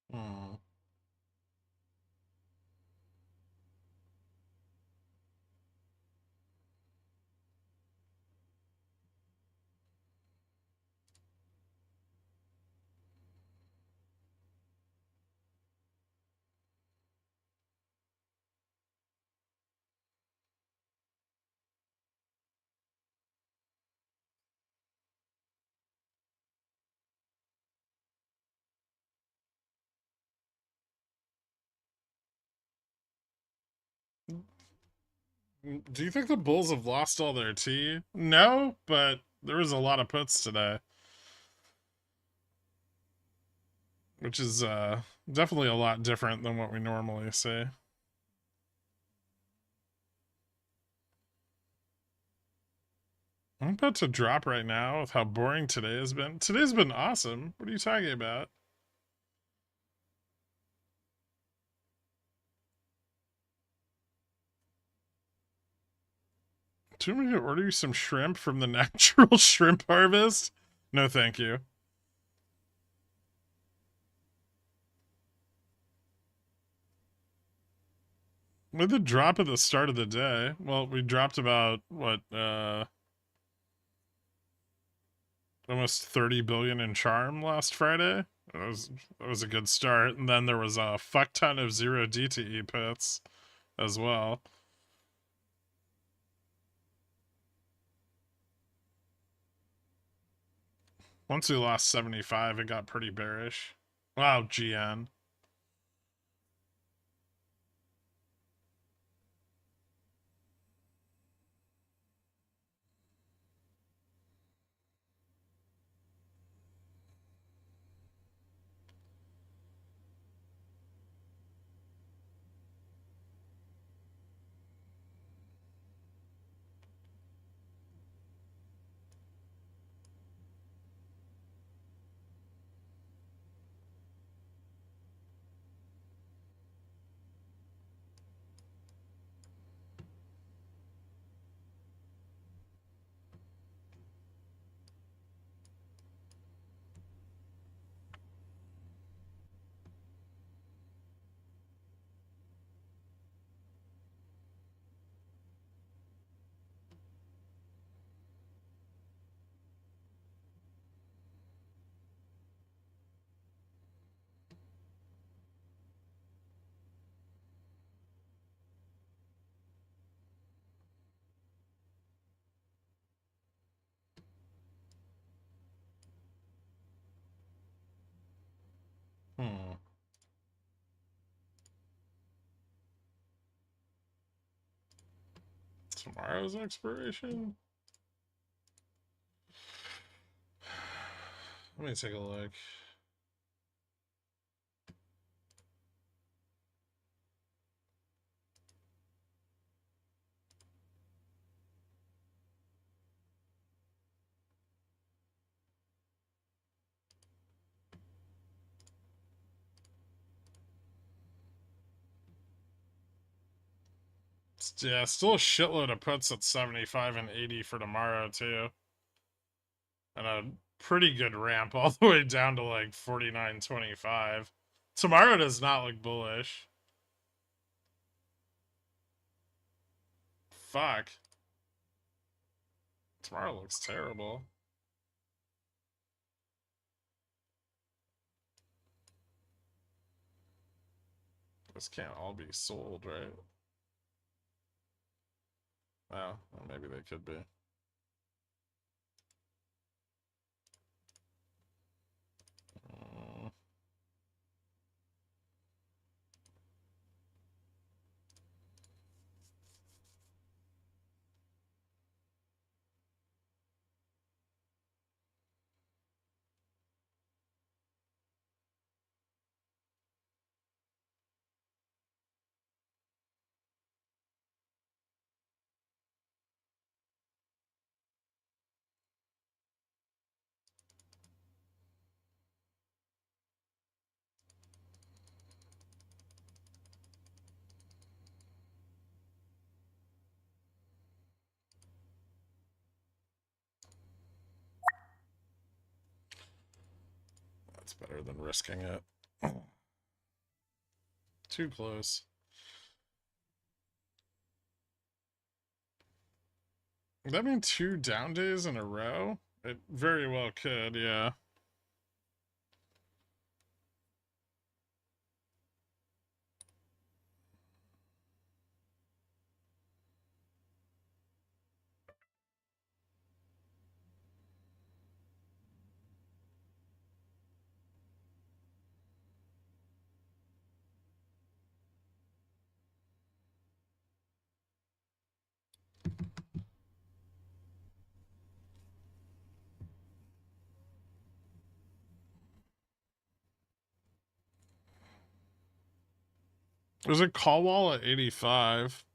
Hmm. Do you think the Bulls have lost all their tea? No, but there was a lot of puts today. Which is definitely a lot different than what we normally see. I'm about to drop right now with how boring today has been. Today's been awesome. What are you talking about? Do you want me to order you some shrimp from the natural shrimp harvest? No, thank you. With the drop at the start of the day, well, we dropped about, what, almost 30 billion in charm last Friday. That was a good start. And then there was a fuck ton of 0 DTE puts as well. Once we lost 75, it got pretty bearish. Wow, GN. Hmm. Tomorrow's expiration? Let me take a look. Yeah, still a shitload of puts at 75 and 80 for tomorrow, too. And a pretty good ramp all the way down to like 49.25. Tomorrow does not look bullish. Fuck. Tomorrow looks terrible. This can't all be sold, right? Well, maybe they could be. That's better than risking it. Too close. Would that mean 2 down days in a row? It very well could, yeah. There's a call wall at 85.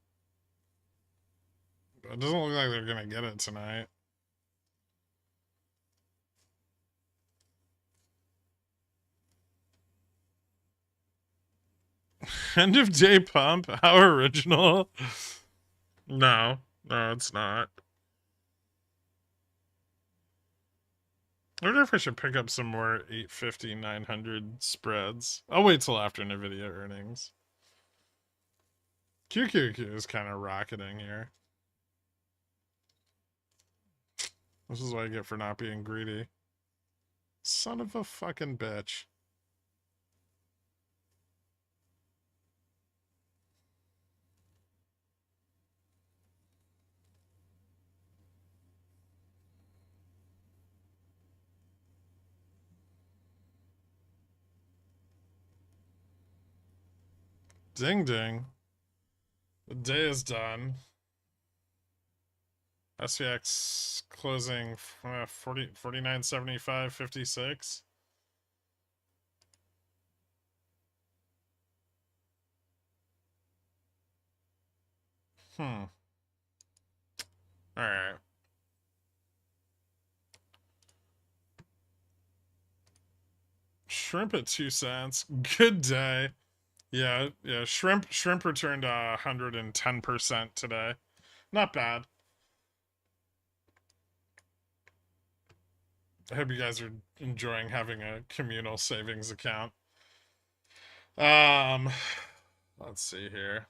It doesn't look like they're gonna get it tonight. End of day pump? How original. No, it's not. I wonder if I should pick up some more 850, 900 spreads. I'll wait till after Nvidia earnings. QQQ is kind of rocketing here. This is what I get for not being greedy. Son of a fucking bitch. Ding ding. The day is done. SPX closing 49.75, 56. All right. Shrimp at 2 cents. Good day. Yeah. Shrimp returned 110% today. Not bad. I hope you guys are enjoying having a communal savings account. Let's see here.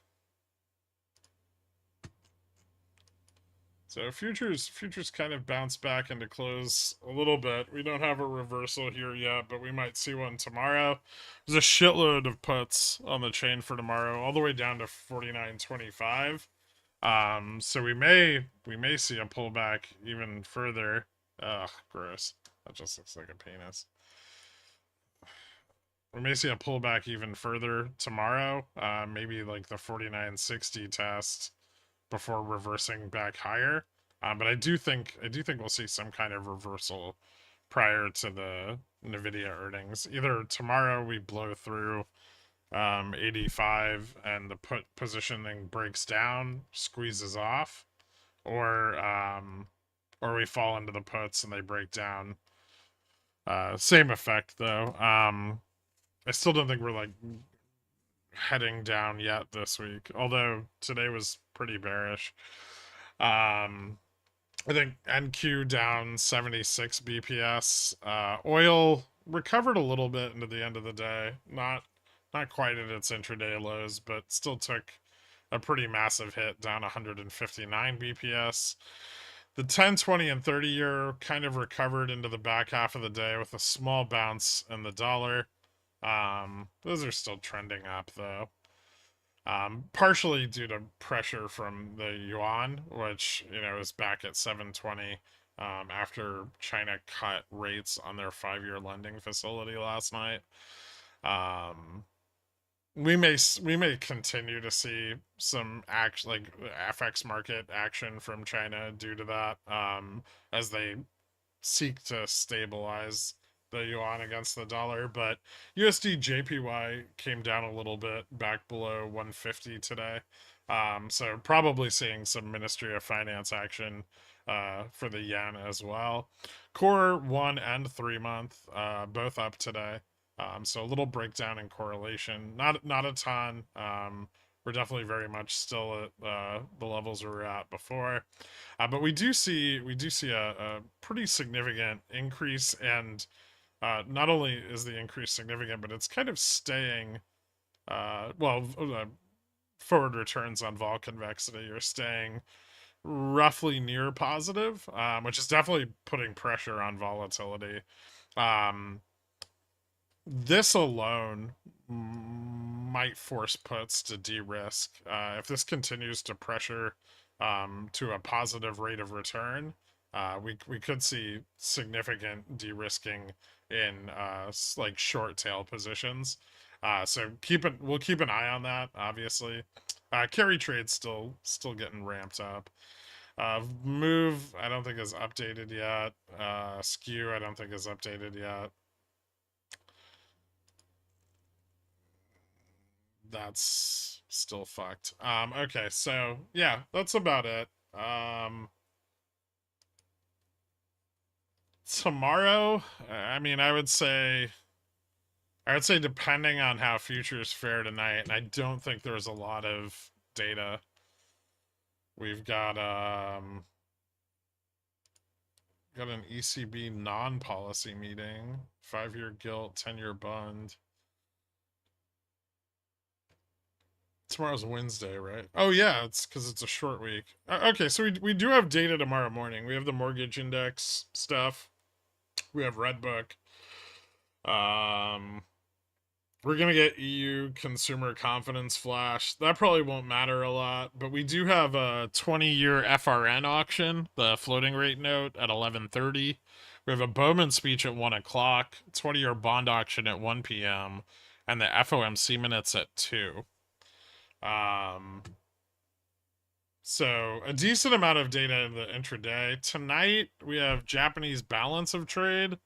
So futures kind of bounce back into close a little bit. We don't have a reversal here yet, but we might see one tomorrow. There's a shitload of puts on the chain for tomorrow, all the way down to 49.25. So we may see a pullback even further. Ugh, gross. That just looks like a penis. we may see a pullback even further tomorrow. Maybe like the 49.60 test before reversing back higher. But I do think we'll see some kind of reversal prior to the Nvidia earnings. Either tomorrow we blow through 85 and the put positioning breaks down, squeezes off, or we fall into the puts and they break down. Same effect though. I still don't think we're like heading down yet this week, although today was pretty bearish. I think NQ down 76 BPS. Oil recovered a little bit into the end of the day. Not quite at its intraday lows, but still took a pretty massive hit, down 159 BPS. The 10, 20, and 30 year kind of recovered into the back half of the day with a small bounce in the dollar. Those are still trending up though. Partially due to pressure from the yuan, which is back at 720 after China cut rates on their 5-year lending facility last night. We may continue to see some FX market action from China due to that, as they seek to stabilize the yuan against the dollar. But USD JPY came down a little bit, back below 150 today. So probably seeing some Ministry of Finance action for the yen as well. Core 1 and 3 month both up today. So a little breakdown in correlation, not a ton. We're definitely very much still at the levels we were at before, but we do see a pretty significant increase, and not only is the increase significant, but it's kind of staying. Forward returns on vol convexity are staying roughly near positive, which is definitely putting pressure on volatility. This alone might force puts to de-risk. If this continues to pressure to a positive rate of return, we could see significant de-risking in like short tail positions. So we'll keep an eye on that. Obviously, carry trade's still getting ramped up. Move I don't think is updated yet. Skew I don't think is updated yet. That's still fucked. Okay, so yeah, that's about it. Tomorrow, I mean, I would say depending on how futures fare tonight, and I don't think there's a lot of data. We've got an ECB non-policy meeting, 5-year gilt, 10-year bond. Tomorrow's Wednesday, right? Oh yeah, it's because it's a short week. Okay, so we do have data tomorrow morning. We have the mortgage index stuff. We have Redbook. We're gonna get EU consumer confidence flash. That probably won't matter a lot, but we do have a 20-year FRN auction, the floating rate note at 11:30. We have a Bowman speech at 1 o'clock, 20-year bond auction at 1 p.m., and the FOMC minutes at 2. So a decent amount of data in the intraday. Tonight we have Japanese balance of trade.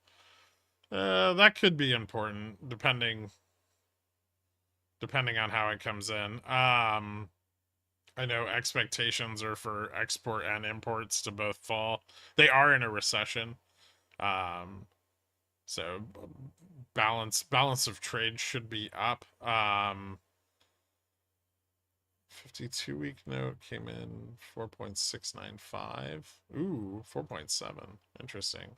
That could be important depending on how it comes in. I know expectations are for export and imports to both fall. They are in a recession. So balance of trade should be up. 52-week note came in 4.695. Ooh, 4.7. Interesting.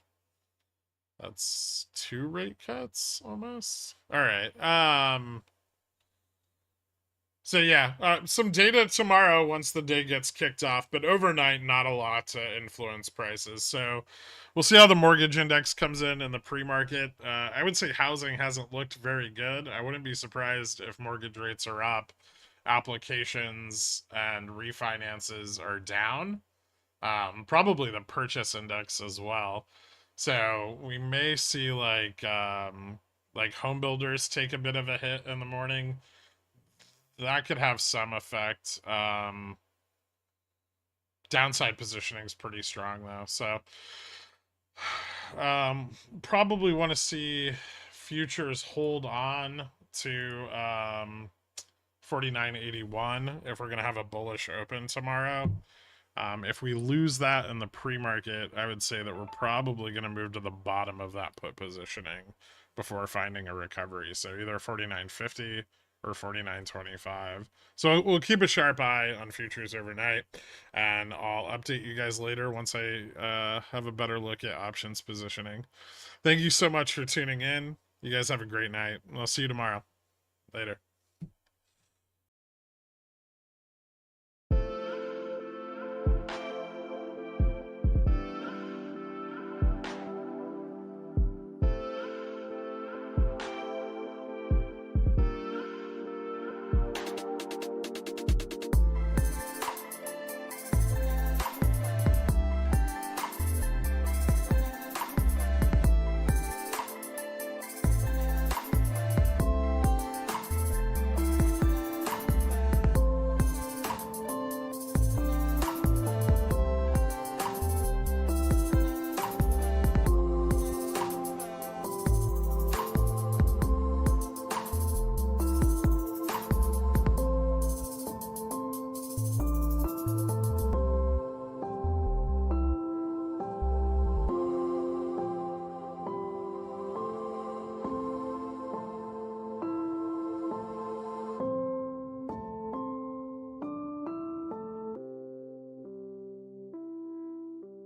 That's 2 rate cuts almost. All right. So yeah, some data tomorrow once the day gets kicked off, but overnight not a lot to influence prices. So we'll see how the mortgage index comes in the pre-market. I would say housing hasn't looked very good. I wouldn't be surprised if mortgage rates are up, applications and refinances are down. Probably the purchase index as well. So we may see like like home builders take a bit of a hit in the morning, that could have some effect. Downside positioning is pretty strong though, so probably want to see futures hold on to 49.81 if we're going to have a bullish open tomorrow. If we lose that in the pre-market, I would say that we're probably going to move to the bottom of that put positioning before finding a recovery. So either 49.50 or 49.25. So we'll keep a sharp eye on futures overnight, and I'll update you guys later once I have a better look at options positioning. Thank you so much for tuning in. You guys have a great night. I'll see you tomorrow. Later.